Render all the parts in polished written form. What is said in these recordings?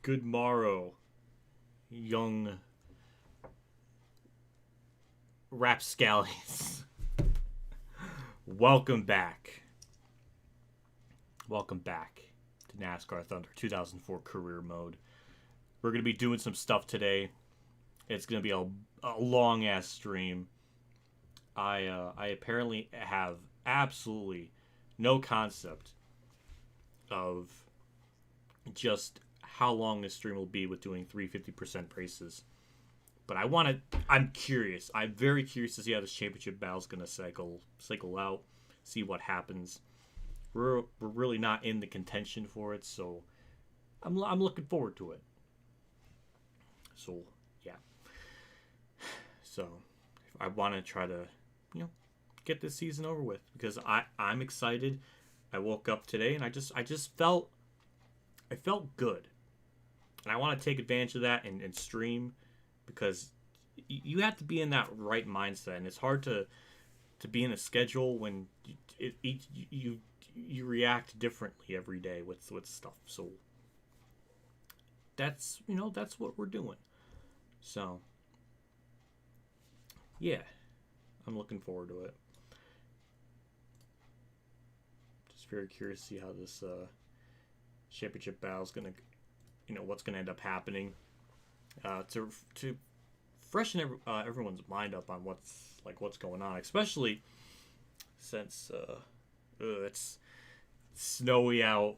Good morrow, young rapscallions. Welcome back. Welcome back to NASCAR Thunder 2004 Career Mode. We're going to be doing some stuff today. It's going to be a long ass stream. I apparently have absolutely no concept of just how long this stream will be with doing 350% races. But I'm curious. I'm very curious to see how this championship battle is going to cycle out, see what happens. We're really not in the contention for it, so I'm looking forward to it. So, yeah. So, I want to try to, get this season over with because I'm excited. I woke up today and I just felt good. And I want to take advantage of that and stream because you have to be in that right mindset, and it's hard to be in a schedule when you react differently every day with stuff. So that's what we're doing. So yeah, I'm looking forward to it. Just very curious to see how this championship battle is gonna, what's gonna end up happening. To freshen everyone's mind up on what's going on, especially since it's snowy out.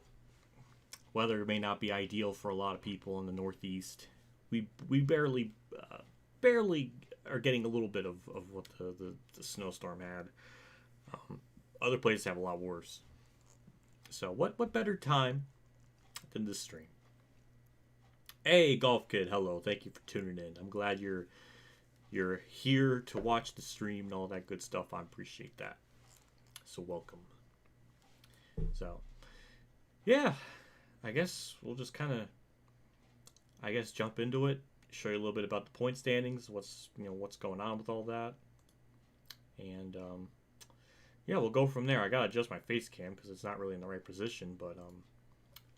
Weather may not be ideal for a lot of people in the Northeast. We barely are getting a little bit of what the snowstorm had. Other places have a lot worse. So what better time than this stream? Hey, Golf Kid, hello. Thank you for tuning in. I'm glad you're here to watch the stream and all that good stuff. I appreciate that. So welcome. So, yeah, I guess we'll just kind of, jump into it. Show you a little bit about the point standings, what's going on with all that, and yeah, we'll go from there. I gotta adjust my face cam because it's not really in the right position, but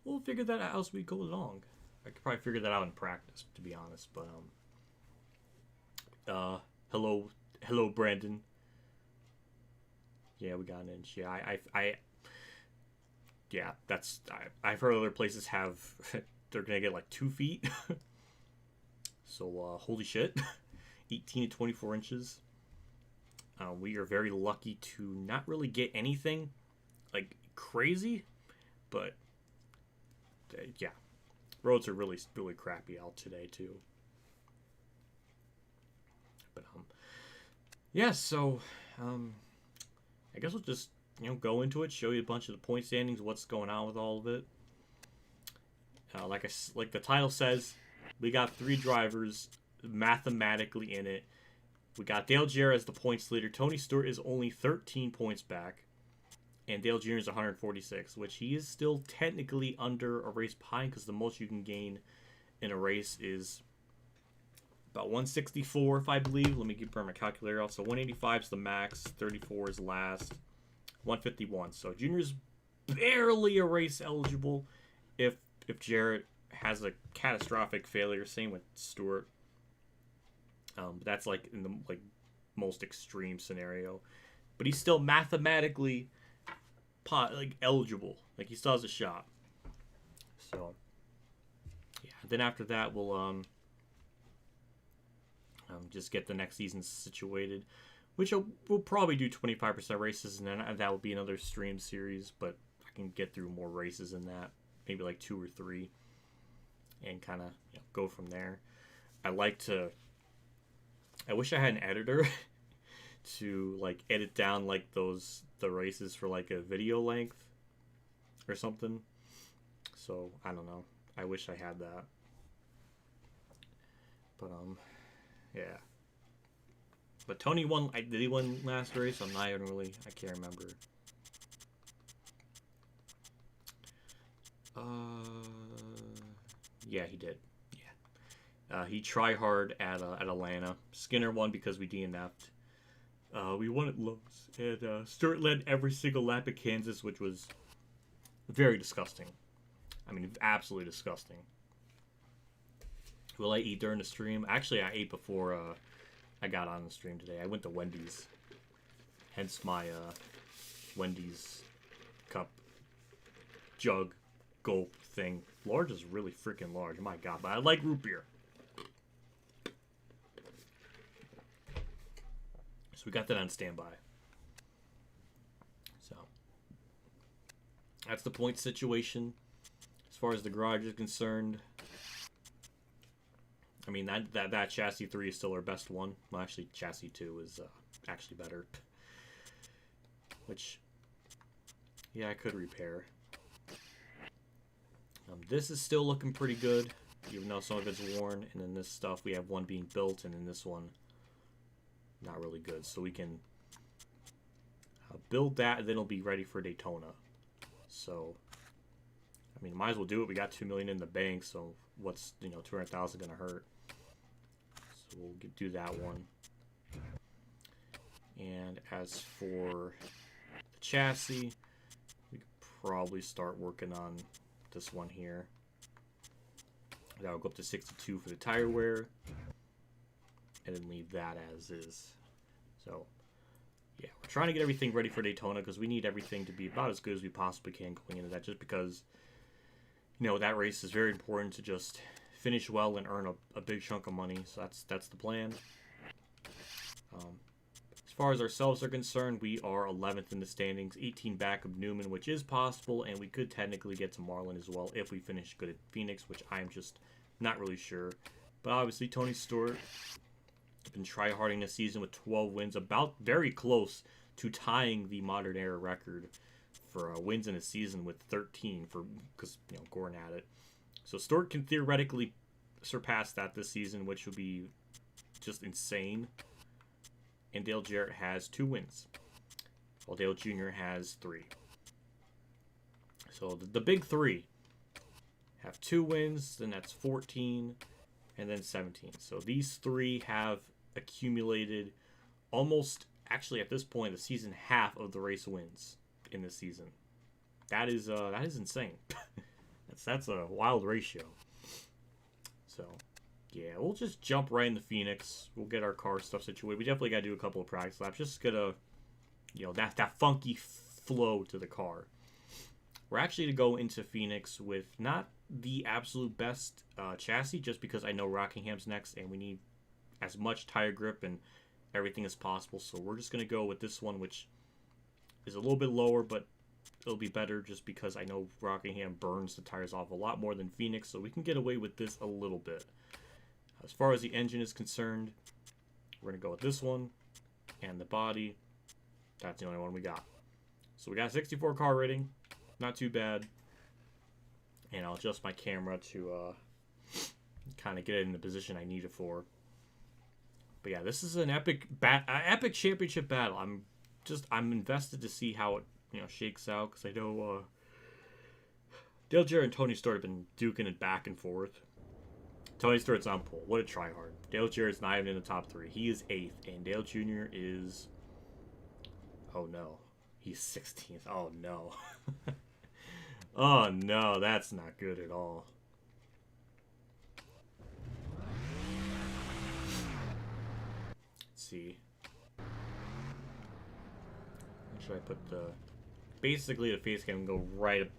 we'll figure that out as we go along. I could probably figure that out in practice, to be honest. But hello, Brandon. Yeah, we got an inch. Yeah, I've heard other places have they're gonna get like 2 feet. So holy shit, 18 to 24 inches. We are very lucky to not really get anything like crazy, but yeah. Roads are really crappy out today too. But yeah, so I guess we'll just go into it, show you a bunch of the point standings, what's going on with all of it. Like the title says, we got 3 drivers mathematically in it. We got Dale Jarrett as the points leader. Tony Stewart is only 13 points back. And Dale Jr. is 146, which he is still technically under a race behind because the most you can gain in a race is about 164, if I believe. Let me burn my calculator off. So 185 is the max, 34 is last, 151. So Junior's barely a race eligible if Jarrett has a catastrophic failure. Same with Stewart. But that's like in the most extreme scenario. But he's still mathematically eligible. Like he still has a shot. So yeah. Then after that we'll just get the next season situated, which we'll probably do 25% races, and then that will be another stream series. But I can get through more races in that, maybe like 2 or 3, and kind of go from there. I wish I had an editor to edit down the races for a video length or something. So I don't know. I wish I had that. But yeah. But Tony won. Did he win last race? I'm not even really. I can't remember. Yeah, he did. Yeah. He tried hard at Atlanta. Skinner won because we DNF'd. We won at Lowe's. And Stewart led every single lap at Kansas, which was very disgusting. I mean, absolutely disgusting. Will I eat during the stream? Actually, I ate before I got on the stream today. I went to Wendy's. Hence my Wendy's cup jug gulp thing. Large is really freaking large. My God, but I like root beer. So we got that on standby. So that's the point situation. As far as the garage is concerned, I mean, that chassis 3 is still our best one. Well, actually, chassis 2 is actually better. Which, yeah, I could repair. This is still looking pretty good, even though some of it's worn. And then this stuff, we have one being built, and then this one, not really good. So we can build that, and then it'll be ready for Daytona. So, I mean, might as well do it. We got $2 million in the bank, so what's, you know, $200,000 gonna hurt? So we'll do that one. And as for the chassis, we could probably start working on this one here. That'll go up to 62 for the tire wear, and then leave that as is. So, yeah, we're trying to get everything ready for Daytona because we need everything to be about as good as we possibly can going into that, just because, you know, that race is very important to just finish well and earn a big chunk of money. So that's the plan. As far as ourselves are concerned, we are 11th in the standings, 18 back of Newman, which is possible, and we could technically get to Marlin as well if we finish good at Phoenix, which I'm just not really sure. But obviously, Tony Stewart has been try-harding this season with 12 wins, about very close to tying the modern era record for wins in a season with 13 because, you know, Gordon had it. So Stewart can theoretically surpass that this season, which would be just insane. And Dale Jarrett has 2 wins, while Dale Jr. has 3. So the big 3 have 2 wins, then that's 14, and then 17. So these 3 have accumulated almost, actually at this point, the season half of the race wins in this season. That is insane. that's a wild ratio. So, yeah, we'll just jump right into Phoenix. We'll get our car stuff situated. We definitely got to do a couple of practice laps. Just get a, you know, that funky flow to the car. We're actually to go into Phoenix with not the absolute best chassis, just because I know Rockingham's next, and we need as much tire grip and everything as possible. So we're just going to go with this one, which is a little bit lower, but it'll be better just because I know Rockingham burns the tires off a lot more than Phoenix, so we can get away with this a little bit. As far as the engine is concerned, we're going to go with this one, and the body, that's the only one we got. So we got a 64 car rating, not too bad, and I'll adjust my camera to kind of get it in the position I need it for. But yeah, this is an epic championship battle. I'm invested to see how it, you know, shakes out, because I know Dale Jarrett and Tony Stewart have been duking it back and forth. Tony Stewart's on pole. What a tryhard. Dale Jarrett's not even in the top 3. He is 8th, and Dale Jr. is, oh no, he's 16th. Oh no. Oh no, that's not good at all. Let's see. Should I put the... Basically, the face cam go right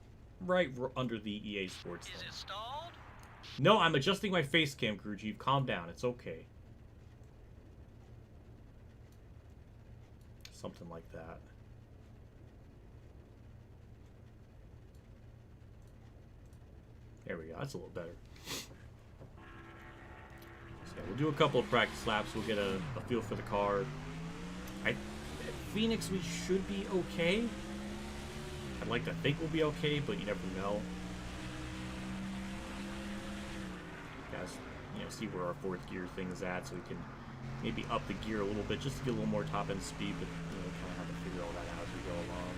under the EA Sports thing. Is it stalled? No, I'm adjusting my face cam, Grujeev. Calm down. It's okay. Something like that. There we go. That's a little better. So we'll do a couple of practice laps. We'll get a feel for the car. At Phoenix, we should be okay. I'd like to think we'll be okay, but you never know. Guys, you know, see where our 4th gear thing is at, so we can maybe up the gear a little bit just to get a little more top end speed, but you know, kind of have to figure all that out as we go along.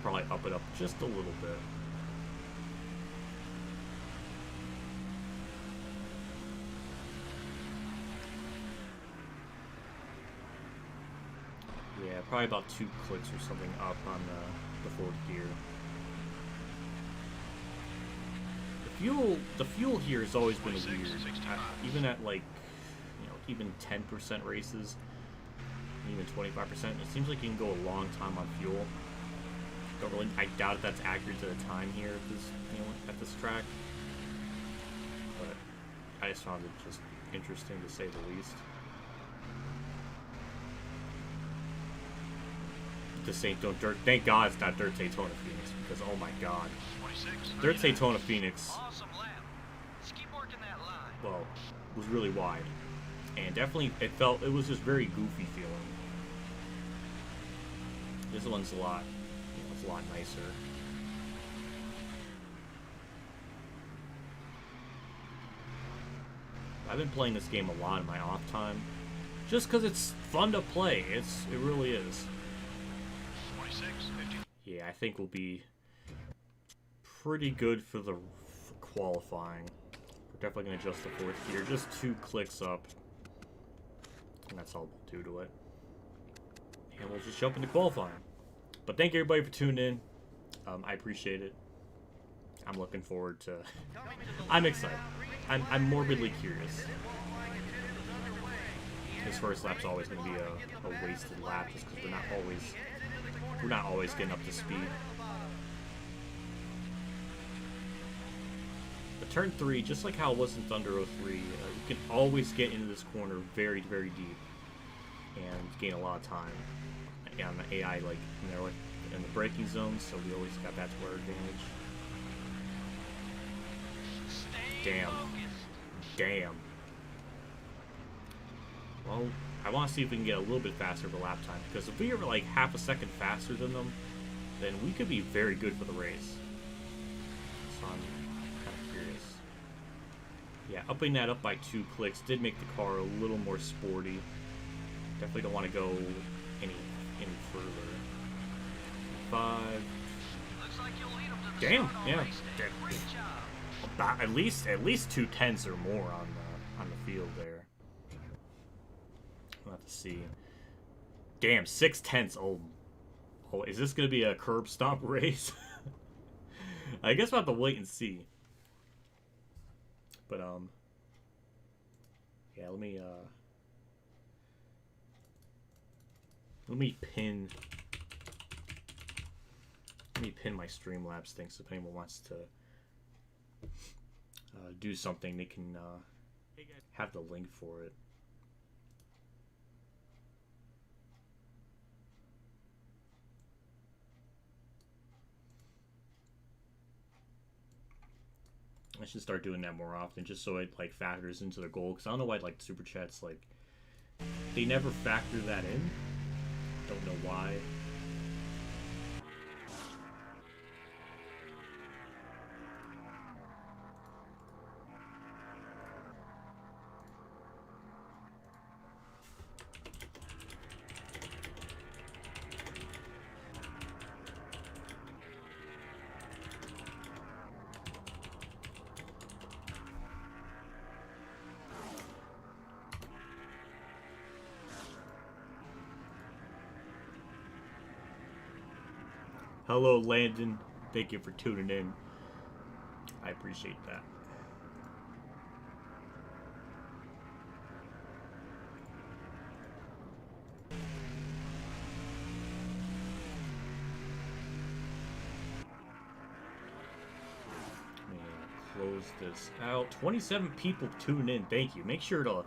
probably up it up just a little bit. Yeah, probably about 2 clicks or something up on the forward gear. The fuel here has always been weird. Even at like, you know, even 10% races, even 25%, it seems like you can go a long time on fuel. Don't really, I doubt if that's accurate to the time here at this, you know, at this track. But I just found it just interesting to say the least. This ain't no dirt. Thank God it's not Dirt Daytona Phoenix, because oh my God, Dirt Daytona Phoenix, well, was really wide, and definitely it was just very goofy feeling. This one's a lot, you know, it's a lot nicer. I've been playing this game a lot in my off time, just because it's fun to play. It really is. Yeah, I think we'll be pretty good for qualifying. We're definitely going to adjust the fourth gear, just 2 clicks up, and that's all we'll do to it. And we'll just jump into qualifying. But thank you everybody for tuning in. I appreciate it. I'm looking forward to... I'm excited. I'm morbidly curious. This first lap's always going to be a wasted lap, just because we're not always getting up to speed. But turn 3, just like how it was in Thunder 03, you can always get into this corner very, very deep and gain a lot of time. And the AI, like, you know, in the braking zone, so we always got that to our advantage. Damn. Well, I want to see if we can get a little bit faster of a lap time, because if we were like half a second faster than them, then we could be very good for the race. So I'm kind of curious. Yeah, upping that up by 2 clicks did make the car a little more sporty. Definitely don't want to go any further. 5. Damn, yeah. About at least 2 tenths or more on the field there. We'll have to see. Damn, 6 tenths. Oh, is this gonna be a curb stop race? I guess we'll have to wait and see. But yeah, let me pin my Streamlabs thing, so if anyone wants to do something, they can have the link for it. I should start doing that more often, just so it like factors into the goal. Because I don't know why like super chats, like, they never factor that in. Don't know why. Hello, Landon. Thank you for tuning in. I appreciate that. Close this out. 27 people tune in. Thank you. Make sure to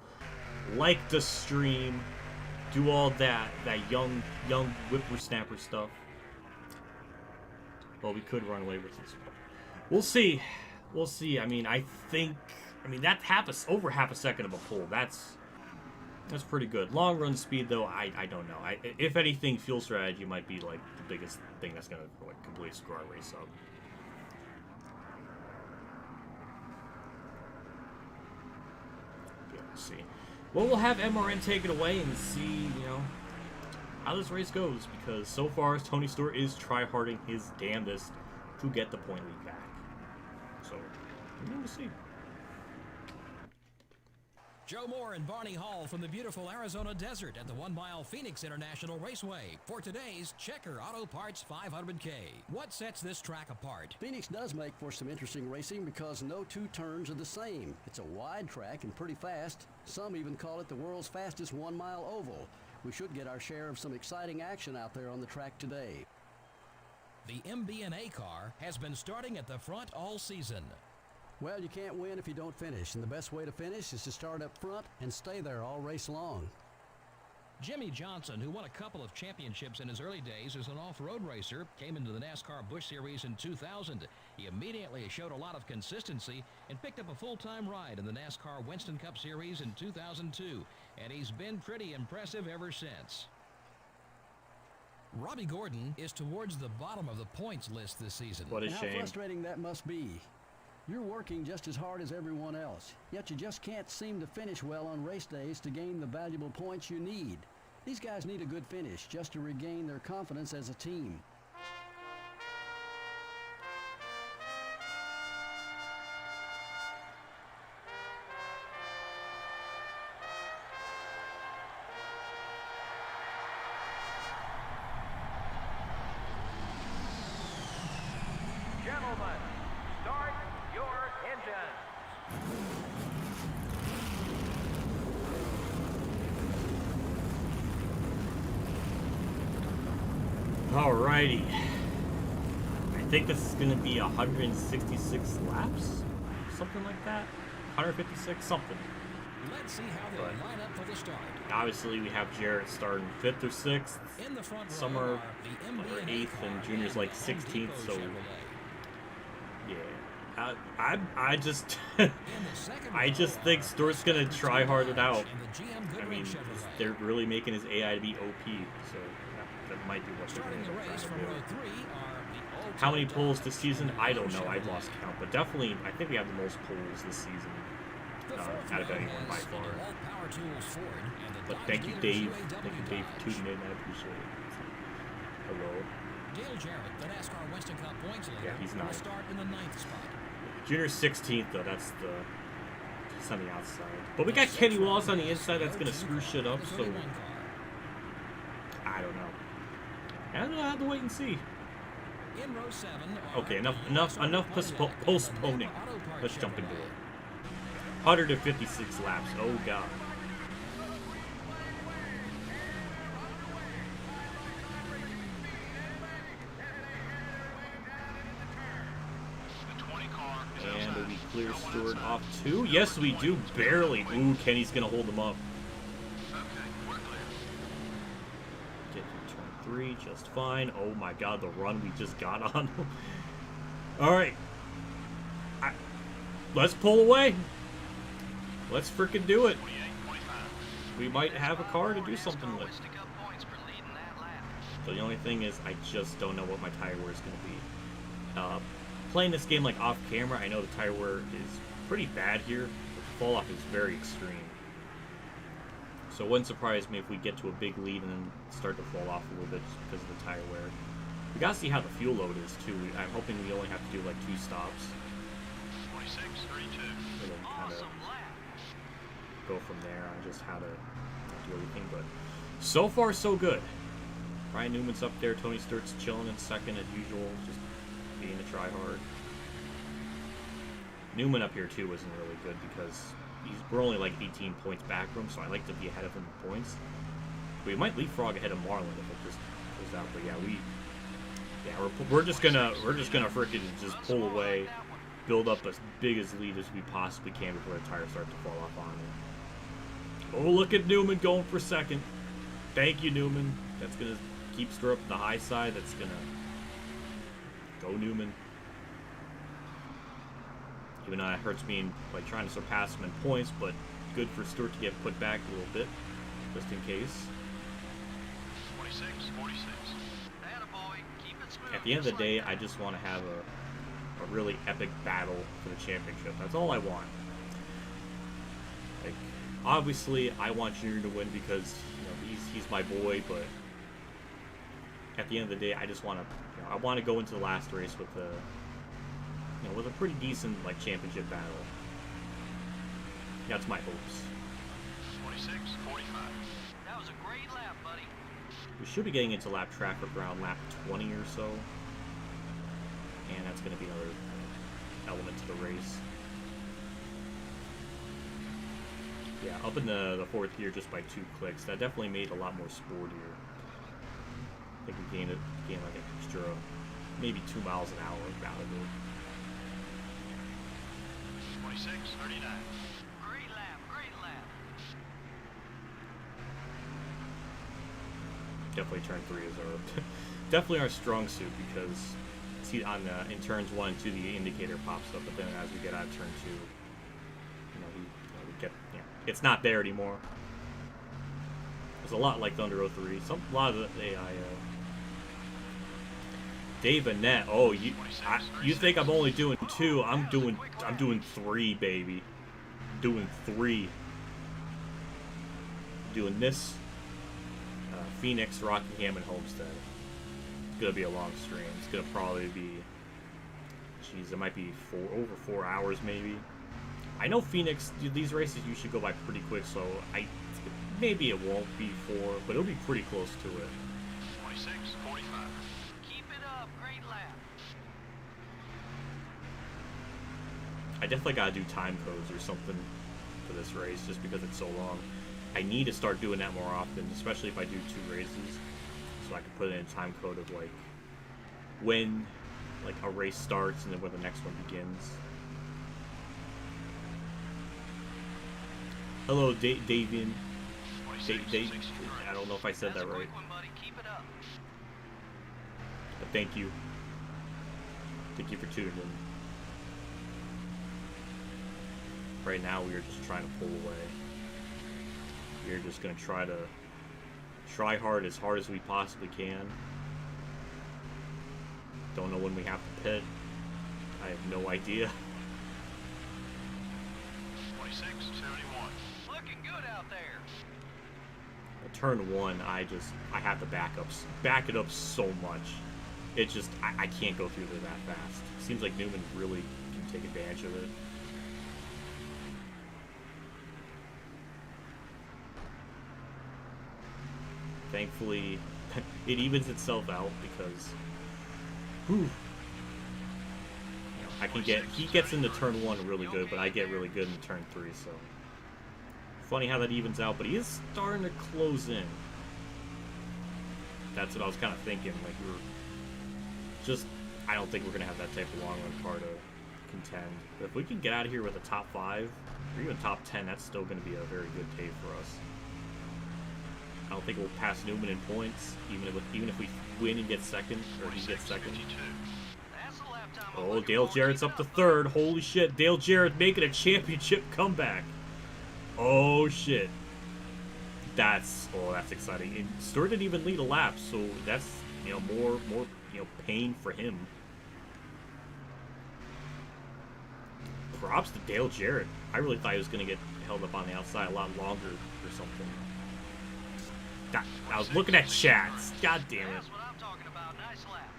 like the stream. Do all that young whippersnapper stuff. Well, we could run away with this one. We'll see. We'll see. I mean, that's over half a second of a pull. That's pretty good. Long run speed, though, I don't know. If anything, fuel strategy might be like the biggest thing that's gonna like completely screw our race up. Yeah, let's see. Well, we'll have MRN take it away and see, you know, how this race goes, because so far Tony Stewart is try-harding his damnedest to get the point lead back. So, we're going to see. Joe Moore and Barney Hall from the beautiful Arizona desert at the 1 Mile Phoenix International Raceway for today's Checker Auto Parts 500K. What sets this track apart? Phoenix does make for some interesting racing because no two turns are the same. It's a wide track and pretty fast. Some even call it the world's fastest 1 mile oval. We should get our share of some exciting action out there on the track today. The MB&A car has been starting at the front all season. Well, you can't win if you don't finish, and the best way to finish is to start up front and stay there all race long. Jimmy Johnson, who won a couple of championships in his early days as an off-road racer, came into the NASCAR Busch Series in 2000. He immediately showed a lot of consistency and picked up a full-time ride in the NASCAR Winston Cup Series in 2002, and he's been pretty impressive ever since. Robbie Gordon is towards the bottom of the points list this season. What a How shame. frustrating that must be. You're working just as hard as everyone else, yet you just can't seem to finish well on race days to gain the valuable points you need. These guys need a good finish just to regain their confidence as a team. Gentlemen, start your engines. Alrighty. I think this is going to be 166 laps? Something like that? 156? Something. Let's see how they line up for the start. Obviously, we have Jarrett starting 5th or 6th. In the front row Some are are the MB&A 8th car and Junior's like and 16th, Depot so Chevrolet. yeah. I just In the second I row just think are Stewart's gonna try hard it out. and the GM I Goodwin mean, Chevrolet. they're really making his AI to be OP, so that might be what they're Starting the going to race try from to do. row 3 are the all How many Dakota polls Downs this season? and I don't the know. I've Chevrolet. lost count, but definitely, I think we have the most polls this season The fourth out of row anyone by has far. the Walt Power Tools Ford and the But Dodge thank you, Dealers Dave. UAW Thank you, Dave, for Dodge. tuning in. I appreciate it. Hello. Dale Jarrett, the NASCAR Winston Cup points leader, Yeah, he's will not. start in the 9th spot. Junior's 16th, though. That's the. It's on the outside. But we got Kenny Wallace on the inside. That's going to screw shit up, so. I don't know. I don't know. I have to wait and see. In row 7 Okay, enough postponing. Let's jump into it. 156 laps. Oh, God. And do we clear Stewart off too? Yes, we do. Barely. Ooh, Kenny's going to hold him up. Get through turn 3 just fine. Oh, my God, the run we just got on him. All right. Let's pull away. Let's freaking do it. We might have a car to do something with. So the only thing is, I just don't know what my tire wear is going to be. Playing this game like off camera, I know the tire wear is pretty bad here. The fall off is very extreme. So it wouldn't surprise me if we get to a big lead and then start to fall off a little bit just because of the tire wear. We gotta see how the fuel load is too. I'm hoping we only have to do like 2 stops. 26, 32. And then kind of go from there on just how to do everything. But so far, so good. Ryan Newman's up there. Tony Stewart's chilling in second as usual, just being a tryhard. Newman up here too isn't really good because we're only like 18 points back from him, so I like to be ahead of him in points. We might leapfrog ahead of Marlon if it just goes out. But yeah, we're just gonna frickin' just pull away, build up as big as lead as we possibly can before the tires start to fall off on it. Oh, look at Newman going for second. Thank you, Newman. That's gonna keep Stewart up to the high side. That's gonna go Newman. Even though it hurts me in like trying to surpass him in points, but good for Stewart to get put back a little bit, just in case. 46, 46. Attaboy, keep it smooth. At the end of the day, I just want to have a really epic battle for the championship. That's all I want. Like, obviously, I want Junior to win because he's my boy, but at the end of the day, I just want to, I want to go into the last race with a, with a pretty decent like championship battle. That's my hopes. 26:45. That was a great lap, buddy. We should be getting into lap traffic around lap 20 or so, and that's going to be another element to the race. Yeah, up in the fourth gear just by 2 clicks. That definitely made a lot more sportier. I think we gained like an extra, maybe 2 miles an hour out of it. 26:39. Great lap, great lap. Definitely turn 3 is our definitely our strong suit, because see on the in turns 1 and 2 the indicator pops up, but then as we get out of turn 2, we get it's not there anymore. It's a lot like Thunder 03. A lot of the AI. Dave Annette. Oh, you think I'm only doing 2? I'm doing 3, baby. Doing 3. Doing this. Phoenix, Rockingham, and Homestead. It's gonna be a long stream. It's gonna probably be, jeez, it might be over 4 hours maybe. I know Phoenix, these races usually go by pretty quick, so maybe it won't be 4, but it'll be pretty close to it. 26:45. Keep it up, great lap. I definitely gotta do time codes or something for this race, just because it's so long. I need to start doing that more often, especially if I do 2 races, so I can put in a time code of like when like a race starts and then when the next one begins. Hello, Davian. I don't know if I said that right, Keep it up. but thank you. Thank you for tuning in. Right now, we are just trying to pull away. We're just going to try hard as we possibly can. Don't know when we have to pit. I have no idea. 26:71. Looking good out there. Turn 1, I have to back it up so much. It just, I can't go through there that fast. Seems like Newman really can take advantage of it. Thankfully, it evens itself out because, whew, I can he gets into turn 1 really good, but I get really good in turn 3, so. Funny how that evens out, but he is starting to close in. That's what I was kind of thinking, like I don't think we're going to have that type of long run car to contend. But if we can get out of here with a top 5, or even top 10, that's still going to be a very good day for us. I don't think we'll pass Newman in points, even if we win and get second, or he gets second. That's the lap time. Oh, Dale Jarrett's up to 3rd. Holy shit, Dale Jarrett making a championship comeback. Oh shit. That's exciting. And Stewart didn't even lead a lap, so that's more pain for him. Props to Dale Jarrett. I really thought he was gonna get held up on the outside a lot longer or something. God, I was looking at chats. God damn it. That's what I'm talking about. Nice lap.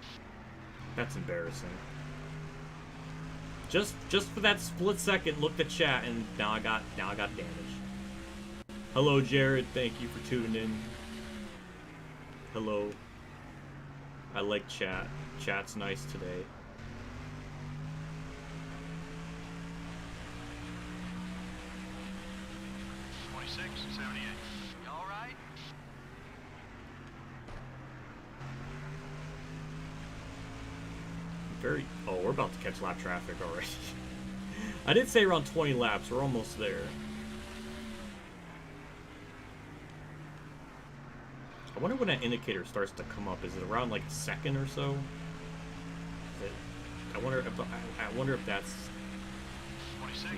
That's embarrassing. Just for that split second, looked at chat, and now I got damage. Hello, Jared. Thank you for tuning in. Hello. I like chat. Chat's nice today. You all right? Oh, we're about to catch lap traffic already. I did say around 20 laps. We're almost there. I wonder when that indicator starts to come up. Is it around like a second or so? I wonder if that's the,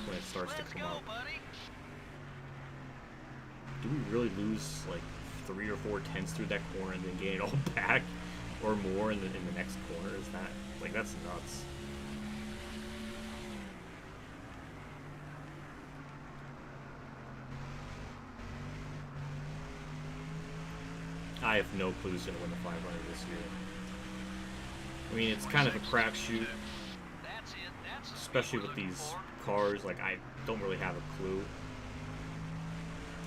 when it starts to come up. Do we really lose like 3 or 4 tenths through that corner and then gain it all back, or more in the next corner? Is that like, that's nuts? I have no clue who's gonna win the 500 this year. I mean, it's kind of a crapshoot, especially with these cars. Like, I don't really have a clue.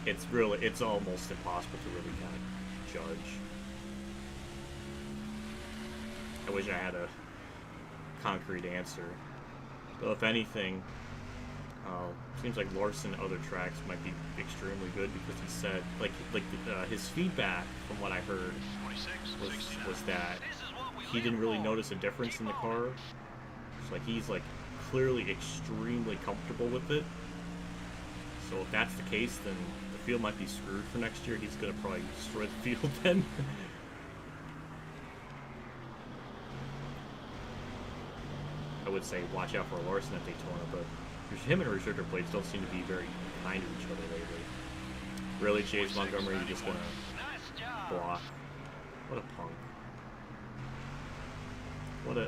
It's almost impossible to really kind of judge. I wish I had a concrete answer. But if anything, seems like Larson other tracks might be extremely good, because he said his feedback from what I heard was that he didn't really notice a difference in the car. So like he's like clearly extremely comfortable with it. So if that's the case, then the field might be screwed for next year. He's gonna probably destroy the field then. I would say watch out for Larson at Daytona, but him and restrictor plates don't seem to be very kind to each other lately. Really, Chase Montgomery, you're just gonna block. What a punk.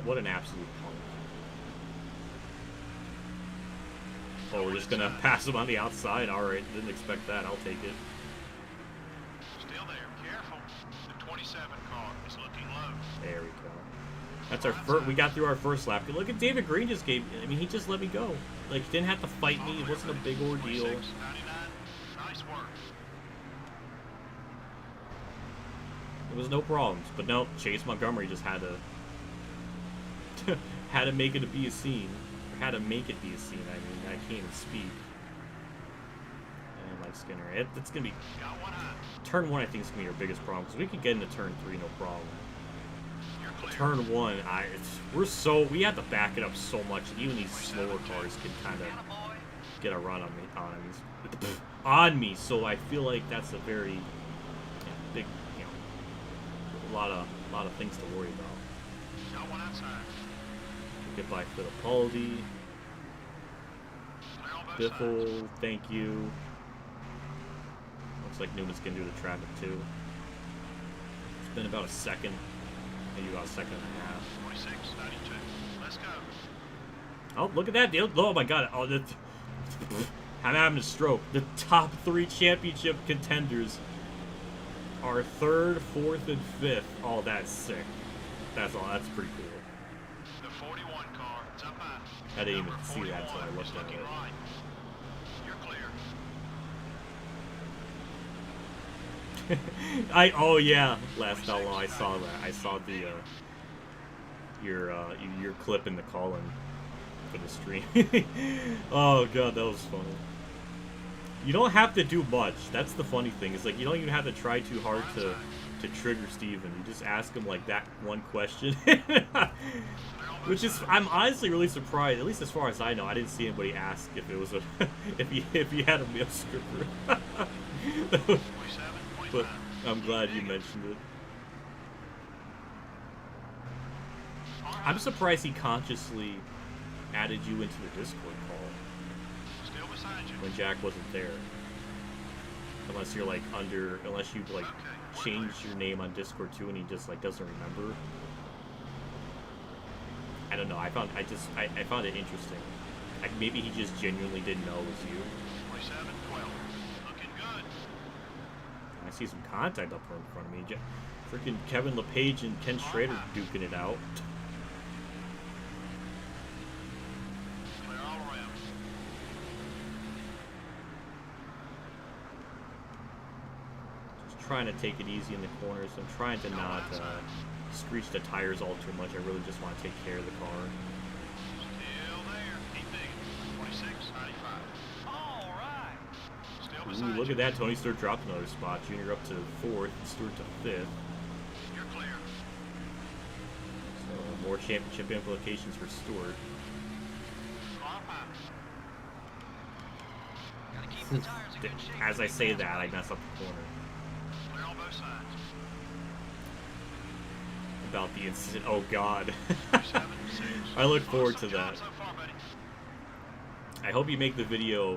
What an absolute punk. Oh, we're just gonna pass him on the outside. Alright, didn't expect that. I'll take it. Still there. Careful. The 27 car is looking low. There we go. That's our first. We got through our first lap. Look at David Green just gave. I mean, he just let me go. Like, he didn't have to fight me. It wasn't a big ordeal. 26, 99. Nice work. There was no problems. But no, Chase Montgomery just had to make it be a scene. Or had to make it be a scene. I mean, I can't even speak. And Mike Skinner. It's gonna be Got one eye. turn 1. I think is gonna be our biggest problem, because we could get into turn 3 no problem. You're clear. Turn 1, we have to back it up so much, and even these slower cars can kind of get a run on me. So I feel like that's a very big, a lot of things to worry about. Got one outside. Goodbye Fittipaldi, Clear on both sides. Biffle, thank you. Looks like Newman's gonna do the traffic too. It's been about a second, maybe about a second and a half. 26, 92. Let's go. Oh, look at that deal. Oh my god. Oh, I'm having a stroke. The top 3 championship contenders are 3rd, 4th, and 5th. Oh, that's sick. That's pretty cool. The 41 car. It's up high. I didn't even Number see that until I 41 looked is at looking it. right. You're clear. Oh yeah, last how long I saw that. I saw the your clip in the call-in for the stream. Oh god, that was funny. You don't have to do much. That's the funny thing. Is like you don't even have to try too hard to trigger Steven. You just ask him like that one question. Which is, I'm honestly really surprised. At least as far as I know, I didn't see anybody ask if it was a if he had a meal stripper. 27, But 25. I'm glad you mentioned it. I'm surprised he consciously added you into the Discord call Still beside you. when Jack wasn't there. Unless you're like unless you like changed your name on Discord too and he just like doesn't remember. I don't know. I found it interesting. Like maybe he just genuinely didn't know it was you. 27, 12. Looking good. I see some contact up in front of me. Freaking Kevin LePage and Ken Schrader duking it out. Clear all around. Just trying to take it easy in the corners. I'm trying to not screech the tires all too much. I really just want to take care of the car. Still there. Keep digging. 26, 95. All right. Still Ooh, beside look you. at that. Tony Stewart dropped another spot. Junior up to 4th, and Stewart to 5th. You're clear. So more championship implications for Stewart. Car high. Gotta keep the tires in good shape. As I say that, I mess up the corner. Clear on both sides. About the incident. Oh god. 27, 6. I look forward Awesome to job that. so far, buddy. I hope you make the video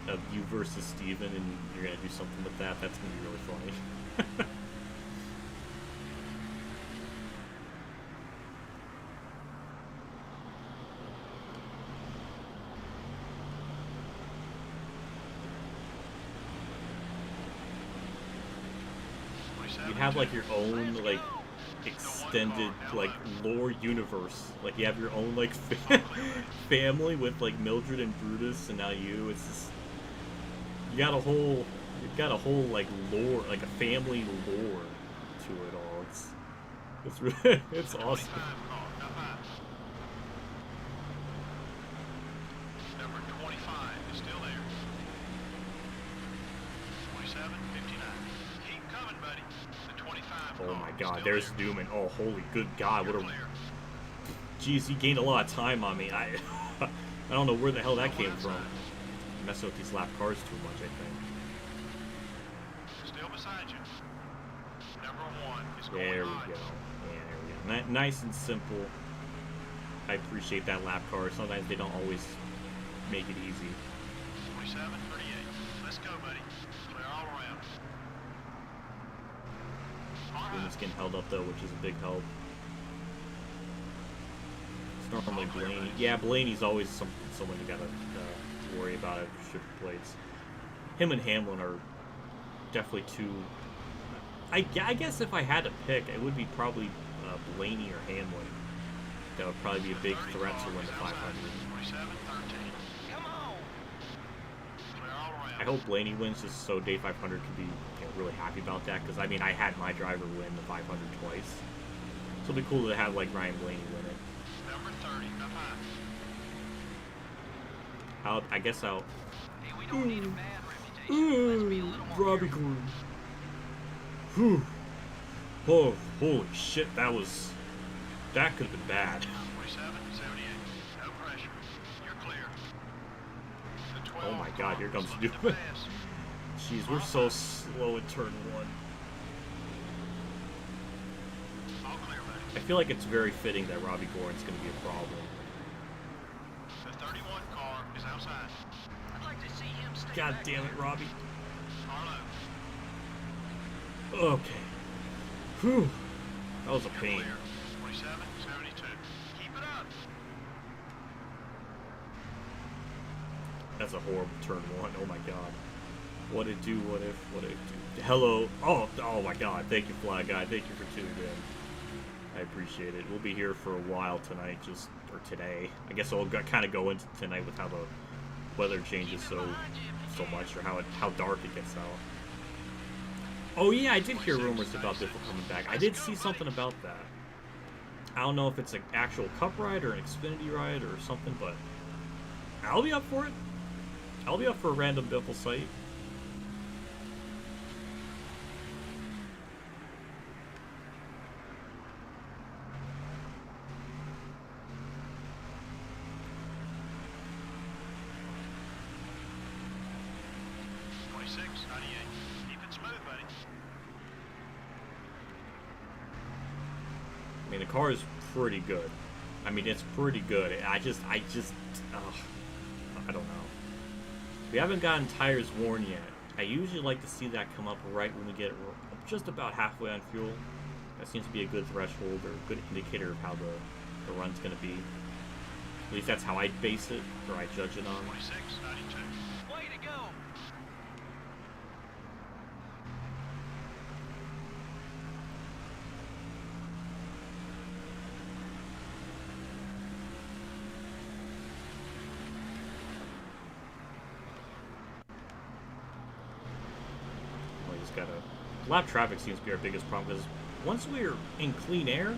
of you versus Steven and you're gonna do something with that. That's gonna be really funny. you have like your own like extended like lore universe. Like you have your own like family with like Mildred and Brutus, and now you. It's just, you got a whole like lore, like a family lore to it all. It's really it's awesome. Number 25 is still there. 27, 59. Keep coming, buddy. The 25. Oh my God, still there's there. Newman. Oh, holy good God, what You're a... clear. Jeez, he gained a lot of time on me. I don't know where the hell that came from. Messing with these lap cars too much, I think. Still beside you. Number 1 is going There we high. go. Yeah, there we go. Nice and simple. I appreciate that lap car. Sometimes they don't always make it easy. 27, 38. Let's go, buddy. Clear all around. All Newman's right. getting held up though, which is a big help. It's normally Blaney. Yeah, Blaney's always someone you gotta worry about at shift plates. Him and Hamlin are definitely two. I guess if I had to pick, it would be probably Blaney or Hamlin. That would probably be a big threat to win the 500. 27, 13. Come on. Clear all around. I hope Blaney wins just so Day 500 can be really happy about that, because I mean I had my driver win the 500 twice. So it'll be cool to have like Ryan Blaney win it. Number 30, up high. I guess I'll. Hey, we don't need a bad reputation. Let's be a little more Robbie careful. Gordon. Whew. Oh, holy shit, that could have been bad. 27, 78. No pressure. You're clear. The 12 Oh my God, here comes looking to Newman. pass. Jeez, we're so slow in turn 1. All clear, buddy. I feel like it's very fitting that Robbie Gordon's going to be a problem. The 31 car is outside. I'd like to see him stay God back damn it, there. Robbie. Arlo. Okay. Whew. That was a You're pain. clear. 27, 72. Keep it up. That's a horrible turn 1. Oh my God. What it do, what if, what it do. Hello. Oh my God. Thank you, Fly Guy. Thank you for tuning in. I appreciate it. We'll be here for a while tonight, or today. I guess I'll kind of go into tonight with how the weather changes so much, or how dark it gets out. Oh yeah, I did hear rumors about Biffle coming back. I did see something about that. I don't know if it's an actual Cup ride or an Xfinity ride or something, but I'll be up for it. I'll be up for a random Biffle site. Keep it smooth, buddy. I mean, the car is pretty good. I mean, it's pretty good. I don't know. We haven't gotten tires worn yet. I usually like to see that come up right when we get just about halfway on fuel. That seems to be a good threshold or a good indicator of how the run's going to be. At least that's how I base it, or I judge it on. 26, 92. Way to go. We just gotta. Lap traffic seems to be our biggest problem, because once we're in clean air,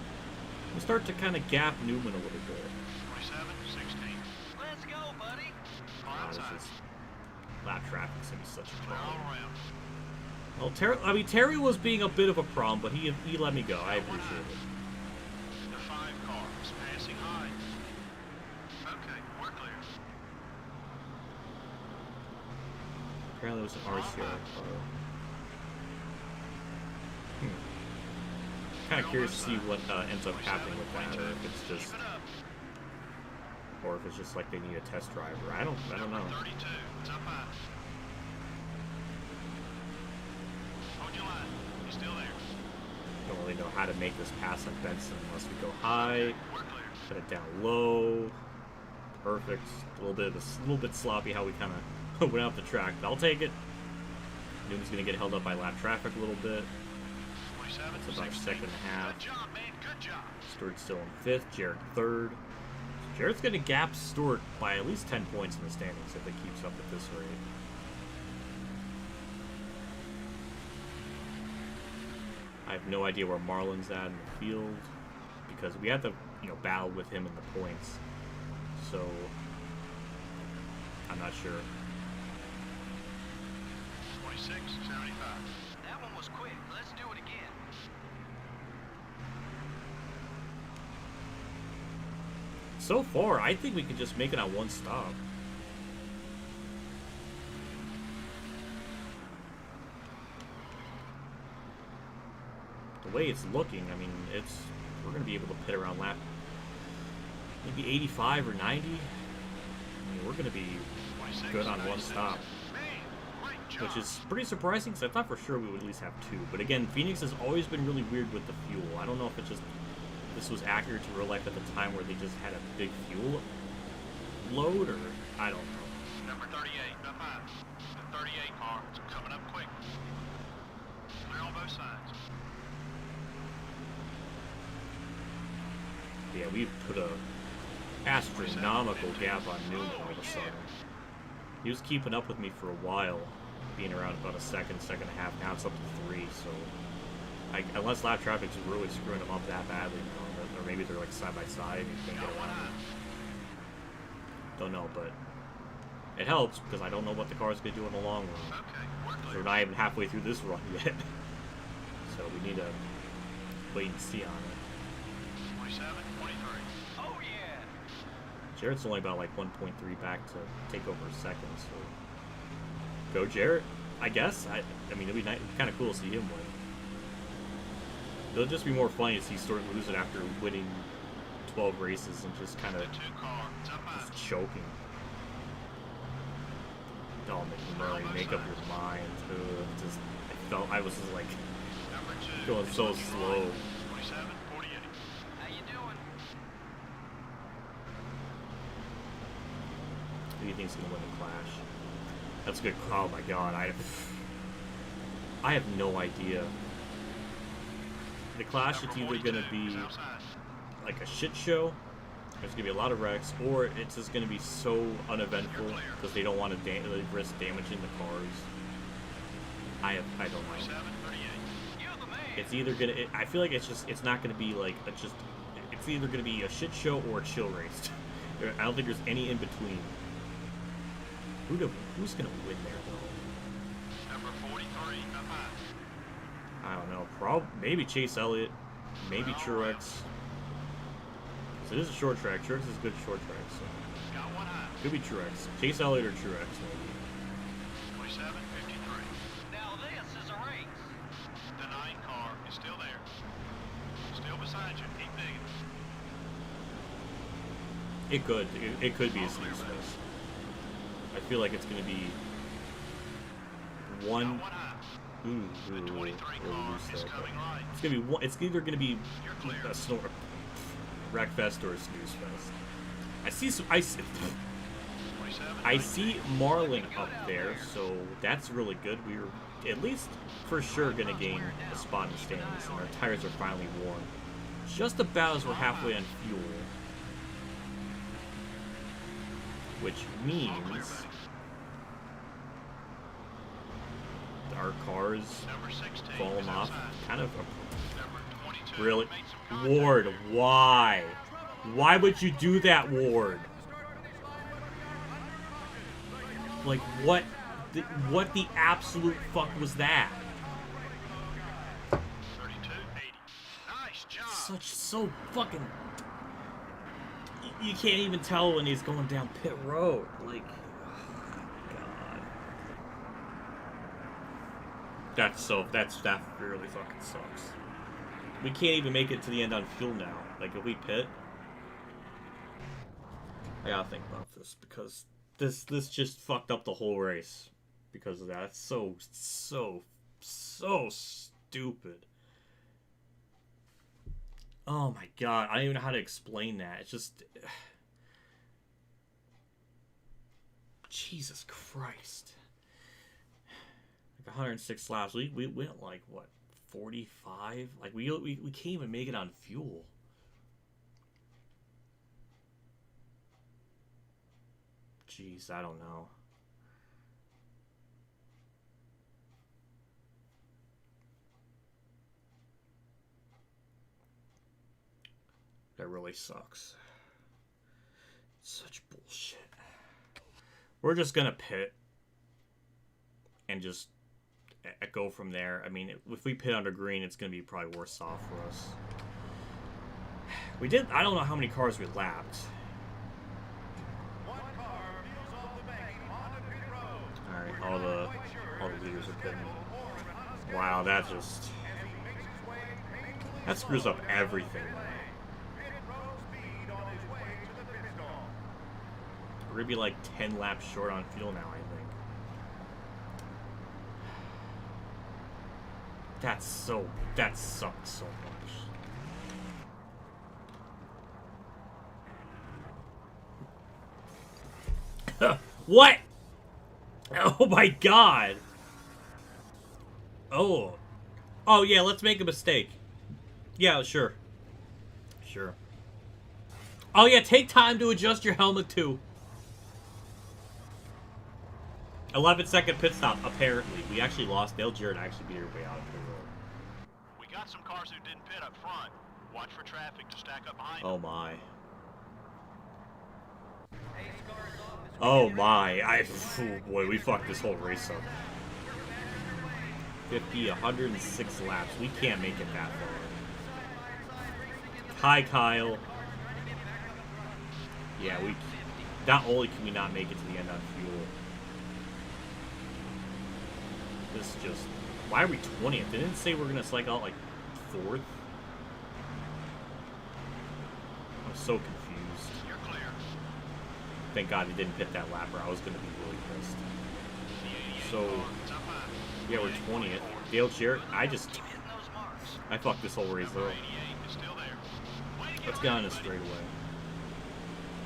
we start to kind of gap Newman a little bit. 27, 16. Let's go, buddy. Car God, it's outside. just, lap traffic's gonna be such a Clear all problem. around. Well, Terry was being a bit of a problem, but he let me go. I appreciate it. The 5 car is passing high. Okay, we're clear. Apparently, it was an RCR car. Kind of curious to see what ends up happening with that, or if it's just, Keep it up. or if it's just like they need a test driver. I don't know. Number 32, it's up high. Hold your line. He's still there. Don't really know how to make this pass on Benson unless we go high, We're clear. set it down low. Perfect. A little bit sloppy how we kind of went off the track, but I'll take it. Newman's gonna get held up by lap traffic a little bit. 27, That's about a second and a half. Good job, man. Good job. Stewart's still in 5th, Jarrett 3rd. Jarrett's going to gap Stewart by at least 10 points in the standings if it keeps up at this rate. I have no idea where Marlon's at in the field because we had to, battle with him in the points. So I'm not sure. 26-75. That one was quick. Let's do it again. So far, I think we could just make it on one stop. The way it's looking, I mean, we're going to be able to pit around lap maybe 85 or 90. I mean, we're going to be good on one stop, which is pretty surprising because I thought for sure we would at least have 2. But again, Phoenix has always been really weird with the fuel. I don't know if it's just this was accurate to real life at the time where they just had a big fuel load, or I don't know. Number 38, up high. The 38 car is coming up quick. Clear on both sides. Yeah, we've put a astronomical gap on Newman all of a sudden. He was keeping up with me for a while, being around about a second and a half. Now it's up to 3, so unless lap traffic's really screwing him up that badly now, or maybe they're like side by side and you can't get around them. Don't know, but it helps because I don't know what the car's going to do in the long run. So we're not even halfway through this run yet. So we need to wait and see on it. 27, 23. Oh, yeah. Jarrett's only about like 1.3 back to take over a second, so go Jarrett, I guess. I mean, it'd be kind of cool to see him win. It'll just be more funny to see Stewart lose it after winning 12 races and just kind of just choking. Oh, McMurray, make up your mind. I was just like going so slow. 27, 48. How you doing? Who do you think's gonna win the Clash? That's a good. Oh my God, I have no idea. The Clash, it's either gonna be like a shit show. There's gonna be a lot of wrecks, or it's just gonna be so uneventful because they don't want to risk damaging the cars. I don't know. It's either gonna. I feel like it's not gonna be like it's either gonna be a shit show or a chill race. I don't think there's any in between. Who's gonna win there though? Number 43, up high. I don't know. Maybe Chase Elliott, maybe Truex. So this is a short track. Truex is a good short track, so Got one high. could be Truex. Chase Elliott or Truex, maybe. 27, 53. Now this is a race. The 9 car is still there. Still beside you. Keep digging. It could be a snooze fest. I feel like it's going to be one. Got one high. Ooh, The 23 car is coming right. It's gonna be one. It's either gonna be a wreck fest or a snooze fest. I see Marlin up there, so that's really good. We were at least for sure gonna gain a spot in the standings, and our tires are finally warm. Just about as we're halfway on fuel, which means our cars falling off kind of really. Ward, why would you do that, Ward? Like what the absolute fuck was that? 32, 80. Nice job. So fucking you can't even tell when he's going down pit road, like that really fucking sucks. We can't even make it to the end on fuel now. Like if we pit, I gotta think about this because this just fucked up the whole race because of that. It's so stupid. Oh my God, I don't even know how to explain that. It's just Jesus Christ. 106 laps. We went like what, 45? Like, we can't even make it on fuel. Jeez, I don't know. That really sucks. Such bullshit. We're just gonna pit and just go from there. I mean, if we pit under green, it's gonna be probably worse off for us. We did. I don't know how many cars we lapped. All right, all the leaders are pitting. Wow, that screws up everything. We're gonna be like 10 laps short on fuel now, I think. That sucks so much. What? Oh my god. Oh yeah, let's make a mistake. Yeah, sure. Oh yeah, take time to adjust your helmet too. 11-second pit stop, apparently. We actually lost. Dale Jarrett actually beat everybody out of pit road. We got some cars who didn't pit up front. Watch for traffic to stack up behind. Oh my. Oh my. Oh boy, we fucked this whole race up. 106 laps. We can't make it that far. Hi, Kyle. Yeah, not only can we not make it to the end on fuel. This just... Why are we 20th? They didn't say we're gonna cycle out like 4th. I'm so confused. You're clear. Thank God he didn't pit that lap, or I was gonna be really pissed. So, yeah, we're 20th. Dale Jarrett, I fucked this whole race though. Let's get on this straightaway.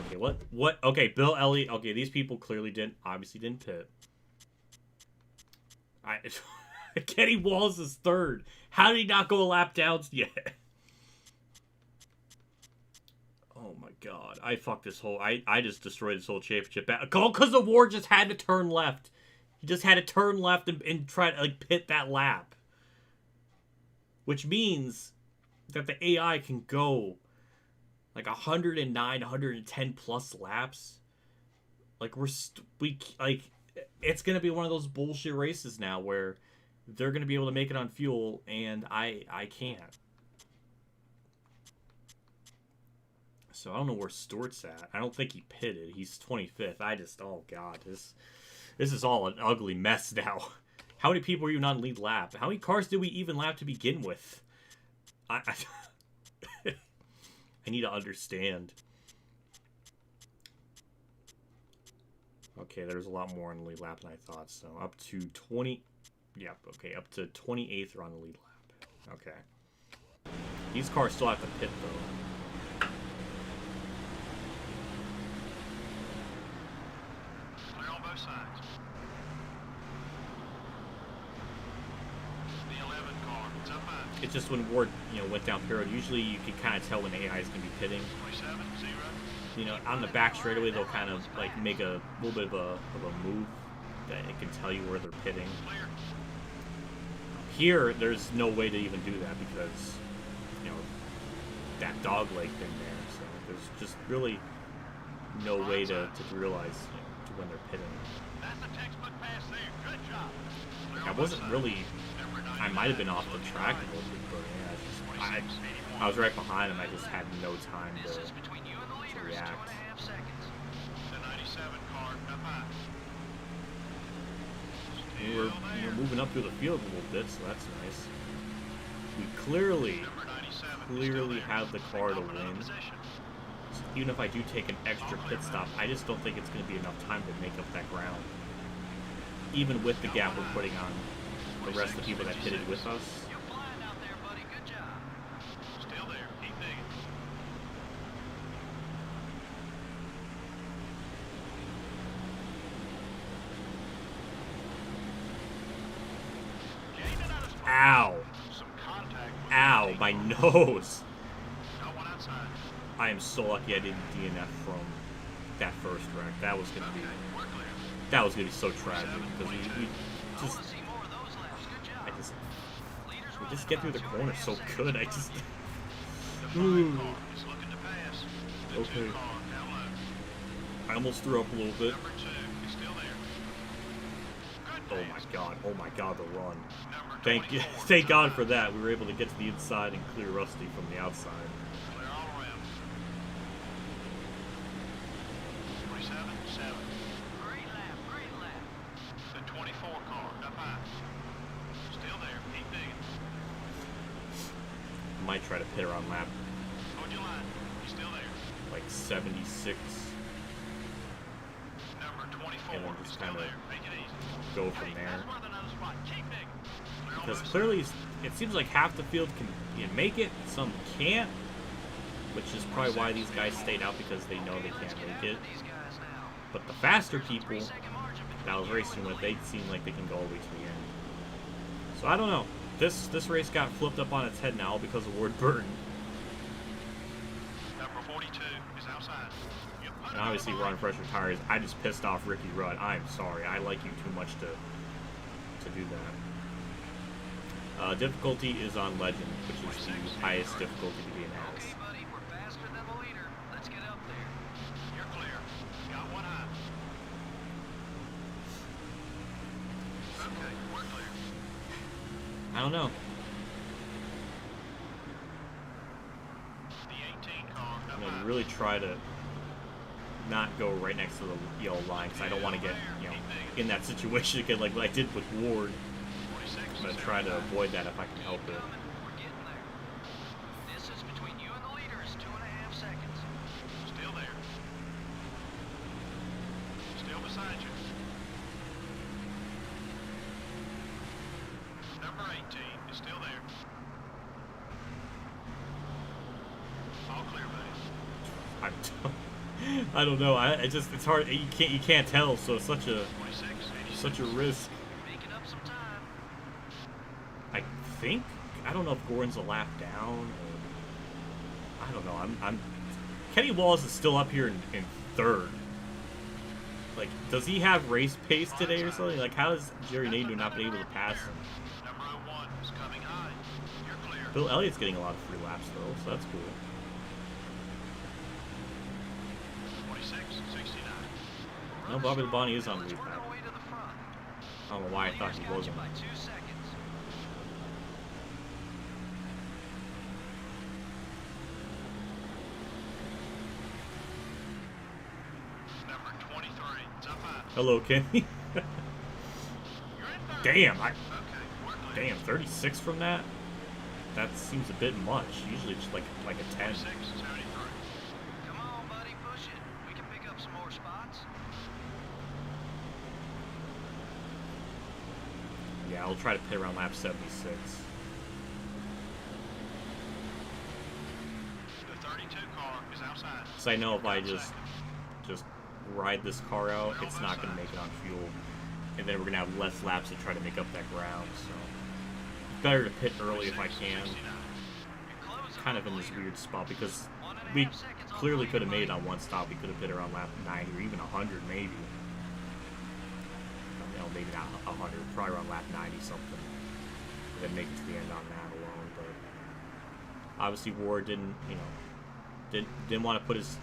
Okay, what? Okay, Bill Elliott. Okay, these people clearly obviously didn't pit. Kenny Walls is 3rd. How did he not go a lap down yet? Oh my god. I fucked this whole... I just destroyed this whole championship. Because the war just had to turn left. He just had to turn left and try to like pit that lap. Which means that the AI can go like 109, 110 plus laps. Like it's going to be one of those bullshit races now where they're going to be able to make it on fuel and I can't. So I don't know where Stewart's at. I don't think he pitted. He's 25th. Oh god, this is all an ugly mess now. How many people are you on lead lap? How many cars did we even lap to begin with? I need to understand. Okay, there's a lot more on the lead lap than I thought. So up to 20. Yep, okay, up to 28th are on the lead lap. Okay. These cars still have to pit though. Clear on both sides. The 11 car, it's up high. It's just when Ward, went down pit road. Usually you can kind of tell when AI is going to be pitting. 27, 0. On the back straightaway, they'll kind of like make a little bit of a move that it can tell you where they're pitting. Clear. Here, there's no way to even do that because, that dog leg thing there. So there's just really no way to realize when they're pitting. That's a textbook pass there. Good job. Clear I on wasn't both really. sides. I might have been off the track a little bit, but yeah, I was right behind him. I just had no time This is between you and the leaders, react. 2.5 seconds. The 97 car, up high. We were moving up through the field a little bit, so that's nice. We clearly Number 97 have the car to win. So even if I do take an extra pit stop, I just don't think it's going to be enough time to make up that ground. Even with the gap we're putting on the rest of the people that pitted with us. You're flying out there, buddy. Good job. Still there. Keep digging. Ow! Some my nose. Got one outside. I am so lucky I didn't DNF from that first wreck. That was gonna be Okay, we're clear. that was gonna be so tragic because we I just want to see more of those laps. Good job. we Leaders just get through the corner so good. I just The 5 car is looking to pass. The Okay. 2 car down low. I almost threw up a little bit. Number 2 is still there. Good Oh my god, the run. Number Thank 24 thank is God outside. for that. We were able to get to the inside and clear Rusty from the outside. Clear all around. 27-7. Great lap. Great lap. The 24 car up high. Still there. Keep digging. Might try to pit her on lap Hold your line. He's still there. like 76. Number 24 And then is just still kinda there. Make it easy. go from Hey, there. that's worth another spot. Keep digging. Clear all Because those clearly it seems like half the field can make it, some can't, which is probably why these guys stayed out because they know they can't make it. These guys now. But the faster people 3-second margin that I was between you racing and the with, they lead. seem like they can go all the way to the end. So I don't know. This race got flipped up on its head now because of Ward Burton. Number 42 is outside. Yep. And obviously Ron Fresh retires. I just pissed off Ricky Rudd. I'm sorry. I like you too much to do that. Difficulty is on Legend, which is the highest difficulty to be in Okay, as. buddy, we're faster than the leader. Let's get up there. You're clear. Got one high. Okay, we're clear. I don't know. The 18 car up I'm high. gonna really try to not go right next to the yellow line because I don't want to get in that situation again like what I did with Ward. 46 I'm gonna is try to there. avoid that if I can help it. Coming. We're getting there. Distance between you and the leader is 2.5 seconds. Still there. Still beside you. Number 18 is still there. All clear, buddy. I don't know. I just it's hard. You can't tell. So it's such a 26, 86. such a risk. Making up some time. I think I don't know if Gordon's a lap down. Or, I don't know. I'm Kenny Wallace is still up here in third. Like, does he have race pace today or something? Like, how does Jerry Nadeau not been able to pass him? Number 01 is coming high. You're clear. Bill Elliott's getting a lot of free laps though, so that's cool. 26, 69. No, Bobby Labonte is on the lead Let's work lap. our way to the front. I don't know why I thought Leader's he got wasn't. you by 2 seconds. Number 23, it's up high. Hello, Kenny. You're in third. Damn, Okay, we're clear. damn, 36 from that. That seems a bit much. Usually it's like a 10. 26, 73. Come on, buddy, push it. We can pick up some more spots. Yeah, I'll try to pit around lap 76. The 32 car is outside. Because I know if I just ride this car out, it's not going to make it on fuel. And then we're going to have less laps to try to make up that ground. So it's better to pit early if I can. 69. You're closing Kind on of in the this leader. weird spot because 1.5 we seconds on clearly the could have leader, made it buddy. on one stop. We could have pit around lap 90 or even 100 maybe. You know, maybe not 100, probably around lap 90 something. And then make it to the end on that alone. But obviously Ward didn't, didn't want to put his,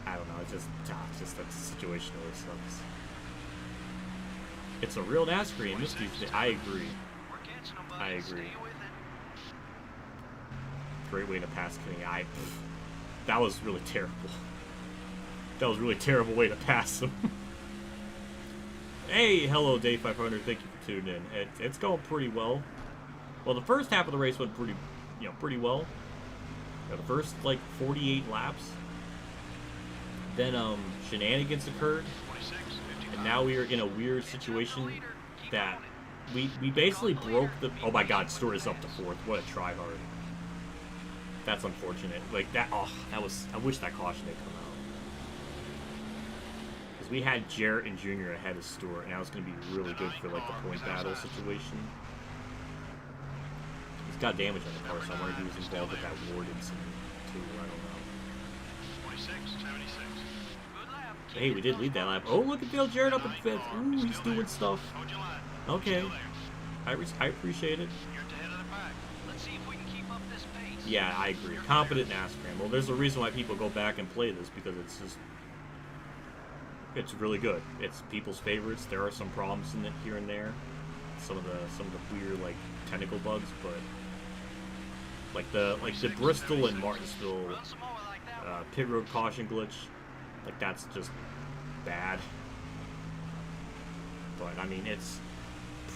I don't know, it's just that situation really sucks. It's a real NASCAR game. This dude's, I agree. We're catching them, buddy. I agree. Stay with it. Great way to pass Kenny. That was really terrible. That was a really terrible way to pass him. Hey, hello, Day 500. Thank you for tuning in. It's going pretty well. Well, the first half of the race went pretty well. The first, 48 laps. Then, shenanigans occurred. 26, 55. And now we are in a weird situation that we basically broke the... Oh my god, Stewart is up to fourth. What a tryhard. That's unfortunate. Like, that... Oh, that was... I wish that caution had come out. Because we had Jarrett and Jr. ahead of Stewart, and that was going to be really good for, the point battle situation. Because He's got damage on the car, so I wonder if he was involved with that Ward incident too. I don't know. 26-76. Good lap. Hey, we did lead that lap. Oh, look at Dale Jarrett up in 5th. Ooh, he's doing stuff. Hold your line. Okay. Still there. I appreciate it. You're at the head of the pack. Let's see if we can keep up this pace. Yeah, I agree. Competent NASCAR. Well, there's a reason why people go back and play this, because it's just... It's really good. It's people's favorites. There are some problems in it here and there. Some of the weird, like, technical bugs, but... Like the Bristol and Martinsville Run some more like that. pit road caution glitch, like that's just bad. But I mean, it's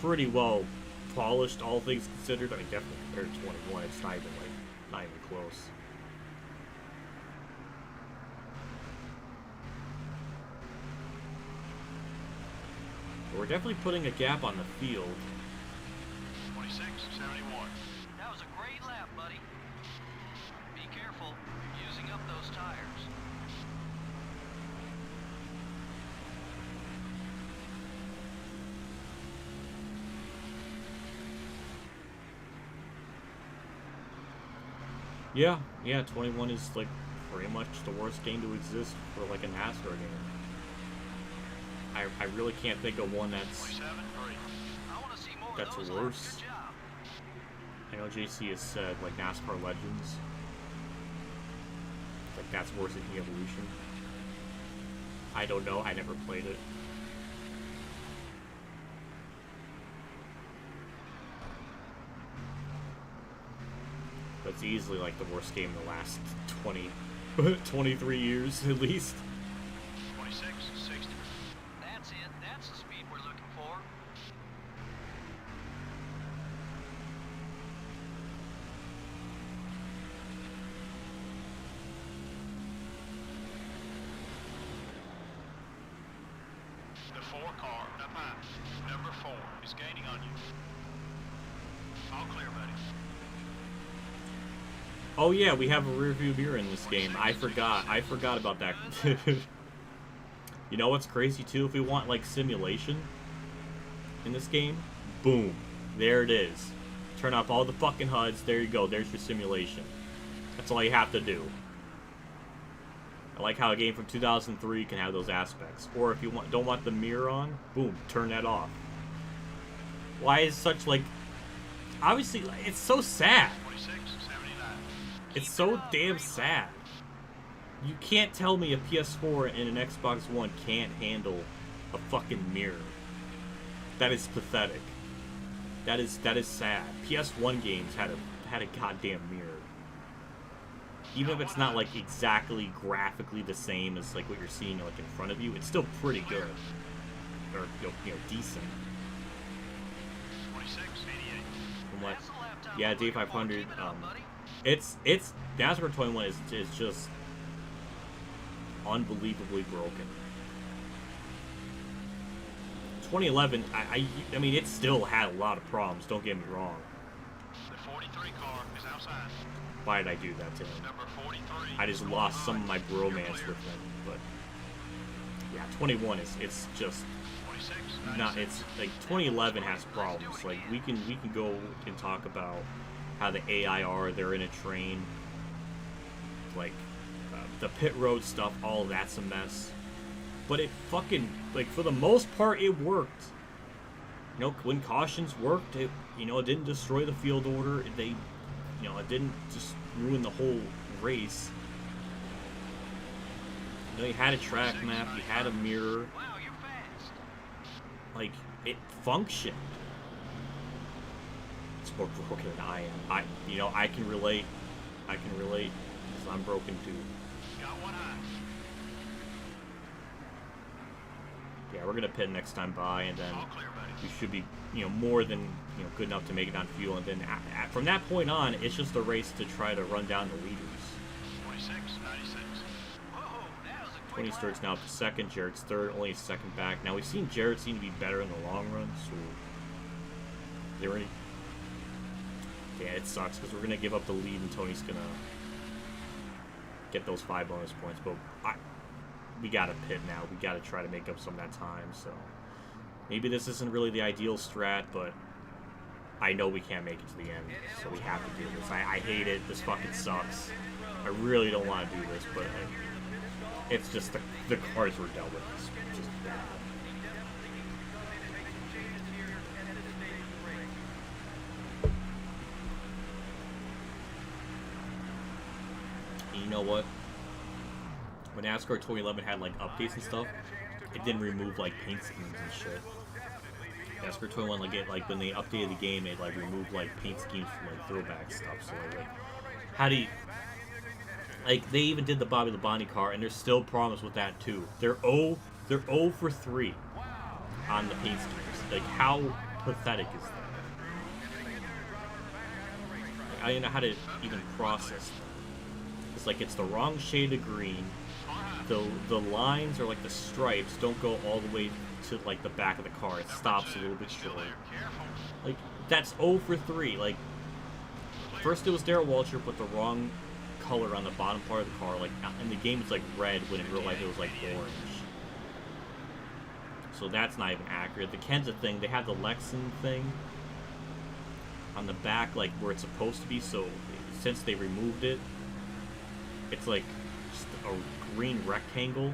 pretty well polished, all things considered. I mean, definitely compared to 21, it's not even close. But we're definitely putting a gap on the field. 26-71. That was a great lap, buddy. Be careful. You're using up those tires. Yeah, 21 is like pretty much the worst game to exist for like a NASCAR game. I really can't think of one that's 27-3. I want to see more That's of those worse. laps. Good job. I know JC has said like NASCAR Legends. Like that's worse than Evolution. I don't know, I never played it. But it's easily like the worst game in the last 23 years at least. 26-60. That's it. That's the speed we're looking for. The 4 car up high. Number 4 is gaining on you. All clear, buddy. Oh yeah, we have a rear view mirror in this game. I forgot about that. You know what's crazy too? If we want like simulation in this game, boom, there it is. Turn off all the fucking HUDs. There you go. There's your simulation. That's all you have to do. I like how a game from 2003 can have those aspects. Or if you don't want the mirror on, boom, turn that off. Why is such like? Obviously, it's so sad. 26-79. It's so damn sad. You can't tell me a PS4 and an Xbox One can't handle a fucking mirror. That is pathetic. That is sad. PS1 games had a goddamn mirror. Even if it's not like exactly graphically the same as like what you're seeing like in front of you, it's still pretty good. Or you know decent. 26-88. From what? That's the lap time Yeah, we're looking for. D500. Keep it up, buddy. It's NASCAR 21 is just unbelievably broken. 2011, I mean, it still had a lot of problems. Don't get me wrong. The 43 car is outside. Why did I do that to him? Number 43. I just lost some of my bromance with him. But yeah, 21 it's just 26. not. It's like 2011 has problems. Like we can go and talk about how the AIR, they're in a train. Like the pit road stuff, all of that's a mess. But it fucking, like, for the most part, it worked. You know, when cautions worked, it didn't destroy the field order. It didn't just ruin the whole race. You know, you had a track map, you had a mirror. Wow, you're fast. Like, it functioned. It's more broken than I am. I can relate. Because I'm broken too. Got one eye. Yeah, we're gonna pit next time by, and then All clear, buddy. we should be, more than good enough to make it on fuel. And then from that point on, it's just a race to try to run down the leaders. 26-96. Whoa, that was a 20 quick starts lap. now up to second. Jarrett's third, only a second back. Now we've seen Jarrett seem to be better in the long run. So there any? Yeah, it sucks because we're gonna give up the lead, and Tony's gonna get those 5 bonus points. But we gotta pit now. We gotta try to make up some of that time. So maybe this isn't really the ideal strat, but I know we can't make it to the end, so we have to do this. I hate it. This fucking sucks. I really don't want to do this, but it's just the cards we're dealt with. It's just bad. You know what? When NASCAR 2011 had like updates and stuff, it didn't remove like paint schemes and shit. NASCAR 21, like when they updated the game, it like removed like paint schemes from like throwback stuff. So like how do you, like they even did the Bobby Labonte car, and there's still problems with that too. They're 0 for 3 on the paint schemes. Like how pathetic is that? Like, I don't know how to even process. It's like it's the wrong shade of green. The lines or like the stripes don't go all the way to like the back of the car. It stops a little bit short. Like that's 0 for 3. Like first it was Darrell Waltrip with the wrong color on the bottom part of the car. Like in the game it's like red when in real life it was like orange. So that's not even accurate. The Kenza thing, they have the Lexan thing on the back like where it's supposed to be. So since they removed it, it's like just a green rectangle,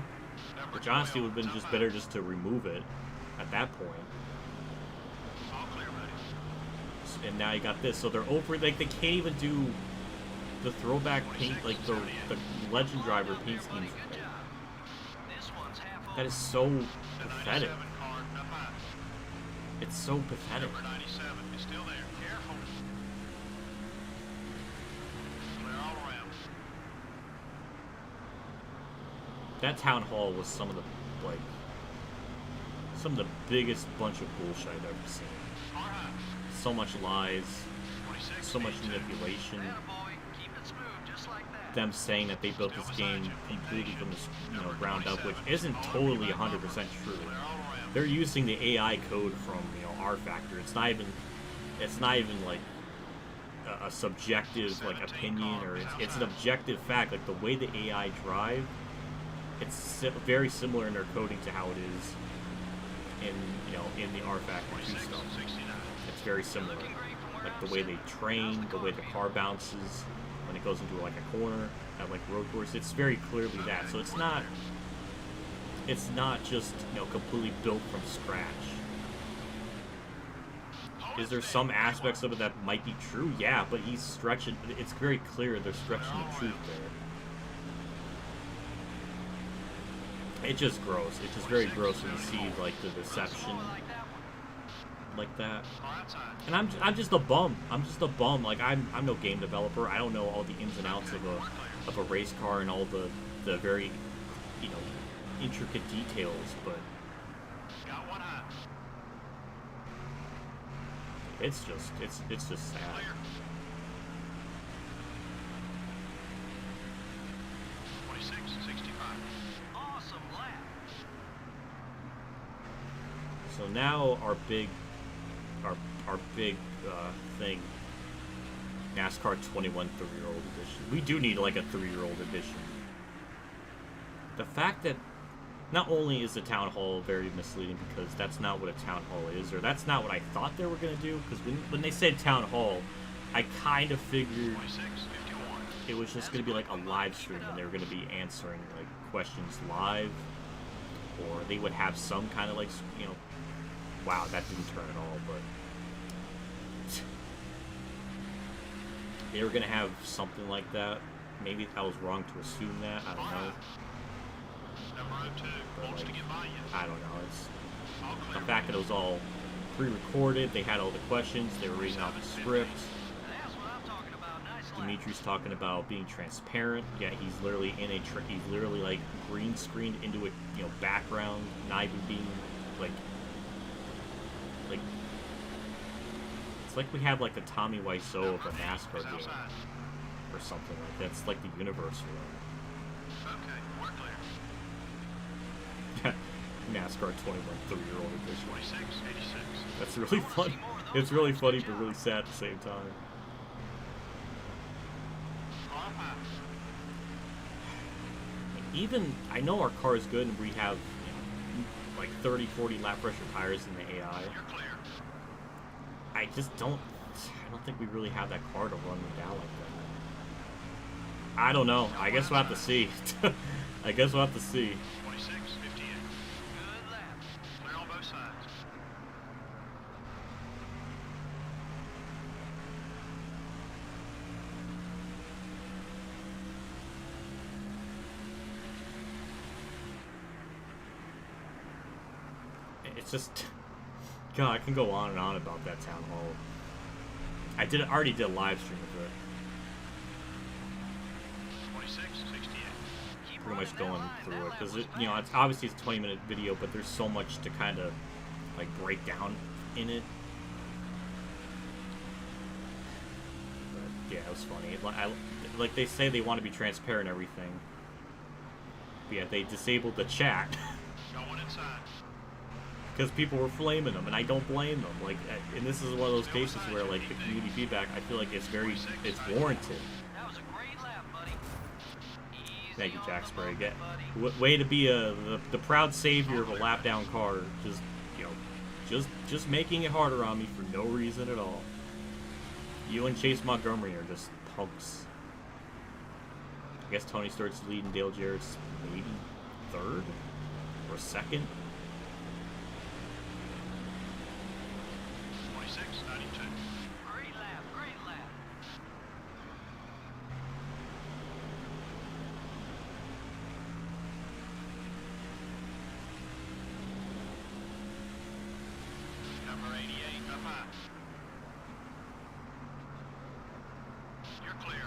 which honestly would have been just better just to remove it at that point. And now you got this, so they're over, like they can't even do the throwback paint, like the Legend Driver paint schemes. That is so pathetic. It's so pathetic. That town hall was some of the biggest bunch of bullshit I've ever seen. So much lies, so much manipulation. Them saying that they built this game completely from the ground up, which isn't totally 100% true. They're using the AI code from R Factor. It's not even like a subjective like opinion, or it's an objective fact. Like the way the AI drive, it's very similar in their coding to how it is in the R Factor 2 stuff. It's very similar. Like the way they train, the way the car bounces when it goes into like a corner at like road course. It's very clearly that. So it's not just completely built from scratch. Is there some aspects of it that might be true? Yeah, but he's stretching. It's very clear they're stretching the truth there. It's just gross. It's just very gross when you see like the deception like that. And I'm just a bum. I'm just a bum. Like I'm no game developer. I don't know all the ins and outs of a race car and all the very intricate details, but it's just sad. So now our big thing, NASCAR 21 3-year-old edition. We do need like a 3-year-old edition. The fact that not only is the town hall very misleading because that's not what a town hall is, or that's not what I thought they were gonna do. Because when they said town hall, I kind of figured it was just gonna be like a live stream and they were gonna be answering like questions live, or they would have some kind of like wow, that didn't turn at all, but they were gonna have something like that. Maybe I was wrong to assume that. I don't know. But like, I don't know. It's the fact that it was all pre-recorded. They had all the questions. They were reading off the script. Dimitri's talking about being transparent. Yeah, he's literally he's literally like green screened into a background, not even being like it's like we have like the Tommy Wiseau of a NASCAR game or something like that. It's like the universe for NASCAR 21 3-year-old edition. That's really fun. It's really funny but really sad at the same time. Even I know our car is good and we have like 30-40 lap pressure tires in the AI. I just don't think we really have that car to run them down like that. I don't know. I guess we'll have to see. I guess we'll have to see. 26, 58. Good lap. Clear on both sides. It's just, God, I can go on and on about that town hall. I already did a live stream of it. 26, 68. Keep Pretty much running that going line. through That it lap because was you know, fast. it's obviously it's a 20-minute video, but there's so much to kind of like break down in it. But yeah, it was funny. Like they say they want to be transparent and everything. But yeah, they disabled the chat. Going inside. Because people were flaming them, and I don't blame them. Like, and this is one of those cases where, like, the community feedback, I feel like it's warranted. That was a great lap, buddy. Easy Thank you, on Jack the Sprague. bumper, buddy. Way to be the proud savior of a lap down car. Just, you know, just making it harder on me for no reason at all. You and Chase Montgomery are just punks. I guess Tony Stewart's leading, Dale Jarrett's maybe third or second. 26, 92. Great lap, great lap. Number 88, up high. You're clear.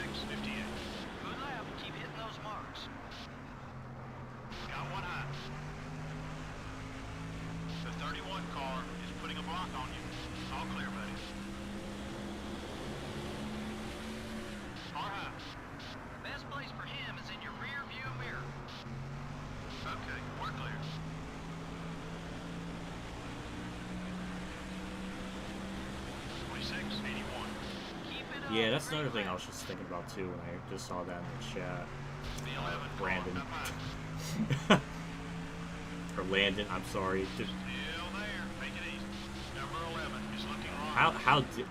Good lap, keep hitting those marks. Got one high. The 31 car is putting a block on you. All clear, buddy. Car high. Best place for him is in your rear view mirror. Okay, we're clear. Keep it up. Yeah, that's great another thing I lap. was just thinking about too when I just saw that in the chat. The 11 car Brandon. up high. Or Landon, I'm sorry. Still there. Take it easy. Number 11 is looking wrong.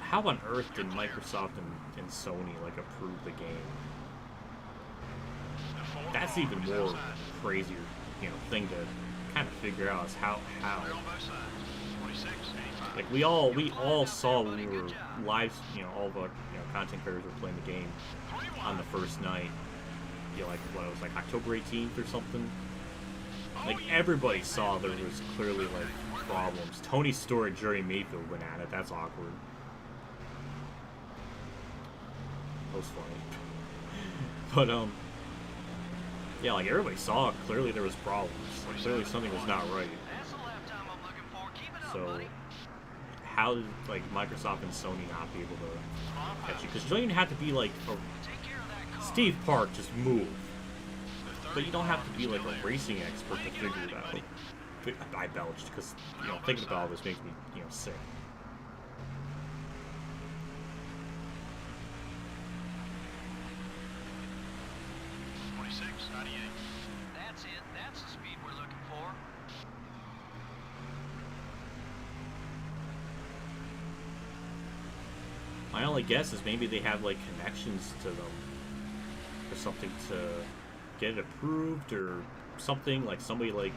How on earth did Microsoft and Sony like approve the game? The 4 That's car even is more outside. crazier, you know, thing to kind of figure out is how Clear on both sides. 26, 85. like we all saw when we were live, you know, all of our content creators were playing the game on the first night. You know, like what it was like October 18th or something. Like everybody saw there was clearly like problems. Tony Stewart and Jerry Mayfield went at it. That's awkward. That was funny. But yeah, like everybody saw clearly there was problems. Like, clearly something was not right. That's the lap time I'm looking for. Keep it up, So buddy. how did like Microsoft and Sony not be able to catch you? Because you don't even have to be like Take care of that car. Steve Park, just move. But you don't have to be like a racing expert to figure it out. I belched because thinking about all this makes me sick. That's it. That's the speed we're looking for. My only guess is maybe they have like connections to them or something to get it approved or something, like somebody like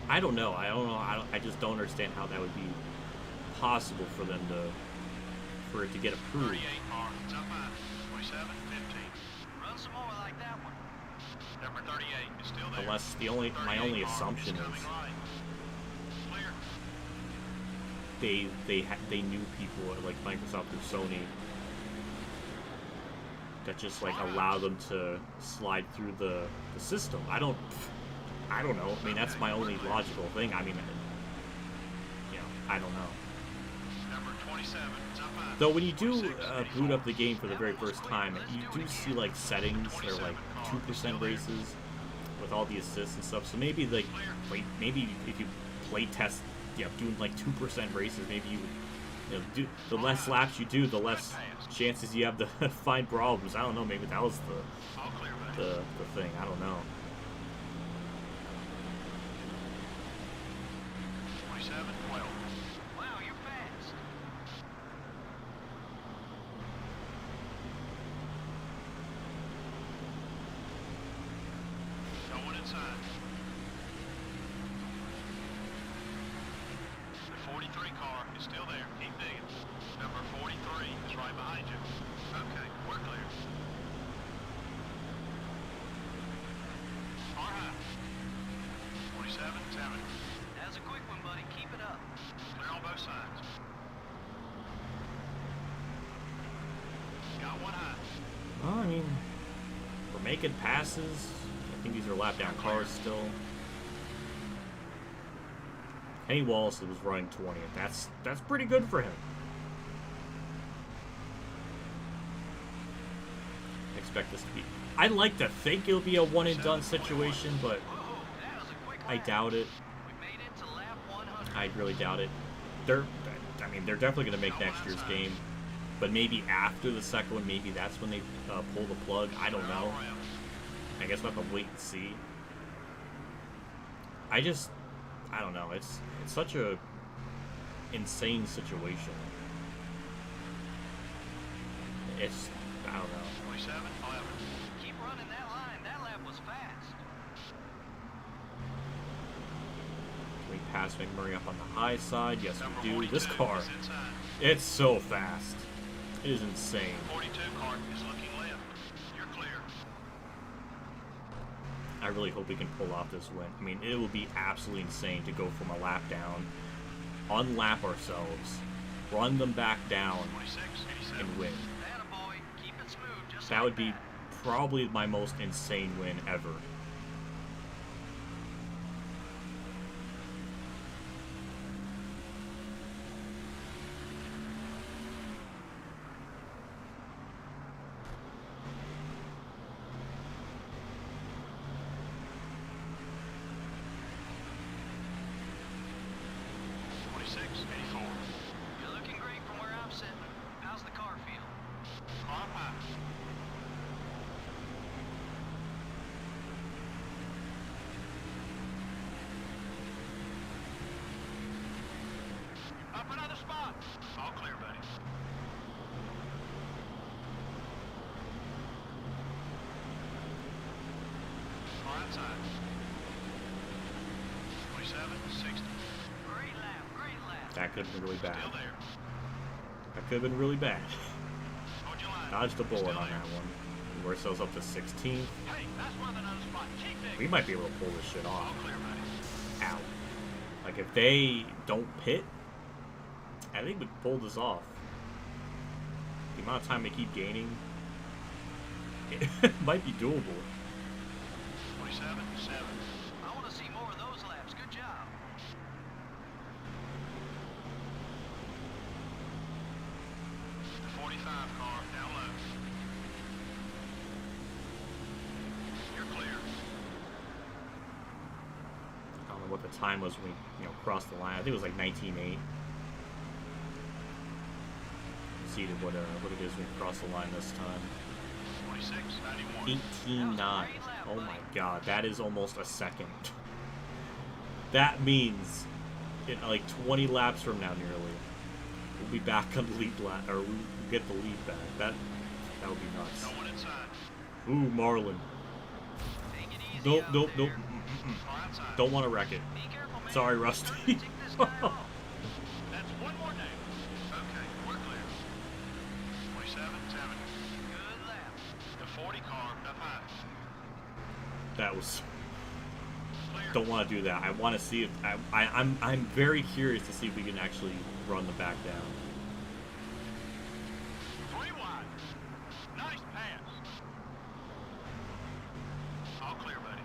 I don't know. I just don't understand how that would be possible for them for it to get approved. 38 car, it's up high. 27, 15. Run some more like that one. Number 38 is still there. Unless my 38 only car assumption coming is right. Clear. they knew people at like Microsoft or Sony that just like allow them to slide through the system. I don't know. I mean, that's my only logical thing. I mean, I don't know. Number 27, it's up high. Though when you do boot up the game for the very first time, you do see like settings that are like 2% races with all the assists and stuff. So maybe like maybe if you play test, doing like 2% races, maybe you would do the less laps you do, the less chances you have to find problems. I don't know. Maybe that was All clear, buddy. the thing. I don't know. 43 car is still there. Keep digging. Number 43 is right behind you. Okay, we're clear. Car high. 47, 7. That's a quick one, buddy. Keep it up. Clear on both sides. Got one high. Well, I mean, we're making passes. I think these are lap down cars still. Kenny Wallace was running 20th. That's pretty good for him. Expect this to be. I'd like to think it'll be a one and done situation, but Whoa, that was a quick I lap. doubt it. We made it to lap 100. I really doubt it. They're definitely going to make next year's game, but maybe after the second one, maybe that's when they pull the plug. I don't know. I guess we'll have to wait and see. I don't know. It's such a insane situation. I don't know. 27, 11. Keep running that line. That lap was fast. We pass McMurray up on the high side. Yes, Number we do. 42 This car, is inside. it's so fast. It is insane. 42 car is looking left. You're clear. I really hope we can pull off this win. I mean, it will be absolutely insane to go from a lap down, unlap ourselves, run them back down, 26, 87. and win. Attaboy. Keep it smooth. Just That like would be probably my most insane win ever. You're looking great from where I'm sitting. How's the car feel? Car high. Up another spot. All clear, buddy. Car outside. 27, 60. Great lap. Great lap. That could have been really bad. Still there. That could have been really bad. Hold your line. Dodged the bullet Still on there. that one. We worked ourselves up to 16th. Hey, that's worth another spot. Keep digging. We might be able to pull this shit All off. clear, buddy. Ow. Like, if they don't pit, I think we could pull this off. The amount of time they keep gaining, it might be doable. 27, 7. I want to see more of those laps. Good job. The 45 car down low. You're clear. I don't know what the time was when we, crossed the line. I think it was like 19.8. See what it is when we cross the line this time. 26, 91. 18.9. Oh my god, that is almost a second. That means in like 20 laps from now nearly, we'll be back on the lead lap, or we'll get the lead back. That would be nuts. No one inside. Ooh, Marlin. Take it easy Nope, out nope, there. nope. Car outside. Don't want to wreck it. Be careful, man. Sorry, You're Rusty. starting to tick this guy off. That's one more down. Okay, we're clear. 27, 7. Good lap. The 40 car up high. That was. Clear. Don't want to do that. I want to see if I'm very curious to see if we can actually run the back down. 3 wide. Nice pass. All clear, buddy.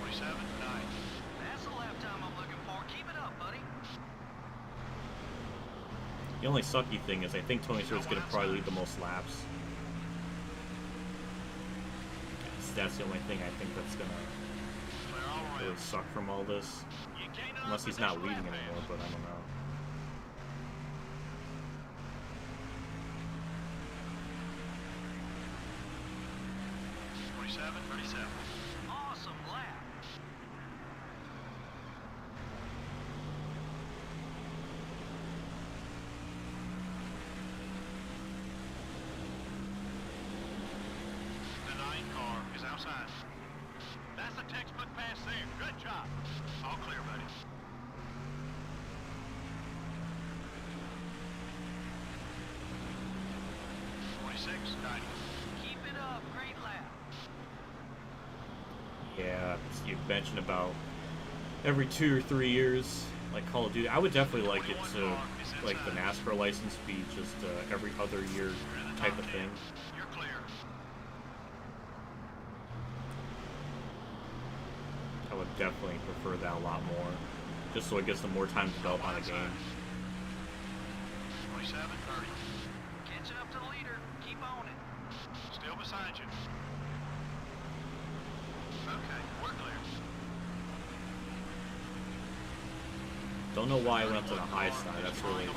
47, 9. That's the lap time I'm looking for. Keep it up, buddy. The only sucky thing is I think Tony Stewart's going to probably lead the most laps. That's the only thing I think that's going to Clear all really around. suck from all this. You gained enough Unless with he's not this leading lap anymore, pass. but I don't know. 27, 37. Awesome lap. The 9 car is outside. top. All clear, buddy. Keep it up. Great lap. Yeah, you mentioned about every 2 or 3 years, like Call of Duty. I would definitely like it to, like the NASCAR license be just every other year type of thing. You're clear. I would definitely prefer that a lot more, just so it gives them more time to develop on a game. 27, 30. Catching up to the leader. Keep on it. Still beside you. Okay, we're clear. Don't know why I went up to the high side. That's really... The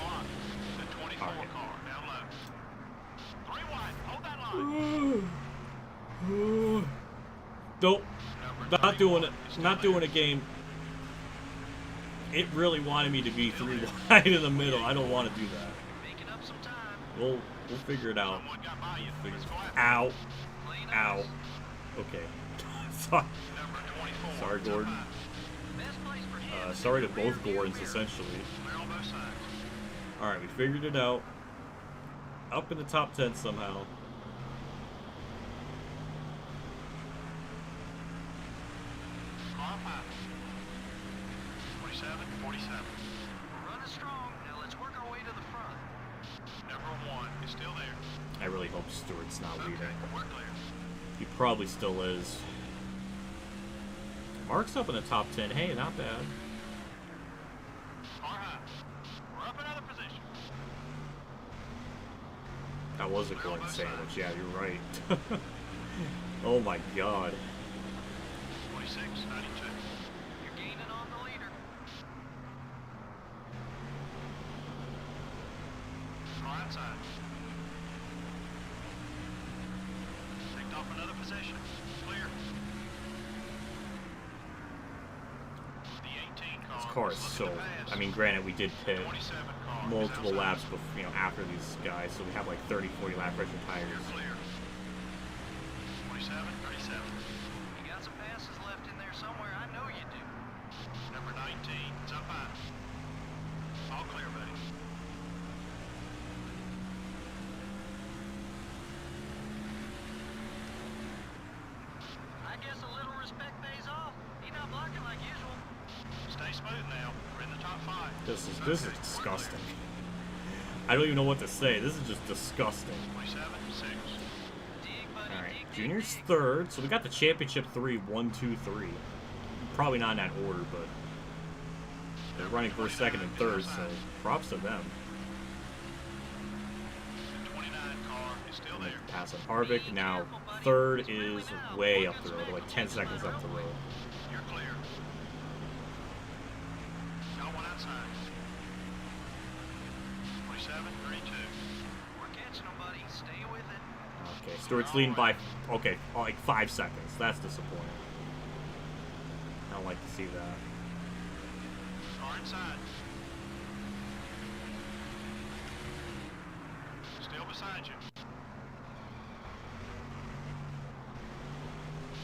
24 Alright. car, down low. 3 wide, hold that line. Nope. Number Not doing it. 31 is still Not there. doing a game. It really wanted me to be 3 wide in the middle. I don't want to do that. Making up some time. We'll figure it out. Someone got by you. Let's go after Ow. Play Ow. nice. Okay. Sorry. Number 24. Sorry, Gordon. Best place for him. Sorry to both Gordons, essentially. Clear on both sides. Alright, we figured it out. Up in the top 10 somehow. Car up high. 27, 47. We're running strong. Now let's work our way to the front. Number 1 is still there. I really hope Stewart's not leading. Okay, we're clear. He probably still is. Mark's up in the top 10. Hey, not bad. Car high. We're up another position. That was a Gordon sandwich. Yeah, you're right. Oh my god. 26, 92. You're gaining on the leader. Car outside. Picked off another position. Clear. The 18 car. This car is looking so... to pass. I mean, granted, we did pit 27 car is multiple outside. laps before, you know, after these guys, so we have like 30, 40 lap pressure tires. You're clear. 27, 37. You got some passes left in there somewhere. I know you do. Number 19, it's up high. All clear, buddy. I guess a little respect pays off. He's not blocking like usual. Stay smooth now. We're in the top 5. This is Okay, we're disgusting. clear. I don't even know what to say. This is just disgusting. 27, 6. Dig, buddy. Alright, dig, dig, Junior's dig. third, so we got the championship 3, 1, 2, 3. Probably not in that order, but they're running first, second, and third, so props to them. The 29 car is still there. Pass on Harvick. Now, third is way up the road, like 10 seconds up the road. You're clear. Got one outside. 27, 32. We're catching him, buddy. Stay with it. Okay, Stewart's leading by, okay, like 5 seconds. That's disappointing. I don't like to see that. Car inside. Still beside you.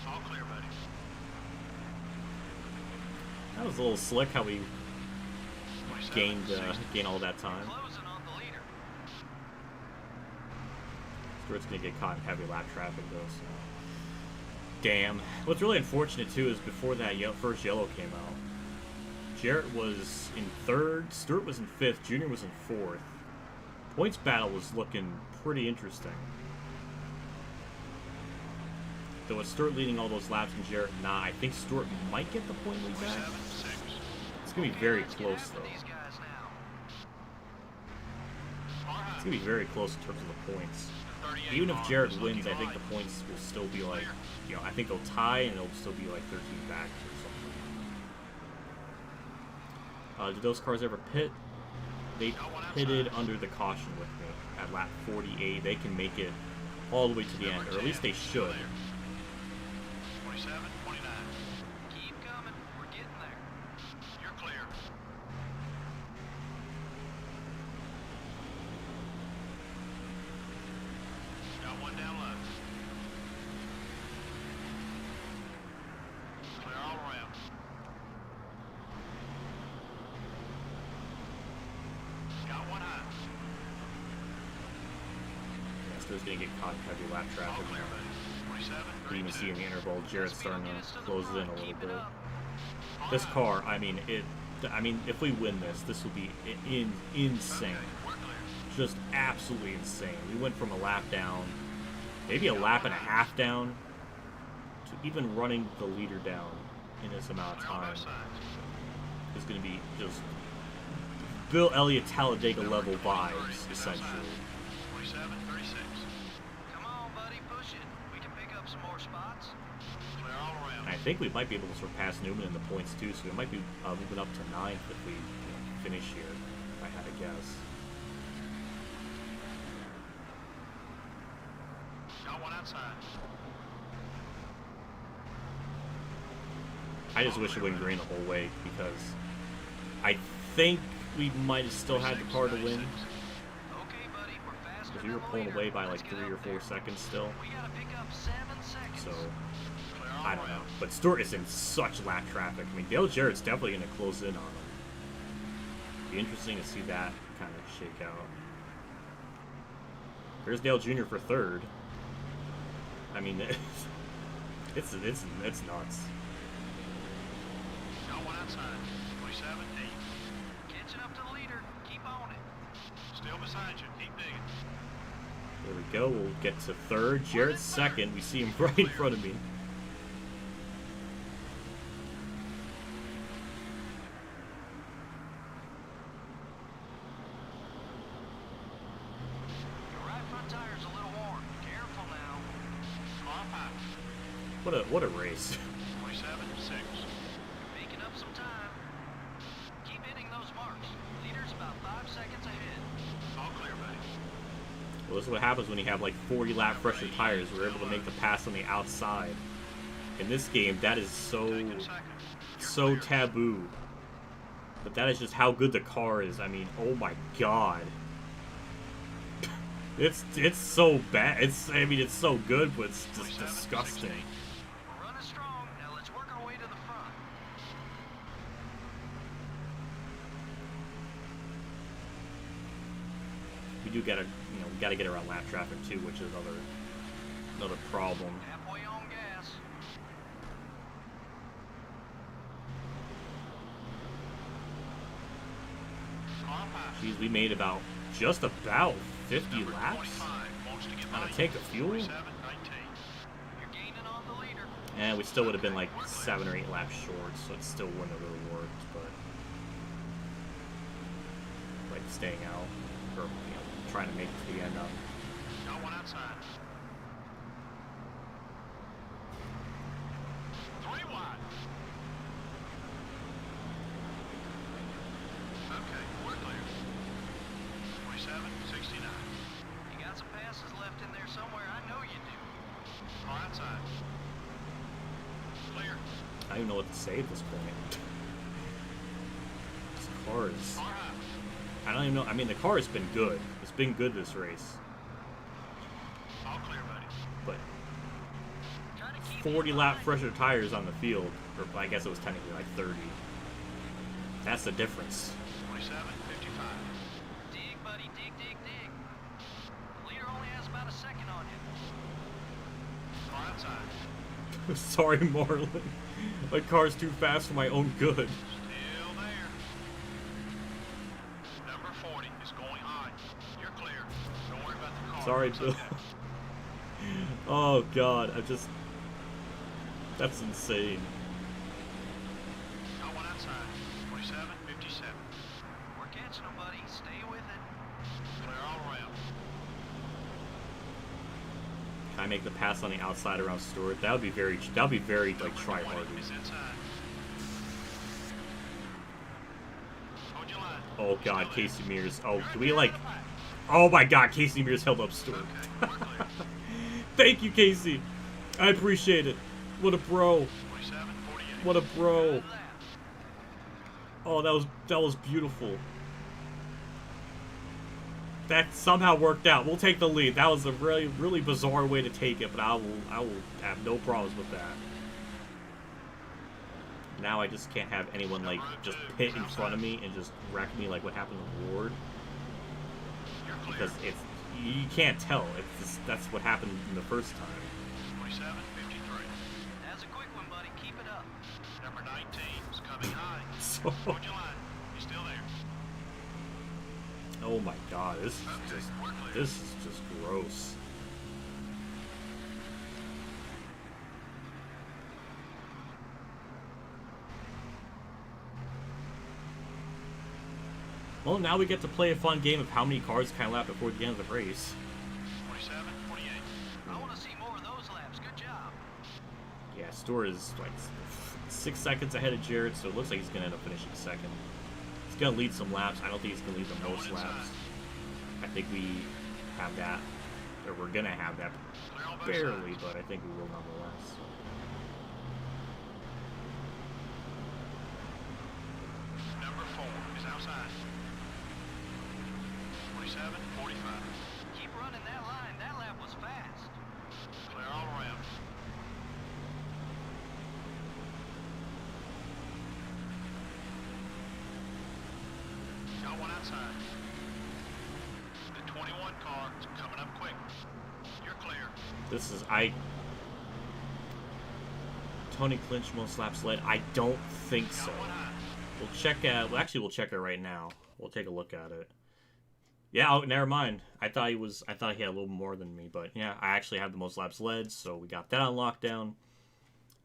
All clear, buddy. That was a little slick how we 27, gained all that time. Closing on the leader. Stewart's gonna get caught in heavy lap traffic though. So. Damn. What's really unfortunate too is before that first yellow came out, Jarrett was in third, Stewart was in fifth, Junior was in fourth. Points battle was looking pretty interesting. Though with Stewart leading all those laps and Jarrett not, I think Stewart might get the point lead back. 27, 6. It's gonna be very Let's get close after though. these guys now. Car high. It's gonna be very close in terms of the points. The 38 Even if car Jarrett is wins, looking I think light. the points will still be like, you know, I think they'll tie and it'll still be like 13 back or something. Did those cars ever pit? They pitted under the caution with me at lap 48. They can make it all the way to the end, or at least they should. 27, 29. Keep coming. We're getting there. You're clear. Got one down low. Clear all around. Stuart's going to get caught in heavy lap All traffic clear, now. buddy. 27, You can even see in the 32. interval, Jarrett's starting to close in a little Keep it bit. up. This car, I mean, if we win this will be insane. Okay, we're clear. Just absolutely insane. We went from a lap down, maybe a lap and a half down, to even running the leader down in this amount of Clear on time. both sides. Is going to be just Bill Elliott Talladega level vibes, essentially. 27, 36. Come on, buddy, push it. We can pick up some more spots. Clear all around. I think we might be able to surpass Newman in the points too, so we might be moving up to 9th if we finish here, if I had to guess. Got one outside. I just wish it went green the whole way, because I think we might have still had the car to win, Okay, buddy, we're faster because we were than the pulling leader. away by Let's like get 3 or up 4 there. seconds still, We gotta pick up 7 seconds. so Clear all I don't know. around. But Stewart is in such lap traffic. I mean, Dale Jarrett's definitely going to close in on him. Be interesting to see that kind of shake out. There's Dale Jr. for 3rd. I mean, it's nuts. Got one outside. 27, 8. Catching up to the leader. Keep on it. Still beside you. Keep digging. There we go. We'll get to 3rd. Jarrett's 2nd. We see him right in front of me. Your right front tire's a little worn. Careful now. Car packed. What a race. 27, 6. Making up some time. Keep hitting those marks. Leader's about 5 seconds ahead. All clear, buddy. Well, this is what happens when you have like 40 lap fresher tires. We're able to make the pass on the outside. In this game, that is Taking second. so taboo. But that is just how good the car is. I mean, oh my god. It's so bad. It's so good, but it's just 27, disgusting. 16. We're running strong. Now let's work our way to the front. We do gotta, we gotta get around lap traffic too, which is another problem. Halfway on gas. Car packed. Jeez, we made just about 50 Number laps 25 wants to get on by a you. tank of fuel. 27, 19. You're gaining on the leader. And we still would have been like 7 or 8 laps short, so it still wouldn't have really worked, but like staying out or trying to make it to the end on. Got one outside. 3 wide. Okay, we're clear. 27, 69. You got some passes left in there somewhere. I know you do. Car outside. Clear. I don't even know what to say at this point. This car is. Car high. I don't even know. I mean, the car has been good. It's been good this race, All clear, buddy. but Trying to keep 40 in lap line. fresher tires on the field, or I guess it was technically like 30. That's the difference. 27, 55. Dig, buddy, dig, dig, dig. The leader only has about a second on you. Car outside. Sorry, Marlon. My car's too fast for my own good. Still there. Number 40 is going high. You're clear. Don't worry about the car. Sorry, It's Bill. okay. Oh god, that's insane. Got one outside. 27, 57. We're catching them, buddy. Stay with it. Clear all around. Can I make the pass on the outside around Stewart? That would be very like try hard. Number 20 is inside. Hold your line. Oh god, Still there. Casey Mears. Oh, You're can in we there like? in the back. Oh my god, Casey Mears held up Stewart. Okay, we're clear. Thank you, Casey. I appreciate it. What a bro. 27, 48. What a bro. Good lap. Oh, that was beautiful. That somehow worked out. We'll take the lead. That was a really bizarre way to take it, but I will have no problems with that. Now I just can't have anyone like just pit in front of me and just wreck me like what happened to Ward, You're clear. because you can't tell. That's what happened in the first time. 27, 53. That's a quick one, buddy. Keep it up. Number 19 is coming high. So, Hold your line. He's still there. oh my God, this is Okay, just we're clear. this is just gross. Well, now we get to play a fun game of how many cars can I lap before the end of the race. 27, 48. I want to see more of those laps. Good job. Yeah, Stewart is like 6 seconds ahead of Jarrett, so it looks like he's gonna end up finishing second. He's gonna lead some laps. I don't think he's gonna lead the most laps. I think we have that, or we're gonna have that Clear on both barely, sides. but I think we will nonetheless. Number 4 is outside. 27, 45. Keep running that line. That lap was fast. Clear all around. Got one outside. The 21 car is coming up quick. You're clear. This is Tony Clinch most laps led. I don't think so. Got one high. We'll check we'll check it right now. We'll take a look at it. Yeah, oh, never mind. I thought he had a little more than me, but yeah, I actually have the most laps led, so we got that on lockdown.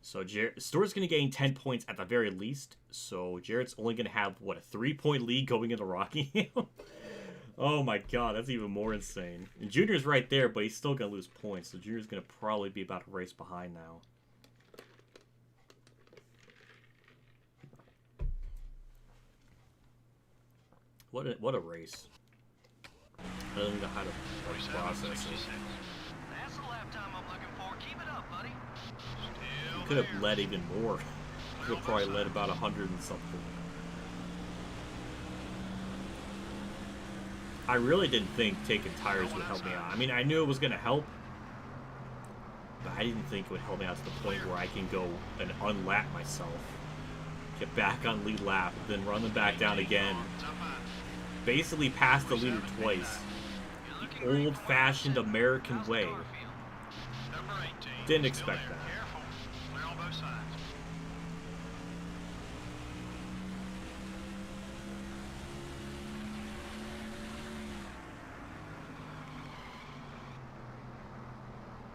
So Stewart's going to gain 10 points at the very least, so Jarrett's only going to have, what, a 3-point lead going into Rockingham? Oh my God, that's even more insane. And Junior's right there, but he's still going to lose points, so Junior's going to probably be about a race behind now. What a race. I don't know how to 47, process it. 66. That's the lap time I'm looking for. Keep it up, buddy. Still Could have there. led even more. Could have probably led about 100 and something. I really didn't think taking tires would help me out. I mean, I knew it was going to help, but I didn't think it would help me out to the point where I can go and unlap myself, get back on lead lap, then run them back down again. It's up high. Basically pass the leader twice. You're looking great. Old-fashioned American How's the way. car feel? Number 18. Didn't still expect there. that. Careful. Clear on both sides.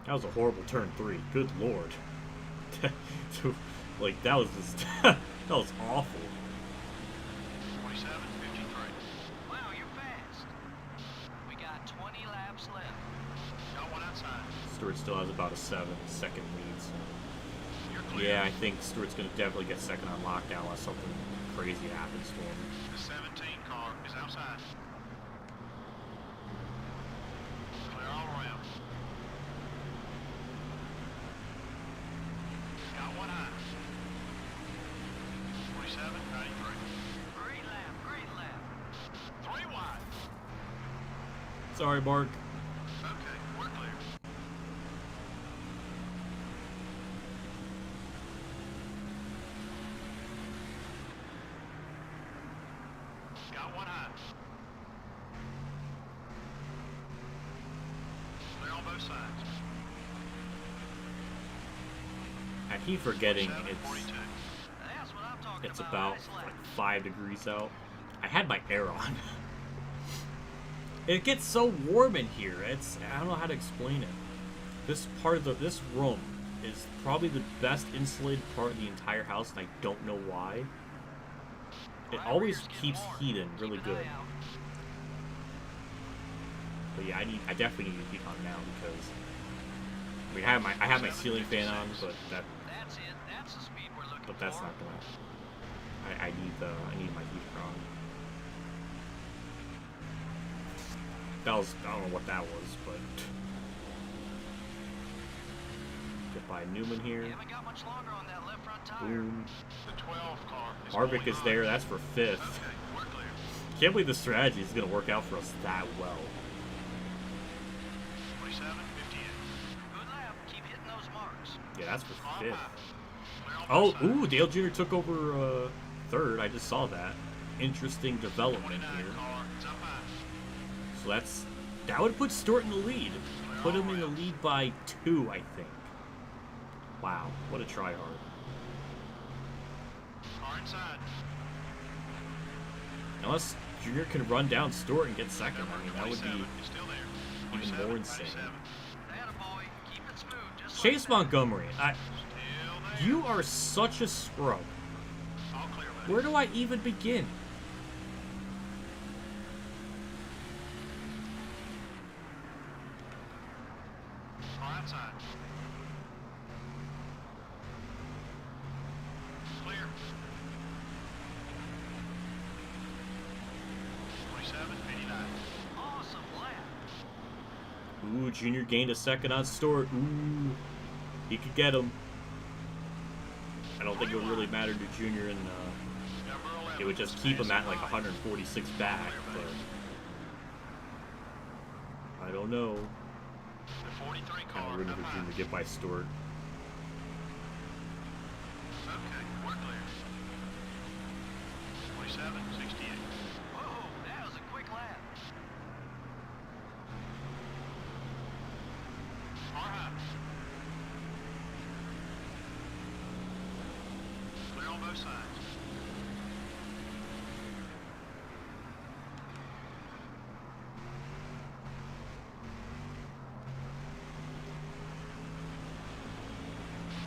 That was a horrible turn 3. Good lord. Like, that was just... that was awful. 47, 53. Wow, you're fast. We got 20 laps left. Got one outside. Stewart still has about a 7-second lead. So. You're clear. Yeah, I think Stewart's going to definitely get second on lockdown unless something crazy happens to him. The 17 car is outside. Clear all around. Got one high. 47, 93. Great lap, great lap. 3 wide. Sorry, Mark. Okay, we're clear. Got one high. Clear on both sides. I keep forgetting 47, 42. That's what I'm talking it's about. about Nice lap. like 5 degrees out. I had my air on. It gets so warm in here. I don't know how to explain it. This part of this room is probably the best insulated part of the entire house, and I don't know why. It My always rear's getting keeps warm. heat in really Keep an good. eye out. But yeah, I definitely need heat on now because I mean I have my ceiling fan on, but That's it. That's the speed we're looking for. that's not gonna. I need my heater on. That was, I don't know what that was, but get by Newman You here. haven't got much longer on that left front tire. Boom. The 12 car is Harvick going is on. there. That's for 5th. Okay, we're clear. Can't believe the strategy is gonna work out for us that well. 47, 58. Good lap. Keep hitting those marks. Yeah, that's for On 5th. high. Clear on Oh, both sides. ooh, Dale Jr. took over 3rd. I just saw that. Interesting development 29 here. car is up high. So that's That would put Stewart in the lead. Put him in the lead by 2, I think. Wow, what a try hard. Car inside. Unless Junior can run down Stewart and get second, I mean, that would be He's still there. even more insane. 97. Attaboy. Keep it smooth, just Chase Montgomery, Still there. you are such a scrub. All clear, buddy. Where do I even begin? Car outside. Clear. 27:89. awesome lap. Ooh, Junior gained a second on Stewart. Ooh, he could get him. I don't think it would really matter to Junior, and Number 11. it would just keep him at like 146 back. But I don't know. The 43 Kind car. of rooting up for high. Junior to get by Stewart. Okay, we're clear. 27:68. Whoa, that was a quick lap. Car high. Clear on both sides.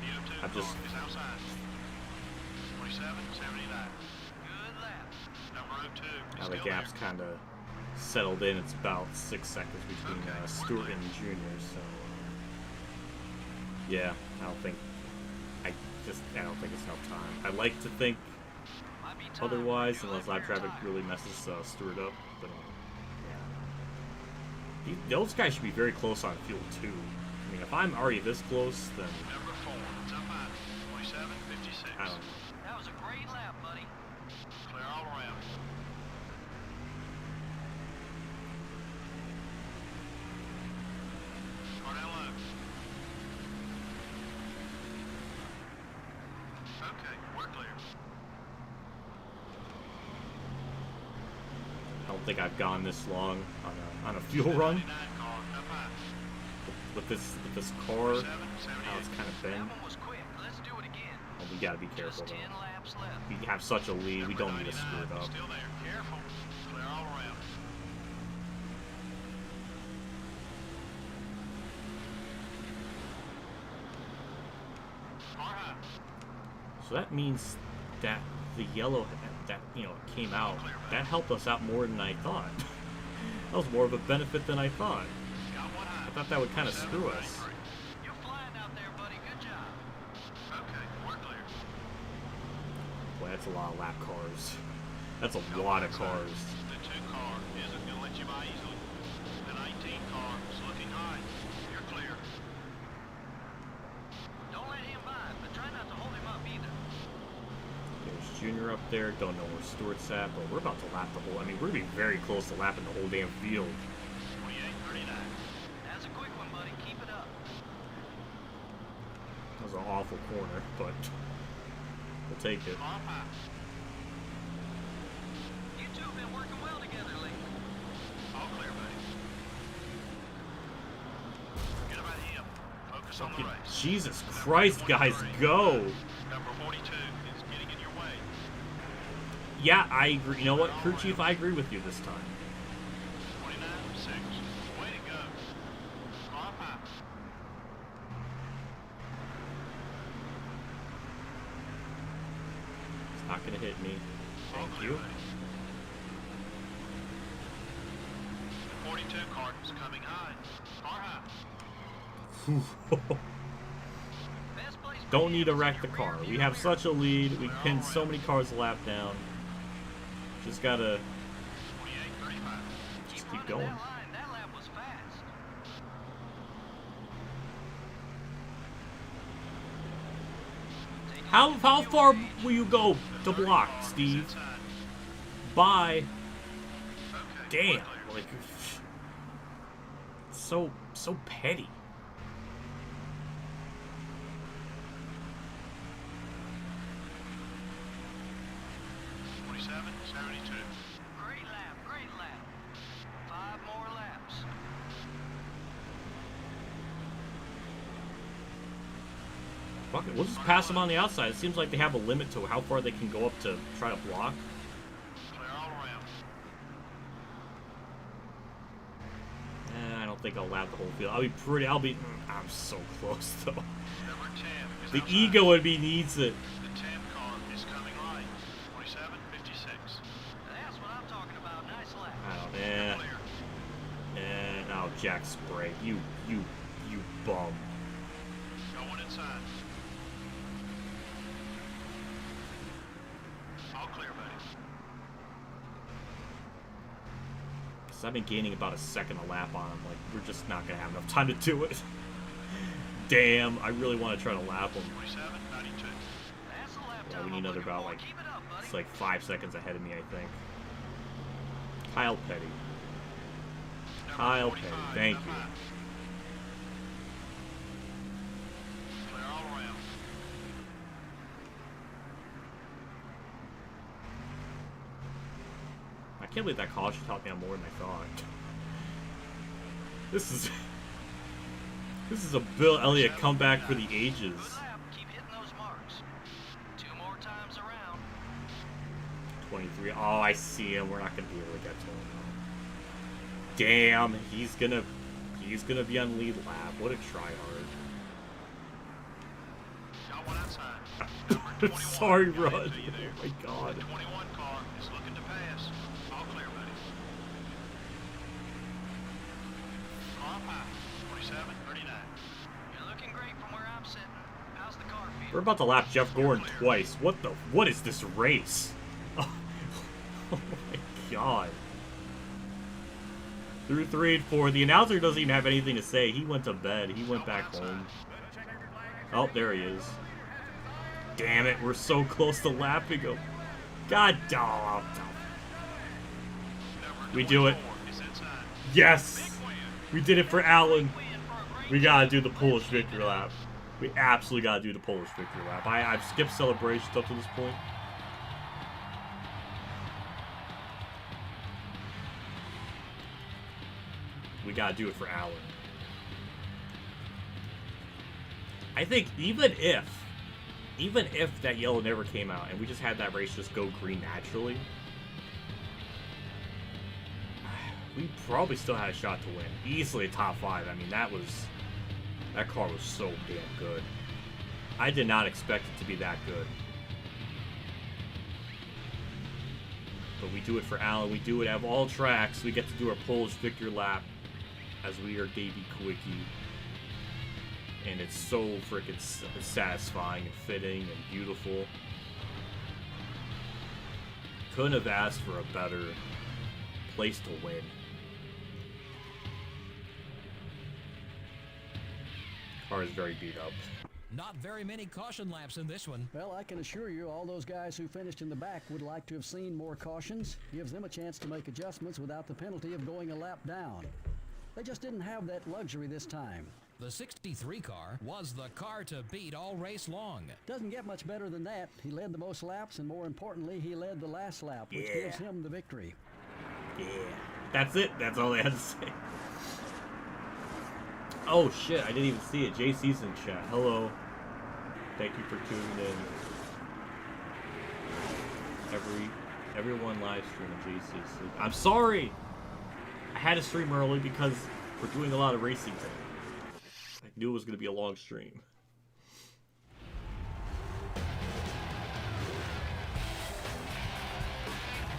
The 02 I'm just- car is outside. 27:79. Good lap. Number 02 is Now the still gap's there. kind of settled in. It's about 6 seconds between Stewart and Junior. So yeah, I don't think it's enough time. I'd like to think Might be time otherwise, for a new unless lap live rear traffic tire. really messes Stewart up. But yeah, those guys should be very close on fuel too. I mean, if I'm already this close, then Number 4, it's up high. 27:56. I don't know. That was a great lap, buddy. Clear all around. Car down low. Okay, we're clear. I don't think I've gone this long on a fuel run 99 car up high. with this car. 7:78. How it's kind of That been. one was quick. Let's do it again. Well, we gotta be careful Just 10 though. laps left. We have such a lead. We Number don't need to screw 99 it is up. still there. Careful. Clear all around. Car high. So that means that the yellow that came out, that helped us out more than I thought. That was more of a benefit than I thought. Got one high. I thought that would kind of screw us. 7:93. You're flying out there, buddy. Good job. Okay, we're clear. Boy, that's a lot of lap cars. That's a lot of cars. The 2 car isn't going to let you by easily. The 19 car is looking high. You're clear. Don't let him by, but try not to hold him up either. There's Junior up there. Don't know where Stewart's at, but we're about to lap the whole. I mean, we're gonna be very close to lapping the whole damn field. 28:39. That's a quick one, buddy. Keep it up. That was an awful corner, but we'll take it. Car high. You two have been working well together lately. All clear, buddy. Forget about him. Focus on the race. Jesus Christ, guys, go! Number 42 is getting in your way. Yeah, I agree. You know what, crew chief, I agree with you this time. 29:6. Way to go. Car high. It's not gonna hit me. All Thank clear, you. buddy. The 42 car is coming high. Car high. Best place for Don't him need to is wreck in the your car. rear We view have mirror. such a lead. We pinned so many cars a lap down. Just gotta 28:35. just keep running going. That line. That lap was fast. Take a How look at how the far fuel gauge. will you go to 30 block, car is Steve? inside. Bye. Okay, Damn. we're clear. Like so petty. Great lap. Great lap. 5 more laps. Fuck it, we'll just pass them on the outside. It seems like they have a limit to how far they can go up to try to block. Clear all around. I don't think I'll lap the whole field. I'm so close though. Number 10 is The outside. ego in me needs it. The 10 car is coming right. 27.56. That's what I'm talking about. Nice lap. Oh, yeah. Clear. Oh, Jack Spray, you bum. Going inside. All clear, buddy. So I've been gaining about a second a lap on him. Like, we're just not gonna have enough time to do it. Damn, I really want to try to lap him. 27.92. That's the lap Yeah, time we need I'm another looking about for. like, Keep it up, buddy. it's like 5 seconds ahead of me, I think. Kyle Petty. Kyle Petty, thank you. Clear all around. I can't believe that caution taught me on more than I thought. This is a Bill Elliott comeback for the ages. Good lap. Keep hitting those marks. 2 more times around. 23. Oh, I see him. We're not gonna be able to get to him. Damn, he's gonna be on lead lap. What a tryhard. Got one outside. Number 21 Sorry, got Rod. into you there. Oh my god. The 21 car is looking to pass. All clear, buddy. Car high. 27.39. You're looking great from where I'm sitting. How's the car feel? We're about to lap Jeff Gordon twice. What is this race? Oh my god. Through 3 and 4. The announcer doesn't even have anything to say. He went to bed. He went back home. Oh, there he is. Damn it, we're so close to lapping him. God damn. We do it. Yes! We did it for Allen. We gotta do the Polish victory lap. We absolutely gotta do the Polish victory lap. I've skipped celebrations up to this point. We gotta do it for Allen. I think even if that yellow never came out and we just had that race just go green naturally, we probably still had a shot to win. Easily a top 5. I mean, that car was so damn good. I did not expect it to be that good. But we do it for Allen. We do it at all tracks. We get to do our Polish victory lap as we are Davey Kwiecki. And it's so freaking satisfying and fitting and beautiful. Couldn't have asked for a better place to win. Car is very beat up. Not very many caution laps in this one. Well, I can assure you all those guys who finished in the back would like to have seen more cautions. Gives them a chance to make adjustments without the penalty of going a lap down. They just didn't have that luxury this time. The 63 car was the car to beat all race long. Doesn't get much better than that. He led the most laps, and more importantly, he led the last lap, which Yeah. gives him the victory. Yeah. That's it. That's all they had to say. Oh shit, I didn't even see it. JC's in chat. Hello. Thank you for tuning in. Everyone live streaming JC's. I'm sorry! I had to stream early because we're doing a lot of racing today. I knew it was going to be a long stream.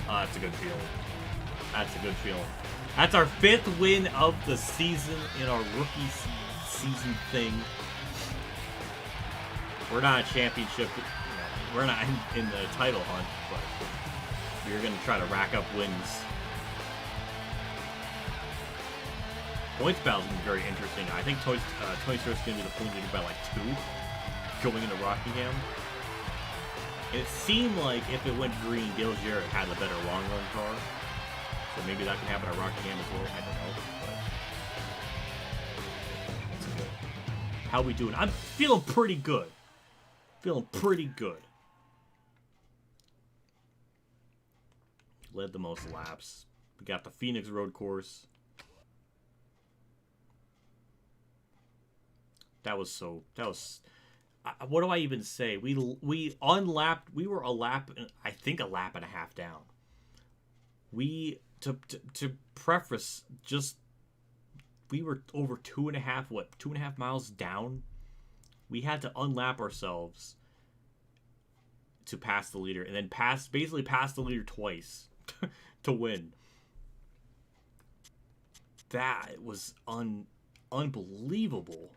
That's a good feeling. That's a good feeling. That's our 5th win of the season in our rookie season thing. We're not a championship, we're not in the title hunt, but we're going to try to rack up wins. Points battle is going to be very interesting. I think Tony Stewart's going to be the point leader by like 2 going into Rockingham. And it seemed like if it went green, Dale Jarrett had a better long run car. So maybe that can happen at Rockingham as well. I don't know. But it's good. How we doing? I'm feeling pretty good. Feeling pretty good. Led the most laps. We got the Phoenix Road Course. what do I even say? We unlapped. We were I think a lap and a half down. We to preface, we were over 2.5 miles down. We had to unlap ourselves to pass the leader, and then basically pass the leader twice to win. That was unbelievable.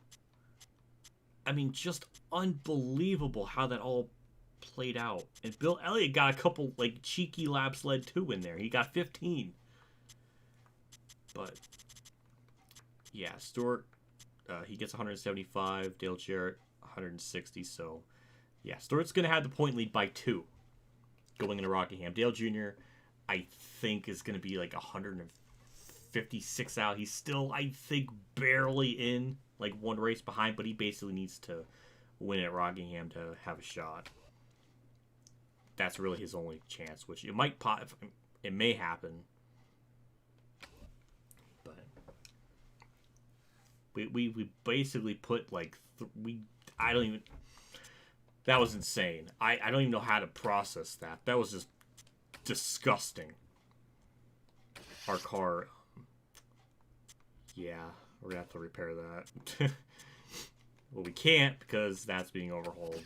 I mean, just unbelievable how that all played out. And Bill Elliott got a couple like cheeky laps led too in there. He got 15. But yeah, Stewart, he gets 175. Dale Jarrett 160. So yeah, Stewart's gonna have the point lead by 2 going into Rockingham. Dale Jr., I think, is gonna be like 156 out. He's still, I think, barely in, like 1 race behind, but he basically needs to win at Rockingham to have a shot. That's really his only chance, which it may happen. But we basically put like that was insane. I don't even know how to process that. That was just disgusting. Our car, yeah, we're gonna have to repair that. Well, we can't because that's being overhauled.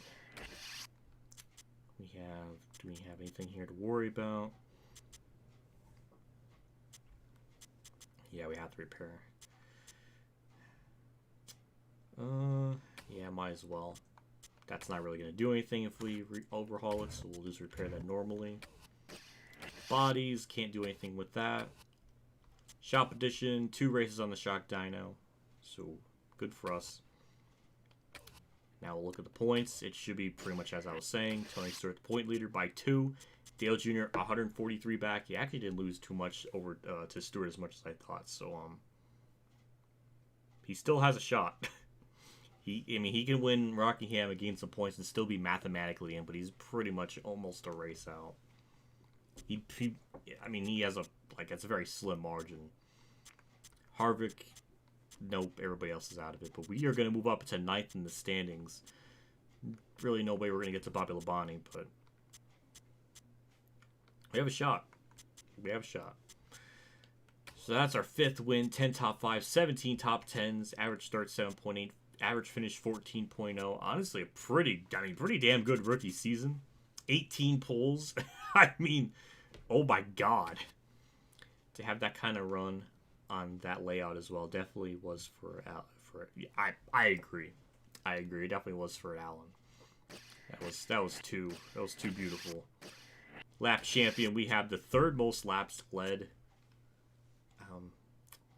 Do we have anything here to worry about? Yeah, we have to repair. Yeah, might as well. That's not really going to do anything if we overhaul it, so we'll just repair that normally. Bodies, can't do anything with that. Shop edition, 2 races on the shock dyno, so good for us. Now we'll look at the points. It should be pretty much as I was saying. Tony Stewart, the point leader by 2. Dale Jr., 143 back. He actually didn't lose too much over to Stewart as much as I thought. So he still has a shot. He can win Rockingham and gain some points and still be mathematically in, but he's pretty much almost a race out. He has it's a very slim margin. Harvick, nope, everybody else is out of it. But we are going to move up to 9th in the standings. Really no way we're going to get to Bobby Labonte, but we have a shot. We have a shot. So that's our 5th win, 10 top 5, 17 top 10s, average start 7.8, average finish 14.0. Honestly, a pretty damn good rookie season. 18 poles. I mean, oh my God. To have that kind of run on that layout as well definitely was for I agree. It definitely was for Allen. That was too beautiful. Lap champion, we have the 3rd most laps led.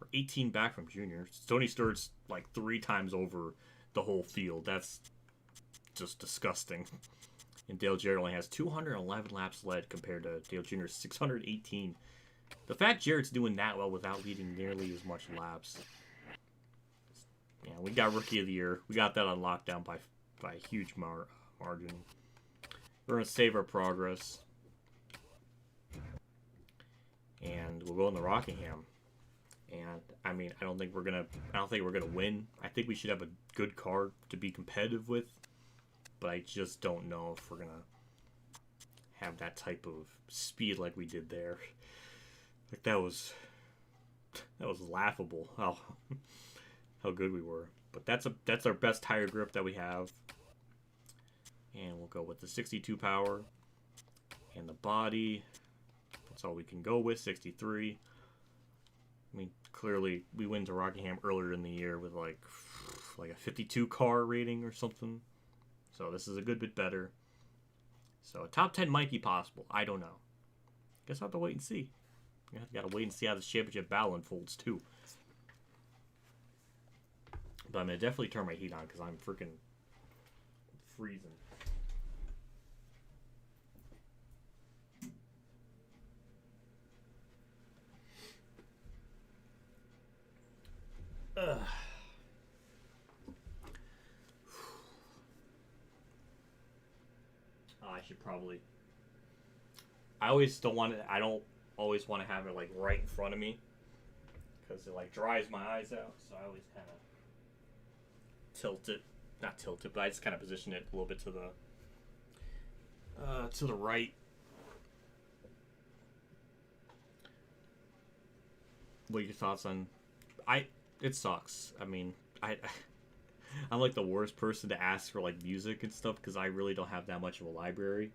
We're 18 back from Junior. Tony Stewart's like 3 times over the whole field. That's just disgusting. And Dale Jarrett only has 211 laps led compared to Dale Jr.'s 618. The fact Jarrett's doing that well without leading nearly as much laps. Yeah, we got Rookie of the Year. We got that on lockdown by a huge margin. We're going to save our progress. And we'll go in the Rockingham. And I mean, I don't think we're gonna win. I think we should have a good car to be competitive with, but I just don't know if we're gonna have that type of speed like we did there. Like that was laughable how good we were. But that's our best tire grip that we have. And we'll go with the 62 power and the body. That's all we can go with, 63. I mean, clearly, we went to Rockingham earlier in the year with like a 52 car rating or something. So this is a good bit better. So a top 10 might be possible. I don't know. Guess I'll have to wait and see. Got to wait and see how this championship battle unfolds too. But I'm going to definitely turn my heat on because I'm freaking freezing. Ugh. I should probably. I don't always want to have it like right in front of me because it like dries my eyes out. So I always kind of tilt it not tilted, but I just kind of positioned it a little bit to the right. What are your thoughts on? It sucks. I mean, I'm like the worst person to ask for like music and stuff because I really don't have that much of a library.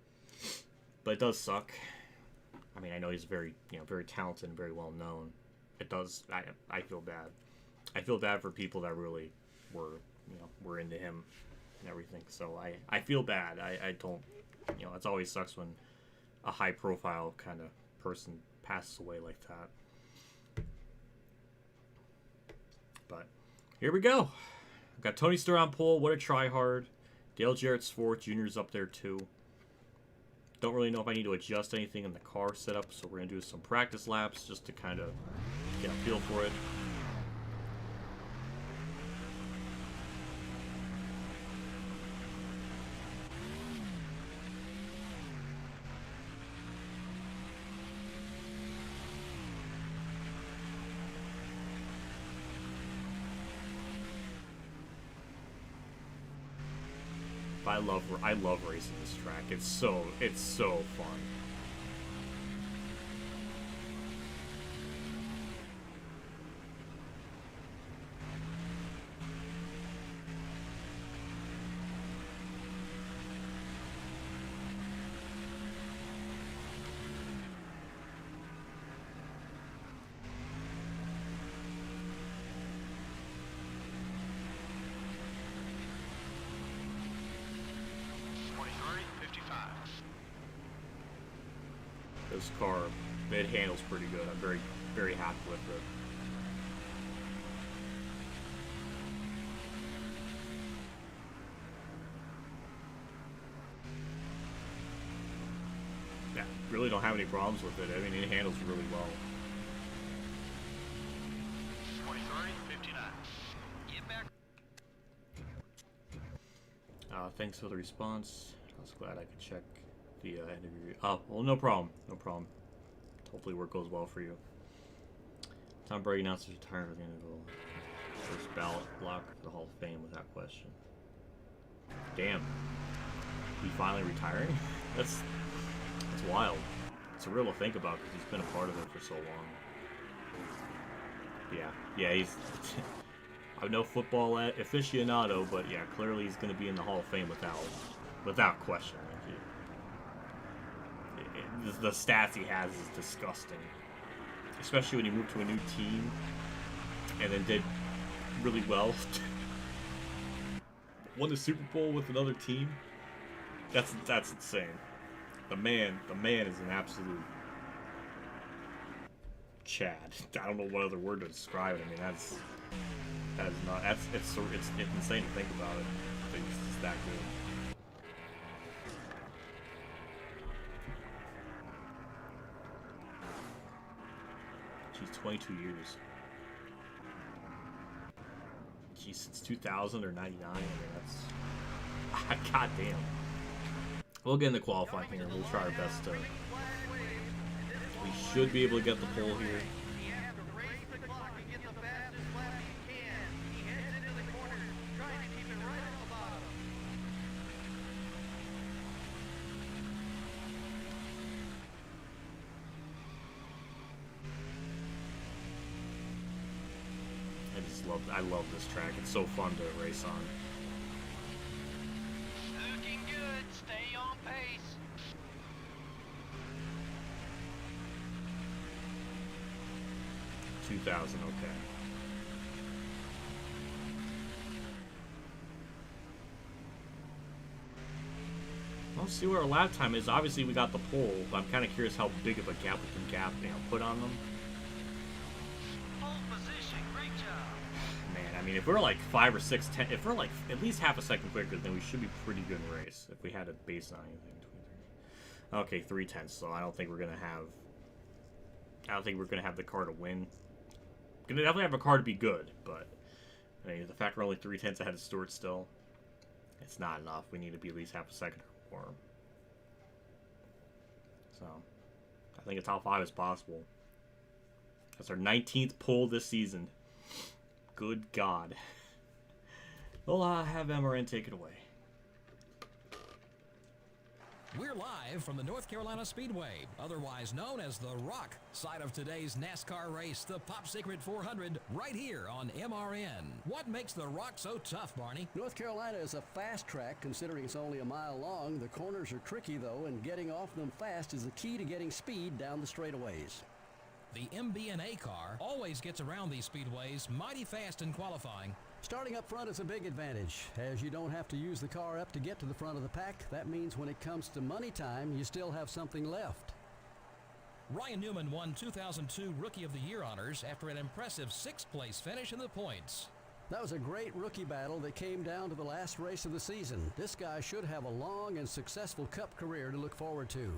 But it does suck. I mean, I know he's very talented and very well known. It does. I feel bad. I feel bad for people that really were into him and everything. So I feel bad. I don't. It always sucks when a high profile kind of person passes away like that. But here we go. We've got Tony Stewart on pole. What a tryhard. Dale Jarrett's fourth. Junior's up there too. Don't really know if I need to adjust anything in the car setup, so we're going to do some practice laps just to kind of get a feel for it. I love racing this track. It's so fun. This car, it handles pretty good. I'm very, very happy with it. Yeah, really don't have any problems with it. I mean, it handles really well. 23:59. Get back. Thanks for the response. I was glad I could check the interview. Oh, well, no problem. No problem. Hopefully work goes well for you. Tom Brady announced his retirement at the end of the first ballot block for the Hall of Fame without question. Damn. He finally retiring? That's wild. It's surreal to think about because he's been a part of it for so long. Yeah, he's... I'm no football aficionado, but yeah, clearly he's going to be in the Hall of Fame without question. The stats he has is disgusting, especially when he moved to a new team and then did really well. Won the Super Bowl with another team. That's insane. The man is an absolute Chad. I don't know what other word to describe it. I mean, it's insane to think about it. I think it's that good. Geez, 22 years. Geez, since 2000 or 99. I mean, that's... God damn. We'll get in the qualifying here. We'll try our best to... We should be able to get the pole here. I love this track. It's so fun to race on. Looking good. Stay on pace. $2,000, okay. Let's see where our lap time is. Obviously, we got the pole, but I'm kind of curious how big of a gap we can put on them. Pole position. Great job. Man, I mean, if we're like 5 or 6, 10, if we're like at least half a second quicker, then we should be pretty good in the race. If we had a base on anything. Okay, 3/10. So I don't think we're gonna have the car to win. Gonna definitely have a car to be good, but I mean, the fact we're only 3/10 ahead of Stewart still, it's not enough. We need to be at least half a second or more. So I think a top 5 is possible. That's our 19th pole this season. Good God. We'll have MRN take it away. We're live from the North Carolina Speedway, otherwise known as the Rock side of today's NASCAR race, the Pop Secret 400, right here on MRN. What makes the Rock so tough, Barney? North Carolina is a fast track considering it's only a mile long. The corners are tricky though, and getting off them fast is the key to getting speed down the straightaways. The MB&A car always gets around these speedways mighty fast in qualifying. Starting up front is a big advantage, as you don't have to use the car up to get to the front of the pack. That means when it comes to money time, you still have something left. Ryan Newman won 2002 Rookie of the Year honors after an impressive 6th place finish in the points. That was a great rookie battle that came down to the last race of the season. This guy should have a long and successful Cup career to look forward to.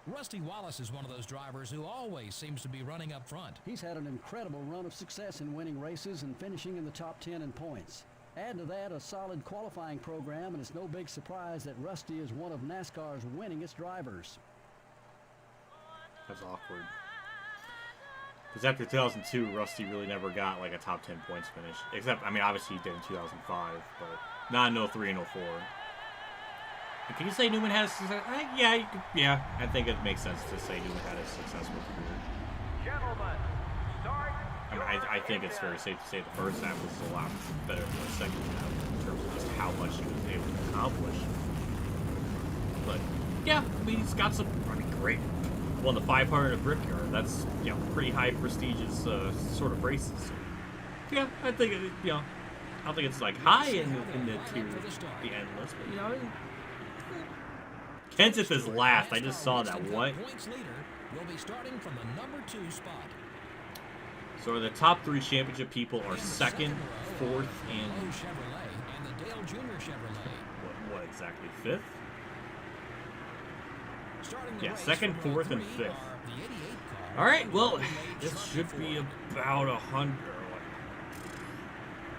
Rusty Wallace is one of those drivers who always seems to be running up front. He's had an incredible run of success in winning races and finishing in the top 10 in points. Add to that a solid qualifying program, and it's no big surprise that Rusty is one of NASCAR's winningest drivers. That's awkward. Because after 2002, Rusty really never got like a top 10 points finish. Except, I mean, obviously he did in 2005, but not in 03 and 04. Can you say Newman had a success? Yeah, I think it makes sense to say Newman had a successful career. Gentlemen, start. I mean, I think it's very safe to say the first half was a lot better than the second half in terms of just how much he was able to accomplish. But yeah, I mean, he's got some great. Won the 500 at Brickyard. That's pretty high prestigious sort of races. So, yeah, I think I don't think it's like high in the tier, the end list, but Kenseth is last. I just saw that. What? Will be starting from the number 2 spot. So the top 3 championship people are second, fourth, and Chevrolet and the Dale Jr. Chevrolet. What exactly? Fifth? Yeah, race second, from row fourth, and 3 fifth. are the 88 car. All right. Well, this should be about 100.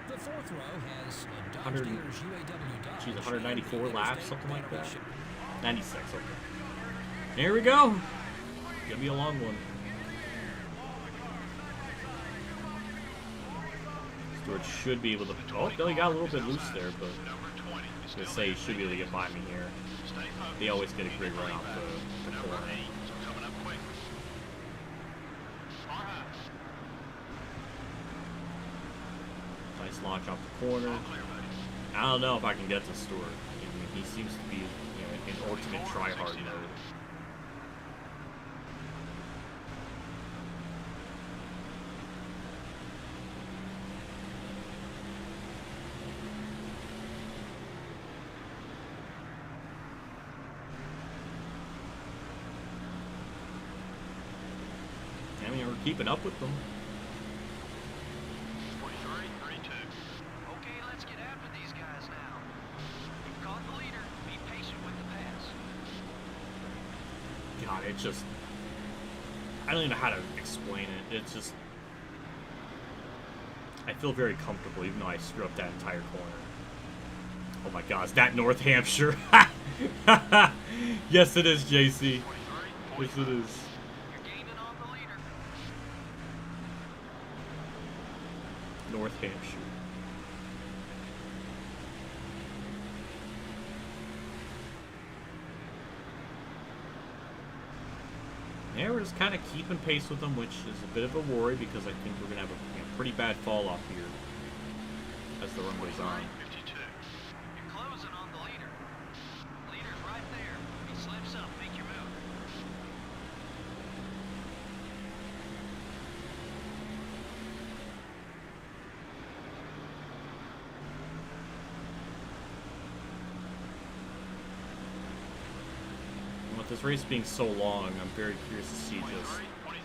The 4th row has a Dodge 100. dealer's UAW Dodge. Geez, 194 and the laps, Interstate something like that. Federation. 96. Okay. There we go. Gonna be a long one. Stewart should be able to. Oh, no, he got a little bit loose there, but I was gonna say he should be able to get by me here. They always get a great run off the corner. Coming up quick. Nice launch off the corner. I don't know if I can get to Stewart. I mean, he seems to be in ultimate try-hard mode. I mean, we're keeping up with them. 43, 32. Okay, let's get after these guys now. You've caught the leader. Be patient with the pass. God, it just... I don't even know how to explain it. It's just... I feel very comfortable, even though I screw up that entire corner. Oh my God, is that North Hampshire? Yes, it is, JC. Yes, it is. You're gaining on the leader. North Hampshire. Yeah, we're just kind of keeping pace with them, which is a bit of a worry because I think we're going to have a pretty bad fall off here as the run goes on. 52. You're closing on the leader. Leader's right there. If he slips up, make your move. And with this race being so long, I'm very curious to see just 23.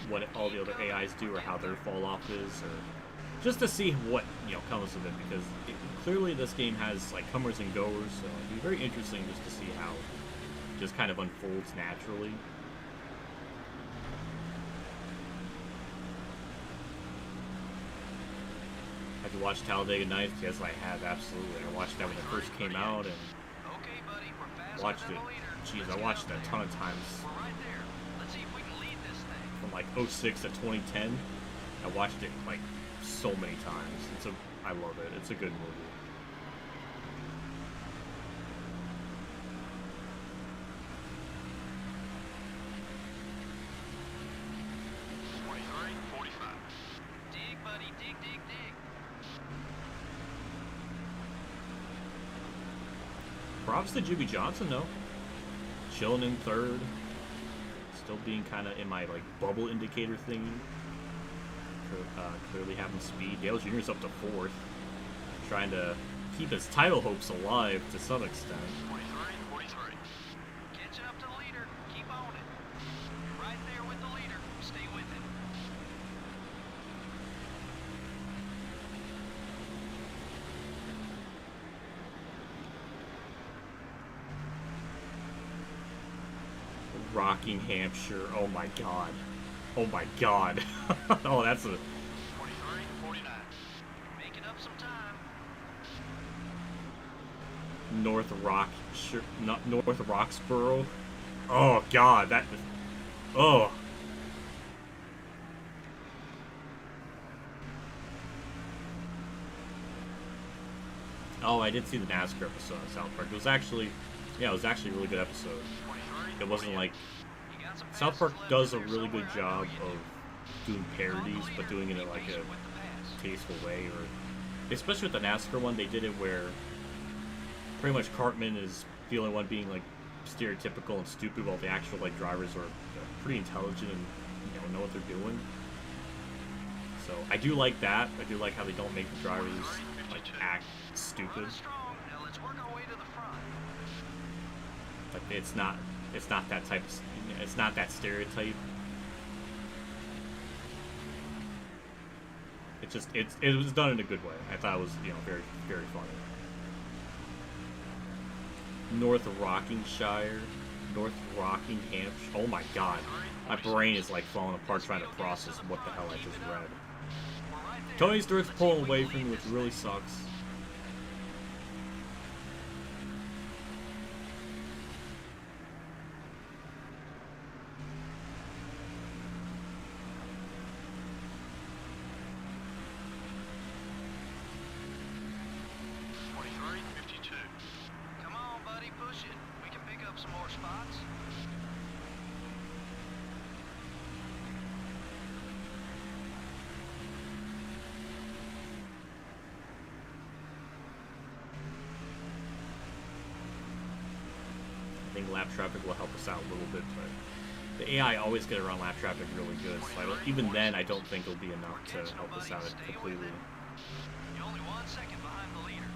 what all the other AIs do or how their fall off is, or just to see what comes of it, because clearly this game has like comers and goers, so it'd be very interesting just to see how it just kind of unfolds naturally. Have you watched Talladega Nights? Yes, I have, absolutely. I watched that when it first came out and Okay, buddy, we're faster watched than it. the leader. Jeez, Let's I get watched it out a there. ton of times. We're right there. Let's see if we can lead this thing. From like 06 to 2010. I watched it like so many times. And so I love it. It's a good movie. Dig, buddy, dig, dig, dig. Props to Jimmy Johnson, though. Chilling in third. Still being kind of in my, like, bubble indicator thingy. Clearly having speed. Dale Jr.'s up to fourth. Trying to keep his title hopes alive to some extent. 43. Catching up to the leader. Keep on it. You're right there with the leader. Stay with him. Rocking Hampshire. Oh my god. Oh my god. Oh, that's a... 43, 49. Making up some time. North Roxborough. Oh god, that... Oh. Oh, I did see the NASCAR episode on South Park. It was actually... Yeah, it was actually a really good episode. It wasn't like... South Park does a really good job of doing parodies, but doing it in like a tasteful way. Or especially with the NASCAR one, they did it where pretty much Cartman is the only one being like stereotypical and stupid, while the actual like drivers are pretty intelligent and know what they're doing. So I do like that. I do like how they don't make the drivers like act stupid. Like it's not that type of, it's not that stereotype. It was done in a good way. I thought it was, very, very funny. North Rockingshire, North Rockingham. Oh my god, my brain is like falling apart trying to process what the hell I just read. Tony Stewart's pulling away from me, which really sucks. I think lap traffic will help us out a little bit, but the AI always get around lap traffic really good, so even then I don't think it'll be enough to help us out completely. You're only 1 second behind the leader.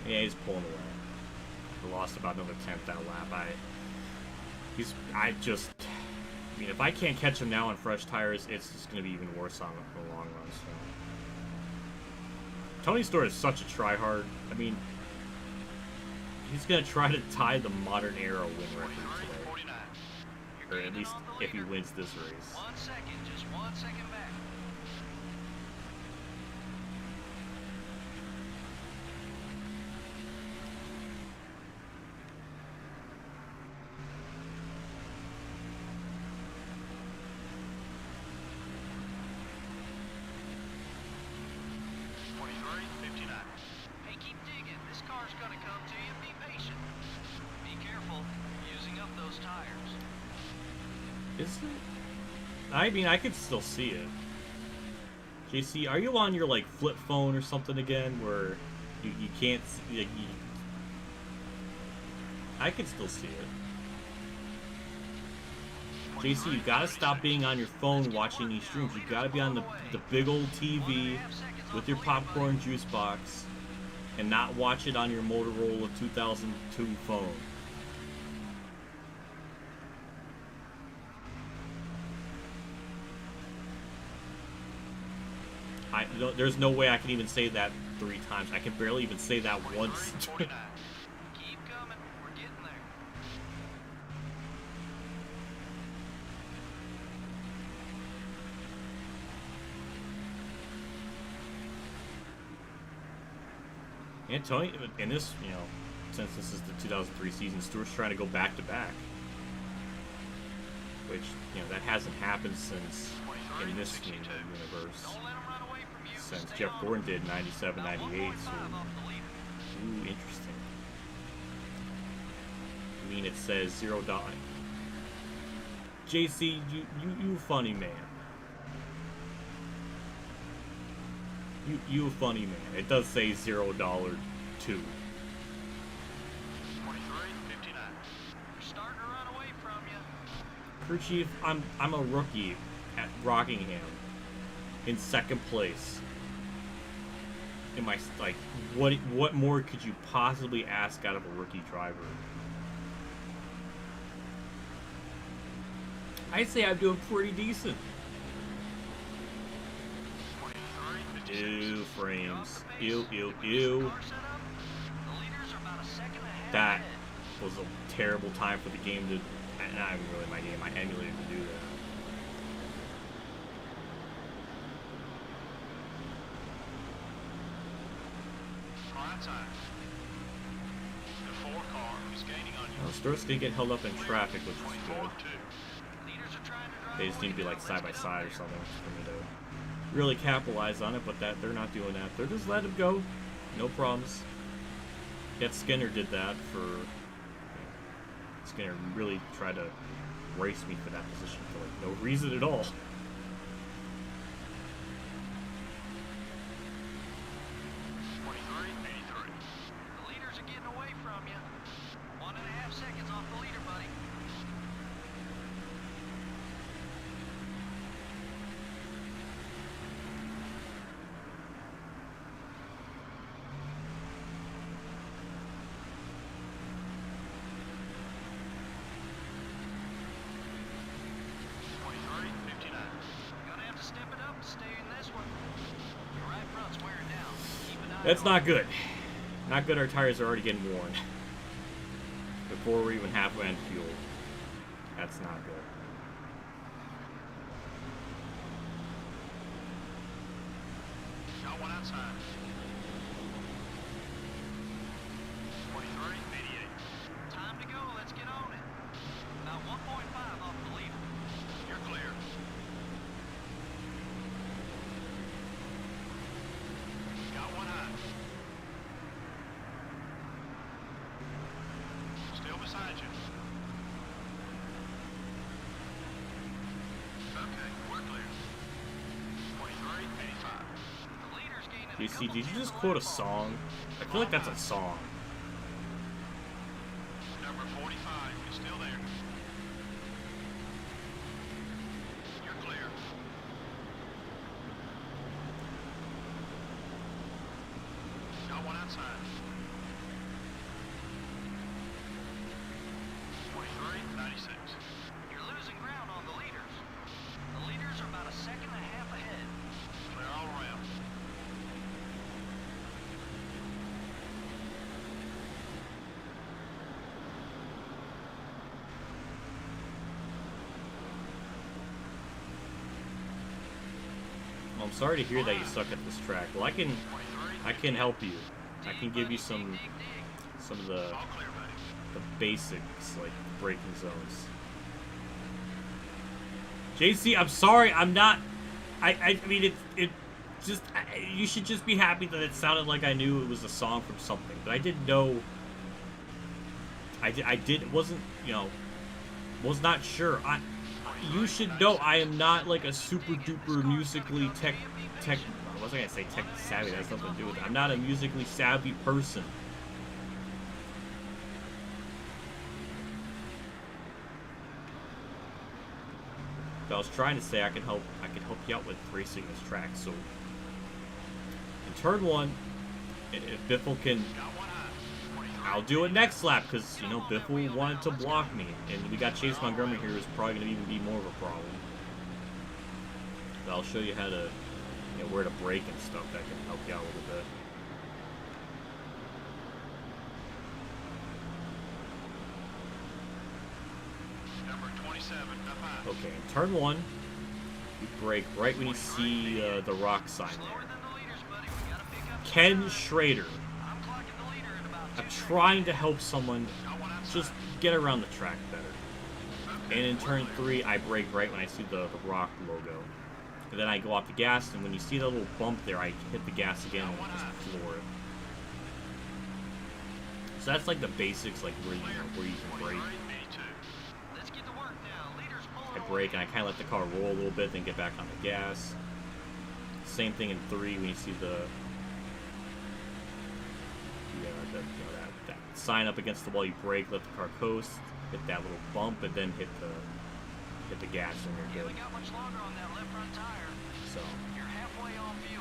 Yeah, he's pulling away. We lost about another 10th that lap. I mean, if I can't catch him now on fresh tires, it's just going to be even worse on the long run. So. Tony Stewart is such a tryhard. I mean, he's going to try to tie the modern era win record today. Or at least if he wins this race. 1 second, just 1 second back. I mean, I could still see it. JC, are you on your, like, flip phone or something again, where you can't see, like, I could still see it. JC, you gotta stop being on your phone watching these streams. You gotta be on the big old TV with your popcorn juice box and not watch it on your Motorola 2002 phone. There's no way I can even say that 3 times. I can barely even say that once. Keep coming. We're getting there. And Tony, in this, you know, since this is the 2003 season, Stewart's trying to go back to back, which, you know, that hasn't happened since in this universe since Jeff Gordon did 97, 98. So, ooh, interesting. I mean, it says $0. JC, you funny man. You a funny man. It does say $0 too. 23:59. We're starting to run away from you. Crew Chief, I'm a rookie at Rockingham in second place. Am I like what more could you possibly ask out of a rookie driver? I'd say I'm doing pretty decent. 23:56. Ew, frames. Ew, ew, ew. That was a terrible time for the game to... Not even really my game. I emulated to do that. Right side. The 4 car is gaining on you. Stewart's gonna get held up in traffic, which is good. 24-2. They just need to be like side by side or something for me to really capitalize on it, but that they're not doing that. They're just letting him go. No problems. Yet Skinner did that for... Skinner really tried to race me for that position for like no reason at all. The leaders are getting away from you. 1.5 seconds off the leader, buddy. Gonna have to step it up to stay in this one. Your right front's wearing down. Keep an eye That's on not good. Not good. Our tires are already getting worn before we're even halfway on fuel. That's not good. Got one outside. 23:88. Time to go. Let's get on it. About 1.5 off the leader. You're clear. Got one high. Still beside you. Okay, we're clear. 23:85. The leader's gaining a DC, couple did you tenths just of quote a lap on song? I feel like that's a song. Number 45 is still there. You're clear. Got one outside. 23:96. You're losing ground on the leaders. The leaders are about 1.5 seconds ahead. Clear all around. Well, I'm sorry to hear that you suck at this track. Well, I can help you. I can give you some of the All clear, buddy. basics, like braking zones. JC, I'm sorry. I'm not. I mean, it just. You should just be happy that it sounded like I knew it was a song from something, but I didn't know. Wasn't, you know, was not sure. You should know I am not like a super duper musically tech. I wasn't gonna say tech savvy. That has nothing to do with it. I'm not a musically savvy person. But I was trying to say I can help you out with racing this track. So in turn 1, if Biffle can, I'll do it next lap, because you know Biffle wanted to block me, and we got Chase Montgomery here, who's probably going to even be more of a problem. But I'll show you how to, you know, where to brake and stuff that can help you out a little bit. Number 27, up high. Okay, in turn 1, you brake right when you see the rock sign Slower there. than the leaders, buddy. We gotta pick up some Ken time. Schrader. I'm clocking I'm trying to help someone just get around the track better. And in turn 3, I brake right when I see the Rock logo. And then I go off the gas, and when you see that little bump there, I hit the gas again and just floor it. So that's like the basics, like where you can brake. I brake and I kind of let the car roll a little bit, then get back on the gas. Same thing in 3 when you see that sign up against the wall. You brake, let the car coast, hit that little bump, and then hit the gas, and you're good. So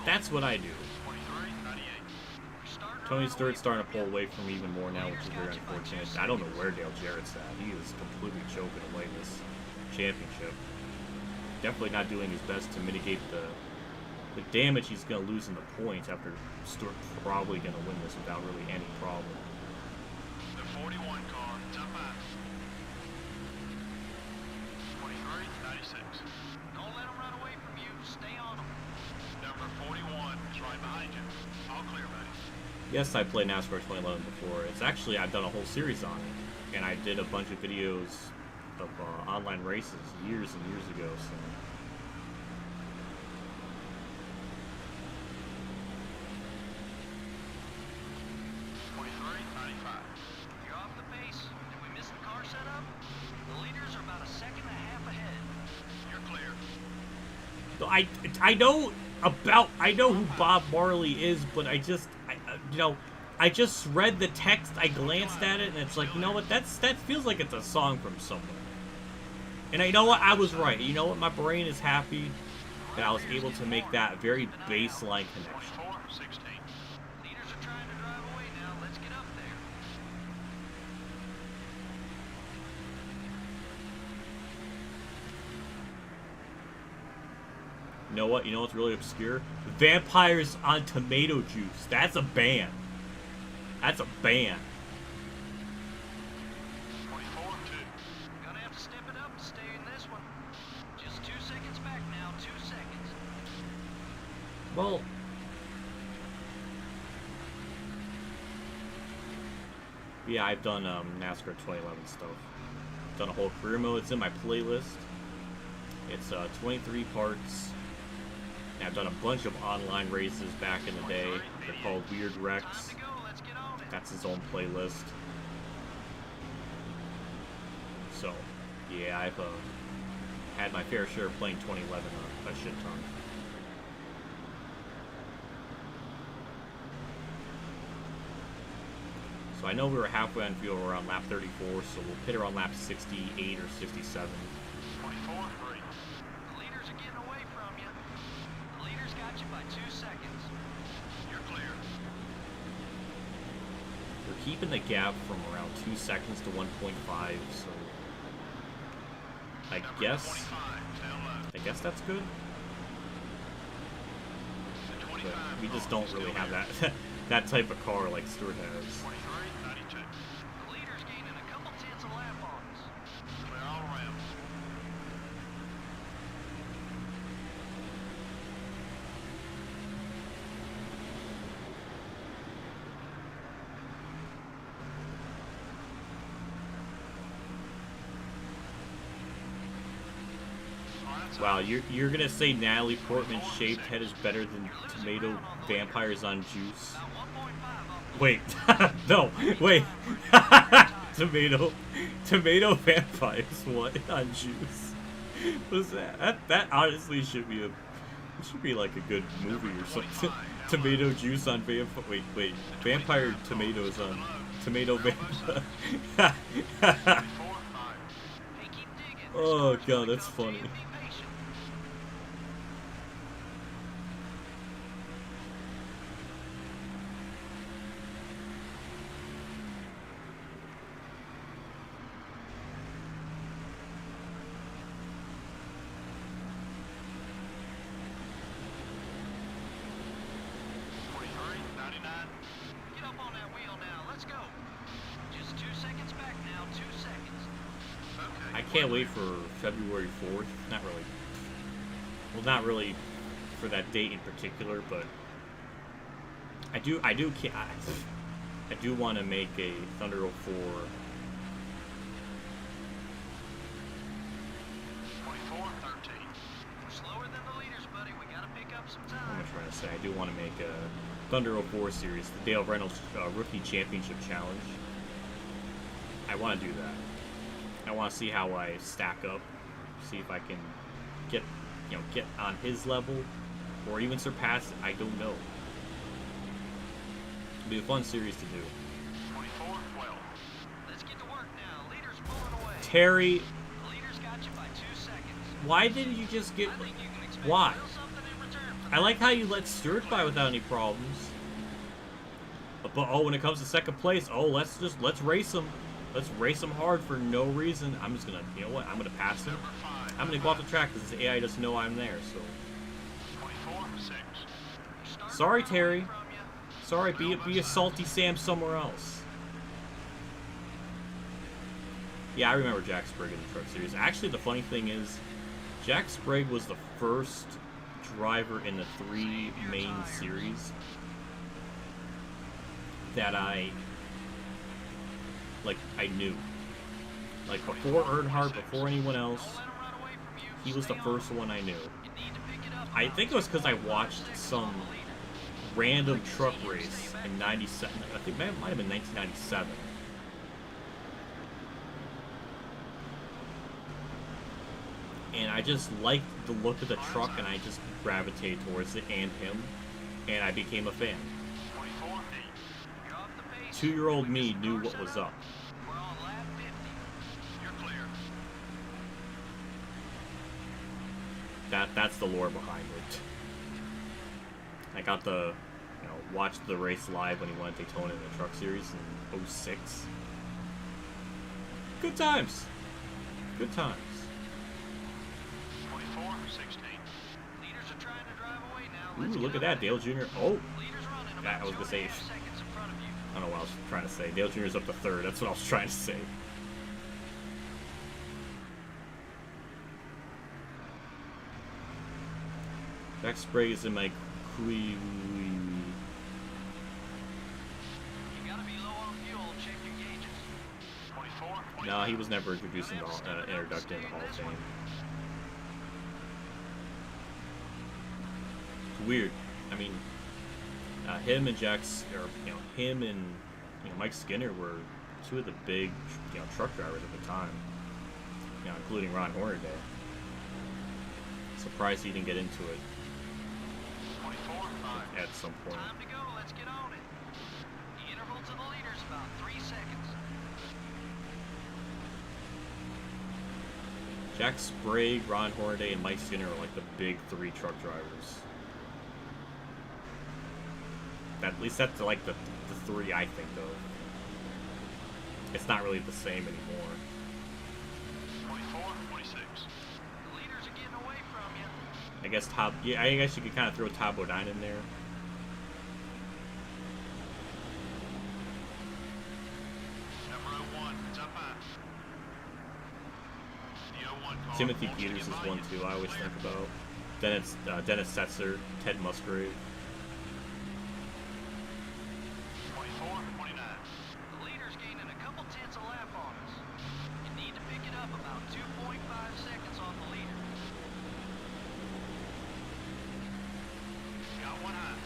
that's what I do. Tony Stewart's starting to pull away from me even more now, which is very unfortunate. I don't know where Dale Jarrett's at. He is completely choking away this championship. Definitely not doing his best to mitigate the damage he's going to lose in the points after Stewart probably going to win this without really any problem. The 41 car, top 5. 23.96. Don't let them run away from you. Stay on them. Number 41 is right behind you. All clear, buddy. Yes, I played NASCAR 2011 before. It's actually, I've done a whole series on it. And I did a bunch of videos of online races years and years ago. So. You're off the pace. Did we miss the car setup? The leaders are about a second and a half ahead. You're clear. I know who Bob Marley is, but I just read the text, I glanced at it, and it's like, you know what, that feels like it's a song from somewhere. And you know what, I was right. You know what, my brain is happy that I was able to make that very baseline connection. 16. Leaders are trying to drive away now. Let's get up there. You know what? You know what's really obscure? Vampires on Tomato Juice. That's a band. That's a band. 24.2. Gonna have to step it up to stay in this one. Just 2 seconds back now. 2 seconds. Well, yeah, I've done NASCAR 2011 stuff. Done a whole career mode. It's in my playlist. It's 23 parts. And I've done a bunch of online races back in the day. They're called Weird Wrecks. Time to go. Let's get on it. That's his own playlist. So, yeah, I've had my fair share of playing 2011 a shit ton. So I know we were halfway on field around lap 34, so we'll pit around lap 68 or 67. 24.3. The leaders are getting away from you. The leaders got you by 2 seconds. You're clear. We're keeping the gap from around 2 seconds to 1.5, so I Number guess 25, down low. I guess that's good. The But 25 we just car don't is really still have there. that that type of car like Stewart has. 23.92. The leaders gaining a couple tenths of lap on us. Clear all around. Wow, you're gonna say Natalie Portman's shaved head is better than tomato vampires on juice? About 1.5 off. Wait, no, wait. tomato vampires what on juice? What's that? That honestly should be like a good movie or something. Tomato juice on vampire. Wait, vampire tomatoes on tomato vampire. Hey, keep digging. Oh god, that's funny. Be patient. Get up on that wheel now. Let's go. Just 2 seconds back now. 2 seconds. I can't wait for February 4th. Not really. Well, not really for that date in particular, but I do. I do want to make a Thunder 04. 24-13. We're slower than the leaders, buddy. We gotta pick up some What time. am I trying to say? I do want to make a Thunder 04 series, the Dale Reynolds Rookie Championship Challenge. I want to do that. I want to see how I stack up, see if I can get on his level, or even surpass it. I don't know. It'll be a fun series to do. 24-12. Let's get to work now. Leaders pulling away. Terry, The leaders got you by 2 seconds. why didn't you just get? I think you can expect Why? a little something in return for I like how you let Stewart by without any problems. But oh, when it comes to second place, oh, let's race him. Let's race him hard for no reason. I'm just gonna, you know what? I'm gonna pass him. Number 5. I'm gonna go off the track because this AI doesn't know I'm there. So 24-6. Starting sorry, to run away Terry. from you. Sorry, be a salty Sam somewhere else. Yeah, I remember Jack Sprague in the Truck Series. Actually, the funny thing is, Jack Sprague was the first driver in the 3 main series that I knew. Like, before Earnhardt, before anyone else, Don't let 'em run away from you. he was the Stay first on. one I knew. You need to pick it up I about think it was because I 2.5 watched seconds some on the leader. random truck race in 97. I think it might have been 1997. And I just liked the look of the truck, and I just gravitated towards it and him, and I became a fan. 24-8. You're off the pace. 2-year-old me knew what was up. We're on lap 50. You're clear. That's the lore behind it. I got the, watched the race live when he won Daytona in the Truck Series in 06. Good times. Good times. 24-16. Leaders are trying to drive away now. Let's Ooh, get look at up that, there. Dale Jr. Oh, Leaders running Yeah, about I was gonna say- 2.5 seconds in front of you. I don't know what I was trying to say. Dale Jr.'s up to third. That's what I was trying to say. Jack Sprague is in my You gotta be low on fuel. Check your gauges. 24-20. No, he was never introduced in the introduced in the Hall of Fame. It's weird. I mean, him and him and Mike Skinner were 2 of the big truck drivers at the time. Including Ron Hornaday. Surprised he didn't get into it 24-5. at some point. Time to go. Let's get on it. The interval to the leaders about 3 seconds. Jack Sprague, Ron Hornaday, and Mike Skinner are like the big 3 truck drivers. At least that's like the 3 I think of. It's not really the same anymore. 24-26. The leaders are getting away from you. I guess I guess you could kind of throw Top Bodine in there. Number 01. It's up high. The 01 car Timothy wants to Peters is get by one you. too. I always Clear. think about. Dennis Setzer, Ted Musgrave. 24-29. The leader's gaining a couple tenths a lap on us. You need to pick it up about 2.5 seconds on the leader. Got one high.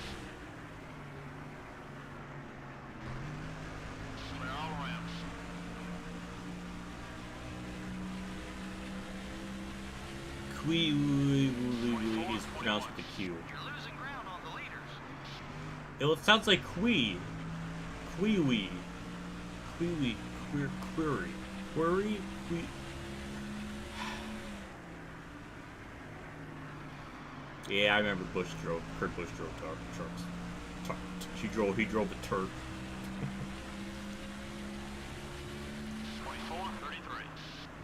Clear all around. Qui is pronounced with a Q. You're losing ground on the leaders. It sounds like Qui. Qui-wee. Qui-wee. Query. Query? Qui. Yeah, I remember Kurt Busch drove trucks. He drove a Turk. 24-33.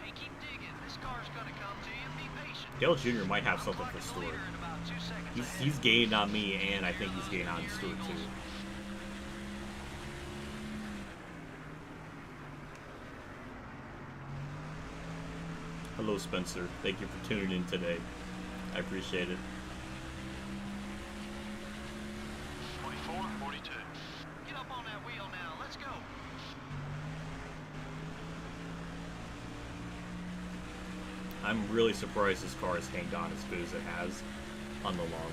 Hey, keep digging. This car's gonna come to you. Be patient. Dale Jr. might have something for Clocking the Stewart. leader in about 2 seconds ahead. He's gained on me, and I think he's gained on Stewart too. Hello, Spencer. Thank you for tuning in today. I appreciate it. 24-42. Get up on that wheel now. Let's I'm really surprised this car has hanged on as good as it has on the long run.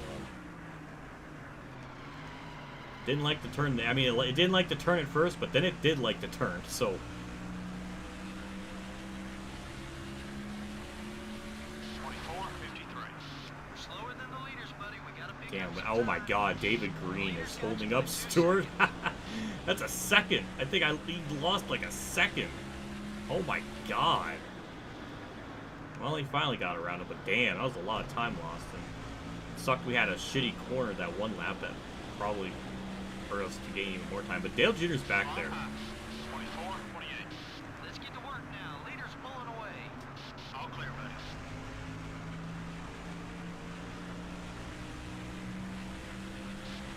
Didn't like to turn. I mean, it didn't like to turn at first, but then it did like to turn. So. 24:53. Slower than the leaders, buddy. We gotta pick Damn, up some oh my time. god, David Green is holding up Stewart. That's a second. I think he lost like a second. Oh my god. Well, he finally got around it, but damn, that was a lot of time lost. And it sucked we had a shitty corner that one lap that probably hurt us to gain even more time. But Dale Jr.'s back there. 24:28. Let's get to work now. Leaders pulling away. All clear, buddy.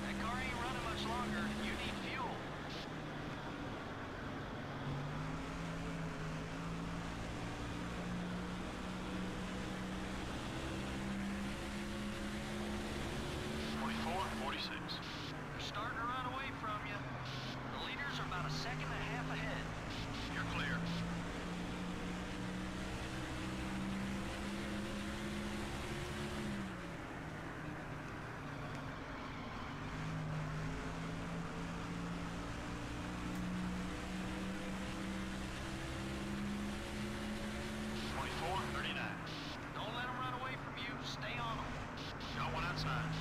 That car ain't running much longer. You need fuel. They're starting to run away from you. The leaders are about a second and a half ahead. You're clear. Don't let them run away from you. Stay on them. Got one outside.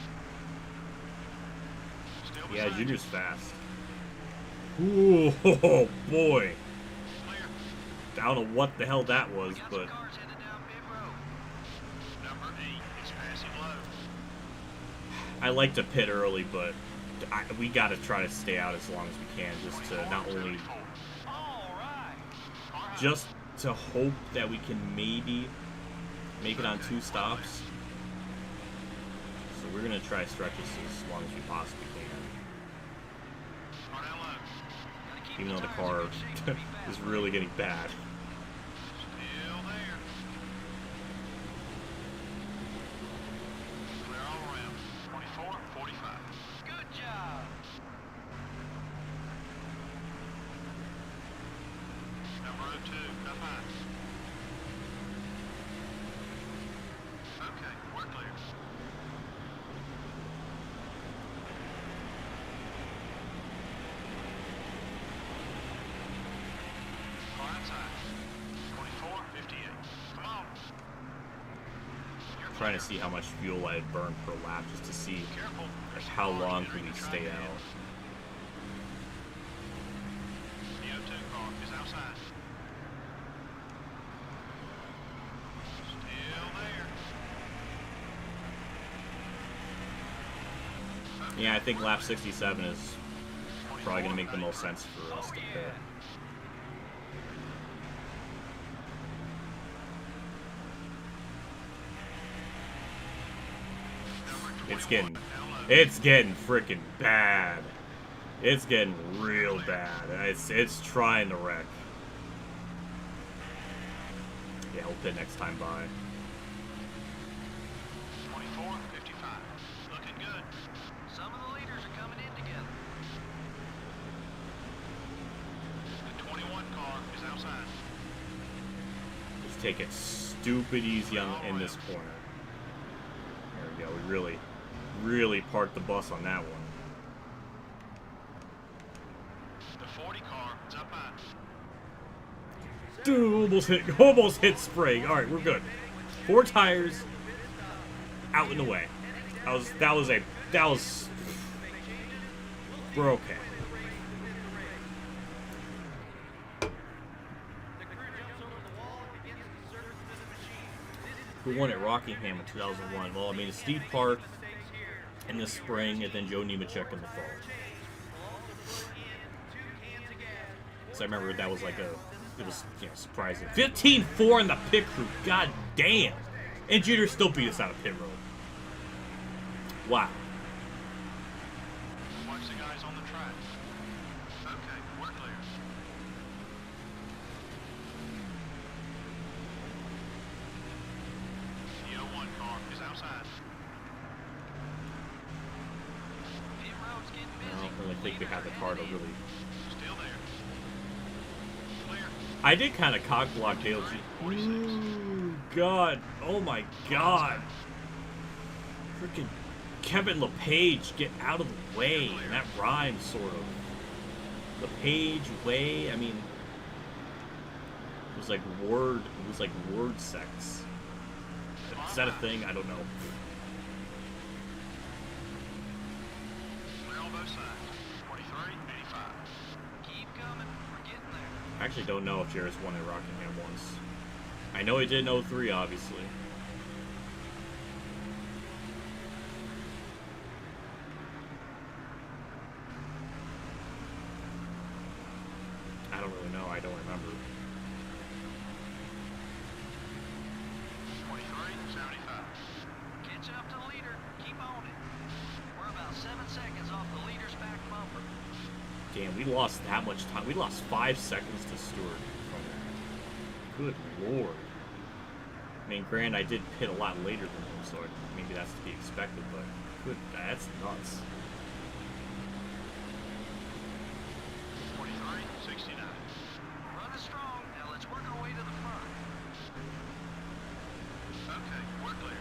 Still Yeah, beside you. Jr.'s fast. Ooh, oh boy. Clear. I don't know what the hell that was, We got but some cars headed down pit road. Number 8 is passing low. I like to pit early, but we got to try to stay out as long as we can, just to not only, All right. just to hope that we can maybe make it on 2 stops. So we're gonna try to stretch this as long as we possibly can, Start out low. Gotta keep even though the tires car in good shape to be fast, is really getting bad. Still there. Clear all around. 24:45. Good job. Number 02, up high. Okay, we're clear. Car outside. 24:58. Come on. You're Trying to clear. see how much fuel I burn per lap, just to see Careful. like, how long can we stay out. The 02 car is outside. Still there. Yeah, I think lap 67 is probably gonna make the most sense for us to pit. It's getting freaking bad. It's getting real bad. It's trying to wreck. Yeah, we'll pit next time by. 24:55. Looking good. Some of the leaders are coming in together. The 21 car is outside. Just take it stupid easy in this corner. There we go. We really parked the bus on that one. The 40 car is up high. Dude, almost hit spring. All right, we're good. 4 tires out in the way. That was. We're okay. Who won at Rockingham in 2001? Well, I mean, Steve Park in the spring, and then Joe Nemechek in the fall. So I remember that was like it was surprising. 15-4 in the pit crew. God damn. And Jeter still beat us out of pit road. Wow. Watch the guys on the track. Okay, we're clear. The 01 car is outside. Pit road's getting I busy. don't really think we have the car to really. Still there. Clear. I did kind of cock block Dale G. Ooh, God. Oh my God. Freaking Kevin LePage, get out of the way. And that rhymes, sort of. LePage, way, I mean... It was like word sex. Is that a thing? I don't know. Clear on both sides. 23-85. Keep coming. We're getting there. I actually don't know if Jarrett's won at Rockingham once. I know he did in 03, obviously. I don't really know. I don't remember. 23-75. Catch up to the leader. Keep on it. We're about 7 seconds off the leader's back bumper. Damn, we lost that much time. We lost 5 seconds to Stewart. Good lord. I mean, granted, I did pit a lot later than him, so maybe that's to be expected, but good, that's nuts. 23-69. Running strong. Now let's work our way to the front. Okay, we're clear.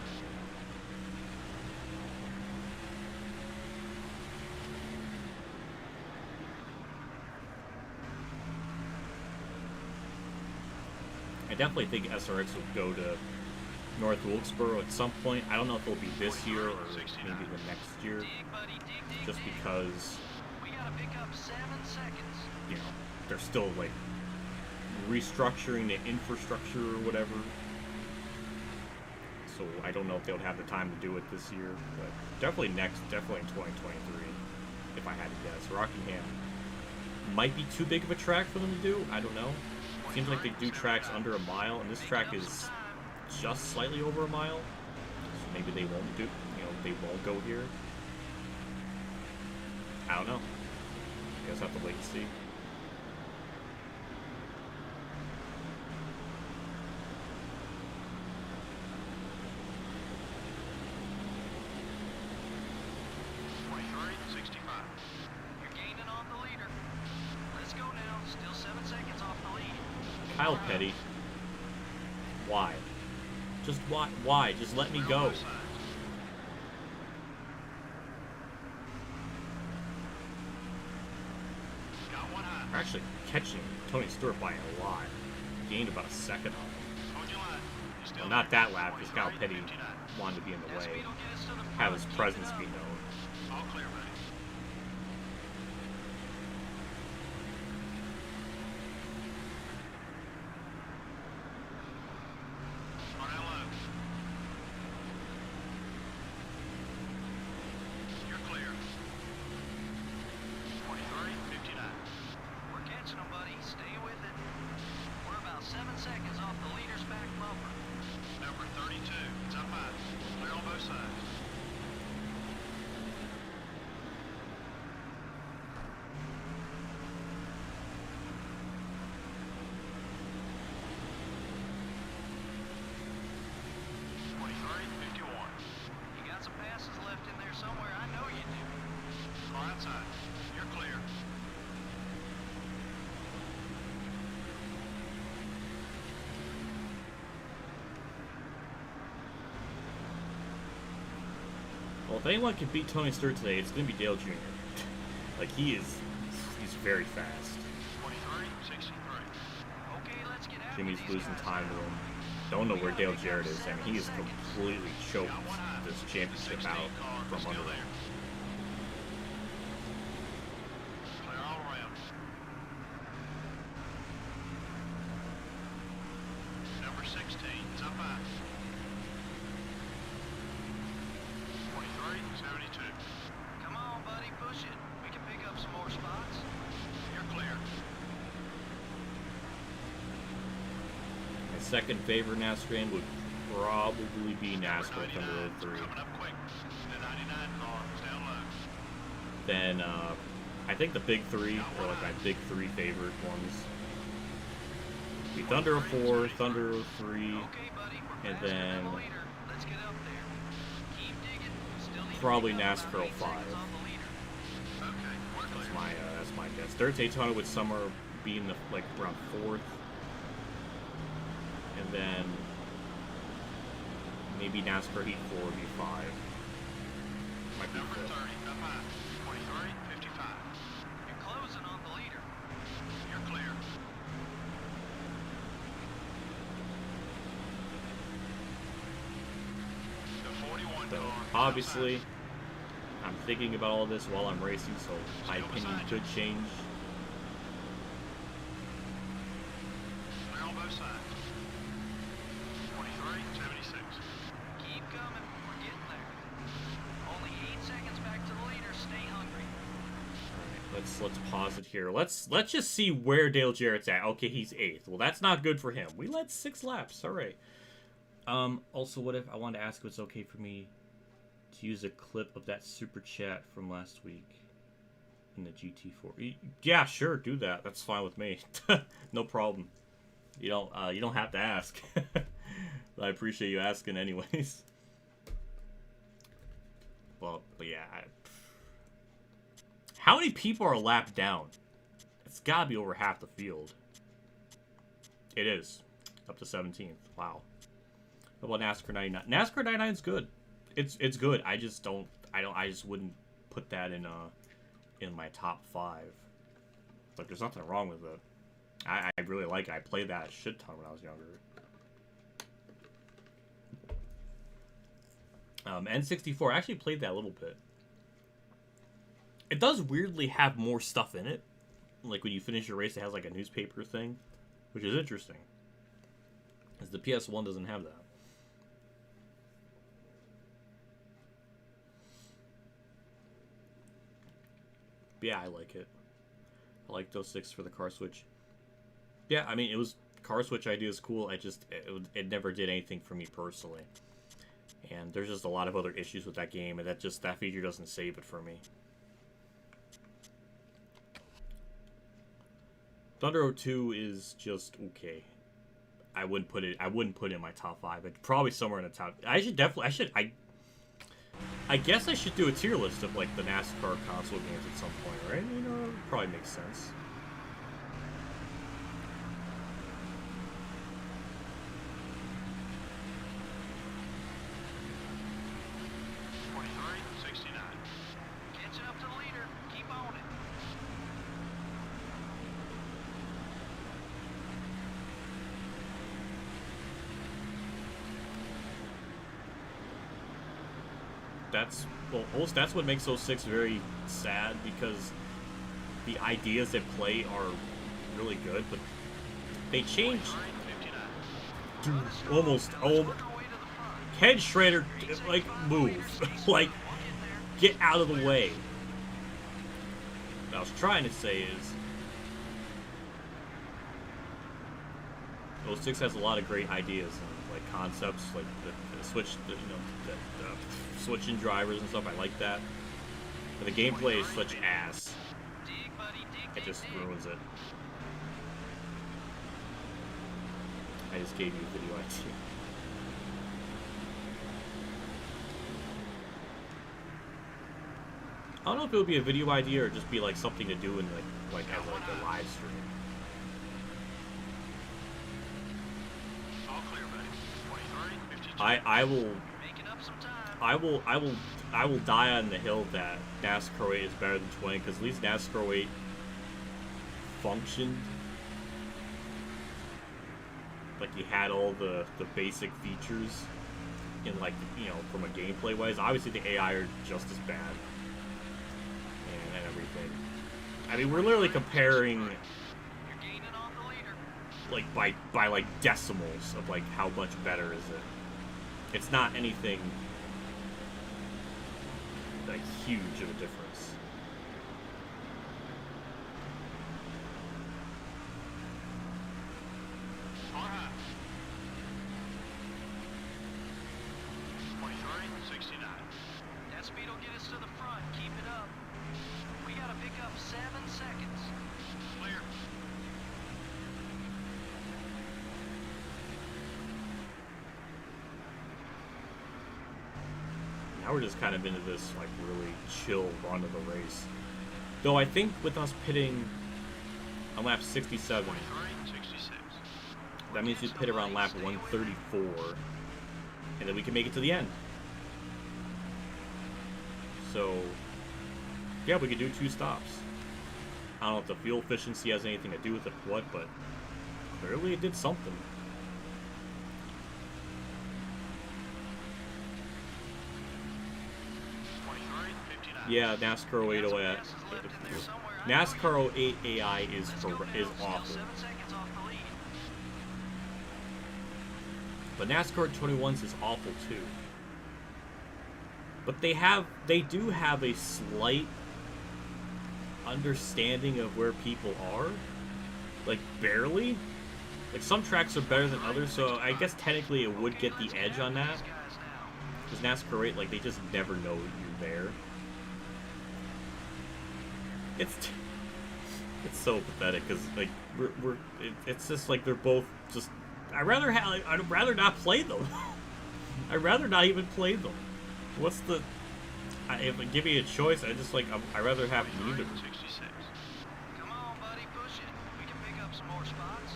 I definitely think SRX will go to North Wilkesboro at some point. I don't know if it'll be this year or maybe the next year, Dig, buddy, dig, just dig. because, We gotta pick up 7 seconds. you know, they're still, like, restructuring the infrastructure or whatever. So I don't know if they'll have the time to do it this year, but definitely in 2023, if I had to guess. Rockingham might be too big of a track for them to do. I don't know. Seems like they do tracks under a mile, and this track is just slightly over a mile. So maybe they won't do, you know, they won't go here. I don't know. I guess I'll have to wait and see. You're gaining on the leader. Let's go now. Still 7 seconds off the lead. Kyle Petty. Why? Just why? Why? Just let me go. Got one high. We're actually catching Tony Stewart by a lot. Gained about a second on him. Hold your line. You're still Well, not there. that lap, because Kyle Petty 23-59. wanted to be in the That way. speed will get us to the front. Have his Keep it presence up. be known. All clear, buddy. On that low. You're clear. 23-59. We're catching them, buddy. Stay with it. We're about 7 seconds off the leader's back bumper. Number 32. It's up high. Clear on both sides. You got some passes left in there somewhere. I know you do. Far outside. You're clear. Well, if anyone can beat Tony Stewart today, it's going to be Dale Jr. Like, he's very fast. 23-63. Okay, let's get out. Jimmy's losing time to him. Don't know where Dale Jarrett is. I mean, he has completely choked this championship out from under him. Clear all around. Number 16, it's up high. 23-72. Come on, buddy, push it. We can pick up some more spots. You're clear. My second favorite NASCAR would probably be NASCAR Thunder 03. Coming up quick. The 99 car is down low. Then, I think the big three, or like my big three favorite ones, be Thunder 04, Thunder 03, Okay, buddy, we're and faster than then the leader. Let's get up there. Keep digging. Still need to probably pick up about NASCAR 8 05. seconds off the leader. Okay, we're clear. That's my guess. Third Daytona would somewhere be in the, like, around fourth. And then maybe NASCAR Heat 4 would be 5. Might be Number 5. 30, up high. 23, 55. You're closing on the leader. You're clear. The 41 So, car. obviously, I'm thinking about all this while I'm racing, so my opinion could change. Clear on both sides. 23, 76. Keep coming. We're getting there. Only 8 seconds back to the leader. Stay hungry. Let's pause it here. Let's just see where Dale Jarrett's at. Okay, he's 8th. Well, that's not good for him. We led 6 laps. All right. Also, what if I wanted to ask if it's okay for me to use a clip of that super chat from last week in the GT4? Yeah, sure, do that. That's fine with me. No problem. You don't have to ask. I appreciate you asking anyways. Well, but yeah. How many people are a lap down? It's gotta be over half the field. It is. Up to 17th. Wow. How about NASCAR 99? NASCAR 99 is good. It's good. I just wouldn't put that in my top 5. Like, there's nothing wrong with it. I really like it. I played that a shit ton when I was younger. N64, I actually played that a little bit. It does weirdly have more stuff in it. Like, when you finish your race, it has, like, a newspaper thing. Which is interesting. Because the PS1 doesn't have that. But yeah, I like it. I like those 6 for the car switch. Yeah, I mean, it was... Car switch idea is cool. It never did anything for me personally. And there's just a lot of other issues with that game, and that feature doesn't save it for me. Thunder 02 is just okay. I wouldn't put it in my top 5. It's probably somewhere in the top. I guess I should do a tier list of like the NASCAR console games at some point, right? You know, it probably makes sense. Catching up to the leader. Keep on it. That's what makes 06 very sad, because the ideas at play are really good, but they changed to almost head shredder, like, move, like, get out of the way. What I was trying to say is 06 has a lot of great ideas and like concepts, like the switch, the switching drivers and stuff. I like that. But the gameplay is such ass. It just ruins it. I just gave you a video idea. I don't know if it would be a video idea or just be like something to do in like as like a live stream. I will die on the hill that NASCAR 8 is better than 20, because at least NASCAR 8 functioned. Like, you had all the basic features in, like, you know, from a gameplay wise. Obviously the AI are just as bad and everything. I mean, we're literally comparing like by like decimals of like how much better is it. It's not anything like huge of a difference. That speed will get us to the front. Keep it up. We gotta pick up 7 seconds. Clear. Now we're just kind of into this like really chill run of the race. Though I think with us pitting on lap 67, That means we pit around lap 134, and then we can make it to the end. So, yeah, we could do 2 stops. I don't know if the fuel efficiency has anything to do with it or what, but clearly it did something. Yeah, NASCAR 08 AI. NASCAR 08 AI is awful. But NASCAR 21s is awful too. But they do have a slight understanding of where people are. Like, barely. Like, some tracks are better than others, so I guess technically it would get the edge on that. Because NASCAR 8, like, they just never know you're there. It's so pathetic, because, like, it's just like they're both just... I'd rather not play them. I'd rather not even play them. What's the... if it give me a choice, I'd rather have neither. Come on, buddy, push it. We can pick up some more spots.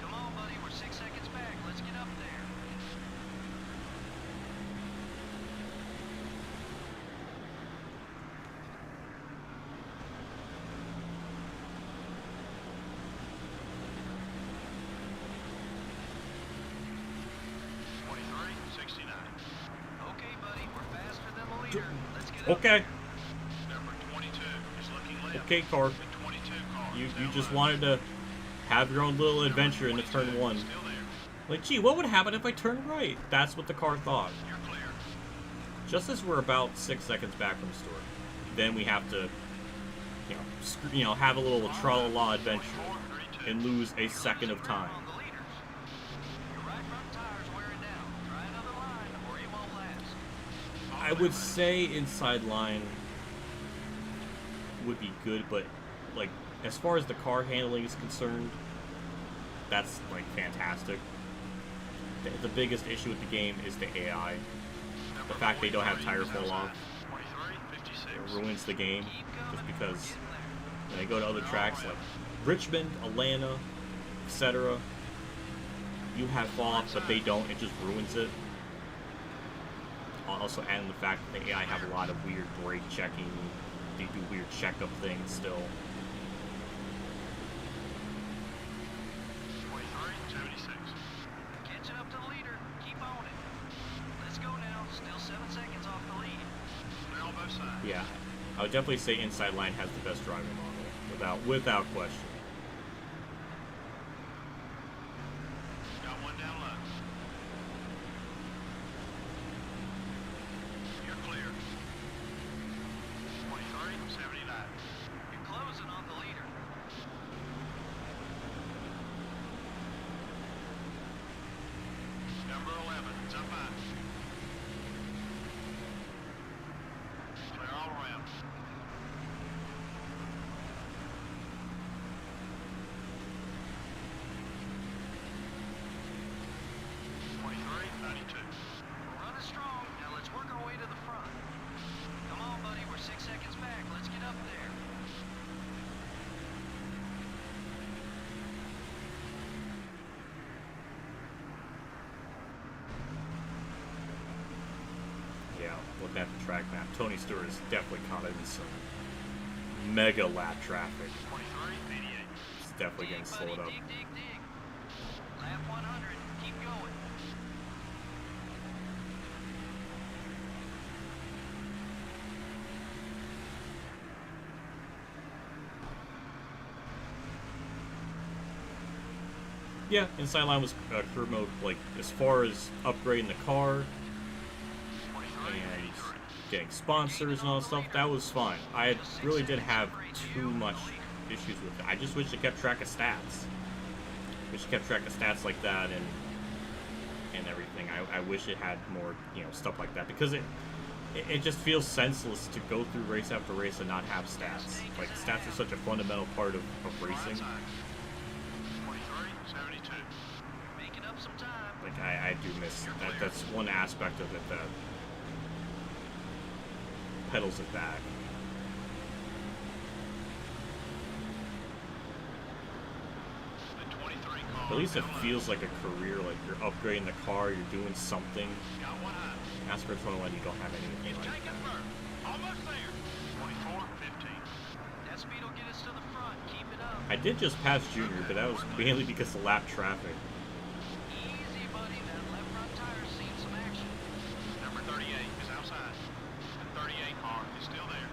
Come on, buddy, we're 6 seconds back. Let's get up there. Okay, buddy, we're faster than the leader. Let's get up there. Okay. Number 22 is looking left. Okay, car. The 22 car. You just wanted to have your own little adventure in the turn 1. Still there. Like, gee, what would happen if I turned right? That's what the car thought. You're clear. Just as we're about 6 seconds back from the store, then we have to, have a little tra-la-la adventure and lose a second of time. On the leaders. Your right front tire's wearing down. Try another line or it won't last. I would say inside line would be good, but, like, as far as the car handling is concerned, that's, like, fantastic. The biggest issue with the game is the AI. The fact they don't have tire fall off 23, 56. ruins the game, just because when they go to other tracks like Richmond, Atlanta, etc., you have fall off, but they don't. It just ruins it. Also, adding the fact that the AI have a lot of weird brake checking. They do weird checkup things still. 23, 76. Catching up to the leader. Keep on it. Let's go now. Still 7 seconds off the lead. Clear on both sides. Yeah, I would definitely say Inside Line has the best driving model, without question. Got one down left. You're clear. 23, 79. You're closing on the leader. Number 11, it's up high. Clear all around. We're running strong. Now let's work our way to the front. Come on, buddy. We're 6 seconds back. Let's get up there. Yeah, looking at the track map, Tony Stewart is definitely caught in some mega lap traffic. 23, 88. It's definitely getting Dig, buddy, slowed up. dig. Lap 100. Keep going. Yeah, Inside Line was career mode, like, as far as upgrading the car and getting sponsors and all that stuff, that was fine. I really didn't have too much issues with it. I just wish it kept track of stats. Wish it kept track of stats like that and everything. I wish it had more, stuff like that, because it just feels senseless to go through race after race and not have stats. Like, stats are such a fundamental part of racing. 23, 72. Making up some time. Like, I do miss that. That's one aspect of it that pedals it back. The 23 car At least it feels like a career, like you're upgrading the car, you're doing something. NASCAR 21, you don't have anything like that. Almost there. 24-15. That speed will get us to the front. Keep it up. I did just pass Junior, but that was mainly because of lap traffic. Easy, buddy. That left front tire's seen some action. Number 38 is outside. The 38 car is still there.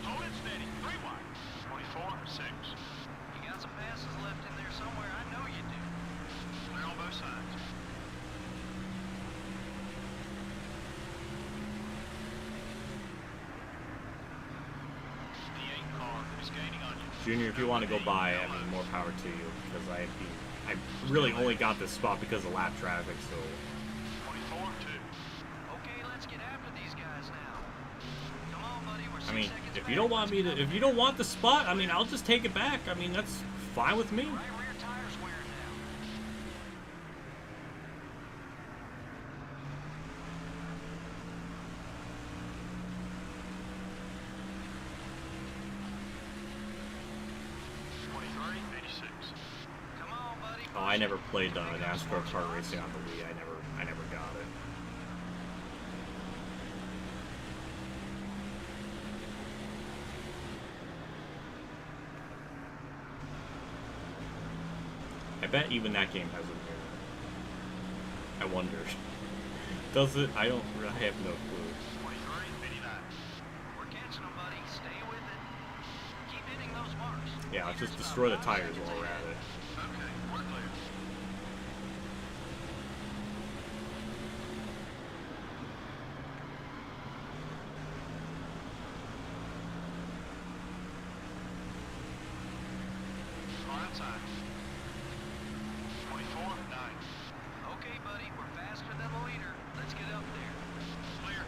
Hold it steady. 3 wide. 24-6. You got some passes left in there somewhere. I know you do. Clear on both sides. The 8 car is gaining on you. Junior, if you want to go by, I mean, more power to you, because I really only got this spot because of lap traffic, so 24-2. Okay, let's get after these guys now. Come on, buddy. We're 6 I mean, seconds if back. you don't want me to, if you don't want the spot, I mean, I'll just take it back. I mean, that's fine with me. Right rear tire's wearing down. Come on, buddy. Oh, I never played NASCAR kart racing on the Wii. I never got it. I bet even that game has a mirror. I wonder. Does it? I don't. I have no clue. We're catching them, buddy. Stay with it. Keep hitting those marks. Yeah, let's just destroy the tires while we're at it. Okay, we're clear. Car outside. 24-9. Okay, buddy. We're faster than the leader. Let's get up there. Clear.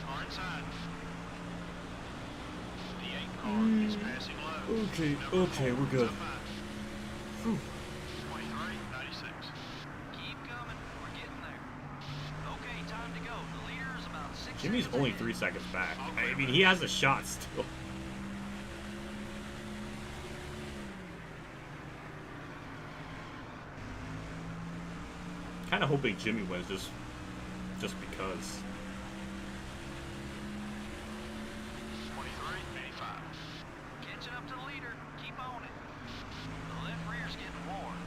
Car inside. The 8 car is passing low. Okay, Number okay, 4 we're good. is up high. Whew. 23-96. Keep coming. We're getting there. Okay, time to go. The leader is about 6 Jimmy's seconds only ahead. 3 seconds back. I mean, he has a shot still. Kind of hoping Jimmy wins just because. 23-85. Catching up to the leader. Keep on it. The left rear's getting warm.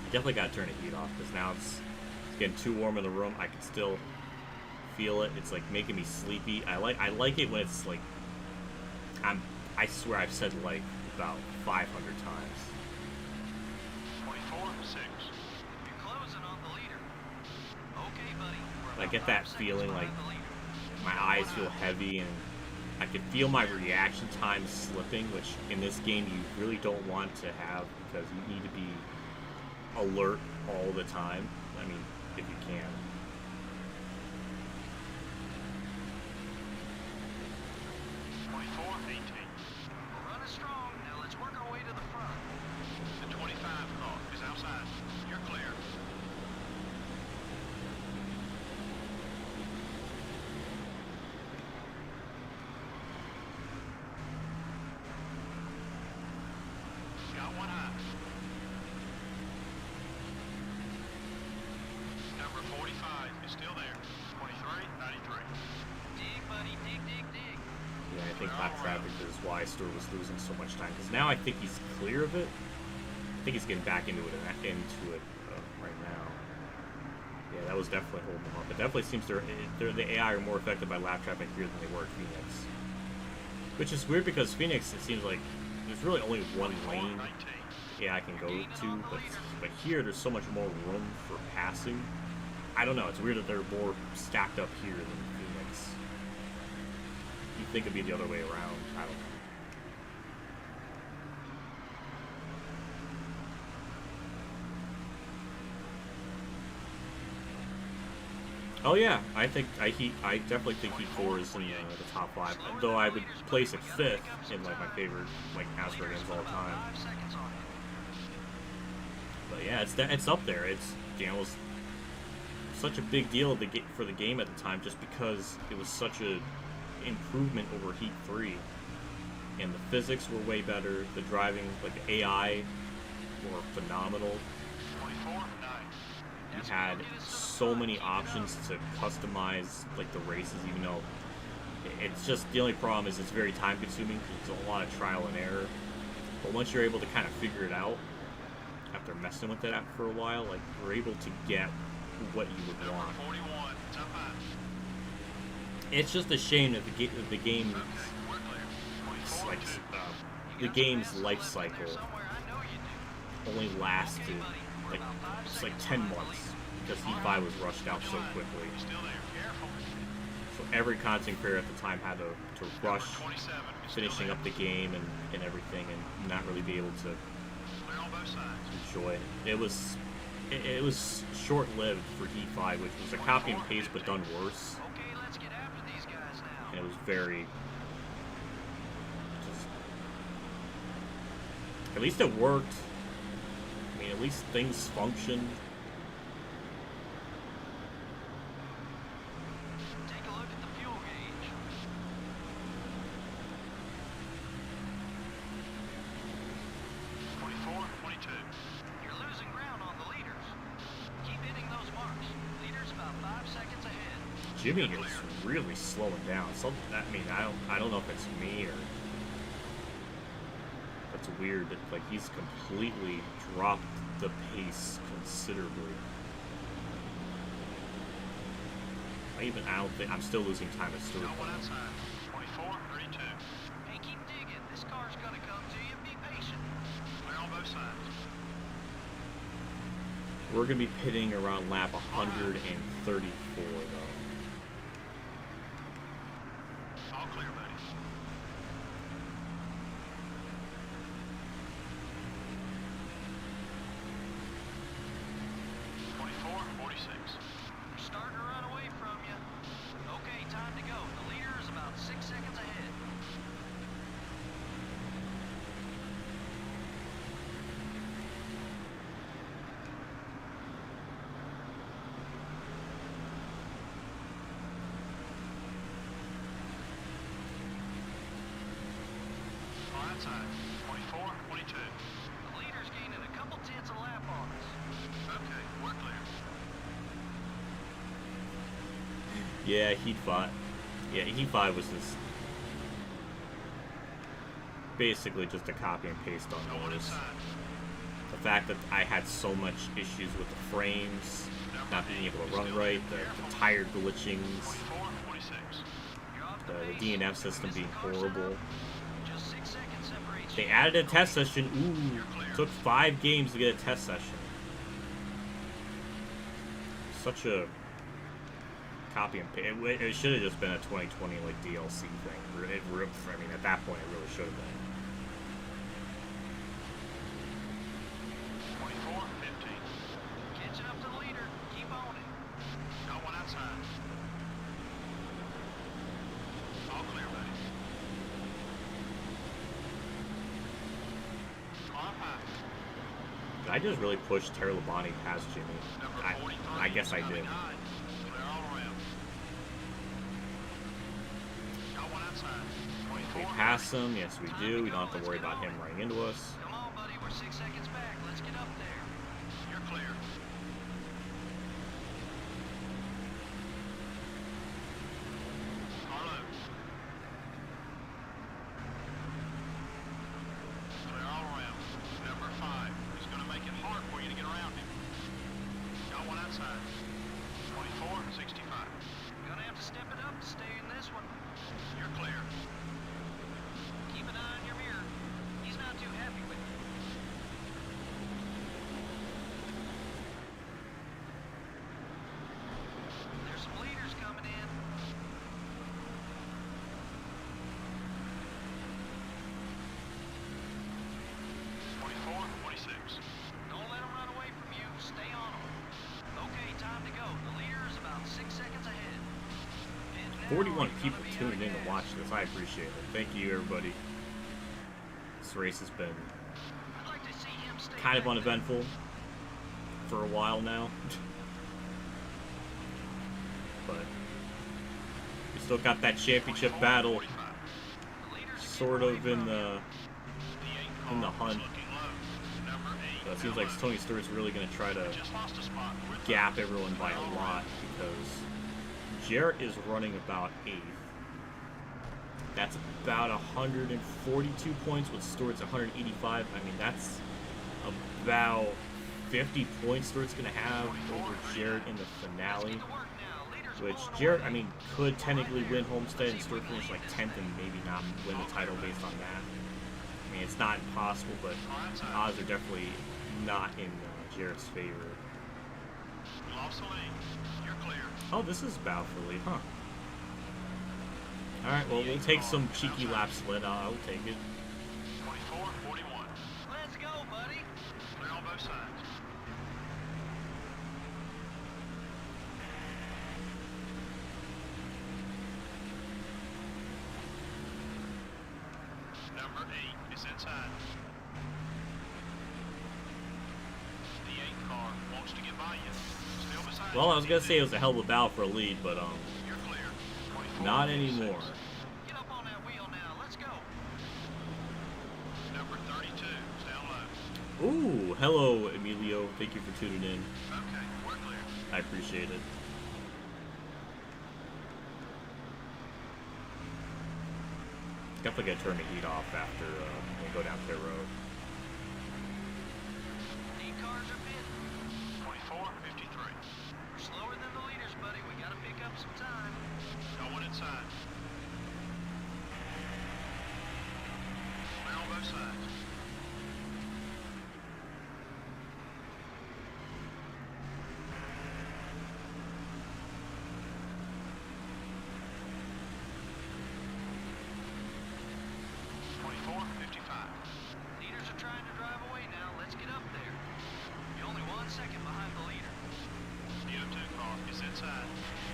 I definitely gotta turn the heat off because now it's getting too warm in the room. I can still feel it. It's like making me sleepy. I like it when it's like I swear I've said like about 500 times. 24-6. You're closing on the leader. Okay, buddy. We're I about get 5 that seconds feeling like behind the leader. my eyes feel heavy and I can feel my reaction time slipping, which in this game you really don't want to have because you need to be alert all the time. I mean, if you can. We're running strong. Now let's work our way to the front. The 25 car is outside. You're clear. Got one high. Number 45 is still there. 23-93. Dig, buddy. Dig, dig, dig. Yeah, I think lap traffic is why Stewart was losing so much time. Because now I think he's clear of it. I think he's getting back into it right now. Yeah, that was definitely holding him up. It definitely seems the AI are more affected by lap traffic here than they were at Phoenix. Which is weird because Phoenix, it seems like there's really only one lane 19. AI can go to, but here there's so much more room for passing. I don't know. It's weird that they're more stacked up here than Phoenix. You'd think it'd be the other way around. I don't know. Oh yeah, I definitely think Heat 4 is in the top 5. Though I would place it 5th in like my favorite like NASCAR games of all time. But yeah, it's up there. It's was such a big deal for the game at the time, just because it was such a improvement over Heat 3, and the physics were way better. The driving, like the AI, were phenomenal. You had so many options to customize like the races, even though it's just the only problem is it's very time consuming because it's a lot of trial and error. But once you're able to kind of figure it out after messing with it for a while, like you're able to get what you would want. It's just a shame that the game's life cycle only lasted like 10 months because Heat 5 was rushed out so quickly. So every content creator at the time had to rush finishing up the game and everything, and not really be able to enjoy it. It was short-lived for Heat 5, which was a copy and paste but done worse. And it was very at least it worked. I mean, at least things functioned. Take a look at the fuel gauge. 24, 22. You're losing ground on the leaders. Keep hitting those marks. Leaders about 5 seconds ahead. Jimmy is really slowing down. So I mean, I don't know if it's me or that's weird. But like he's completely dropped the pace considerably. I don't think I'm still losing time at Stewart. 24, 32. Hey, keep digging. This car's gonna come to you. Be patient. Clear on both sides. We're gonna be pitting around lap 134 though. All clear, buddy. We're starting to run away from you. Okay, time to go. The leader is about 6 seconds ahead. Line time. 24, 22. The leader's gaining a couple tenths a lap on us. Okay, we're clear. Yeah, Heat 5. Yeah, Heat 5 was just basically just a copy and paste on No one those. inside. The fact that I had so much issues with the frames, not being able to run right, the tire glitchings, 24, 26. You're off the base. DNF system being horrible. Just 6 seconds separates They you. added a test session. Ooh, took 5 games to get a test session. Such a copy and paste. It should have just been a 2020 like DLC thing. I mean, at that point, it really should have been. 24, 15. Catching up to the leader. Keep on it. Got one outside. All clear, buddy. Climb high. Did I just really push Terry Labonte past Jimmy? Number 43. I guess I did. Coming high. Clear all around. Got one outside. 24. We pass him. Yes, we do. We don't have to worry about him running into us. Come on, buddy. We're 6 seconds back. Let's get up there. You're clear. Carlo. Clear all around. Number 5. He's going to make it hard for you to get around him. Got one outside. 24, 65. Gonna have to step it up to stay in this one. You're clear. Keep an eye on your mirror. He's not too happy with you. There's some leaders coming in. Don't let them run away from you. Stay on them. Okay, time to to go. The leader is about 6 seconds ahead. And now 41 we're people gonna be tuning in out of to watch gas. this. I appreciate it. Thank you, everybody. This race has been I'd like to see him stay kind of back there. uneventful for a while now. But we still got that championship battle The leader's a sort away of in from the hunt. But it seems like Tony Stewart's really going to try to gap everyone by a lot because Jarrett is running about 8th. That's about 142 points with Stewart's 185. I mean, that's about 50 points Stewart's going to have over Jarrett in the finale. Which Jarrett, I mean, could technically win Homestead and Stewart finish like 10th and maybe not win the title based on that. I mean, it's not impossible, but the odds are definitely not in Jarrett's favor. Oh, this is Bow for lead, huh? Alright, well, we'll take some cheeky lap split. I'll take it. 24-41. Let's go, buddy. Clear on both sides. Number 8 is inside. The 8 car wants to get by you. Still beside Well, I you. was going to say it was a hell of a battle for a lead, but, You're clear. 24, not anymore. Get up on that wheel now. Let's go. Number 32 is down low. Ooh, hello, Emilio. Thank you for tuning in. Okay, we're clear. I appreciate it. Definitely gonna turn the heat off after we go down pit road. Lead cars are pitting. 24-53. We're slower than the leaders, buddy. We gotta pick up some time. Going inside. Clear on both sides. Leaders are trying to drive away now. Let's get up there. You're only 1 second behind the leader. The O2 car is inside.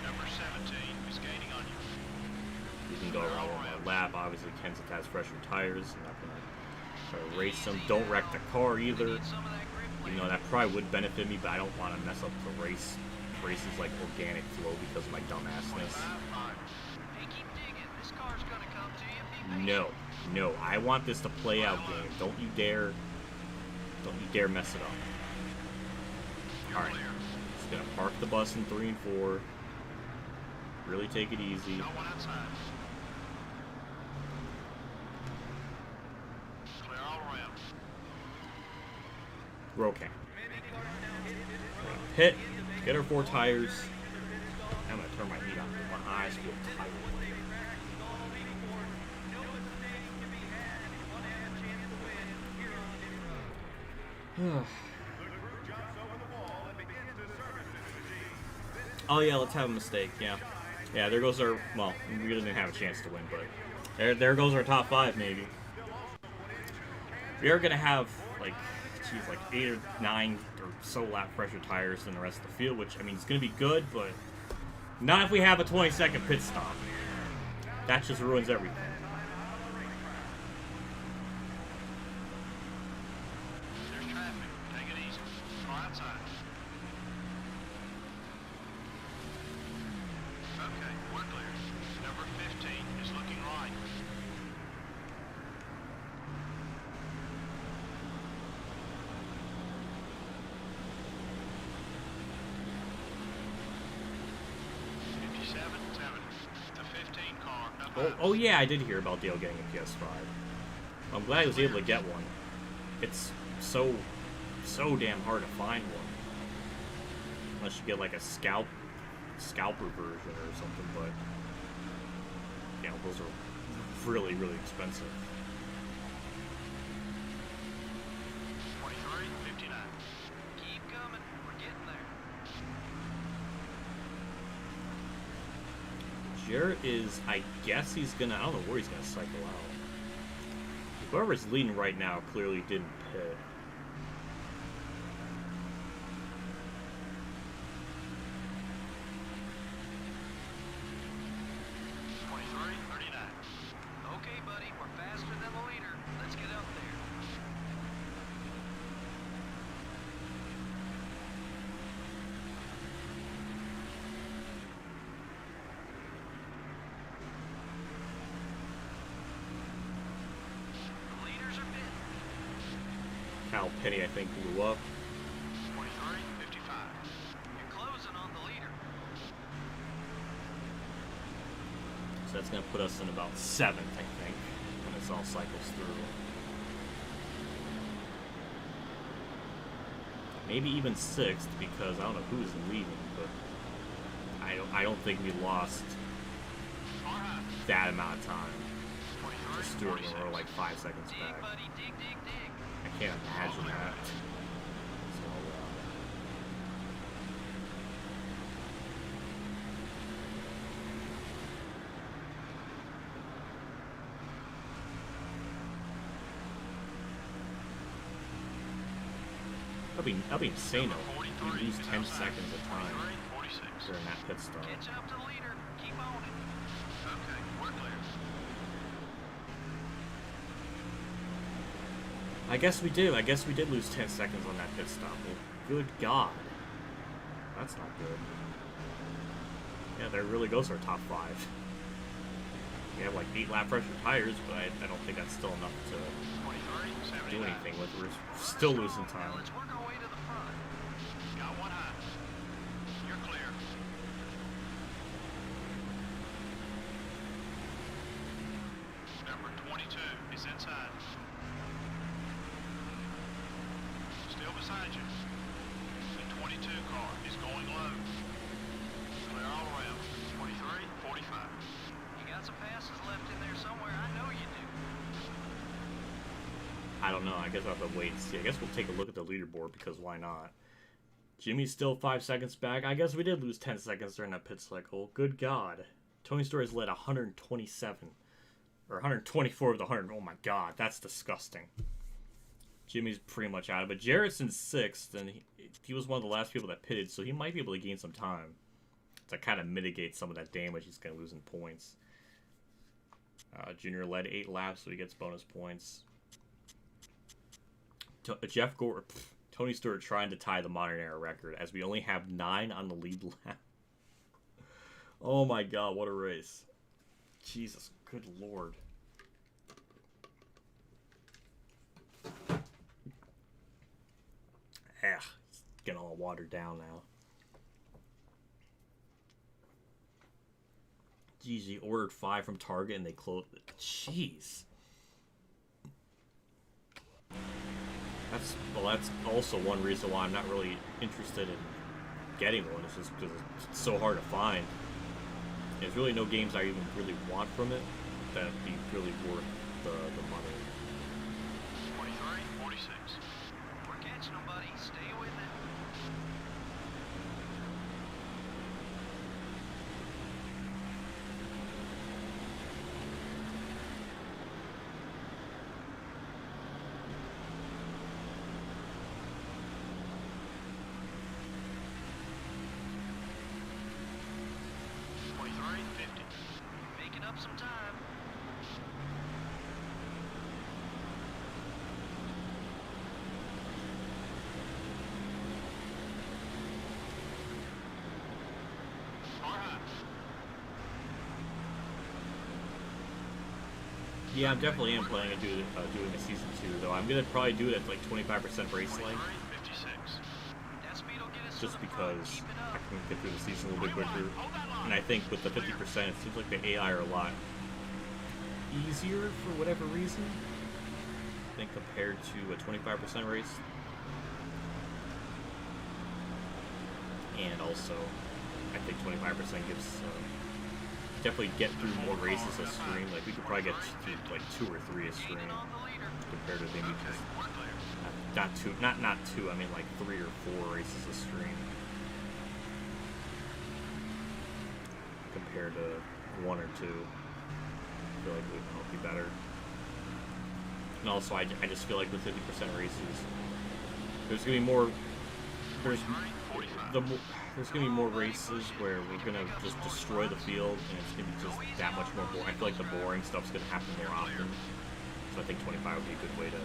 Number 17 is gaining on you. You can go around one more lap. Obviously, Kenseth has fresher tires. I'm not gonna try to race him. Don't wreck the car either. Need some of that grip You weight. know, that probably would benefit me, but I don't want to mess up the race's like organic flow because of my dumbassness. 25-5. Hey, keep digging. This car's gonna come to you. Be patient. No, I want this to play out game. Don't you dare mess it up. You're Alright, clear. just gonna park the bus in 3 and 4. Really take it easy. No one outside. Clear all around. We're okay. Hit, get our 4 tires. I'm gonna turn my heat on. My eyes feel tired. Oh yeah, let's have a mistake. Yeah, there goes our. Well, we really didn't have a chance to win, but there goes our top 5 maybe. We are gonna have like 8 or 9 or so lap pressure tires than the rest of the field, which I mean it's gonna be good, but not if we have a 20-second pit stop. That just ruins everything. There's traffic. Take it easy. Car outside. Okay, we're clear. Number 15 is looking right. Oh yeah, I did hear about Dale getting a PS5. I'm glad he was able to get one. It's so damn hard to find one. Unless you get like a scalper version or something, but you know, those are really expensive. 23-59. Keep coming. We're getting there. Jarrett is, I guess he's gonna, I don't know where he's gonna cycle out. Whoever's leading right now clearly didn't pit. how Penny, I think, blew up. 23:55. You're closing on the leader. So that's going to put us in about 7th, I think, when this all cycles through. Maybe even 6th, because I don't know who's leading, but I don't think we lost that amount of time to Stewart when we're like 5 seconds Dig, back. buddy, dig, dig, dig. I can't imagine that. So, that'd be insane though. We lose 10 seconds of time 46. during that pit stop. Catch up to the leader. Keep on it. Okay, we're clear. I guess we did. I guess we did lose 10 seconds on that pit stop. Well, good God. That's not good. Yeah, there really goes our top 5. We have like 8 lap pressure tires, but I don't think that's still enough to 23:79. do anything with. We're still losing Now time. let's work our way to the front. Got one high. You're clear. Number 22 is inside. Still beside you. The 22 car is going low. Clear all around. 23:45. You got some passes left in there somewhere. I know you do. I don't know. I guess I'll have to wait and see. I guess we'll take a look at the leaderboard because why not? Jimmy's still 5 seconds back. I guess we did lose 10 seconds during that pit cycle. Good God. Tony Story's led 127. Or 124 of the 100. Oh my God. That's disgusting. Jimmy's pretty much out of it. Jarrett's in 6th, and he was one of the last people that pitted, so he might be able to gain some time to kind of mitigate some of that damage he's going to lose in points. Junior led 8 laps, so he gets bonus points. Jeff Gore, Tony Stewart trying to tie the modern era record as we only have 9 on the lead lap. Oh my God, what a race. Jesus, good Lord. It's getting all watered down now. Geez, he ordered 5 from Target and they closed it. Jeez. That's also one reason why I'm not really interested in getting one. It's just because it's so hard to find. There's really no games I even really want from it that'd be really worth the money. 23:46. We're catching them, buddy. Stay with it. Making up some time. Yeah, I'm definitely planning on doing a season 2, though. I'm gonna probably do it at like 25% race length, 53:56. That speed will get us just to the front. because Keep it I up. can get through the season a little bit quicker. And I think with the 50%, it seems like the AI are a lot easier for whatever reason than compared to a 25% race. And also, I think 25% gives definitely get through more races a stream. Like we could probably get through like 2 or 3 a stream Gaining on the leader. compared to maybe just We're clear. not two. I mean like 3 or 4 races a stream compared to 1 or 2. I feel like it would be better. And also, I just feel like with 50% races, there's gonna be more. There's gonna be more races where we're gonna just destroy the field, and it's gonna be just that much more boring. I feel like the boring stuff's gonna happen more often. So I think 25 would be a good way to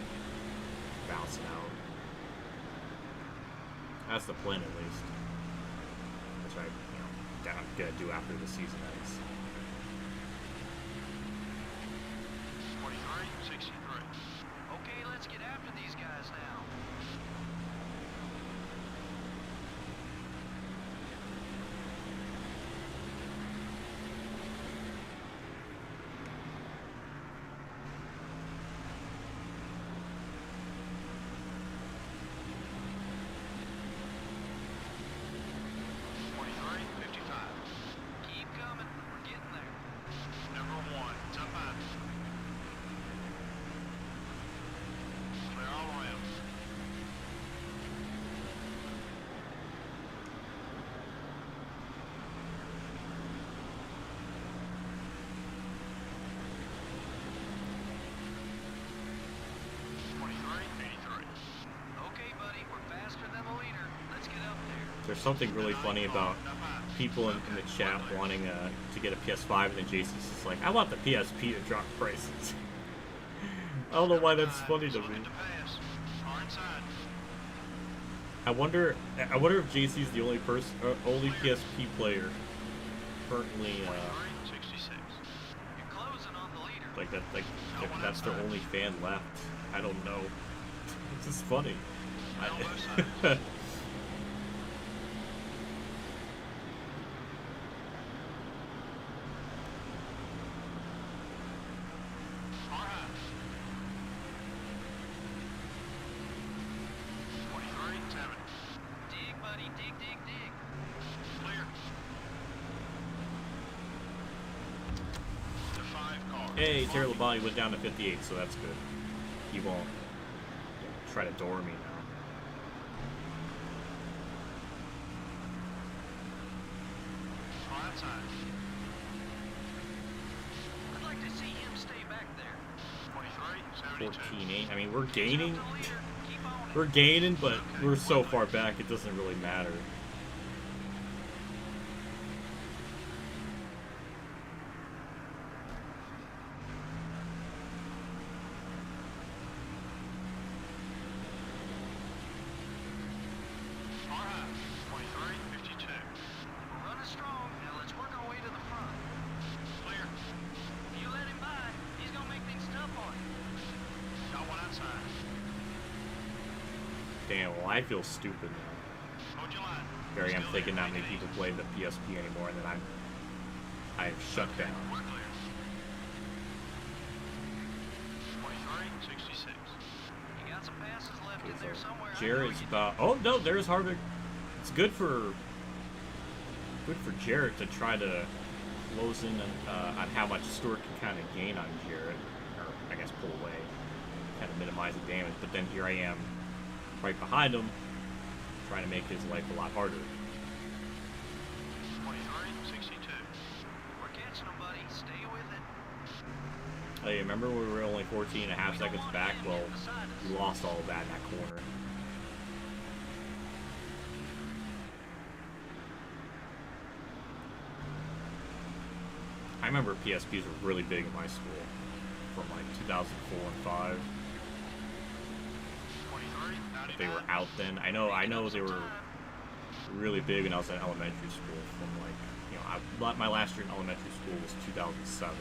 balance it out. That's the plan, at least. That's what I'm gonna do after the season ends. 23:63. Okay, let's get after these guys now. There's something really funny about people in the chat wanting to get a PS5, and then JC's just like, I want the PSP to drop prices. I don't know why that's funny to me. I wonder if JC's the only only PSP player currently, like if that's their only fan left. I don't know. It's just funny. Hey, Terry Labonte went down to 58, so that's good. He won't try to door me now. I'd like to see him stay back there. 14-8. I mean, we're gaining. We're gaining, but we're so far back it doesn't really matter. Damn, well, I feel stupid now. Barry, I'm thinking not many people play the PSP anymore, and then I've shut down. Okay, so Jarrett's about. Oh no, there's Harvick. It's good for Jarrett to try to close in on how much Stewart can kind of gain on Jarrett, or I guess pull away, kind of minimize the damage. But then here I am, right behind him, trying to make his life a lot harder. 23-62. We're catching him, buddy. Stay with it. Hey, remember when we were only 14.5 seconds back? Well, we lost all of that in that corner. I remember PSPs were really big in my school from like 2004 and 5. But they were out then. I know they were really big when I was in elementary school. From like, you know, my last year in elementary school was 2007.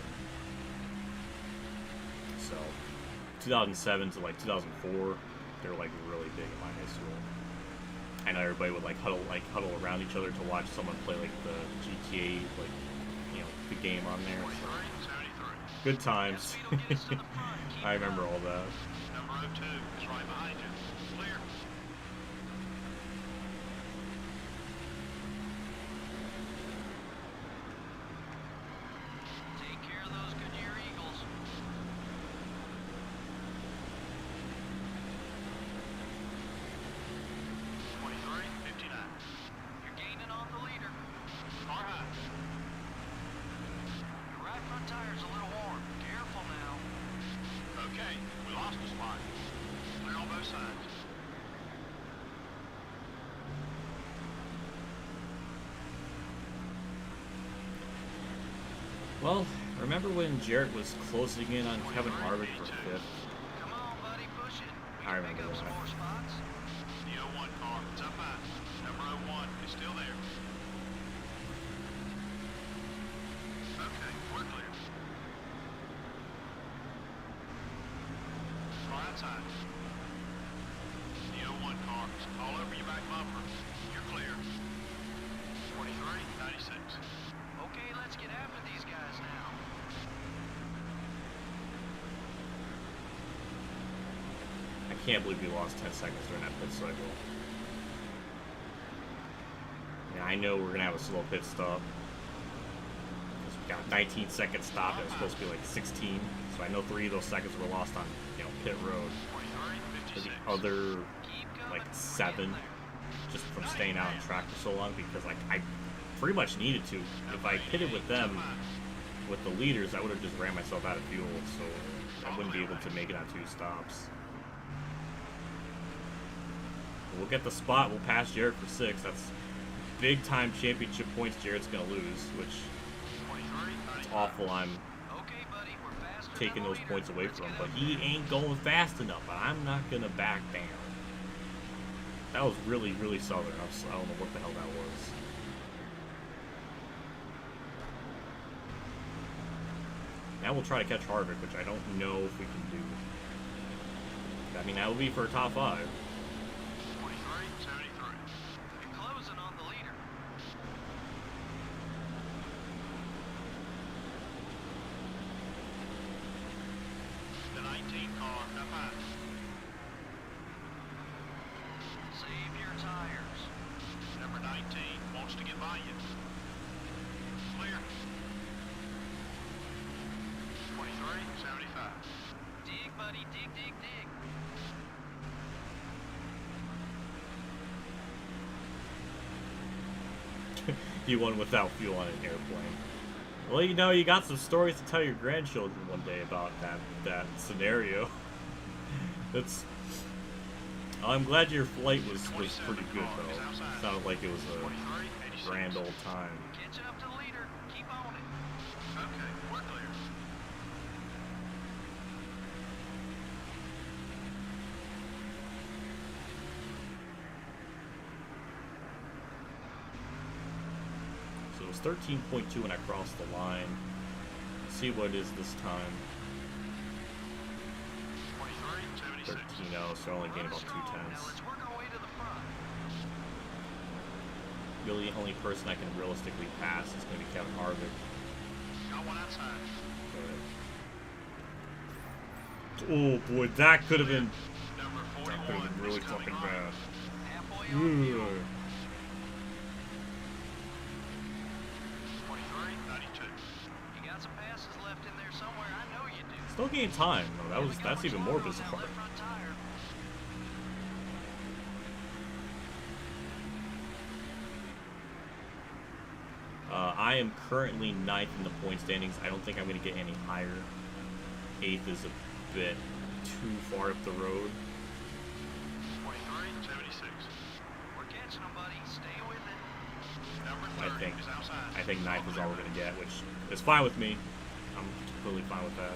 So 2007 to like 2004, they were like really big in my high school. I know everybody would like huddle around each other to watch someone play like the GTA, like, you know, the game on there. So, good times. I remember all that. Number 02 is right behind you. Clear. Take care of those Goodyear Eagles. You're gaining on the leader. Far high. Your right front tire's a little warm. Careful now. Okay, we lost a spot. Clear on both sides. Well, remember when Jarrett was closing in on Kevin Harvick for 5th? Come on, buddy, push it. We I can pick remember up some that. more spots. The 01 car, it's up high. Number 01 is still there. Okay, we're clear. Far outside. The 01 car is all over your back bumper. You're clear. 23-96. Okay, let's get after these guys now. I can't believe we lost 10 seconds during that pit cycle. Yeah, I know we're going to have a slow pit stop. Because we got a 19 second stop. It was supposed to be like 16. So I know 3 of those seconds were lost on, you know, pit road. For the other, like, 7, just from staying out on track for so long, because, like, I pretty much needed to. If I pitted with them, with the leaders, I would have just ran myself out of fuel, so I wouldn't be able to make it on 2 stops. We'll get the spot. We'll pass Jarrett for 6. big time championship points Jarrett's gonna lose, which is awful. I'm Okay, buddy, we're faster taking than the those leader. points away Let's from him, get but after he this. ain't going fast enough. I'm not gonna back down. That was really, really southern. I don't know what the hell that was. Now we'll try to catch Harvick, which I don't know if we can do. I mean, that would be for a top 5. 23.73. You're closing on the leader. The 19 car up high. Save your tires. Number 19 wants to get by you. Clear. 23.75. Dig, buddy, dig, dig, dig. He won without fuel on an airplane. Well, you know, you got some stories to tell your grandchildren one day about that scenario. That's. I'm glad your flight was pretty good though. Sounded like it was a grand old time. Catching up to the leader. Keep on it. Okay, we're clear. So it was 13.2 when I crossed the line. Let's see what it is this time. 23.76. 13.0, so I only gained about 2 Now tenths. let's work our way to the front. Really, the only person I can realistically pass is going to be Kevin Harvick. Got one outside. Oh boy, that could have been Number that could 41 have been really is coming fucking on. bad. Halfway on fuel. Ugh. 23.92. You got some passes left in there somewhere. I know you do. Still gained time though. Here we go, That's much even more longer on that bizarre. left front tire. I am currently 9th in the point standings. I don't think I'm going to get any higher. 8th is a bit too far up the road. 23.76. We're catching them, buddy. Stay with it. Number 30 is outside. I think 9th is all we're going to get, which is fine with me. I'm completely fine with that.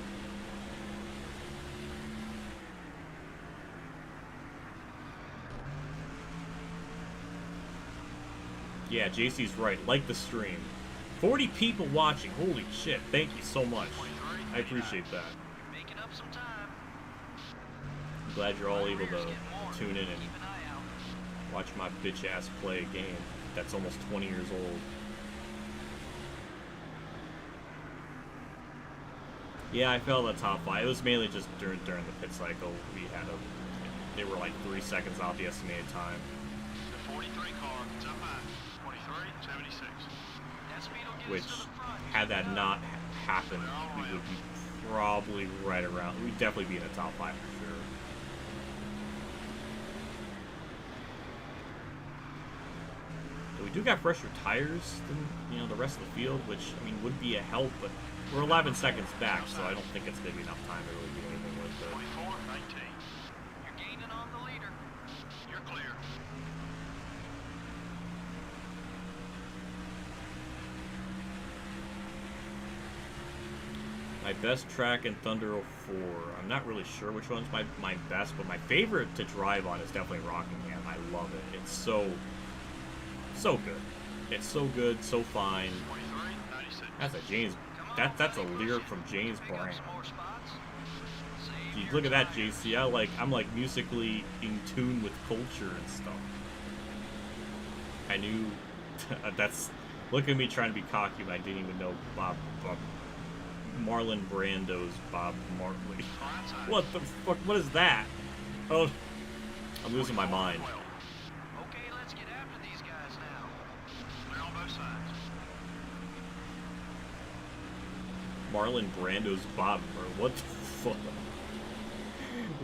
Yeah, JC's right. Like the stream. 40 people watching. Holy shit. Thank you so much. I appreciate that. Making up some time. I'm glad you're all able Rear's to getting warm. tune in and Keep an eye out. watch my bitch ass play a game that's almost 20 years old. Yeah, I fell in the top 5. It was mainly just during the pit cycle. They were like 3 seconds off the estimated time. The 43 car is up high. 23.76. That speed will get Which, us to the front. had that not happened, we would be probably right around. We'd definitely be in the top 5 for sure. We do got fresher tires than the rest of the field, which I mean would be a help, but we're 11 seconds back, so I don't think it's gonna be enough time to really do anything with it. 24.19. You're gaining on the leader. You're clear. My best track in Thunder 04. I'm not really sure which one's my best, but my favorite to drive on is definitely Rockingham. I love it. It's so good. It's so good, so fine. 23.96. That's a James. Come on, That's a buddy, lyric push from it. James Pick up Brown. some more spots. Save Dude, your look at that, tires. JC. I'm like musically in tune with culture and stuff. I knew. That's. Look at me trying to be cocky, but I didn't even know Marlon Brando's Bob Marley. What the fuck? What is that? Oh, I'm losing my mind. 12. Okay, let's get after these guys now. Clear on both sides. Marlon Brando's Bob Marley. What the fuck?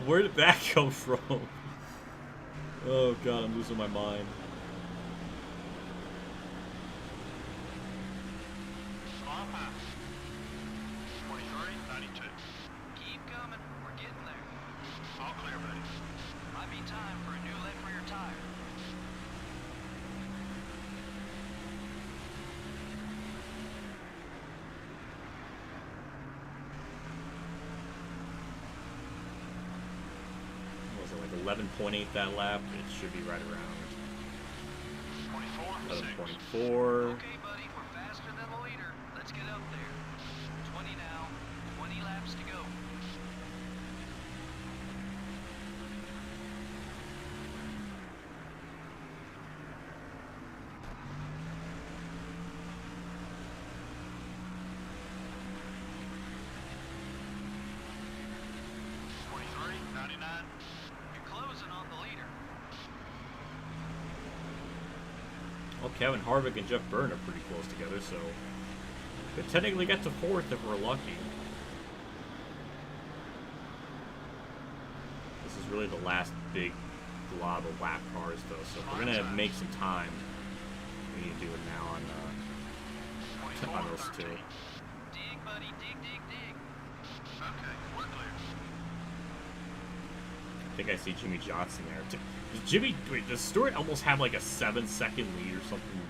Where did that come from? Oh god, I'm losing my mind. Car high. 23.92. Keep coming. We're getting there. All clear, buddy. Might be time for a new left rear tire. 11.8 that lap. It should be right around 11.4. Okay, buddy, we're faster than the leader. Let's get up there. 20 now. 20 laps to go. You're closing on the leader. Well, Kevin Harvick and Jeff Byrne are pretty close together, so could technically get to 4th if we're lucky. This is really the last big glob of lap cars, though, so if we're gonna make some time, we need to do it now on those two. Dig, buddy, dig. Okay, we're clear. I think I see Jimmy Johnson there. Does Stewart almost have like a 7-second lead or something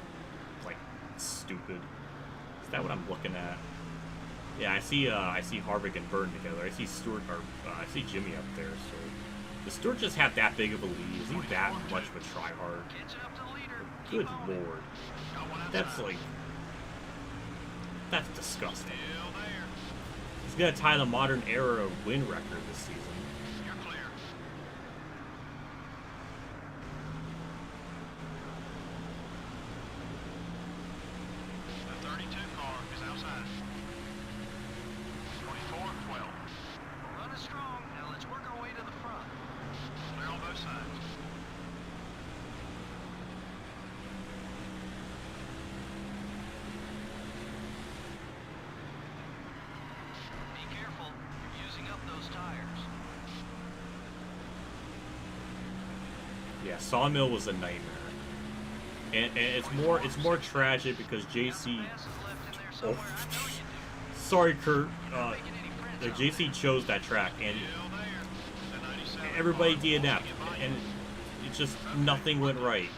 like stupid? Is that what I'm looking at? Yeah, I see Harvick and Byrne together. I see Stewart, or I see Jimmy up there. So does Stewart just have that big of a lead? Is he that much of a tryhard? Good lord, that's disgusting. He's gonna tie the modern era win record this season. Yeah, Sawmill was a nightmare, and it's more tragic because JC. Oh, sorry, Kurt. JC chose that track, and everybody DNF'd, and it just nothing went right.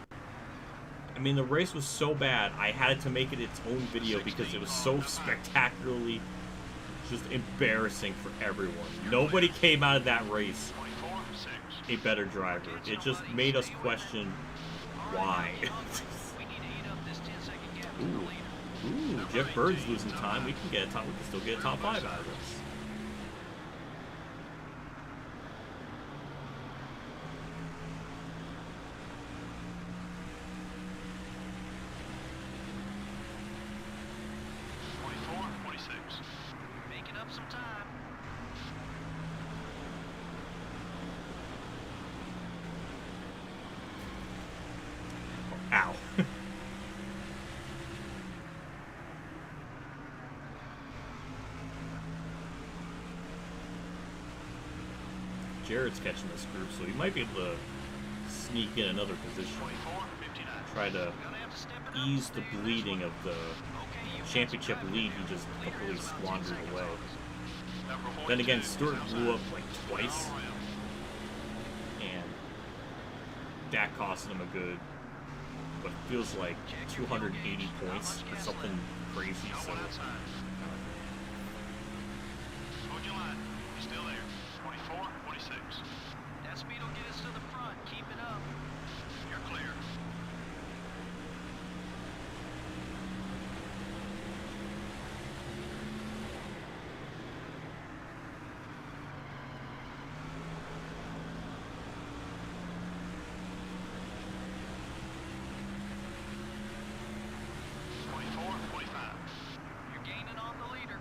I mean, the race was so bad, I had to make it its own video because it was so spectacularly just embarrassing for everyone. Nobody came out of that race a better driver. It just made us question why. Ooh, Jeff Bird's losing time. We can still get a top 5 out of this. Making up some time. Ow. Jared's catching this group, so he might be able to sneak in another position. Try to ease the bleeding of the championship lead he just completely squandered away. Then again, Stewart blew up like twice, and that cost him a good, what feels like 280 points or something crazy. So That speed will get us to the front. Keep it up. You're clear. You're gaining on the leader.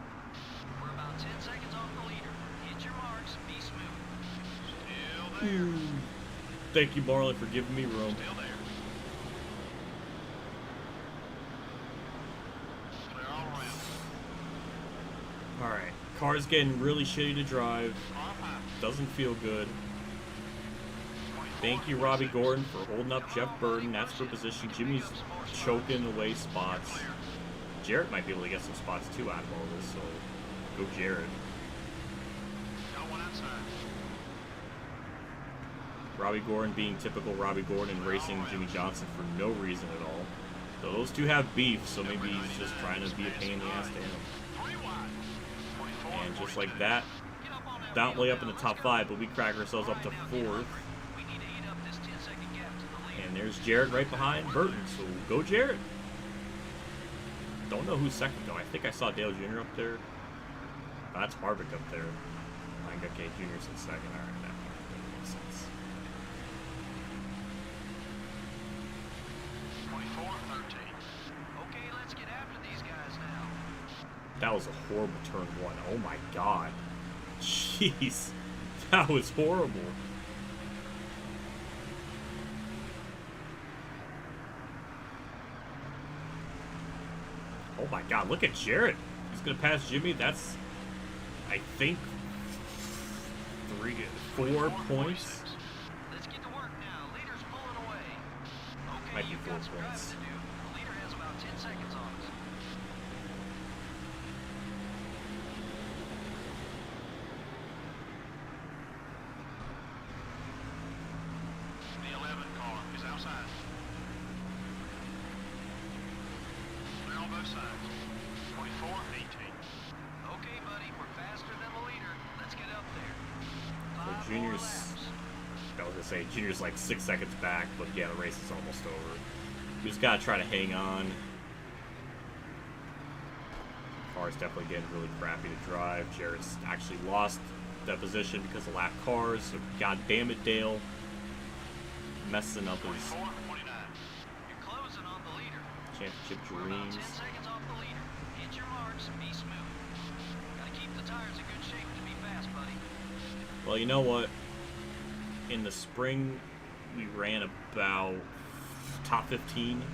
We're about 10 seconds off the leader. Hit your marks. Be smooth. Still there. thank you, Marlon, for giving me room. Still there. Clear all around. Alright, car's getting really shitty to drive. Doesn't feel good. Thank you, Robbie Gordon, for holding up Jeff Burton. That's for position. Jimmy's choking away spots. Jarrett might be able to get some spots too out of all this, so go Jarrett. Got one outside. Robbie Gordon being typical Robbie Gordon and racing Jimmy Johnson for no reason at all. So those two have beef, so maybe he's just trying to be a pain in the ass to him. And just like that, not only up in the top 5, but we crack ourselves up to 4th. And there's Jarrett right behind Burton, so go Jarrett. Don't know who's second though. I think I saw Dale Jr. up there. That's Harvick up there. Okay, Jr.'s in second. Alright, that makes sense. 24-13. Okay, let's get after these guys now. That was a horrible turn one. Oh my god. Jeez. That was horrible. Oh my god, look at Jarrett. He's going to pass Jimmy. That's, I think, 4 points. Let's get to work now. Leader's pulling away. Okay, Might be you've 4 got some driving points. to do. The leader has about 10 seconds on us. The 11 car is outside. They're on both sides. 24-18. Okay, buddy, we're faster than the leader. Let's get up there. So 5 more Junior's, laps. I was going to say, Junior's like 6 seconds back, but yeah, the race is almost over. We just got to try to hang on. Car's definitely getting really crappy to drive. Jarrett's actually lost that position because of lap cars, so god damn it, Dale. Messing up his 24-29. You're closing on the leader. championship We're about dreams. 10 seconds off the leader. Hit your marks and be smooth. Gotta keep the tires in good shape to be fast, buddy. Well, you know what? In the spring, we ran about top 15. Well,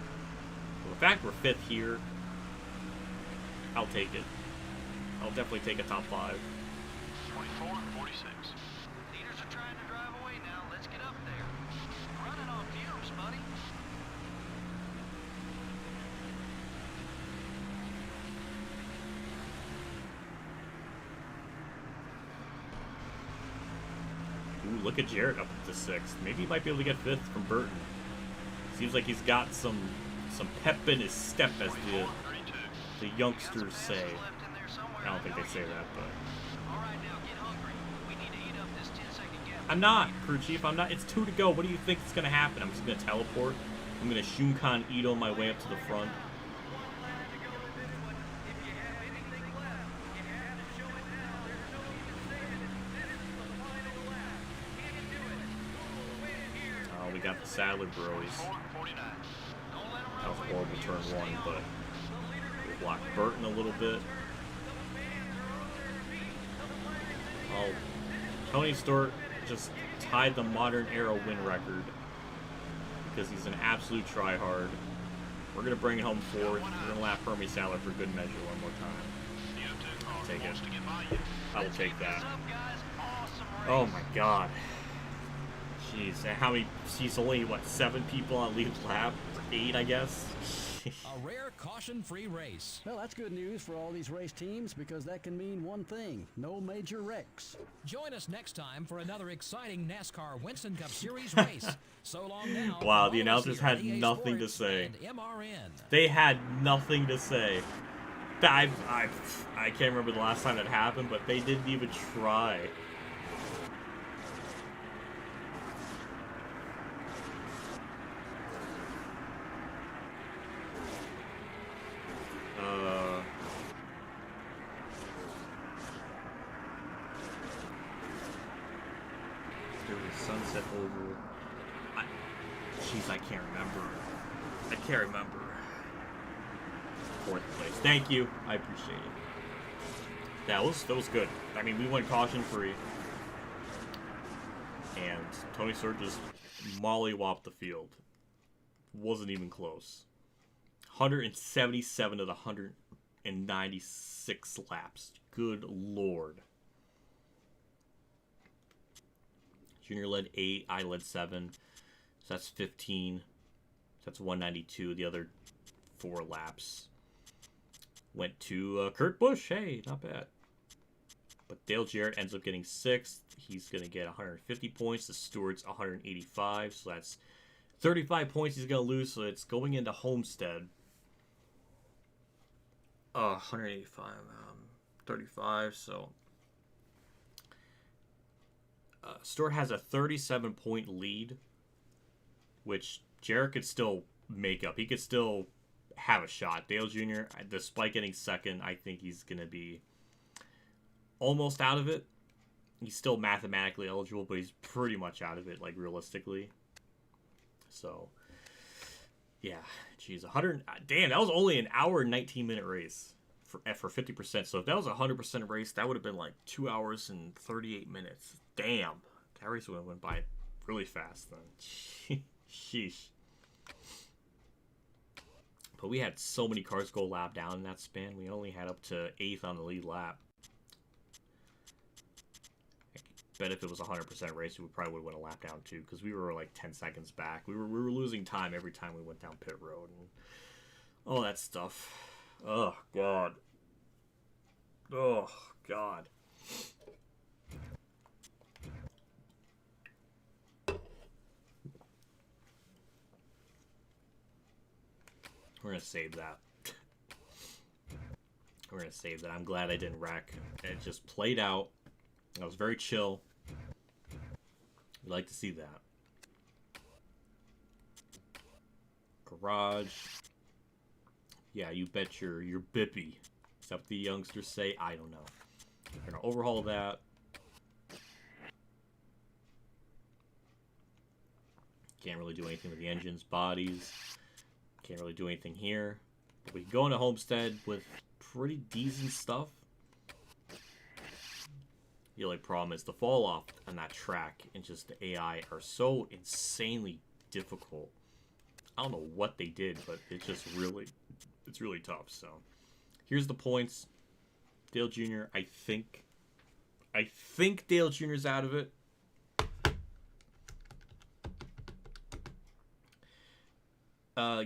the fact we're 5th here, I'll take it. I'll definitely take a top 5. 24-46. Leaders are trying to drive away now. Let's get up there. Running on fumes, buddy. Ooh, look at Jarrett up to 6th. Maybe he might be able to get 5th from Burton. Seems like he's got some pep in his step, as 24-32. the youngsters say. Left in there somewhere. I don't think they say that, but All right, now get hungry. We need to eat up this 10-second gap. I'm not, crew chief. I'm not. It's 2 to go. What do you think is gonna happen? I'm just gonna teleport. I'm gonna Shunkan Ito my way up to the front. Oh, we got the Sadler Bros. 24-49. That was a horrible turn 1, but we'll block Burton a little bit. Oh, Tony Stewart just tied the modern era win record because he's an absolute tryhard. We're going to bring it home 4th. We're going to lap Hermie Sadler for good measure one more time. The 02 car Take it. wants to get by you. I will take that. What's up, guys? Awesome race. Oh my god. Jeez, and how many? He's only, what, 7 people on lead lap? 8, I guess? A rare caution-free race. Well, that's good news for all these race teams because that can mean one thing: no major wrecks. Join us next time for another exciting NASCAR Winston Cup Series race. So long now. Wow, from the all of us announcers here at had EA nothing to Sports say. and MRN. They had nothing to say. I can't remember the last time that happened, but they didn't even try. There was Sunset Oval. Jeez, I can't remember. I can't remember. 4th place. Thank you. I appreciate it. That was good. I mean, we went caution free. And Tony Stewart just mollywopped the field. Wasn't even close. 177 of the 196 laps. Good lord. Junior led 8, I led 7. So that's 15. So that's 192. The other 4 laps went to Kurt Busch. Hey, not bad. But Dale Jarrett ends up getting 6th. He's going to get 150 points. The Stewart's 185. So that's 35 points he's going to lose. So it's going into Homestead. 185. 35. So Stewart has a 37-point lead, which Jarrett could still make up. He could still have a shot. Dale Jr., despite getting second, I think he's going to be almost out of it. He's still mathematically eligible, but he's pretty much out of it, like, realistically. So, yeah. Jeez, 100... Damn, that was only an hour and 19-minute race for 50%. So if that was a 100% race, that would have been, like, 2 hours and 38 minutes. Damn. That race would have went by really fast, then. Sheesh. But we had so many cars go lap down in that span. We only had up to 8th on the lead lap. I bet if it was a 100% race, we probably would have went a lap down too, because we were like 10 seconds back. We were losing time every time we went down pit road and all that stuff. Oh God. Oh God. We're gonna save that. We're gonna save that. I'm glad I didn't wreck. It just played out. I was very chill. We'd like to see that. Garage. Yeah, you bet your bippy. Is that what the youngsters say? I don't know. We're gonna overhaul that. Can't really do anything with the engines, bodies. Can't really do anything here. But we can go into Homestead with pretty decent stuff. The only problem is the fall off on that track and just the AI are so insanely difficult. I don't know what they did, but it's really tough. So here's the points. Dale Jr., I think Dale Jr.'s out of it.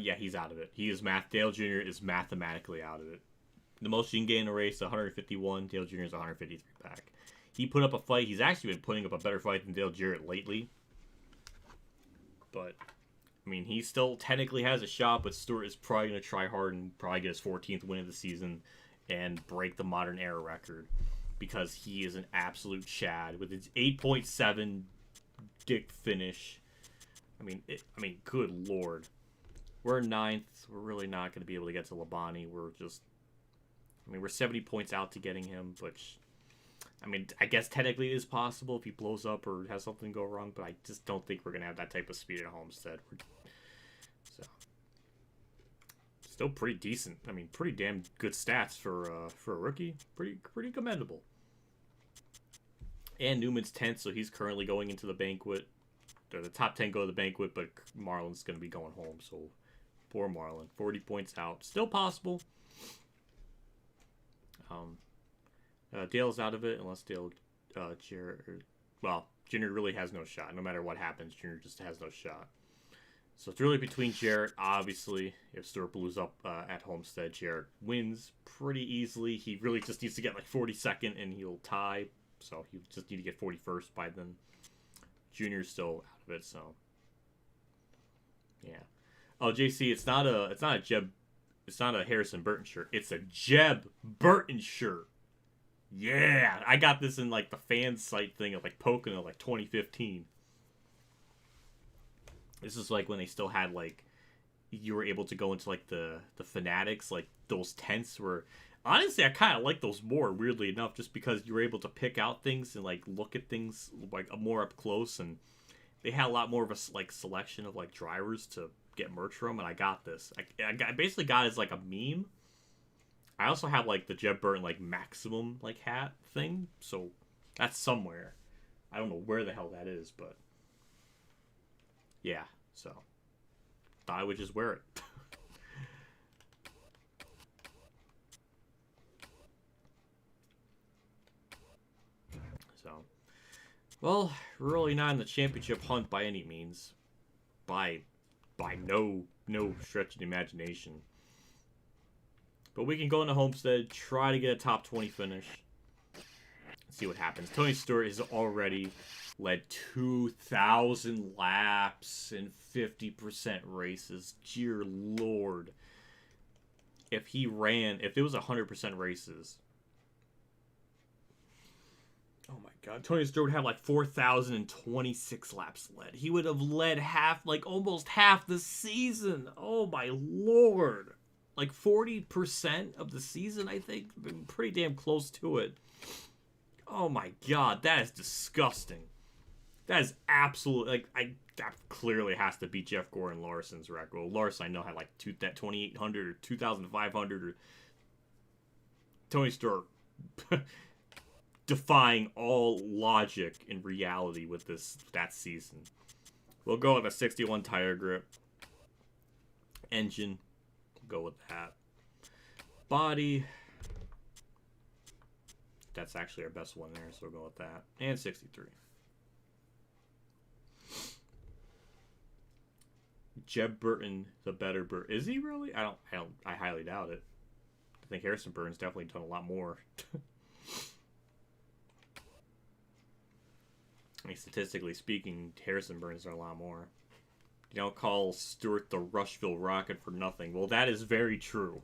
Yeah, he's out of it. Dale Jr. is mathematically out of it. The most you can get in a race, 151. Dale Jr. is 153 back. He put up a fight. He's actually been putting up a better fight than Dale Jarrett lately. But, I mean, he still technically has a shot, but Stewart is probably going to try hard and probably get his 14th win of the season and break the modern era record because he is an absolute Chad with his 8.7 dick finish. I mean, good Lord. We're 9th. We're really not going to be able to get to Labani. We're 70 points out to getting him, which, I mean, I guess technically it is possible if he blows up or has something go wrong, but I just don't think we're going to have that type of speed at Homestead. So, still pretty decent. I mean, pretty damn good stats for a rookie. Pretty commendable. And Newman's 10th, so he's currently going into the banquet. The top 10 go to the banquet, but Marlon's going to be going home, so poor Marlon. 40 points out. Still possible. Dale's out of it unless Dale, Junior really has no shot. No matter what happens, Junior just has no shot. So it's really between Jarrett. Obviously, if Stewart blows up at Homestead, Jarrett wins pretty easily. He really just needs to get like 42nd and he'll tie. So he just need to get 41st by then. Junior's still out of it, so yeah. Oh, JC, it's not a Harrison Burton shirt. It's a Jeb Burton shirt. Yeah, I got this in like the fan site thing of like Pocono, like 2015. This is like when they still had like you were able to go into like the Fanatics, like those tents were. Honestly, I kind of like those more, weirdly enough, just because you were able to pick out things and like look at things like more up close, and they had a lot more of a like selection of like drivers to get merch from, and I got this. I basically got it as like a meme. I also have like the Jeb Burton like maximum like hat thing, so that's somewhere. I don't know where the hell that is, but yeah, so thought I would just wear it. So, well, we're really not in the championship hunt by any means, by no stretch of the imagination. But we can go into Homestead, try to get a top 20 finish. See what happens. Tony Stewart has already led 2,000 laps in 50% races. Dear Lord. If it was 100% races. Oh my God, Tony Stewart would have like 4,026 laps led. He would have led half, like almost half the season. Oh my lord. Like 40% of the season, I think. Been pretty damn close to it. Oh my god, that is disgusting. That is absolutely, like, that clearly has to be Jeff Gordon Larson's record. Well, Larson, I know, had like 2,800 or 2,500. Or Tony Stewart defying all logic and reality with that season. We'll go with a 61 tire grip. Engine, go with that. Body, that's actually our best one there, so we'll go with that. And 63. Jeb Burton, the better Burton. Is he really? I highly doubt it. I think Harrison Burton's definitely done a lot more. I mean, statistically speaking, Harrison Burton's done a lot more. You don't call Stewart the Rushville Rocket for nothing. Well, that is very true.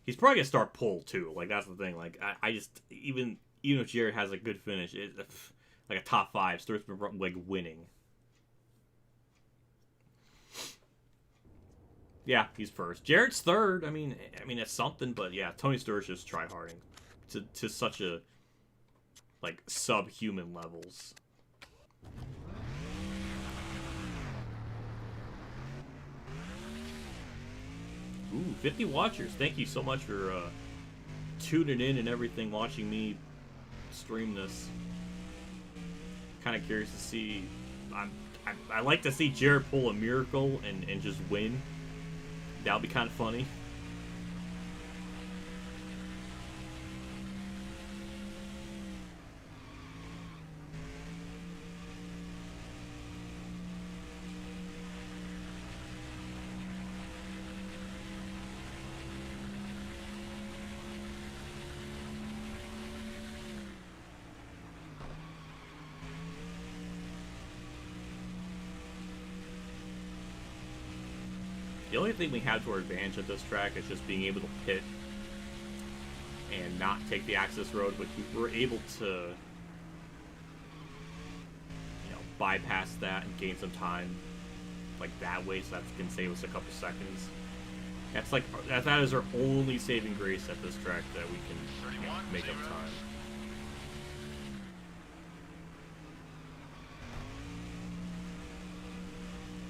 He's probably gonna start pole too. Like, that's the thing. Like, I just even if Jared has a good finish, like a top 5, Stewart's been like winning. Yeah, he's first. Jarrett's third. I mean, it's something, but yeah, Tony Stewart's just try-harding to such a, like, subhuman levels. Ooh, 50 watchers. Thank you so much for tuning in and everything, watching me stream this. Kind of curious to see. I like to see Jarrett pull a miracle and just win. That would be kind of funny. The only thing we have to our advantage at this track is just being able to pit and not take the access road, which we were able to, you know, bypass that and gain some time like that way, so that can save us a couple seconds. That's like that is our only saving grace at this track, that we can, you know, make up time.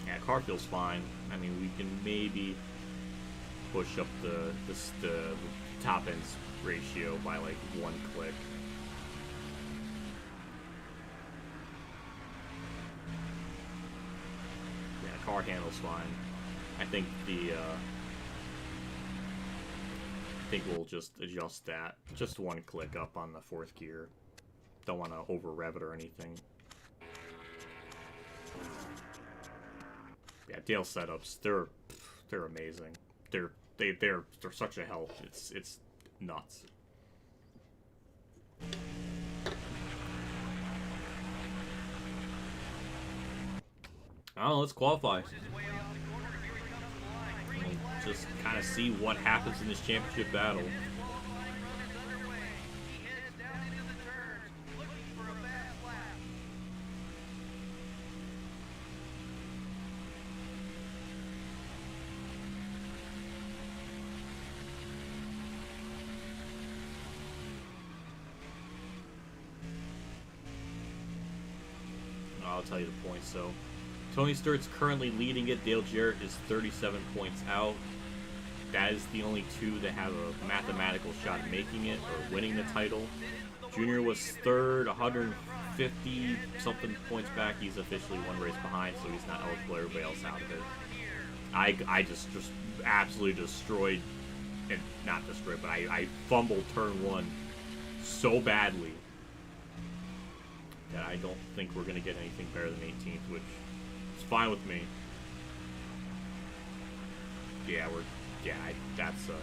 Yeah, car feels fine. I mean, we can maybe push up the top end ratio by like 1 click. Yeah, car handles fine. I think we'll just adjust that just 1 click up on the 4th gear. Don't want to over rev it or anything. Yeah, Dale setups, they're amazing. They're such a help. It's nuts. Oh, let's qualify. We'll just kind of see what happens in this championship battle. I'll tell you the points. So, Tony Stewart's currently leading it. Dale Jarrett is 37 points out. That is the only 2 that have a mathematical shot at making it or winning the title. Junior was 3rd, 150 something points back. He's officially 1 race behind, so he's not eligible. Everybody else out of it. I just absolutely destroyed, and not destroyed, but I fumbled turn 1 so badly that I don't think we're going to get anything better than 18th, which is fine with me. Yeah, that's one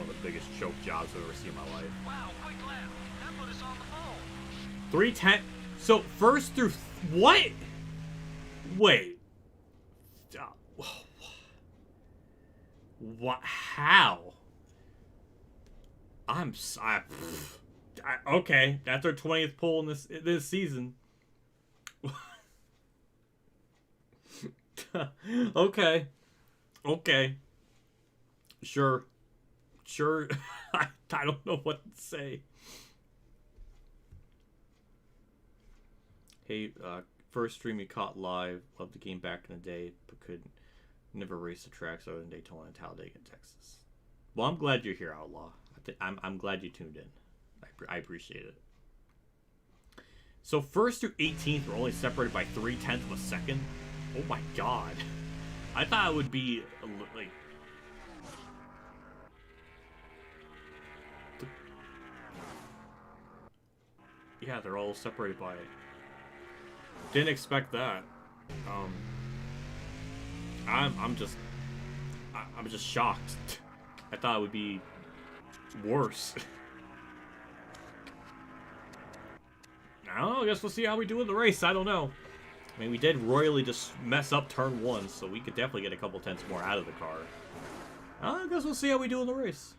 of the biggest choke jobs I've ever seen in my life. Wow, quick lap. That put us on the pole. 310. So first through what? Wait. What? How? Okay, that's our 20th pole in this season. Okay. Sure. I don't know what to say. Hey, first stream you caught live. Loved the game back in the day, but could never race the tracks other than Daytona and Talladega, Texas. Well, I'm glad you're here, Outlaw. I'm glad you tuned in. I appreciate it. So 1st through 18th were only separated by 0.3 of a second. Oh my god. I thought it would be like... Yeah, they're all separated by... Didn't expect that. I'm just shocked. I thought it would be worse. I don't know. I guess we'll see how we do in the race. I don't know. I mean, we did royally just mess up turn 1, so we could definitely get a couple tenths more out of the car. I guess we'll see how we do in the race.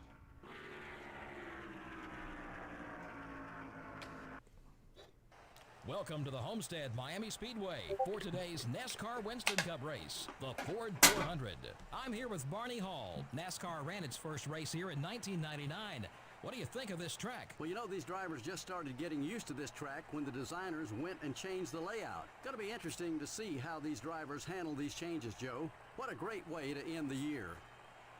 Welcome to the Homestead Miami Speedway for today's NASCAR Winston Cup race, the Ford 400. I'm here with Barney Hall. NASCAR ran its first race here in 1999. What do you think of this track? Well, you know, these drivers just started getting used to this track when the designers went and changed the layout. Gonna be interesting to see how these drivers handle these changes, Joe. What a great way to end the year.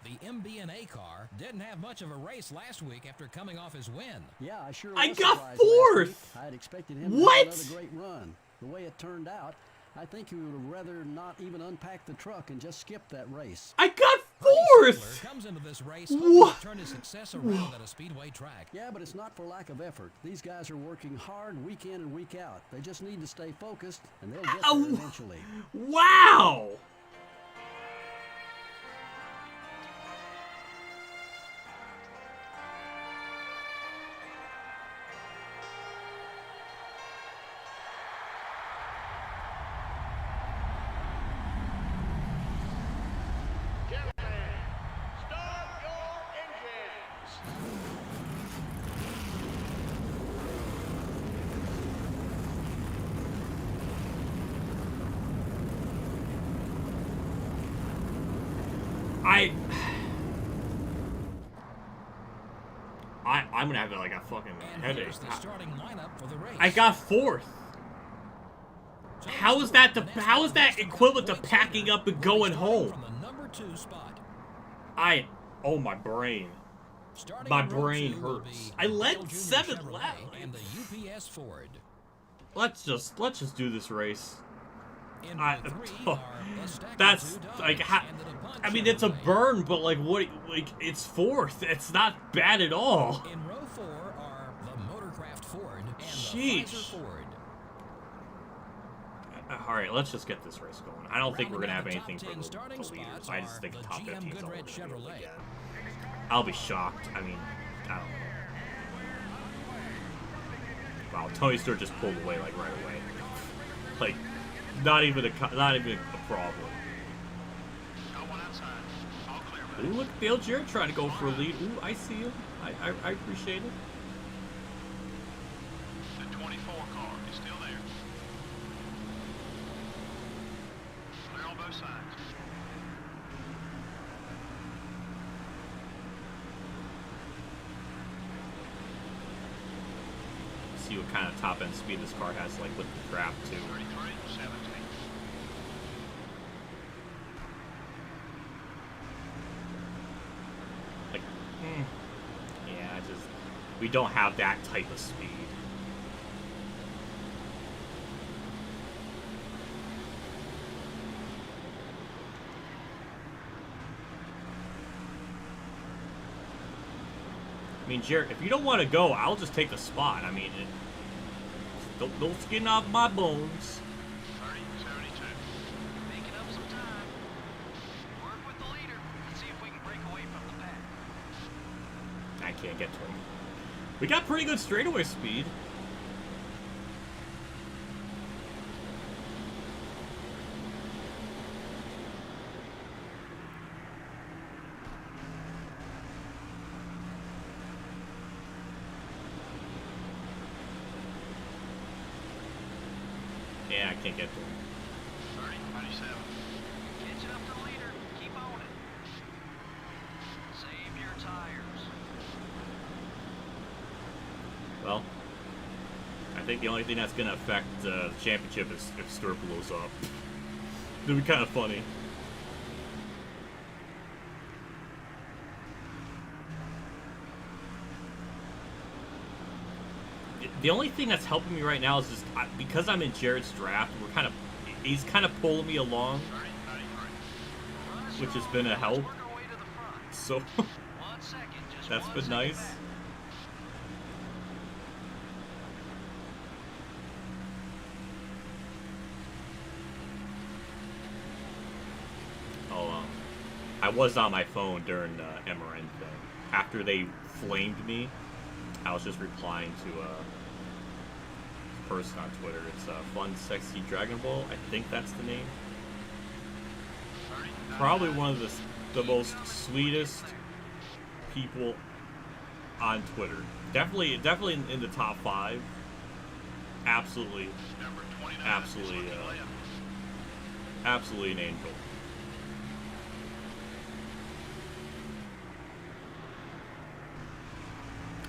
The MBNA car didn't have much of a race last week after coming off his win. Yeah, I sure I was got surprised 4th! last week. I had expected him to What? have another great run. The way it turned out, I think he would have rather not even unpack the truck and just skip that race. I got Ronnie 4th! comes into this race hoping What? to turn his success around at a speedway track. Yeah, but it's not for lack of effort. These guys are working hard week in and week out. They just need to stay focused, and they'll get there eventually. Wow! I'm gonna have like a fucking And headache. here's the starting lineup for the race. I got 4th. How is that equivalent to packing up and going home? From the number 2 spot. Oh, my brain. My brain hurts. I led 7 laps. And the UPS Ford. Let's just do this race. In row 3 are a stack of That's 2 Dodge like and the DuPont I mean, it's a Chevrolet. burn, but like what? Like it's 4th. It's not bad at all. In row 4 are the Motorcraft Ford and Sheesh. the Pfizer Ford. All right, let's just get this race going. I don't think we're gonna have Rounding out the anything top for 10 the starting leaders. spots I just are think the the top GM 15 is all we're Goodrich gonna be able to Chevrolet. get. I'll be shocked. I mean, I don't know. Wow, Tony Stewart just pulled away like right away. Like, not even a problem. Got one outside. All clear, Ooh, buddy. look at Dale Jarrett trying to go for a lead. Ooh, I see him. I appreciate it. The 24 car is still there. Clear on both sides. See what kind of top end speed this car has, like with the draft too. 33, 17. Like, yeah, we don't have that type of speed. I mean, Jarrett, if you don't want to go, I'll just take the spot. I mean, don't skin off my bones. 30, 72. Making up some time. Work with the leader and see if we can break away from the pack. I can't get to him. We got pretty good straightaway speed. Yeah, I can't get to him. 30, 97. Catching up to the leader. Keep on it. Save your tires. Well, I think the only thing that's going to affect the championship is if Stewart blows up. It'd be kind of funny. The only thing that's helping me right now is just because I'm in Jared's draft. He's kind of pulling me along, 30, 93. which has been a help. Work our way to the front. So 1 second. Just that's 1 been second nice. back. Oh, I was on my phone during the MRN thing. After they flamed me, I was just replying to a person on Twitter. It's Fun Sexy Dragon Ball. I think that's the name. 30, Probably one of the most sweetest people on Twitter. Definitely in the top 5. Absolutely, Number 29. absolutely, is looking left. absolutely an angel.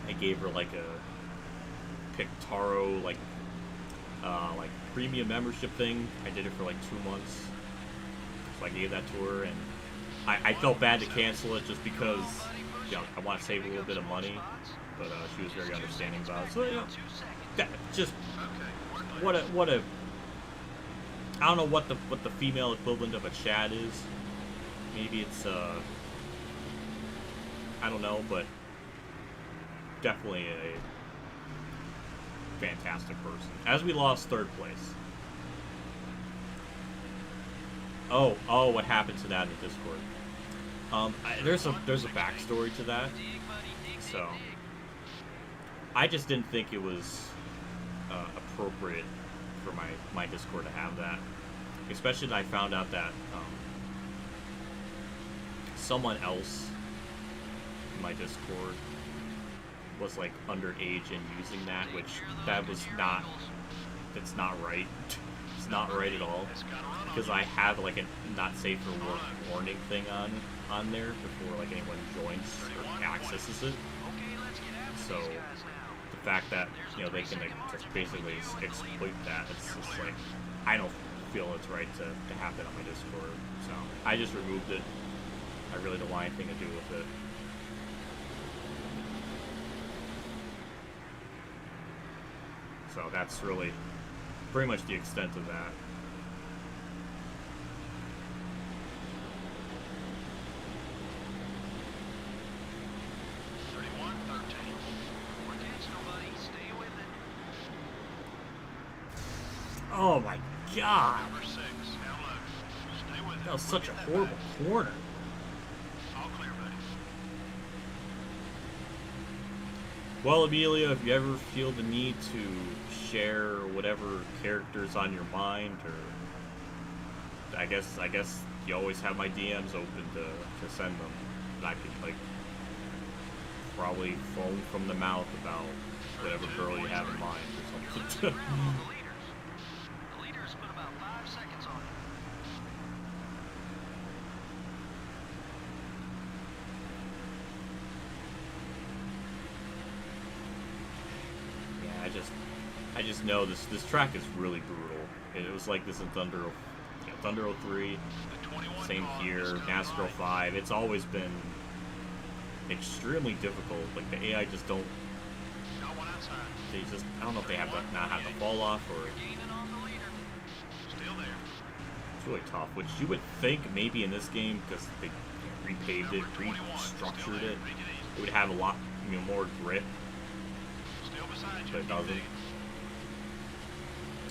I gave her like a Pictaro like premium membership thing. I did it for like 2 months, so I gave that to her, and I felt bad to cancel it just because I want to save a little bit of money, but she was very understanding about it. So that just what a I don't know what the female equivalent of a Chad is. Maybe it's I don't know, but definitely a fantastic person. As we lost 3rd place. Oh, what happened to that in the Discord? There's a backstory to that. So I just didn't think it was appropriate for my Discord to have that. Especially that I found out that someone else in my Discord was like underage and using that, which that's not right. It's not right at all, because I have like a not safe for work warning thing on there before like anyone joins or accesses it. So the fact that they can like, just basically exploit that, it's just like I don't feel it's right to have that on my Discord. So I just removed it. I really don't want anything to do with it. So that's really pretty much the extent of that. Oh my god! Number 6, how low? Stay with it. That was such a We'll get horrible back. corner. All clear, buddy. Well, Amelia, if you ever feel the need to share whatever characters on your mind, or I guess you always have my DMs open to send them. And I can like probably foam from the mouth about whatever girl you have in mind or something. The leaders put about 5 seconds on it. Yeah, I just know this track is really brutal. It was like this in Thunder 03, same here, NASCAR 05. It's always been extremely difficult. Like the AI just don't. Got one outside. They just I don't know if they have not have the fall off or Gaining on the leader. Still there. it's really tough. Which you would think maybe in this game because they repaved it, restructured it, it would have a lot more grip, Still beside you. but it doesn't.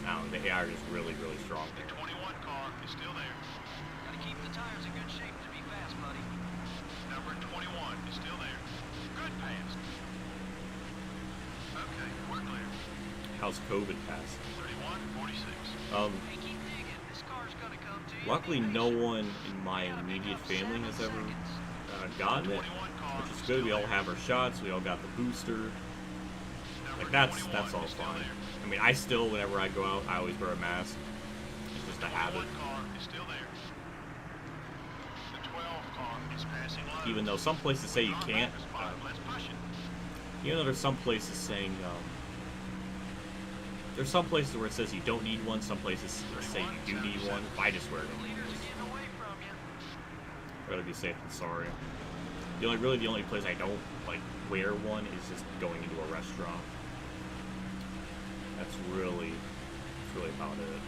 I don't know, the AI is really strong. The 21 car is still there. Gotta keep the tires in good shape to be fast, buddy. Number 21 is still there. Good pass. Okay, we're clear. How's COVID pass? 31, 46. Hey, keep digging. This car's gonna come to you. Luckily, no one in my immediate family has ever gotten it, which is good. We all have our shots. We all got the booster. Like, that's all fine. I mean, I still, whenever I go out, I always wear a mask. It's just a habit. Even though some places say you can't. Even though there's some places saying, there's some places where it says you don't need one, some places say you do need one. I just wear them. Rather be safe than sorry. Really the only place I don't like wear one is just going into a restaurant. That's really about it.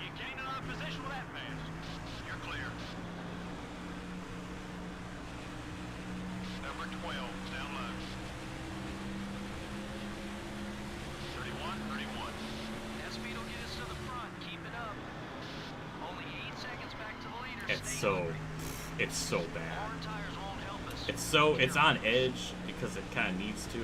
You gained another position with that pass. You're clear. Number 12 down low. 31. That speed will get us to the front. Keep it up. Only 8 seconds back to the leader. It's so bad. Hard tires won't help us. It's on edge because it kind of needs to.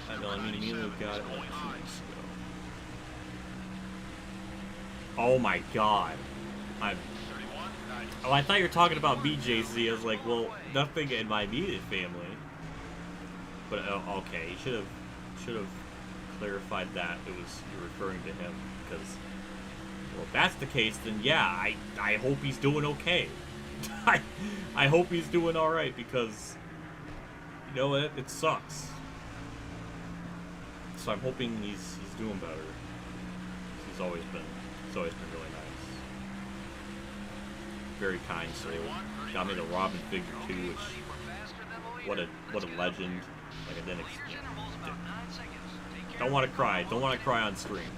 I know, I mean, Emilio got it like 2 weeks ago. Oh my god. Oh, I thought you were talking about BJZ. I was like, well, nothing in my immediate family. But okay, you should have clarified that it was you're referring to him, because, well, if that's the case, then yeah, I hope he's doing okay. I hope he's doing all right, because you know what, it sucks. So I'm hoping he's doing better. He's always been really nice. Very kind soul. Got me the Robin figure too, which what a legend. Like I didn't expect. Don't want to cry. Don't want to cry on stream.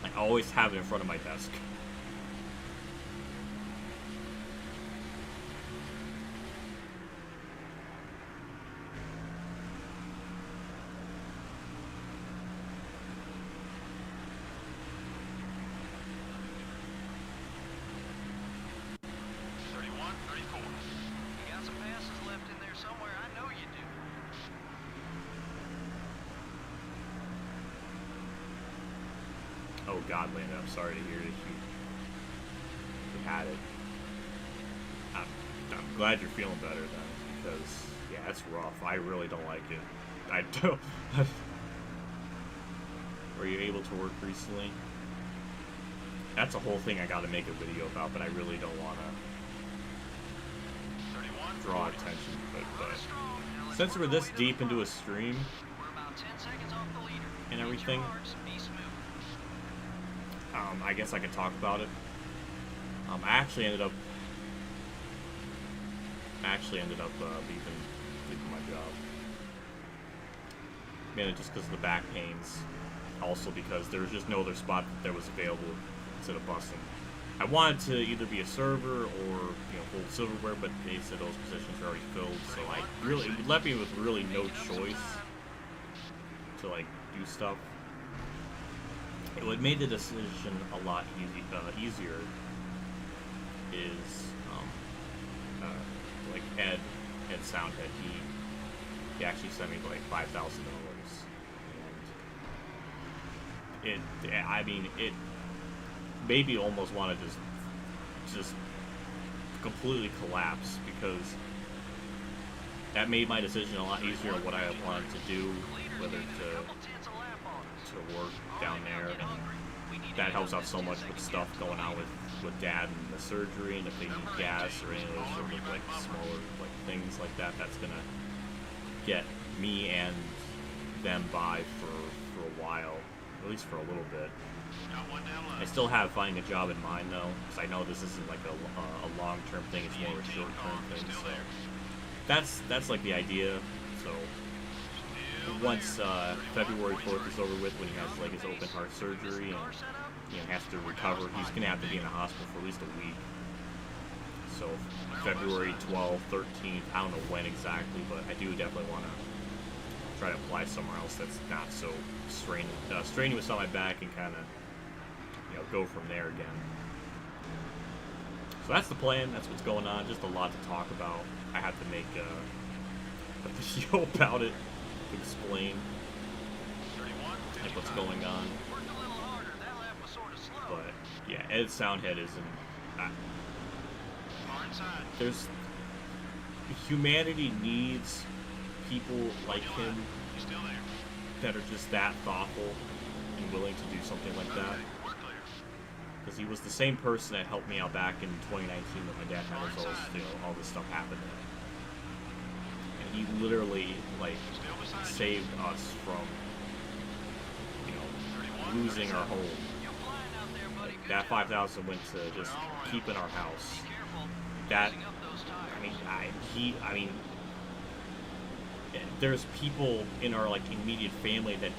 I always have it in front of my desk. Oh God, Landon, I'm sorry to hear that you had it. I'm glad you're feeling better then, because yeah, it's rough. I really don't like it. I don't. Were you able to work recently? That's a whole thing I got to make a video about, but I really don't want to draw attention. But since we're this deep into a stream and everything, I guess I could talk about it. I actually ended up leaving my job. Mainly just because of the back pains. Also because there was just no other spot that was available instead of busing. I wanted to either be a server or hold silverware, but they said those positions were already filled. So it left me with really no choice to like do stuff. What made the decision a lot easier is like Ed Soundhead. He actually sent me like $5,000, and it made me almost want to just completely collapse, because that made my decision a lot easier on what I wanted to do, whether to work down there, and that helps out so much with stuff going on with Dad and the surgery, and if they need gas or any of those sort of like smaller like things like that, that's gonna get me and them by for a while, at least for a little bit. I still have finding a job in mind though, because I know this isn't like a long-term thing, it's more of a short-term thing, so that's like the idea. So once February 4th is over with, when he has like his open heart surgery and has to recover, he's gonna have to be in the hospital for at least a week. So February 12th, 13th, I don't know when exactly, but I do definitely want to try to apply somewhere else that's not so strenuous on my back, and kind of go from there again. So that's the plan. That's what's going on. Just a lot to talk about. I have to make a video about it to explain like what's going on. Worked a little harder. That lap was sort of slow. But yeah, Ed Soundhead isn't. Far inside. There's humanity needs people like him He's still there. that are just that thoughtful and willing to do something like that. We're clear. Because he was the same person that helped me out back in 2019 when my dad had his all this stuff happen to him. And he literally like saved us from losing our home. You're flying out there, buddy. Good That job. 5,000 went to just keeping our house. Be careful. That Using up those tires. I mean, there's people in our like immediate family that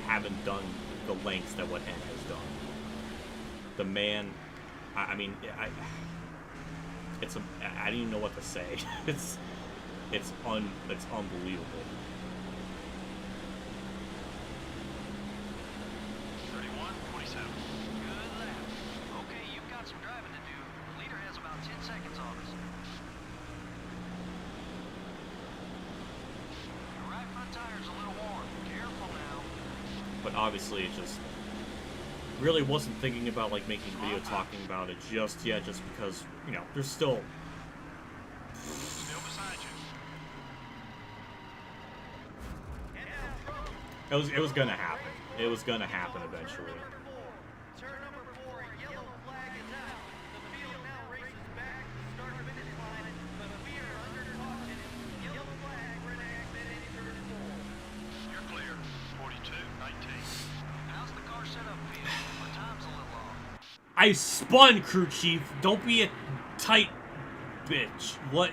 haven't done the lengths that what Ed has done. The man, I don't even know what to say. It's unbelievable. 31-27. Good lap. Okay, you've got some driving to do. The leader has about 10 seconds on us. Your right front tire's a little warm. Careful now. But obviously, it just really wasn't thinking about like making a video talking about it just yet, just because there's still. Still beside you. It was gonna happen. It was gonna happen eventually. Turn number 4, yellow flag is out. The field now races back to start finish line, but we are under caution. Yellow flag, red exit, any turn 4. You're clear. 42-19. How's the car set up, Phil? Our time's a little off. I spun, crew chief. Don't be a tight bitch. What?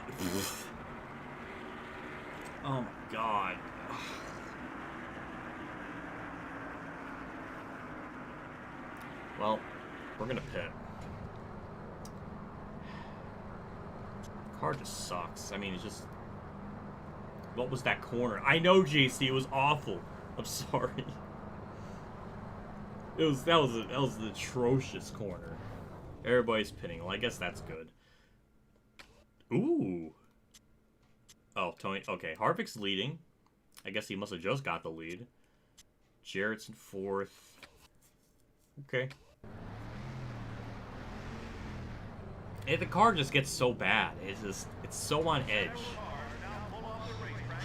Oh my god. Well, we're gonna pit. The car just sucks. I mean, it's just. What was that corner? I know, JC. It was awful. I'm sorry. That was an atrocious corner. Everybody's pitting. Well, I guess that's good. Ooh. Oh, Tony. Okay, Harvick's leading. I guess he must have just got the lead. Jarrett's in 4th. Okay. The car just gets so bad. It's so on edge.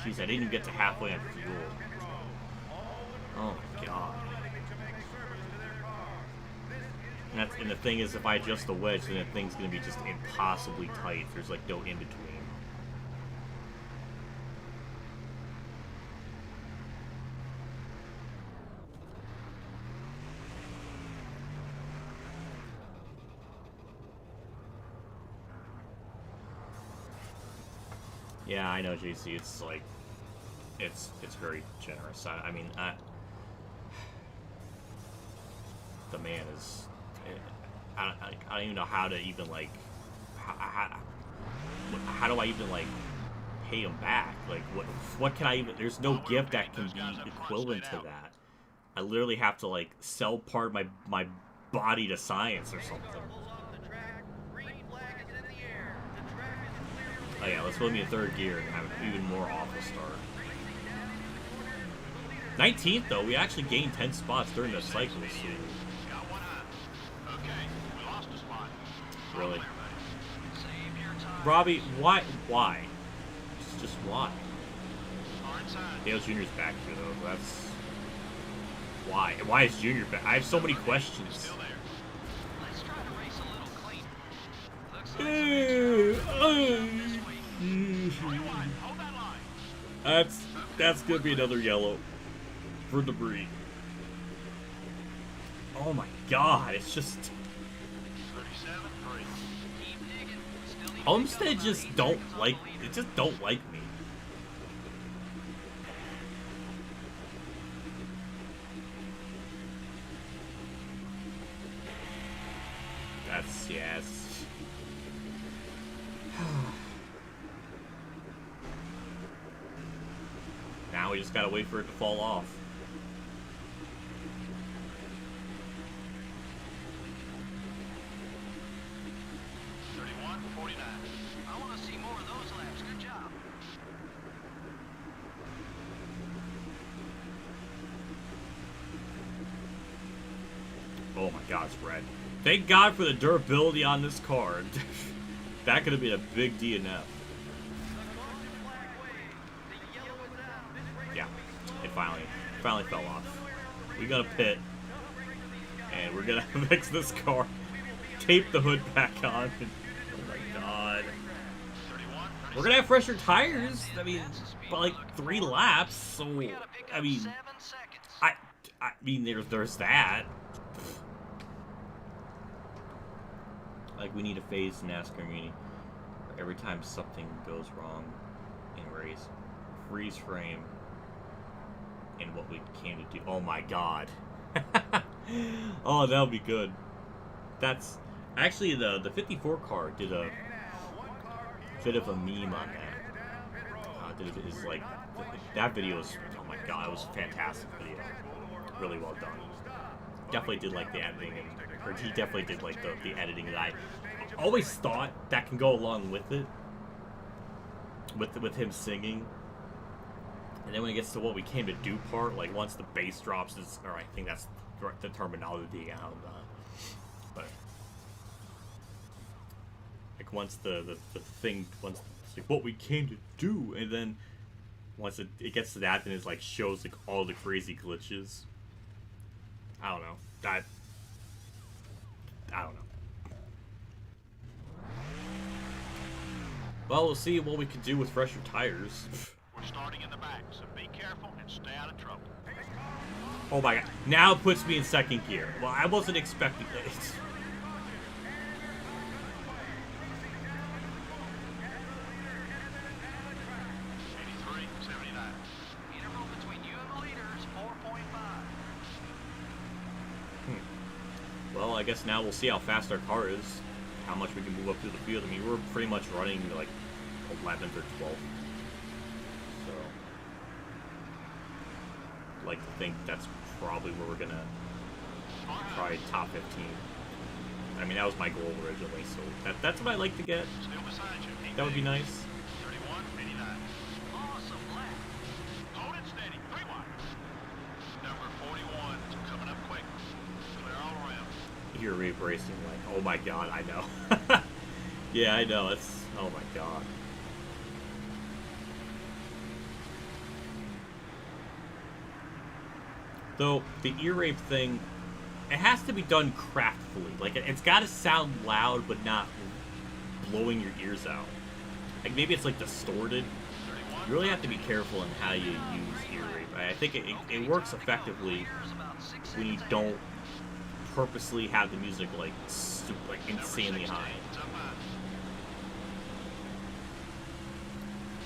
Jeez, I didn't even get to halfway on fuel. Oh my god. And the thing is, if I adjust the wedge, then the thing's gonna be just impossibly tight. There's like no in between. Yeah, I know, JC. It's like, it's very generous. I mean, the man is. I don't even know how to even like. How do I even like pay him back? Like, what can I even? There's no gift that can be equivalent to that. I literally have to like sell part of my body to science or something. Oh yeah, let's put me in 3rd gear and have an even more awful start. 19th though, we actually gained 10 spots during the cycle, so. Got one eye. Okay, we lost a spot. Really? Save your time. Robbie, why? Just why? Far inside. Dale Jr.'s back here though, that's. Why? And why is Jr. back? I have so many questions. Still there. Let's try to race a little clean. Looks like some this week. 21. Hold that line. That's gonna be another yellow for debris. Oh my god, it's just 37-3. Keep digging. Still need to Homestead pick up about just 8 don't seconds off like the leader. it. Just don't like me. That's yes. Now we just gotta wait for it to fall off. 31-49. I want to see more of those laps. Good job. Oh my god, it's red. Thank God for the durability on this car. That could have been a big DNF. Yeah, it finally fell off. We got to pit, and we're gonna fix this car. Tape the hood back on. Oh my god. We're gonna have fresher tires. I mean, but like 3 laps. So I mean, I mean, there's that. Like, we need a phase in NASCAR community where every time something goes wrong in a race, freeze frame, and what we came to do. Oh my god. Oh, that would be good. That's actually the 54 car did a bit of a meme on that. Is like that video is, oh my god, it was a fantastic video. Really well done. Definitely did like the editing, or he definitely did like the editing that I always thought that can go along with it, with him singing. And then when it gets to what we came to do part, like once the bass drops, or I think that's the terminology out. But like once the thing, once it's like what we came to do, and then once it gets to that, then it like shows like all the crazy glitches. I don't know. I don't know. Well, we'll see what we can do with fresher tires. We're starting in the back, so be careful and stay out of trouble. Oh my god. Now it puts me in second gear. Well, I wasn't expecting it. 83, 79. Interval between you and the leader is 4.5. Well, I guess now we'll see how fast our car is. How much we can move up through the field. I mean, we're pretty much running like 11th or 12th. So, I'd like to think that's probably where we're gonna try top 15. I mean, that was my goal originally, so that's what I'd like to get. Still beside you. That would be nice. 31, 89. Awesome lap. Hold it steady. 3 wide. Number 41 is coming up quick. Clear all around. You're re-bracing like, oh my god, I know. Yeah, I know. It's, oh my god. Though, the ear rape thing, it has to be done craftfully. Like, it's got to sound loud, but not blowing your ears out. Like, maybe it's, like, distorted. You really have to be careful in how you use ear rape. I think it works effectively when you don't purposely have the music, like, super, like insanely high.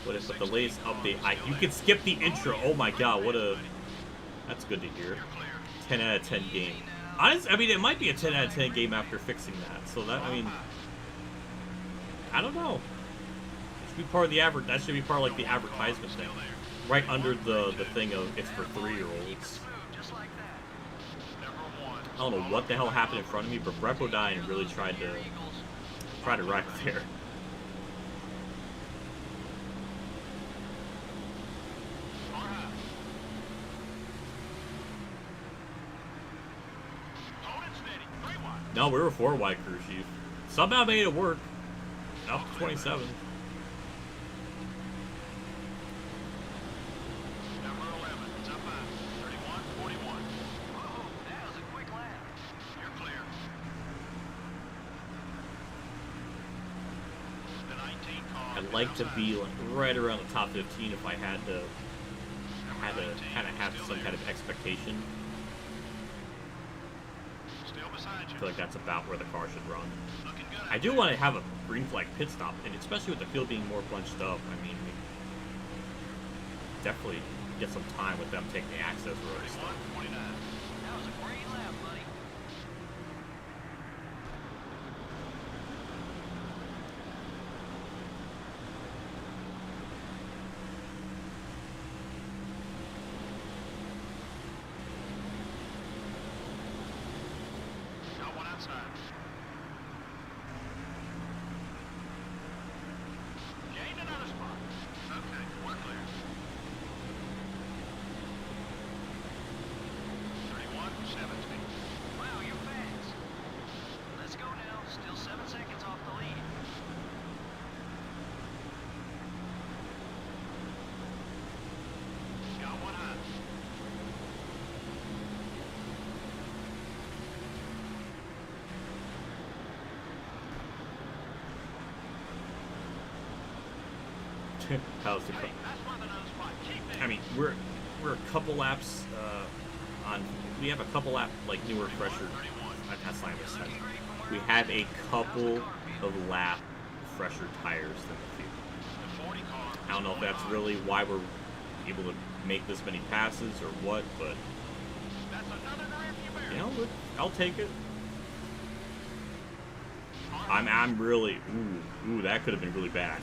What if with the latest update, you can skip the intro. Oh my god, what a... That's good to hear. 10 out of 10 game. Honestly, I mean, it might be a 10 out of 10 game after fixing that. So that, I mean, I don't know. It should be part of the that should be part of like the advertisement thing, right under the thing of it's for 3-year-olds. I don't know what the hell happened in front of me, but Repodyne really tried to wreck there. No, we were 4 wide, crew chief. Somehow made it work. Up to 27. Number 11, it's up high. 31, 41. Whoa, that was a quick lap. You're clear. The 19 car. I'd like to be like right around the top 15 if I had to kind of have some kind of expectation. I feel like that's about where the car should run. I do want to have a green flag pit stop, and especially with the field being more bunched up, I mean, definitely get some time with them taking the access road and stuff. That was a great lap, buddy. Got one outside. Gained another spot. Okay, we're clear. 31, 17. Wow, you're fast. how's the? I mean, we're a couple laps on. We have a couple lap like newer, fresher. That's not even a sense. We have a couple of lap fresher tires than the field. I don't know if that's really why we're able to make this many passes or what, but you know, I'll take it. I'm really ooh, that could have been really bad.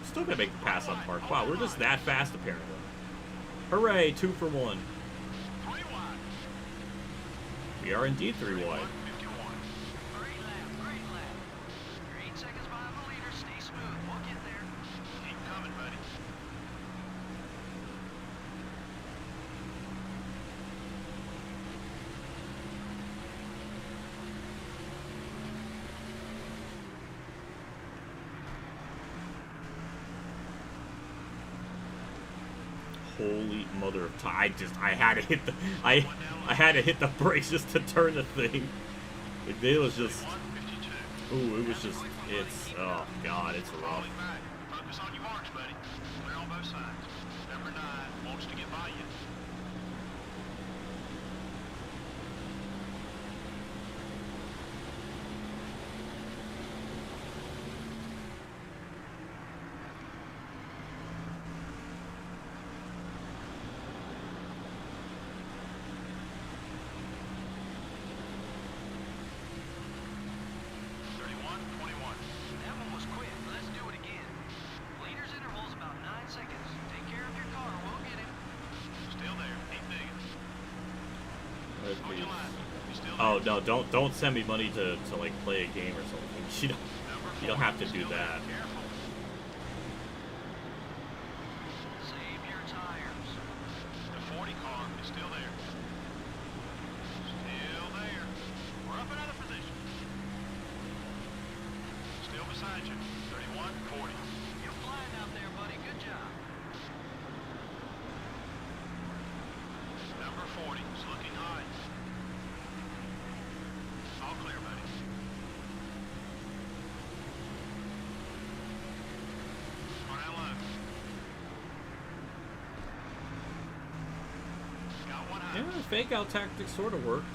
Still gonna make the pass on park. Wow, we're just that fast apparently. Hooray, 2 for 1. We are indeed 3 wide. Great lap, great lap. You're 8 seconds behind the leader. Stay smooth. We'll get there. Keep coming, buddy. Holy mother of I had to hit the I had to hit the brakes just to turn the thing. Like it was just ooh, it was just it's oh god, it's rough. Focus on your marks, buddy. Clear on both sides. Number 9 wants to get by you. That one was quick. Let's do it again. Leader's interval's about 9 seconds. Take care of your car. We'll get him. Still there. Keep digging. Let's Hold be- your line. He's still Oh there. no, don't send me money to like play a game or something. You don't have to do Still there. that. Careful. Save your tires. The 40 car is still there. Still there. We're up another position. Still beside you. 31, 40. You're flying out there, buddy. Good job. Number 40 is looking high. All clear, buddy. On that line. Got one high. Yeah, the fake out tactic sort of worked.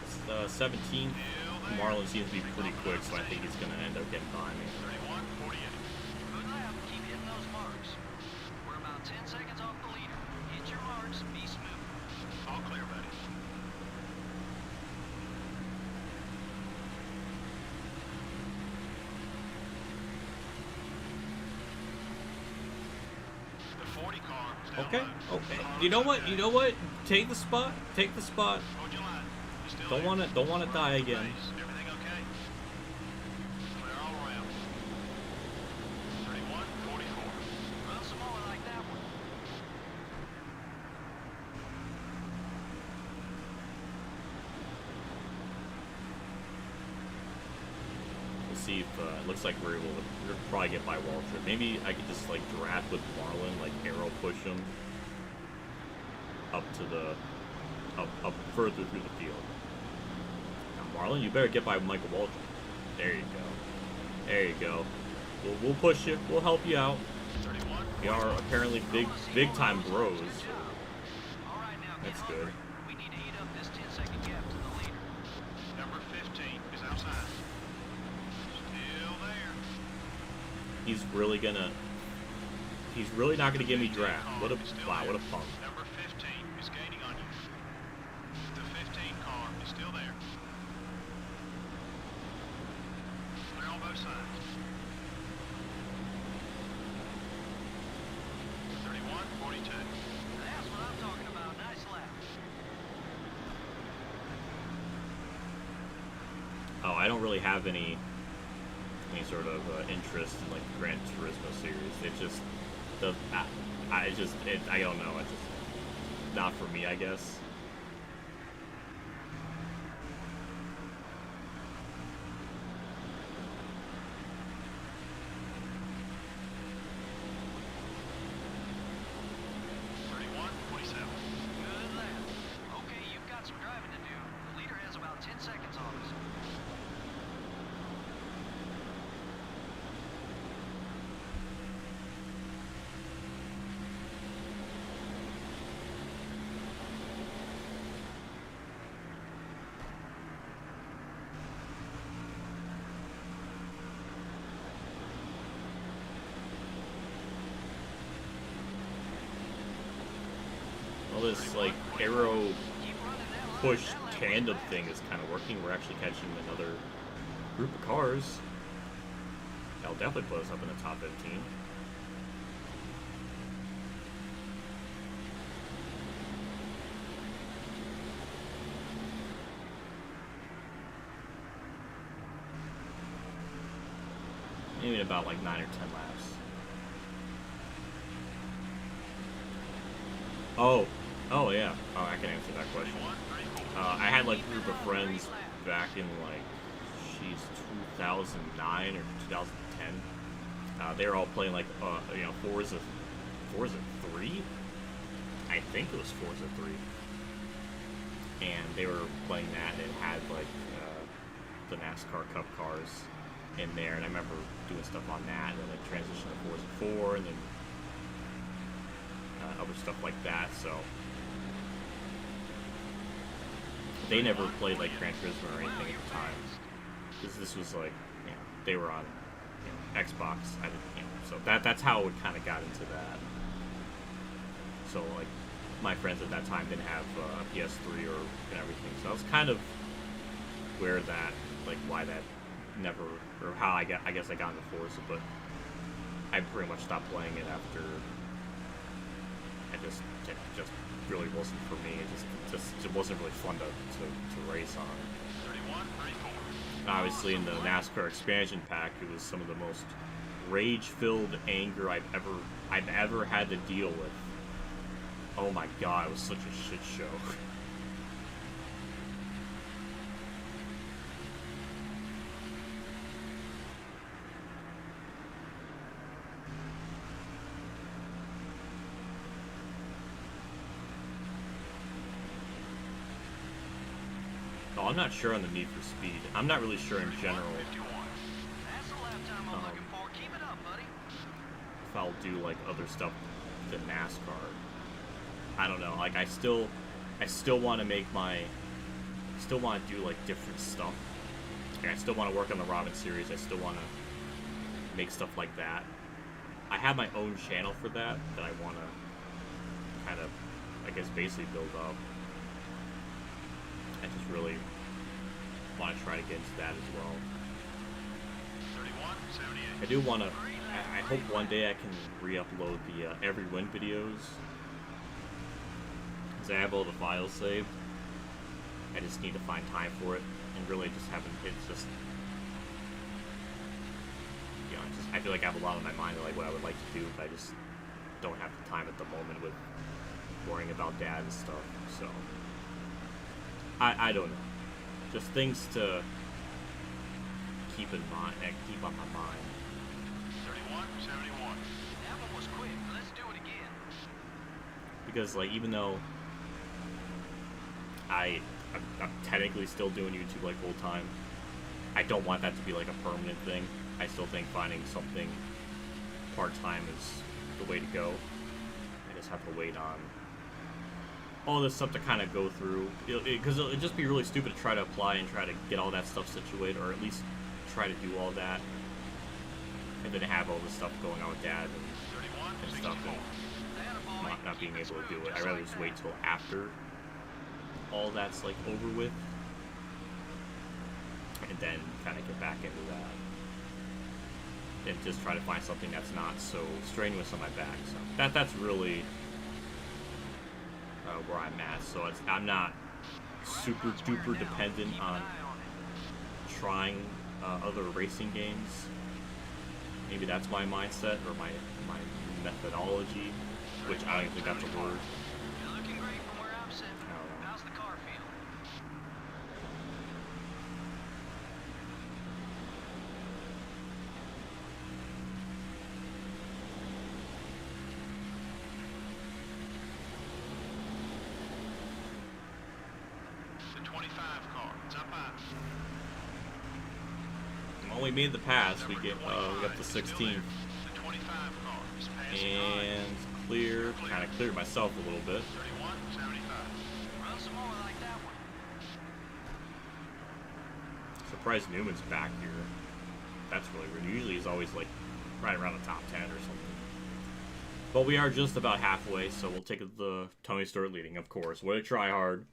It's 17. Marlon seems to be pretty quick, so I think he's going to end up getting by me. 31, 48. Good lap. Keep hitting those marks. We're about 10 seconds off the leader. Hit your marks. Be smooth. All clear, buddy. The 40 car is down Okay, low. okay. Car You know is what? okay. You know what? Take the spot. Take the spot. Hold your line. He's still Don't there. want to die again. Base. Everything okay? Clear all around. 31, 44. Run some more like that one. We'll see if it looks like we're able to we'll probably get by Walter. Maybe I could just like draft with Marlon, like arrow push him up to the up further through the field. Now, Marlon, you better get by Michael Walter. There you go. There you go. We'll push you. We'll help you out. 31, We are apparently big time bros. Good job. All right, now get That's hungry. good. We need to eat up this 10-second gap to the leader. number 15 is outside. Still there. He's really gonna. He's really not gonna give me draft. What a wow! What a punk. Number 15 is gaining on you. The 15 car is still there. Clear on both sides. 31, 42. That's what I'm talking about. Nice lap. Oh, I don't really have any sort of interest in like the Gran Turismo series. It just the I don't know. It's just not for me, I guess. Good lap. Okay, you've got some driving to do. The leader has about 10 seconds on us. this like arrow push tandem thing is kind of working. We're actually catching another group of cars. That'll definitely put us up in the top 15. Maybe about like 9 or 10 laps. Oh yeah. Oh, I can answer that question. I had like a group of friends back in like, 2009 or 2010. They were all playing like, you know, Forza 3. I think it was Forza 3. And they were playing that, and it had like the NASCAR Cup cars in there, and I remember doing stuff on that, and then like transition to Forza 4, and then other stuff like that. So they never played like Gran Turismo or anything at the time. This was like, you know, they were on, you know, Xbox. I didn't, you know, so that's how it kind of got into that. So like my friends at that time didn't have a PS3 or everything, so that was kind of where that, like, why that never, or how I guess I got into Forza, but I pretty much stopped playing it after. It just really wasn't for me. It wasn't really fun to race on. 31, 34. Obviously, in the NASCAR expansion pack, it was some of the most rage-filled anger I've ever had to deal with. Oh my god, it was such a shit show. I'm not sure on the Need for Speed. I'm not really sure in general That's the lap time I'm looking for. Keep it up, buddy. if I'll do like other stuff than NASCAR. I don't know. Like I still want to make still want to do like different stuff. Like, I still want to work on the Robin series. I still want to make stuff like that. I have my own channel for that I want to kind of, I guess, basically build up. I just really want to try to get into that as well. 31, 78. I do want to, I hope one day I can re-upload the every win videos, because I have all the files saved. I just need to find time for it, and really just haven't, it's just, you know, I feel like I have a lot on my mind of like what I would like to do, but I just don't have the time at the moment with worrying about dad and stuff, so. I don't know. Just things to keep in mind, keep on my mind. 31, 71. That one was quick. Let's do it again. Because like, even though I'm technically still doing YouTube like full time, I don't want that to be like a permanent thing. I still think finding something part-time is the way to go. I just have to wait on all this stuff to kind of go through, because it'll just be really stupid to try to apply and try to get all that stuff situated, or at least try to do all that, and then have all this stuff going on with dad and stuff, and not being able to do it. I'd rather just wait till after all that's like over with, and then kind of get back into that, and just try to find something that's not so strenuous on my back. So that's really where I'm at. So I'm not super duper dependent on trying other racing games. Maybe that's my mindset or my methodology, which I don't even think that's a word. You're looking great from where I'm sitting. How's the car feel? The 25 car. It's up high. Well, we made the pass. We get up to 16 The 25 car is passing and clear. Kind of cleared myself a little bit. 31, 75. Run some more like that one. Surprised Newman's back here. That's really weird. Usually he's always like right around the top 10 or something. But we are just about halfway, so we'll take the Tony Stewart leading, of course. Way to try hard.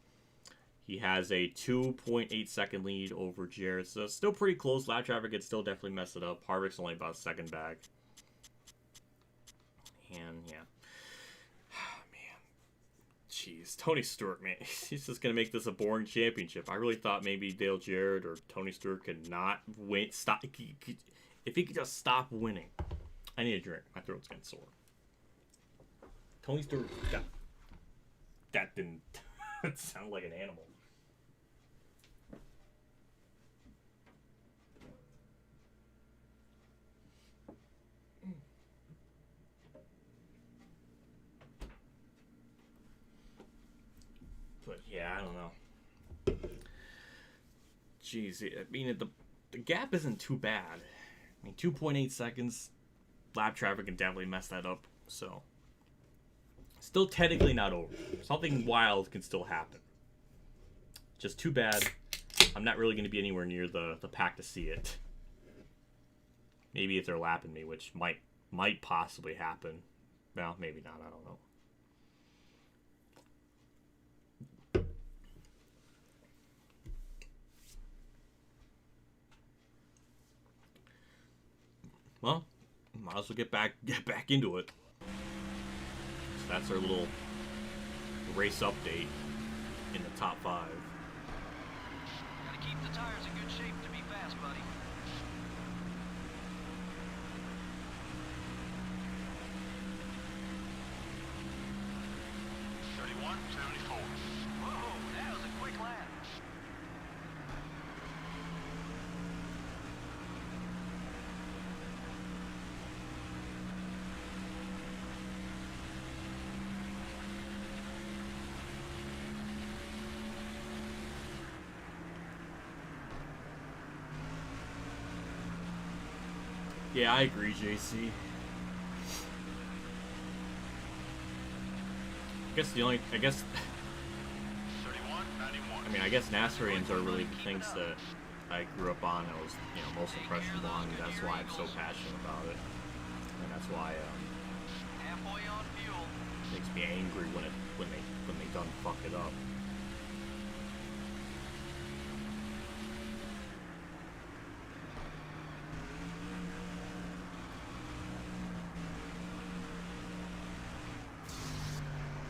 He has a 2.8 second lead over Jarrett. So still pretty close. Lap traffic could still definitely mess it up. Harvick's only about a second back. And yeah. Man. Jeez. Tony Stewart, man. He's just going to make this a boring championship. I really thought maybe Dale Jarrett or Tony Stewart could not win. Stop. If he could just stop winning. I need a drink. My throat's getting sore. Tony Stewart. That didn't sound like an animal. But yeah, I don't know. Jeez, I mean, the gap isn't too bad. I mean, 2.8 seconds. Lap traffic can definitely mess that up. So, still technically not over. Something wild can still happen. Just too bad. I'm not really going to be anywhere near the pack to see it. Maybe if they're lapping me, which might possibly happen. Well, maybe not. I don't know. Well, might as well get back into it. So that's our little race update in the top 5. Gotta keep the tires in good shape to be fast, buddy. Whoa, that was a quick lap. Yeah, I agree, JC. I guess NASCARians are really the things that I grew up on. I was, most impressionable on. And that's why I'm so passionate about it, and that's why Halfway on fuel. it makes me angry when they done fuck it up.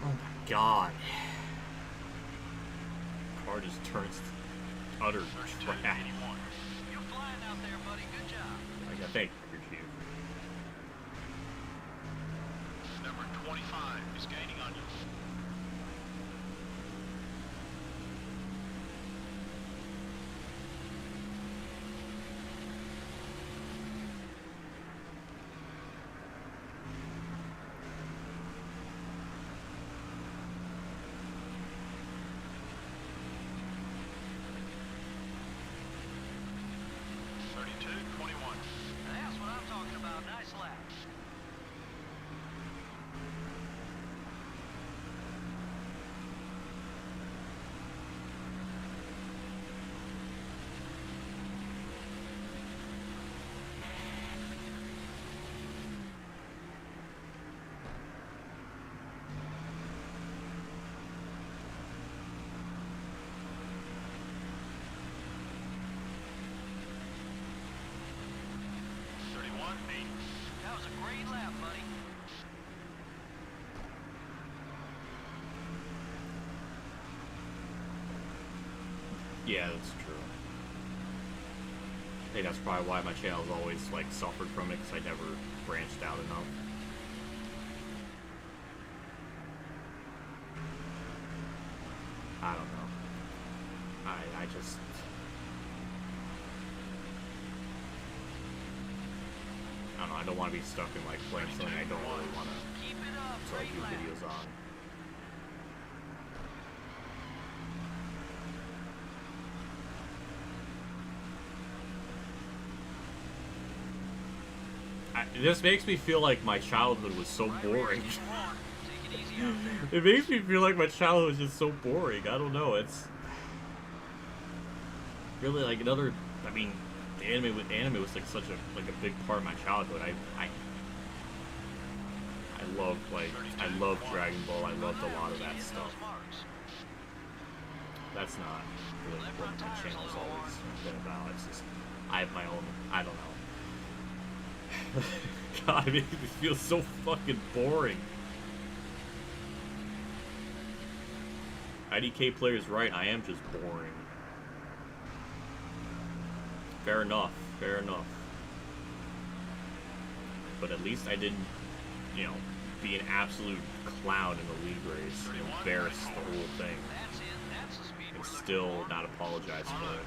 Oh my god. Car just turns utter trash. You're flying out there, buddy. Good job. I got thank you, Chief. Number 25 is gaining on you. That's what I'm talking about. Nice lap. That was a great lap, buddy. Yeah, that's true. I think that's probably why my channel's always suffered from it, because I never branched out enough. I don't know. I just... I don't know, I don't want to be stuck in playing something I don't really want to Keep it up. do Great lap. videos on. This makes me feel like my childhood was so boring. Take it easy out there. It makes me feel like my childhood was just so boring. I don't know. It's really another. I mean, the anime was such a big part of my childhood. I love, like, I love Dragon Ball. I loved a lot of that stuff. That's not really what my channel's always been about. It's just, I have my own, I don't know. God, it makes me feel so fucking boring. IDK player's right, I am just boring. Fair enough, fair enough. But at least I didn't, you know, be an absolute clown in the league race and embarrass the whole thing. And still not apologize for it.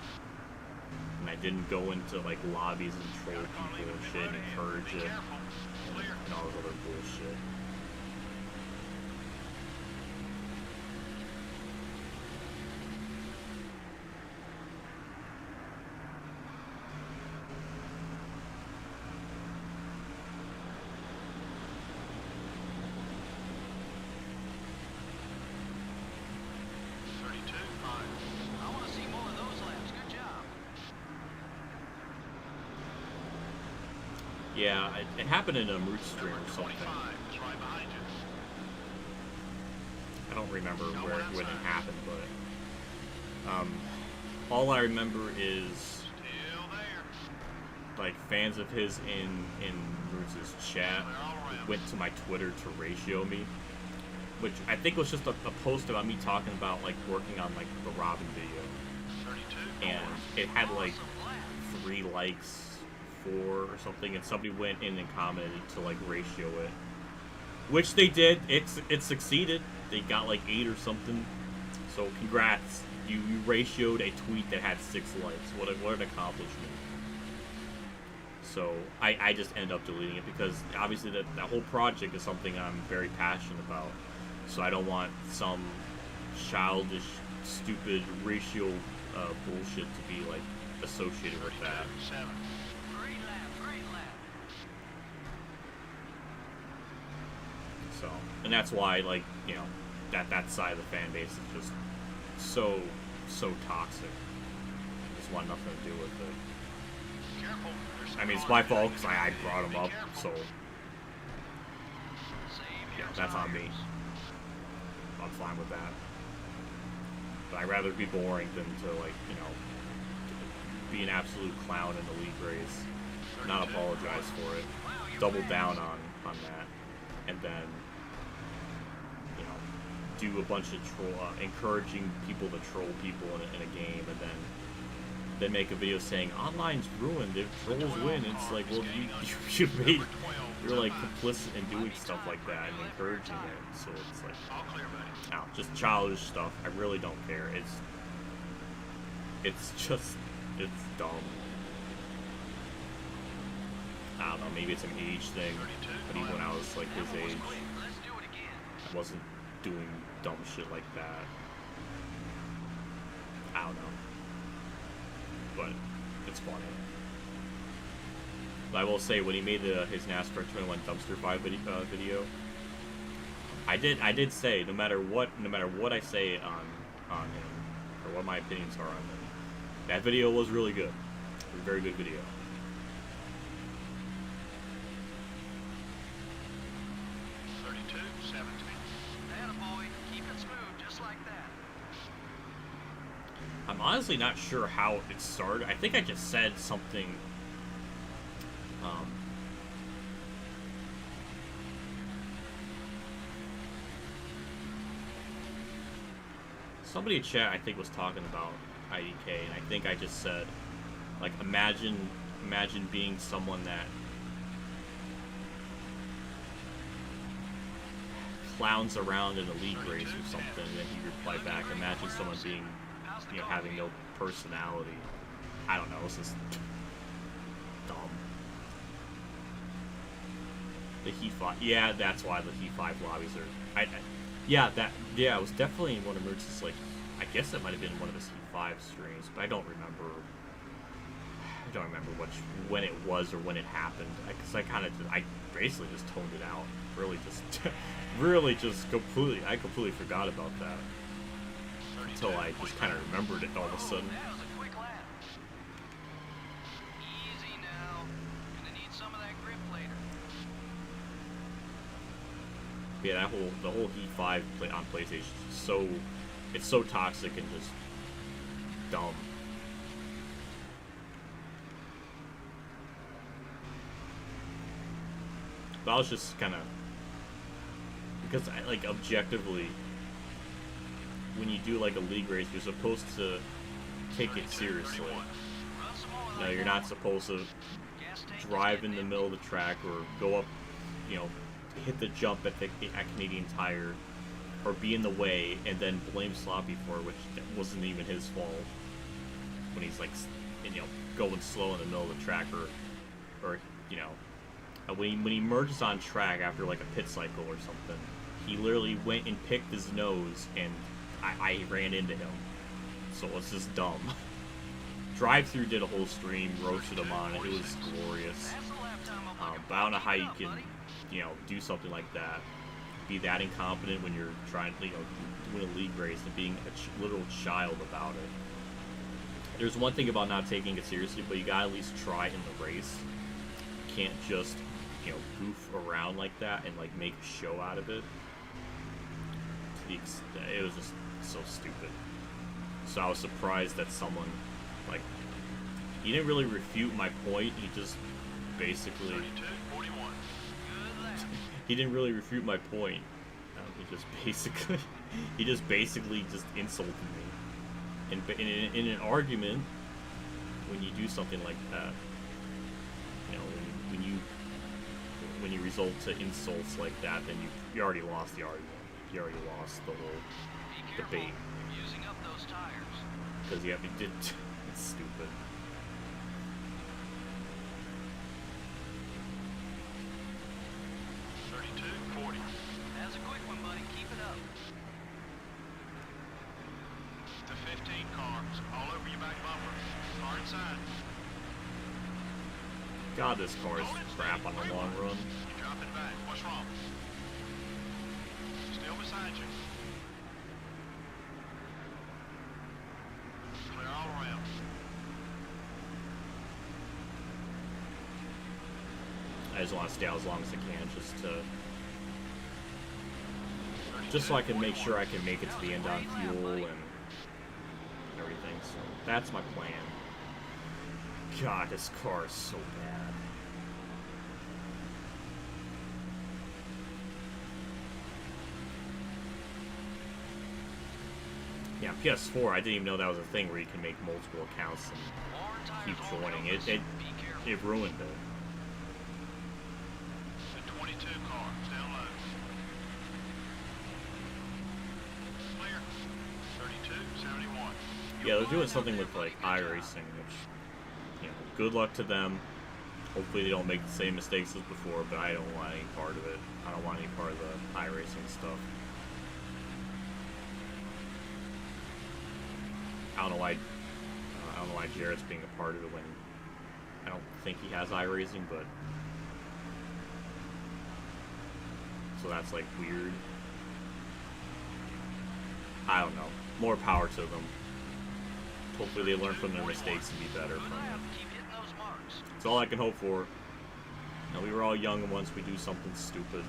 And I didn't go into, like, lobbies and troll people and shit and encourage it. And all this other bullshit. Yeah, it happened in a root stream or something. I don't remember when it happened, but all I remember is like fans of his in Roots' chat went to my Twitter to ratio me, which I think was just a post about me talking about like working on like the Robin video, and it had like 3 likes. Or something, and somebody went in and commented to like ratio it, which they did. It succeeded. They got like 8 or something. So congrats, you ratioed a tweet that had 6 likes. What an accomplishment. So I just ended up deleting it because obviously that whole project is something I'm very passionate about. So I don't want some childish, stupid ratio bullshit to be like associated with that. So, and that's why, like, you know, that side of the fan base is just so toxic. Just want nothing to do with it. I mean, it's my fault because I brought him up, so yeah, that's on me. I'm fine with that. But I'd rather be boring than to, like, you know, be an absolute clown in the league race, not apologize for it, double down on that, and then, you know, do a bunch of encouraging people to troll people in a game, and then make a video saying online's ruined if trolls win. It's like, well, you're like complicit in doing stuff like that and encouraging it. So it's like, no, just childish stuff. I really don't care. It's dumb. I don't know, maybe it's an age thing, but even when I was like his age, I wasn't doing dumb shit like that. I don't know. But it's funny. But I will say, when he made his NASCAR 21 dumpster fire video, I did say, no matter what I say on him, or what my opinions are on him, that video was really good. It was a very good video. I'm honestly not sure how it started. I think I just said something. Somebody in chat, I think, was talking about IDK, and I think I just said, like, imagine being someone that clowns around in a league race or something, and then he replied back, imagine someone being, you know, having no personality. I don't know, it's just dumb. The Heat 5, yeah, that's why the Heat 5 lobbies are, it was definitely in one of Mertz's, like, I guess it might have been one of his Heat 5 streams, but I don't remember when it was or when it happened, because I basically just toned it out, I completely forgot about that. Until I just kind of remembered it all of a sudden. That was a quick lap. Easy now. Gonna need some of that grip later. Yeah, the whole Heat 5 play on PlayStation is it's so toxic and just dumb. But I was just kind of, because like objectively, when you do like a league race, you're supposed to take it seriously. No, you're not supposed to drive in the middle of the track or go up, you know, hit the jump at Canadian Tire, or be in the way and then blame Sloppy for it, which wasn't even his fault. When he's like, you know, going slow in the middle of the track, or you know, when he merges on track after like a pit cycle or something, he literally went and picked his nose, and I ran into him. So it's just dumb. Drive-Thru did a whole stream, roasted him on it. It was glorious. But I don't know how you can, you know, do something like that. Be that incompetent when you're trying to, you know, win a league race and being a literal child about it. There's one thing about not taking it seriously, but you gotta at least try in the race. You can't just, you know, goof around like that and like make a show out of it. It was just so stupid. So I was surprised that someone, like, he didn't really refute my point. He just basically, he didn't really refute my point. He just basically insulted me. And in an argument, when you do something like that, you know, when you result to insults like that, then you already lost the argument. You already lost the whole debate. Using up those tires. Because it's stupid. That's a quick one, buddy. Keep it up. The 15 cars, all over your back bumper. Car inside. God, this car is crap on the long run. You're dropping back. What's wrong? Still beside you. Clear all around. I just want to stay out as long as I can, just so I can make sure I can make it to the end on fuel and everything. So that's my plan. God, this car is so bad. Yeah, PS4, I didn't even know that was a thing where you can make multiple accounts and keep joining. It ruined it. The 22 cars, down low. Clear. 3271. Yeah, they're doing something with like iRacing, which, you know, good luck to them. Hopefully they don't make the same mistakes as before, but I don't want any part of it. I don't want any part of the iRacing stuff. I don't know why Jared's being a part of it when I don't think he has iRacing, but so that's like weird. I don't know. More power to them. Hopefully they learn from their mistakes and be better from it. That's all I can hope for. Now, we were all young once we do something stupid.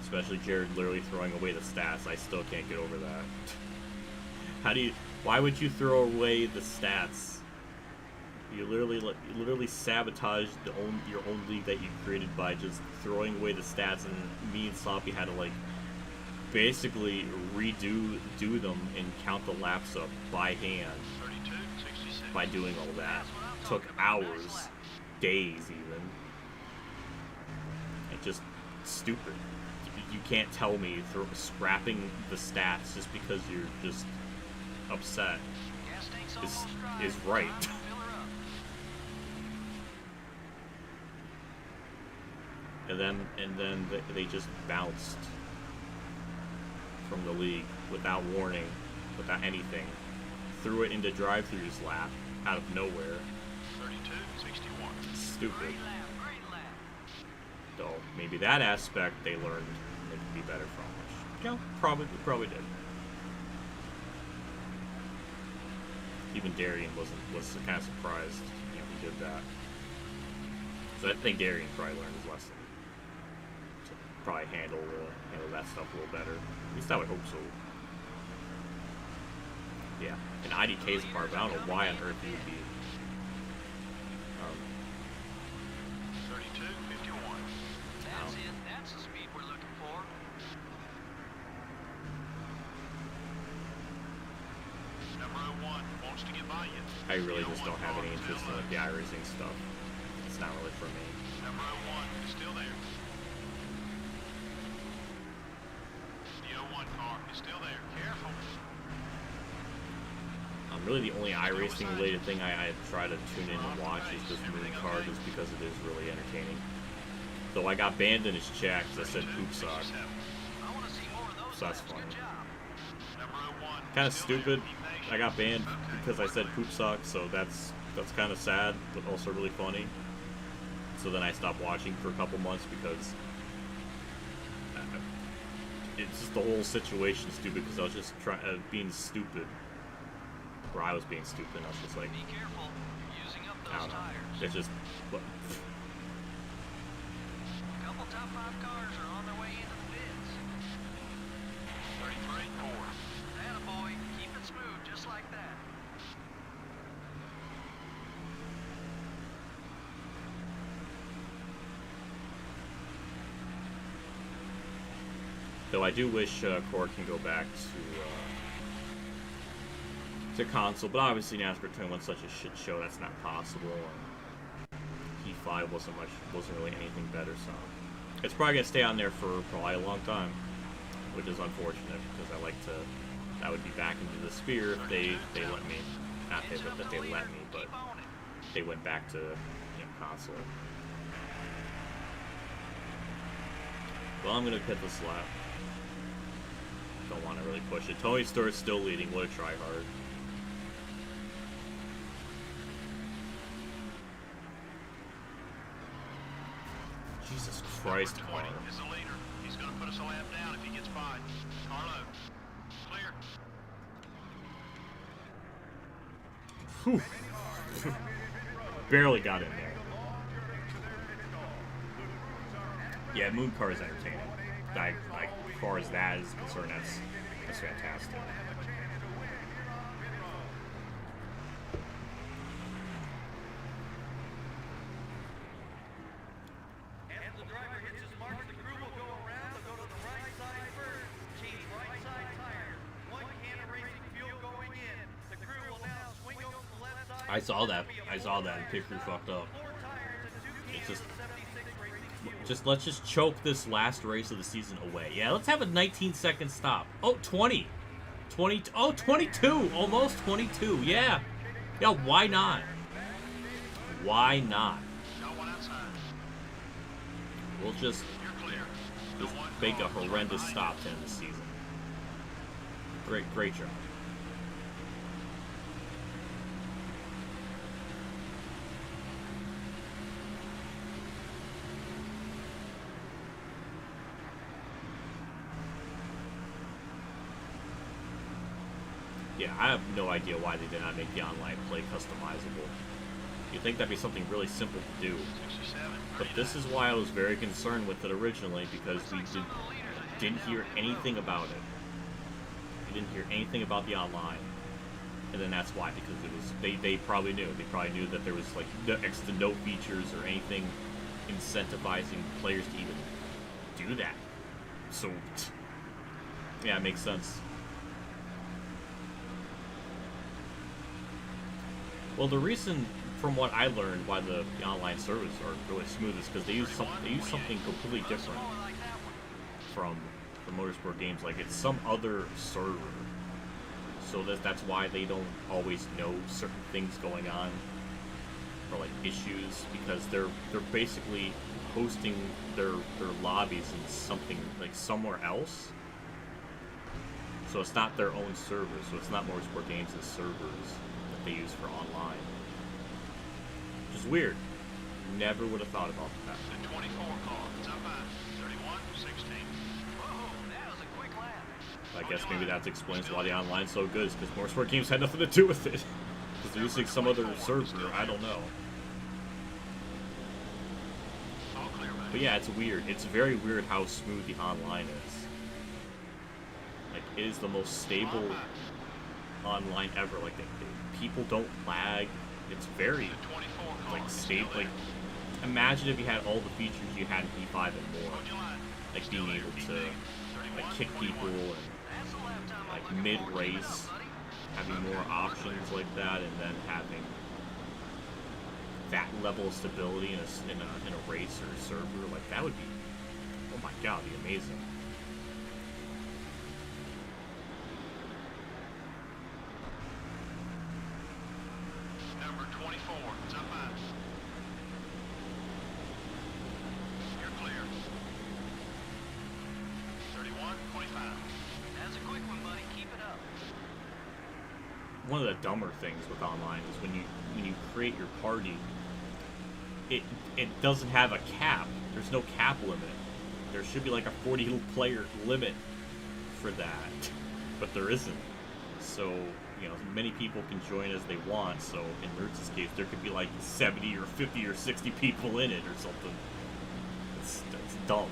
Especially Jared literally throwing away the stats. I still can't get over that. Why would you throw away the stats? You literally sabotaged your own league that you created by just throwing away the stats, and me and Sloppy had to like basically redo them and count the laps up by hand. By doing all that. Took hours, days even. It's just stupid. You can't tell me scrapping the stats just because you're just upset is right. and then they just bounced from the league without warning, without anything. Threw it into Drive-Thru's lap out of nowhere. 3261. Stupid. So maybe that aspect they learned they could be better from, which, you know, probably did. Even Darian was kind of surprised, you know, he did that. So I think Gary can probably learn his lesson. To probably handle that stuff a little better. At least I would hope so. Yeah, and IDK's part, but I don't know why on earth he would be. 32:51. That's it. That's the speed we're looking for. Number 01 wants to get by you. I really just don't have any interest in like the iRacing stuff. It's not really for me. Number 01 is still there. The 01 car is still there. Careful. Really, the only iRacing related thing I try to tune in and watch is this Moon Car, just because it is really entertaining. Though I got banned in his chat because I said poop sock. I want to see more of those. So that's laps. funny. Good job. Number 01. Kind of stupid. I got banned because I said poop sock, so that's kind of sad, but also really funny. So then I stopped watching for a couple months because it's just the whole situation stupid, because I was just being stupid. Or I was being stupid, and I was just like, Be careful. You're using up I don't those know. tires. It's just, what? A couple top 5 cars are on their way into the pits. 33.4. Attaboy. Keep it smooth, just like that. Though I do wish Core can go back to console, but obviously NASCAR 21's such a shit show that's not possible. And P5 wasn't really anything better, so it's probably gonna stay on there for probably a long time, which is unfortunate because I would be back into the sphere if they let me, not that they let me, but they went back to console. Well, I'm gonna hit this lap. Don't want to really push it. Tony Stewart's still leading. What a try hard. Jesus Christ, Number Carlo. 20 is the leader. He's going to put us a lap down if he gets by. Carlo, clear. Whew. Barely got in there. Yeah, Moon Car is entertaining. Like, as far as that is concerned, that's fantastic. As the driver hits his mark, the crew will go around. They'll go to the right side first. Change right side tire. 1 can of racing fuel going in. The crew will now swing over to the left side. I saw that. And pit crew fucked up. 4 tires and 2 It's cans just, of 76 racing fuel. let's just choke this last race of the season away. Yeah, let's have a 19-second stop. Oh, 20. 20. Oh, 22. Almost 22. Yeah. Yeah, why not? Why not? Got one outside. We'll just You're clear. make a horrendous stop to end the season. Great job. Yeah, I have no idea why they did not make the online play customizable. You'd think that'd be something really simple to do. 67. But this is why I was very concerned with it originally, because we didn't hear anything about it. We didn't hear anything about the online. And then that's why, because it was they probably knew. They probably knew that there was like next to no features or anything incentivizing players to even do that. So yeah, it makes sense. Well, the reason, from what I learned, why the online servers are really smooth is because they use something completely different from the motorsport games. Like, it's some other server, so that's why they don't always know certain things going on, or like issues, because they're basically hosting their lobbies in something like somewhere else. So it's not their own servers. So it's not Motorsport Games' servers that they use for online. Which is weird. Never would have thought about that. The 24 car. It's up by 31-16. Whoa, that was a quick lap. I guess maybe that explains why the online's so good, is because Motorsport Games had nothing to do with it. Because they're using some other server, I don't know. But yeah, it's weird. It's very weird how smooth the online is. Like, it is the most stable online ever. Like, people don't lag. It's very, like, stable. Like, imagine if you had all the features you had in P5 and more. Like, being able to, like, kick people and, like, mid-race, having more options like that, and then having that level of stability in a race or a server. Like, that would be, oh my god, it'd be amazing. Number 24, it's up high. You're clear. 31, 25. That's a quick one, buddy. Keep it up. One of the dumber things with online is when you create your party, it doesn't have a cap. There's no cap limit. There should be like a 40 player limit for that, but there isn't. So, you know, many people can join as they want. So in Mertz's case, there could be like 70 or 50 or 60 people in it or something. It's dumb.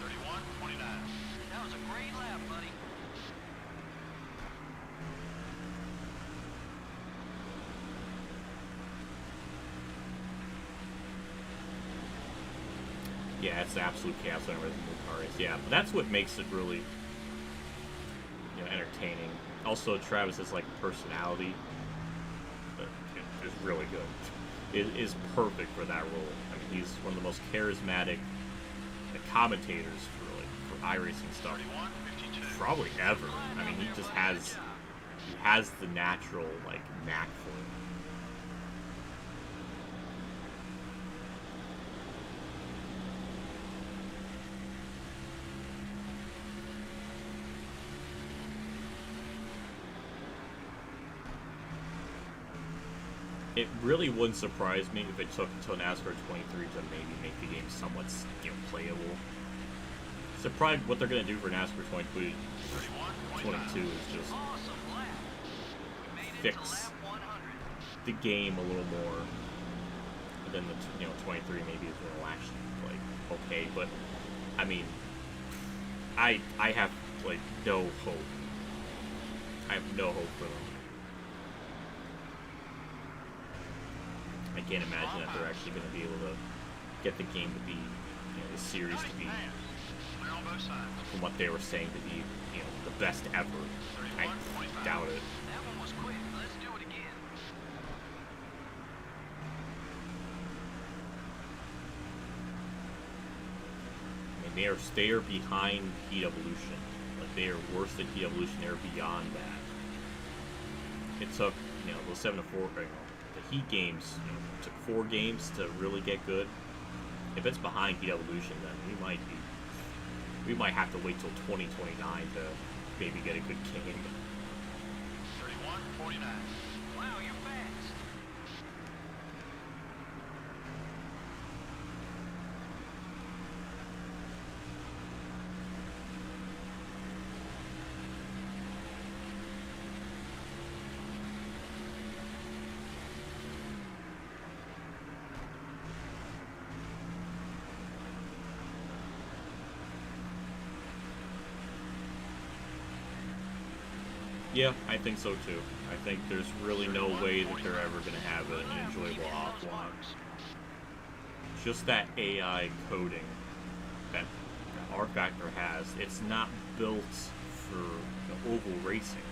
31, 29. That was a great lap, buddy. Yeah, it's absolute chaos whenever the new car is. Yeah, but that's what makes it really, you know, entertaining. Also, Travis has like personality, but is really good. It is perfect for that role. I mean, he's one of the most charismatic commentators for iRacing stuff, 31, 52. probably ever. I mean, he has the natural like knack for it. It really wouldn't surprise me if it took until NASCAR 23 to maybe make the game somewhat, you know, playable. So probably what they're going to do for NASCAR 23, 22 is just Awesome lap. We made it to fix lap 100. the game a little more. And then the 23 maybe is going to actually like okay, but I mean, I have like no hope. I have no hope for them. I can't imagine that they're actually going to be able to get the game to be, you know, the series to be, Clear on both sides. from what they were saying, to be, you know, the best ever. I doubt it. That one was quick. Let's do it again. I mean, they are behind Heat Evolution. Like, they are worse than Heat Evolution. They're beyond that. It took, you know, those 7 to 4, you know, the Heat games, you know, took 4 games to really get good. If it's behind Heat Evolution, then we might have to wait till 2029 to maybe get a good game. 31, 49. Wow, you're fast. Yeah, I think so too. I think there's really no way that they're ever going to have an enjoyable offline. Just that AI coding that R Factor has, it's not built for oval racing.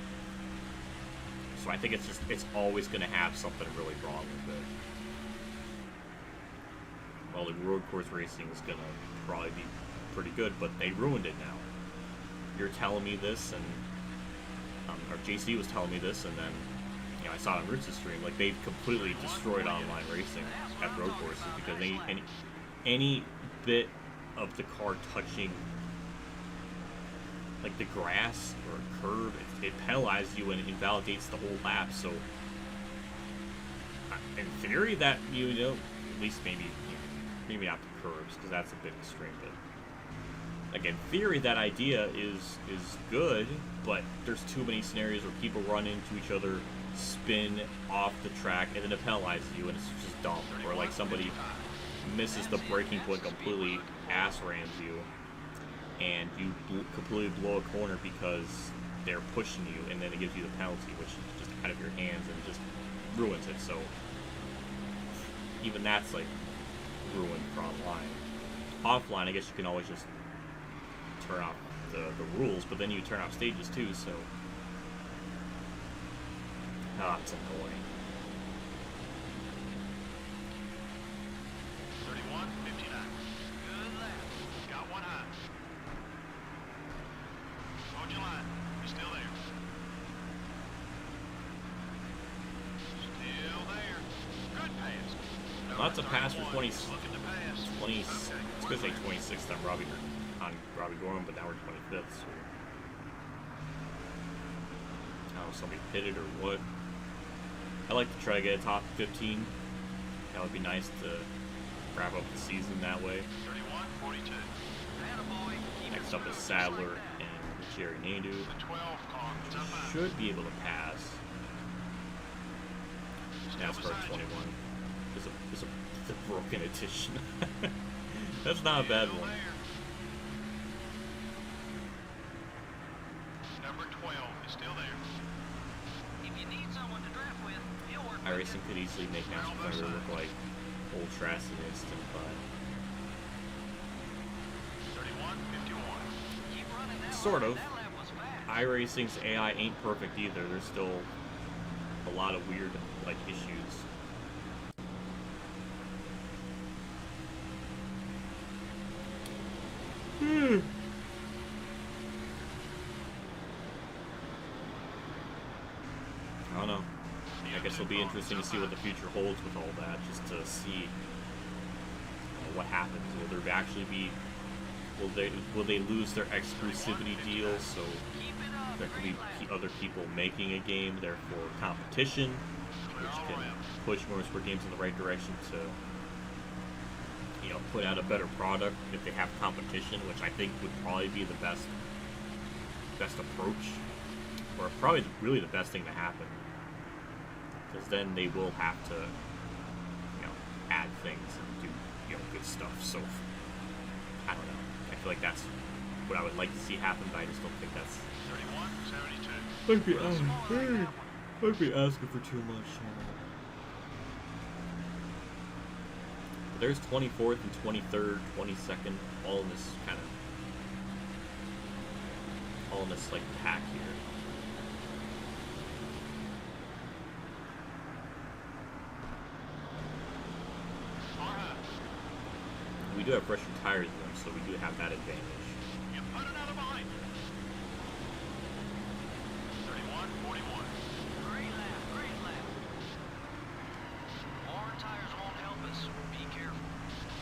So I think it's always going to have something really wrong with it. Well, the road course racing is going to probably be pretty good, but they ruined it now. You're telling me this, and or JC was telling me this, and then, you know, I saw it on Roots' stream. Like, they've completely destroyed online racing at road courses because any bit of the car touching, like, the grass or a curb, it penalizes you and invalidates the whole lap. So, in theory, that, you know, at least maybe, you know, maybe not the curbs, because that's a bit extreme, but like, in theory, that idea is good, but there's too many scenarios where people run into each other spin off the track and then it penalizes you and it's just dumb. Or like somebody misses the braking point, completely ass rams you, and you completely blow a corner because they're pushing you, and then it gives you the penalty, which is just out of your hands and just ruins it. So even that's like ruined for online. Offline, I guess you can always just turn off the rules, but then you turn off stages too, so it's annoying. 31:59. Good lap. Got one high. Hold your line. You're still there. Still there. Good pass. Lots of pass for 20. Looking to pass. 20. Okay, It's gonna say 26th on Robbie Gorham, but now we're 25th. So I don't know if somebody pitted or what. I like to try to get a top 15. That would be nice to wrap up the season that way. 31:42. Attaboy. Keep Next it up is smooth. Sadler and Jerry Nadeau. The 12 car. It's up high. Should be able to pass. NASCAR 21 is a broken edition. That's not a bad Still one. there. Number 12 is still there. If you need someone to draft with, he'll work with iRacing could easily make NASCAR look like old trash in an instant, but 31:51. you. Keep running that Sort lap. of. That lap was fast. iRacing's AI ain't perfect either. There's still a lot of weird like issues. I don't know. I guess it'll be interesting to see what the future holds with all that, just to see what happens. Will there actually be? Will they lose their exclusivity deals? So Keep it up. there could be Great lap. other people making a game, therefore competition, which can push motorsport games in the right direction to, put out a better product if they have competition, which I think would probably be the best approach, or probably really the best thing to happen, because then they will have to, add things and do, good stuff. So I don't know. I feel like that's what I would like to see happen, but I just don't think that's. 31:72. Might be asking for too much. But there's 24th and 23rd, 22nd, all in this like pack here. We do have fresher tires than them, so we do have that advantage. You put another behind you. 31:41. Great lap. Great lap. More tires won't help us. Be careful.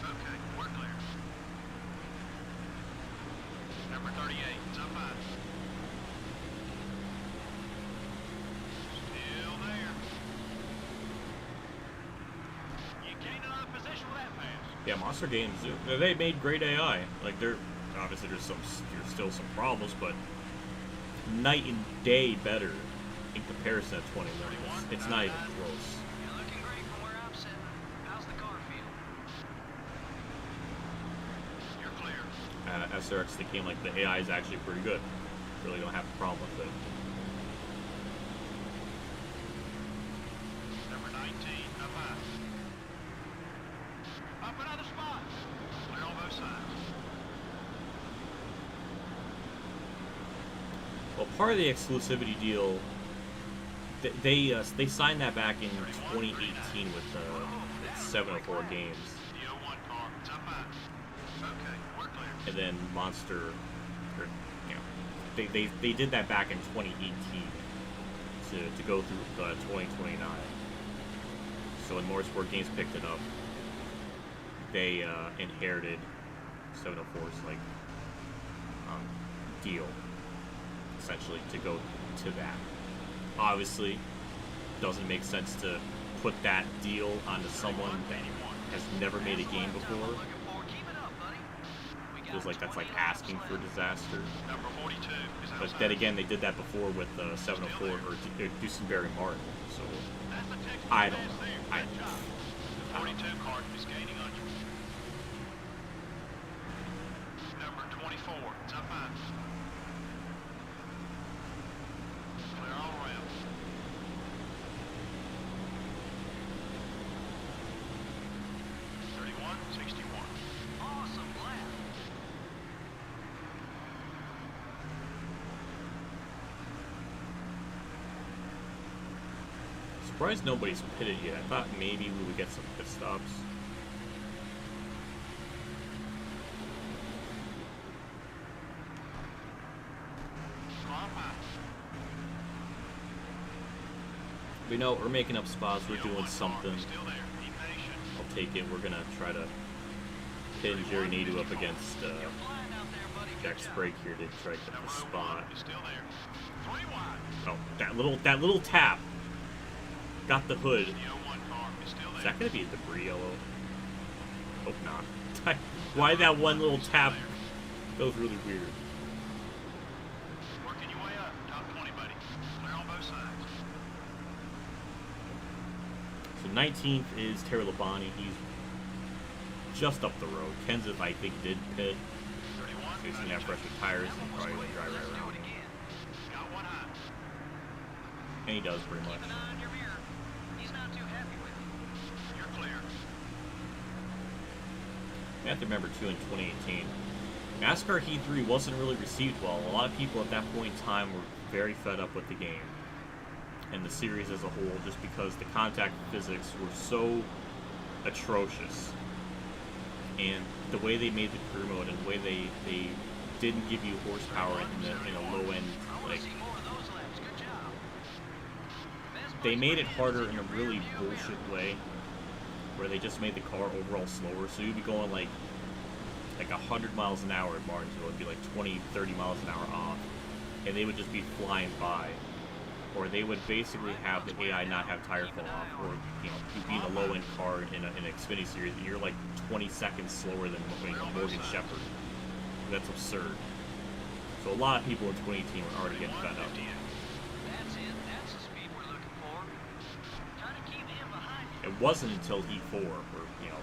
Okay, we're clear. Number 38, it's up high. Still there. You gained another position with that pass. Yeah, Monster Games, they made great AI. Like, obviously there's still some problems, but night and day better in comparison to 21. It's not even close. You're looking great from where I'm sitting. How's the car feel? You're clear. SRX, they came like the AI is actually pretty good. Really don't have a problem with it. Number 19, up high. Up another spot. Clear on both sides. Well, part of the exclusivity deal, they signed that back in 2018 with 704 games, D01 car, it's up high. Okay, we're clear. and then Monster, they did that back in 2018 to go through 2029. So when Motorsport Games picked it up, they inherited 704's deal, essentially, to go to that. Obviously, doesn't make sense to put that deal onto someone that has never made a game before. Looking for. Keep it up, buddy. We feels like that's like asking for disaster. Number 42 is But outside. then again, they did that before with 704 or Duesenberry Martin. So That's the Texas I don't advance know. there. Good job. The 42 car is gaining on you. Number 24, it's up high. Clear all around. Awesome lap. Surprised nobody's pitted yet. I thought maybe we would get some pit stops. Climb high. We know we're making up spots. We're doing 01 car something. is still there. Be patient. I'll take it. We're gonna try to pin Jerry Nadeau up against Flying out there, buddy. Good Jack job. Sprague here to try to get Number the 01 spot. is still there. 3 wide. Oh, that little tap got the hood. The 01 car is still there. Is that gonna be a debris yellow? Hope not. Why that one little tap? That was really weird. Working your way up. Top 20, buddy. Clear on both sides. So 19th is Terry Labonte. He's just up the road. Kenseth, I think, did pit. 31. So he's gonna have fresher tires and probably gonna drive right Let's do around. it again. Got one high. And he does pretty much. Keep an eye on your mirror. He's not too happy with you. You're clear. You have to remember too, in 2018, NASCAR Heat 3 wasn't really received well. A lot of people at that point in time were very fed up with the game and the series as a whole, just because the contact physics were so atrocious, and the way they made the career mode and the way they didn't give you horsepower in a low end, I want like to see more of those laps. Good job. Best they place made for it you harder is in a your really rear view bullshit mirror. way, where they just made the car overall slower. So you'd be going like 100 miles an hour at Martinsville. It'd be like 20, 30 miles an hour off, and they would just be flying by. Or they would basically have the AI not have tire fall off, or you be in a low end car in an Xfinity series, and you're like 20 seconds slower than Morgan Shepherd. That's absurd. So a lot of people in 2018 were already getting fed up. That's it. That's the speed we're looking for. Try to keep him behind you. It wasn't until Heat 4 where,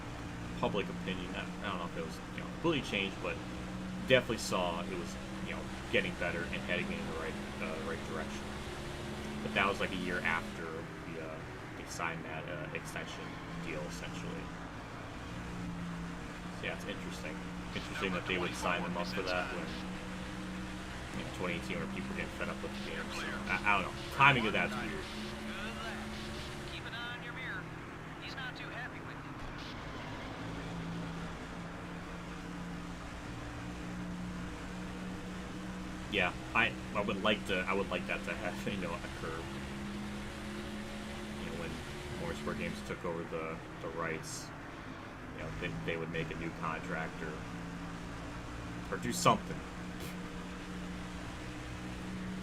public opinion, I don't know if it was, completely changed, but definitely saw it was, getting better and heading in the right direction. But that was like a year after they signed that extension deal, essentially. So yeah, it's interesting. Interesting that they would sign them up for that when 2018, when people were getting fed up with the game. So, I don't know. Timing of that's weird. Good lap. Keep an eye on your mirror. He's not too happy with you. Yeah, I would like that to have occur. When Motorsport Games took over the rights, they would make a new contract or do something.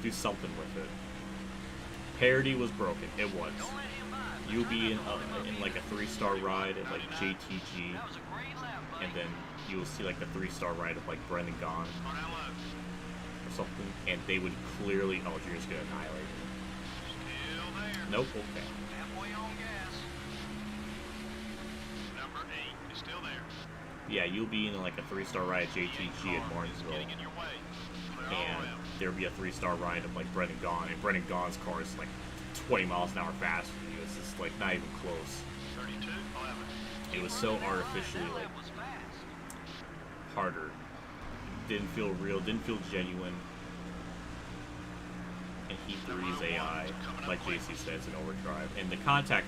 Do something with it. Parity was broken. It was. Don't let him by. You'll be in like a 3-star ride at like JTG, That was a great lap, buddy. and then you'll see like a 3-star ride of like Brendan Gaughan On that low. or something, and they would clearly, you're just gonna annihilate it. Still there. Nope. Okay. Halfway on gas. Number 8 is still there. Yeah, you'll be in like a 3-star ride at JTG at Martinsville, Getting in your way. Clear all and around. there'll be a 3-star ride of like Brendan Gaughan, and Brendan Gaughan's car is like 20 miles an hour faster than you. It's just like not even close. 32, 11. It was so artificially That like lap was fast. harder. Didn't feel real. Didn't feel genuine. And Heat 3's AI, like JC says, in overdrive, and the contact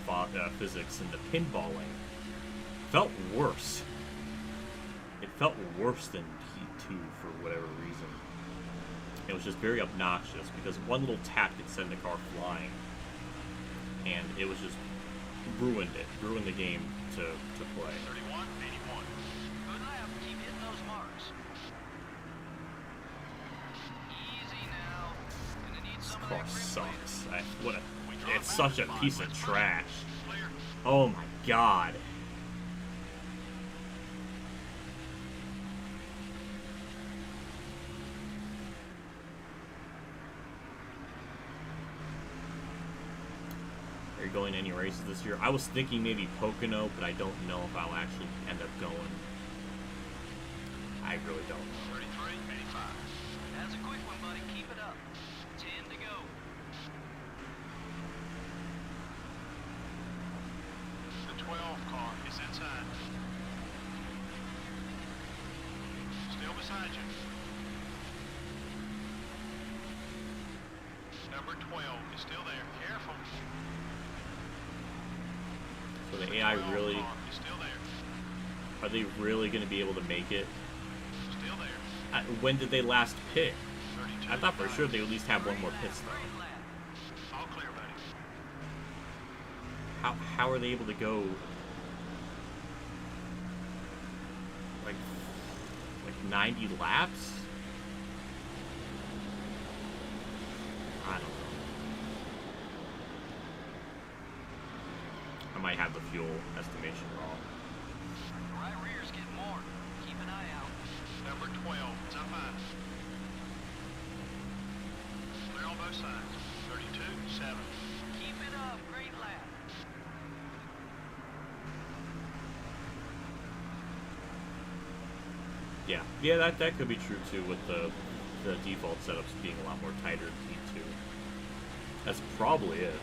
physics and the pinballing felt worse. It felt worse than Heat 2 for whatever reason. It was just very obnoxious because one little tap could send the car flying, and it was just ruined the game to play. 31, 81. Good lap. Keep hitting those marks. Easy now. Gonna need This some of car that grip sucks. It's such a piece of trash. Oh my god. going to any races this year. I was thinking maybe Pocono, but I don't know if I'll actually end up going. I really don't know. 33.85. That's a quick one, buddy. Keep it up. 10 to go. The 12 car is inside. Still beside you. Number 12 is still there. Careful. So the AI 12 really, car is still there. are they really going to be able to make it? Still there. When did they last pit? 32. I thought for sure they would at least have one more pit stop. Great lap. All clear, buddy. How are they able to go like 90 laps? I don't know. I might have the fuel estimation wrong. Right rear's getting more. Keep an eye out. Number 12 is up high. Clear on both sides. 32.7. Keep it up. Great lap. Yeah, that could be true too with the default setups being a lot more tighter in P2. That's probably it.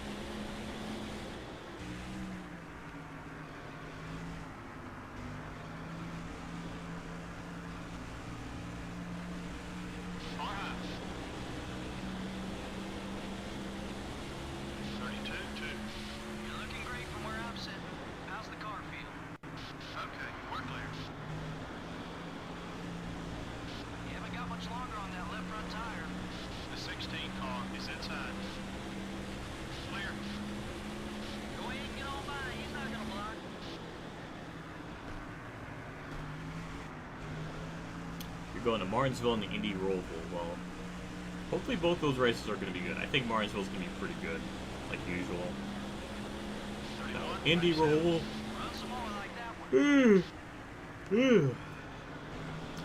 Far high. 32.2. You're looking great from where I'm sitting. How's the car feel? Okay, we're clear. You haven't got much longer on that left front tire. The 16 car is inside. Clear. Go ahead and get on by. He's not gonna block. You're going to Martinsville and the Indy Roval. Well, hopefully both those races are going to be good. I think Martinsville's going to be pretty good, like usual. 31. Indy Roval. Run some more like that one.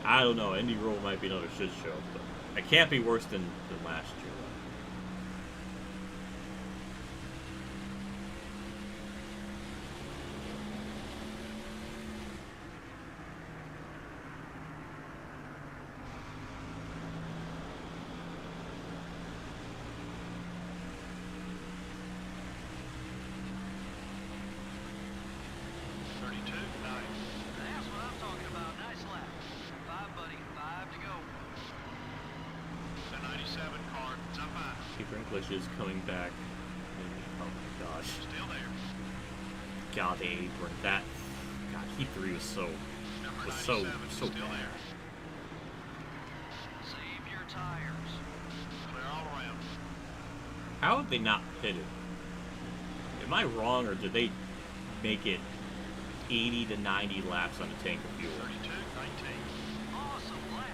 I don't know. Indy Roval might be another shit show, but it can't be worse than last year. That's what I'm talking about. Nice lap. 5, buddy. 5 to go. The 97 car is up high. Keeper English is coming back. Oh my gosh. Still there. God, the apron. That. God, Heat 3 was so. Number Was 97 so is so still bad. there. Save your tires. Clear all around. How have they not pitted? Am I wrong, or did they make it 80 to 90 laps on a tank of fuel? 32.19. Awesome lap.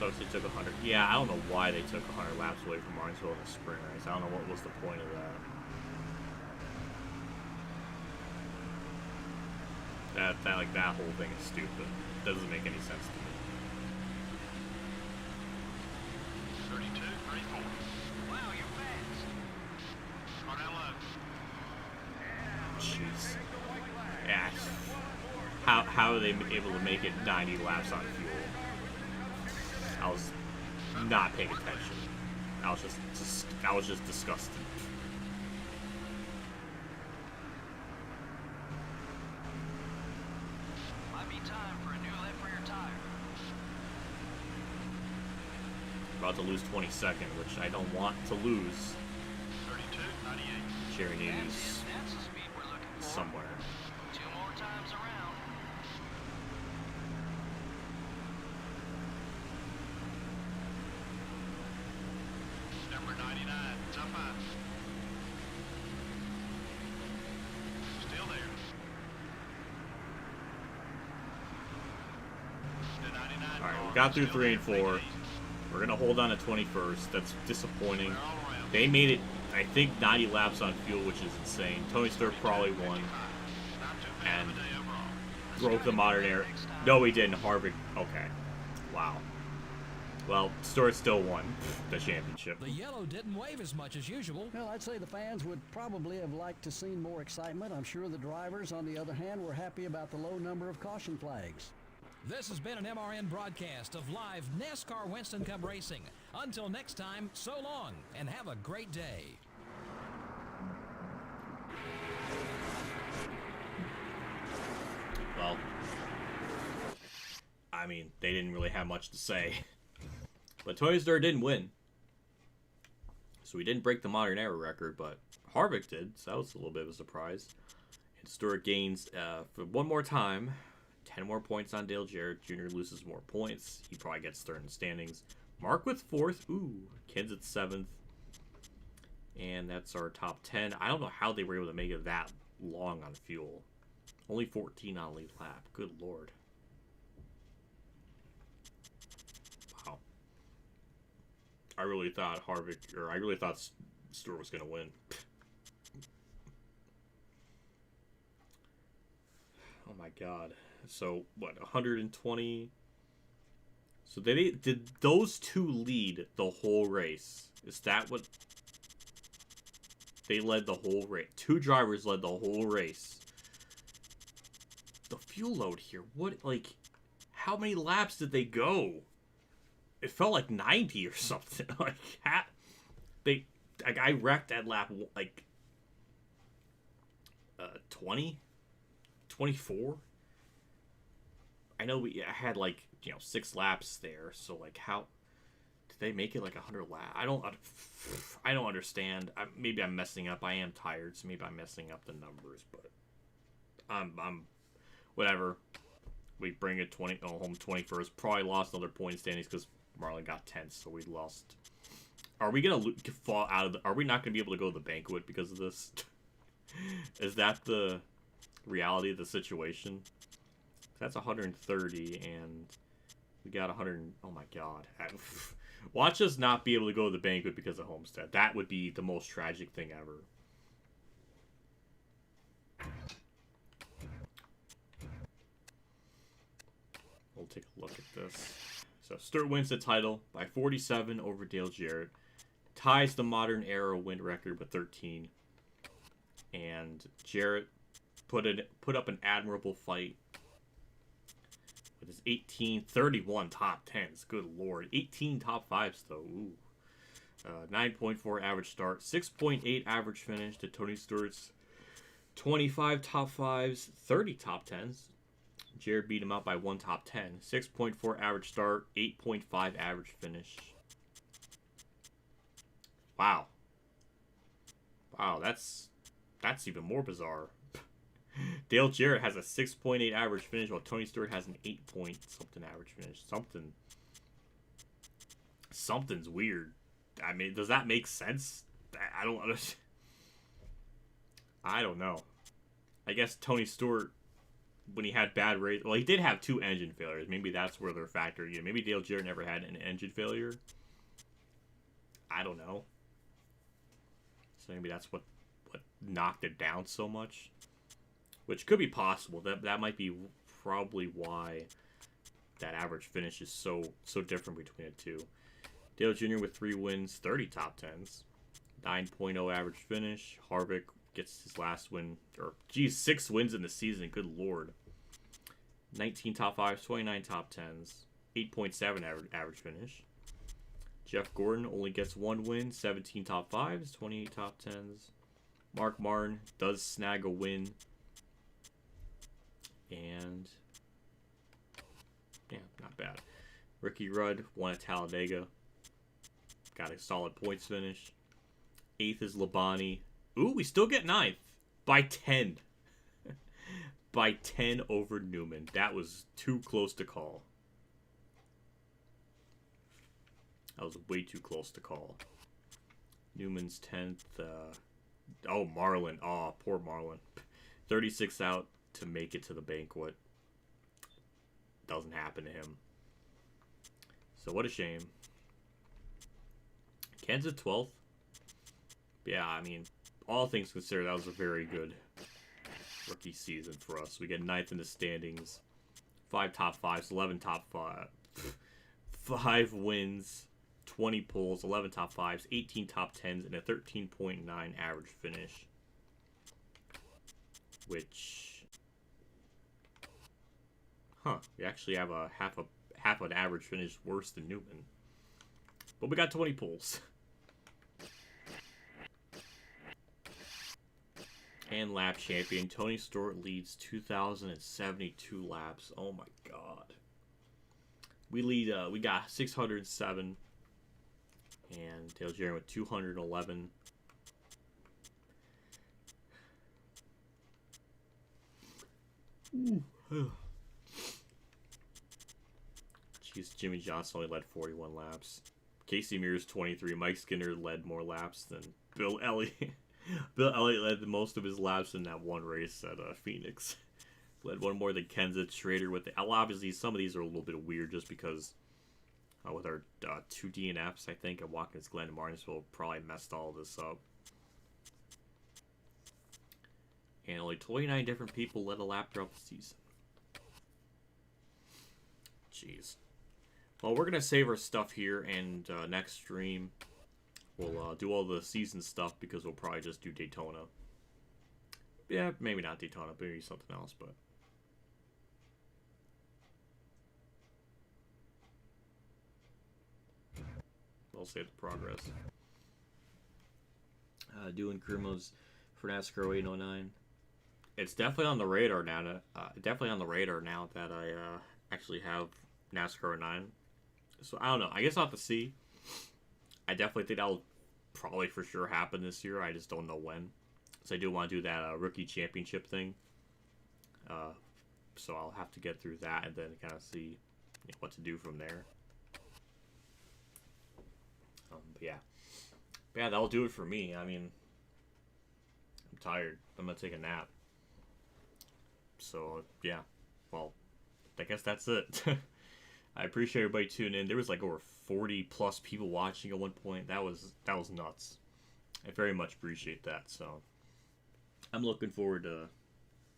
So they took 100. Yeah, I don't know why they took 100 laps away from Martinsville in the sprint race. I don't know what was the point of that. That whole thing is stupid. Doesn't make any sense to me. 32.34. Wow, you're fast. Car down low. Jeez. Yeah. How are they able to make it 90 laps on fuel? I was not paying attention. I was just disgusted. Might be time for a new left rear tire. About to lose 22nd, which I don't want to lose. 32.98. Jerry That's News it. That's the speed we're looking for. somewhere. 2 more times around. Number 99 is up high. Still there. The 99 All right, car we got through still 3 and there. 4. We're gonna hold on to 21st. That's disappointing. Clear all around. They made it, I think, 90 laps on fuel, which is insane. Tony Stewart probably won. Not too and broke the modern era. No, he didn't. Harvick. Okay. Wow. Well, Stewart still won the championship. The yellow didn't wave as much as usual. Well, I'd say the fans would probably have liked to seen more excitement. I'm sure the drivers, on the other hand, were happy about the low number of caution flags. This has been an MRN broadcast of live NASCAR Winston Cup racing. Until next time, so long and have a great day. Well, I mean, they didn't really have much to say. But Tony Stewart didn't win. So he didn't break the modern era record, but Harvick did, so that was a little bit of a surprise. And Stewart gains, for one more time, 10 more points on Dale Jarrett. Jr. loses more points. He probably gets third in the standings. Mark with 4th. Ooh, Ken's at 7th. And that's our top 10. I don't know how they were able to make it that long on fuel. Only 14 on lead lap. Good lord. Wow. I really thought Stewart was going to win. Oh my god. So, what, 120? So did those two lead the whole race? Is that what... They led the whole race. 2 drivers led the whole race. The fuel load here, what, like, how many laps did they go? It felt like 90 or something. Like, I wrecked at lap, like, 20? 24? I know I had, like, 6 laps there, so, like, how did they make it, like, 100 laps? I don't understand. Maybe I'm messing up. I am tired, so maybe I'm messing up the numbers, but I'm whatever. We bring it home 21st. Probably lost another point standings because Marlon got 10th, so we lost. Are we gonna fall out of? Are we not gonna be able to go to the banquet because of this? Is that the reality of the situation? That's 130, and we got 100. Oh my god! Watch us not be able to go to the banquet because of Homestead. That would be the most tragic thing ever. We'll take a look at this. So Stewart wins the title by 47 over Dale Jarrett. Ties the modern era win record with 13. And Jarrett put up an admirable fight with his 31 top 10s. Good lord. 18 top 5s, though. Ooh. 9.4 average start. 6.8 average finish to Tony Stewart's 25 top 5s, 30 top 10s. Jarrett beat him out by 1 top 10. 6.4 average start, 8.5 average finish. Wow. Wow, that's even more bizarre. Dale Jarrett has a 6.8 average finish, while Tony Stewart has an 8-point-something average finish. Something's weird. I mean, does that make sense? I don't understand. I don't know. I guess Tony Stewart, when he had bad race, well, he did have 2 engine failures. Maybe that's where they're factoring in. Maybe Dale Jarrett never had an engine failure. I don't know. So maybe that's what knocked it down so much. Which could be possible. That might be probably why that average finish is so different between the two. Dale Jr. with 3 wins, 30 top 10s. 9.0 average finish. Harvick gets his last win. 6 wins in the season. Good lord. 19 top 5s, 29 top 10s. 8.7 average finish. Jeff Gordon only gets 1 win, 17 top 5s, 28 top 10s. Mark Martin does snag a win. And yeah, not bad. Ricky Rudd won at Talladega. Got a solid points finish. 8th is Labonte. Ooh, we still get 9th. By 10. By 10 over Newman. That was too close to call. That was way too close to call. Newman's 10th. Oh, Marlin. Oh, poor Marlin. 36 out to make it to the banquet. Doesn't happen to him. So what a shame. Ken's at 12th. Yeah, I mean, all things considered, that was a very good rookie season for us. We get 9th in the standings, 5 top 5s, 11 top 5, 5 wins, 20 pulls, 11 top 5s, 18 top 10s, and a 13.9 average finish. Which, we actually have a half an average finish worse than Newman. But we got 20 pulls. And lap champion Tony Stewart leads 2,072 laps. Oh my god. We lead. We got 607, and Dale Jarrett with 211. Jeez, Jimmy Johnson only led 41 laps. Casey Mears 23. Mike Skinner led more laps than Bill Elliott. Bill Elliott led the most of his laps in that one race at Phoenix. Led one more than Kenseth. Schrader with the... Obviously, some of these are a little bit weird just because with our 2 DNFs, I think, at Watkins Glen and Martinsville probably messed all of this up. And only 29 different people led a lap throughout the season. Jeez. Well, we're going to save our stuff here, and next stream we'll do all the season stuff because we'll probably just do Daytona. Yeah, maybe not Daytona, maybe something else, but... We'll save the progress. Doing career modes for NASCAR 0809. It's definitely on the radar now. That I actually have NASCAR 09. So I don't know. I guess I'll have to see. I definitely think that'll probably for sure happen this year. I just don't know when. So I do want to do that rookie championship thing. So I'll have to get through that and then kind of see what to do from there. But yeah, that'll do it for me. I mean, I'm tired. I'm gonna take a nap. So yeah, well, I guess that's it. I appreciate everybody tuning in. There was like over 40 plus people watching at one point. That was nuts. I very much appreciate that. So I'm looking forward to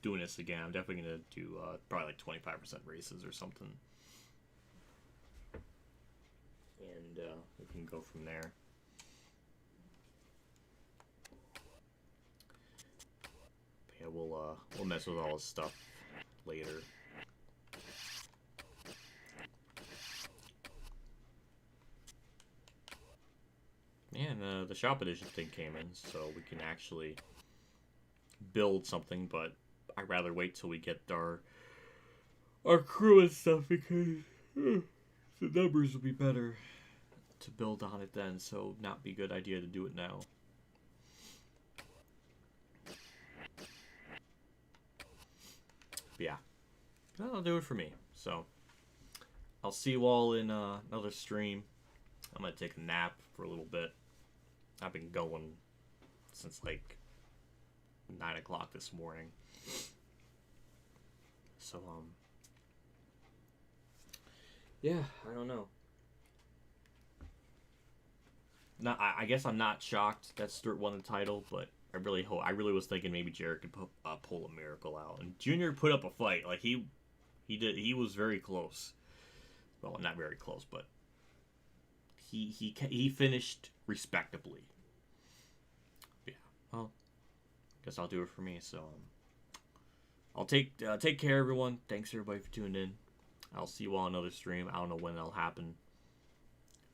doing this again. I'm definitely gonna do probably like 25% races or something, and we can go from there. But yeah, we'll mess with all this stuff later. And the shop edition thing came in, so we can actually build something, but I'd rather wait till we get our crew and stuff because the numbers will be better to build on it then, so not be a good idea to do it now. But yeah, that'll do it for me. So I'll see you all in another stream. I'm gonna take a nap for a little bit. I've been going since like 9 o'clock this morning. So yeah, I don't know. I guess I'm not shocked that Stewart won the title, but I really was thinking maybe Jarrett could pull a miracle out. And Junior put up a fight. Like he did. He was very close. Well, not very close, but he finished respectably. Yeah. Well, guess I'll do it for me. So I'll take care, everyone. Thanks everybody for tuning in. I'll see you all on another stream. I don't know when that'll happen,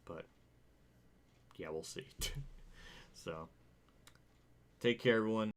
but yeah, we'll see. So take care, everyone.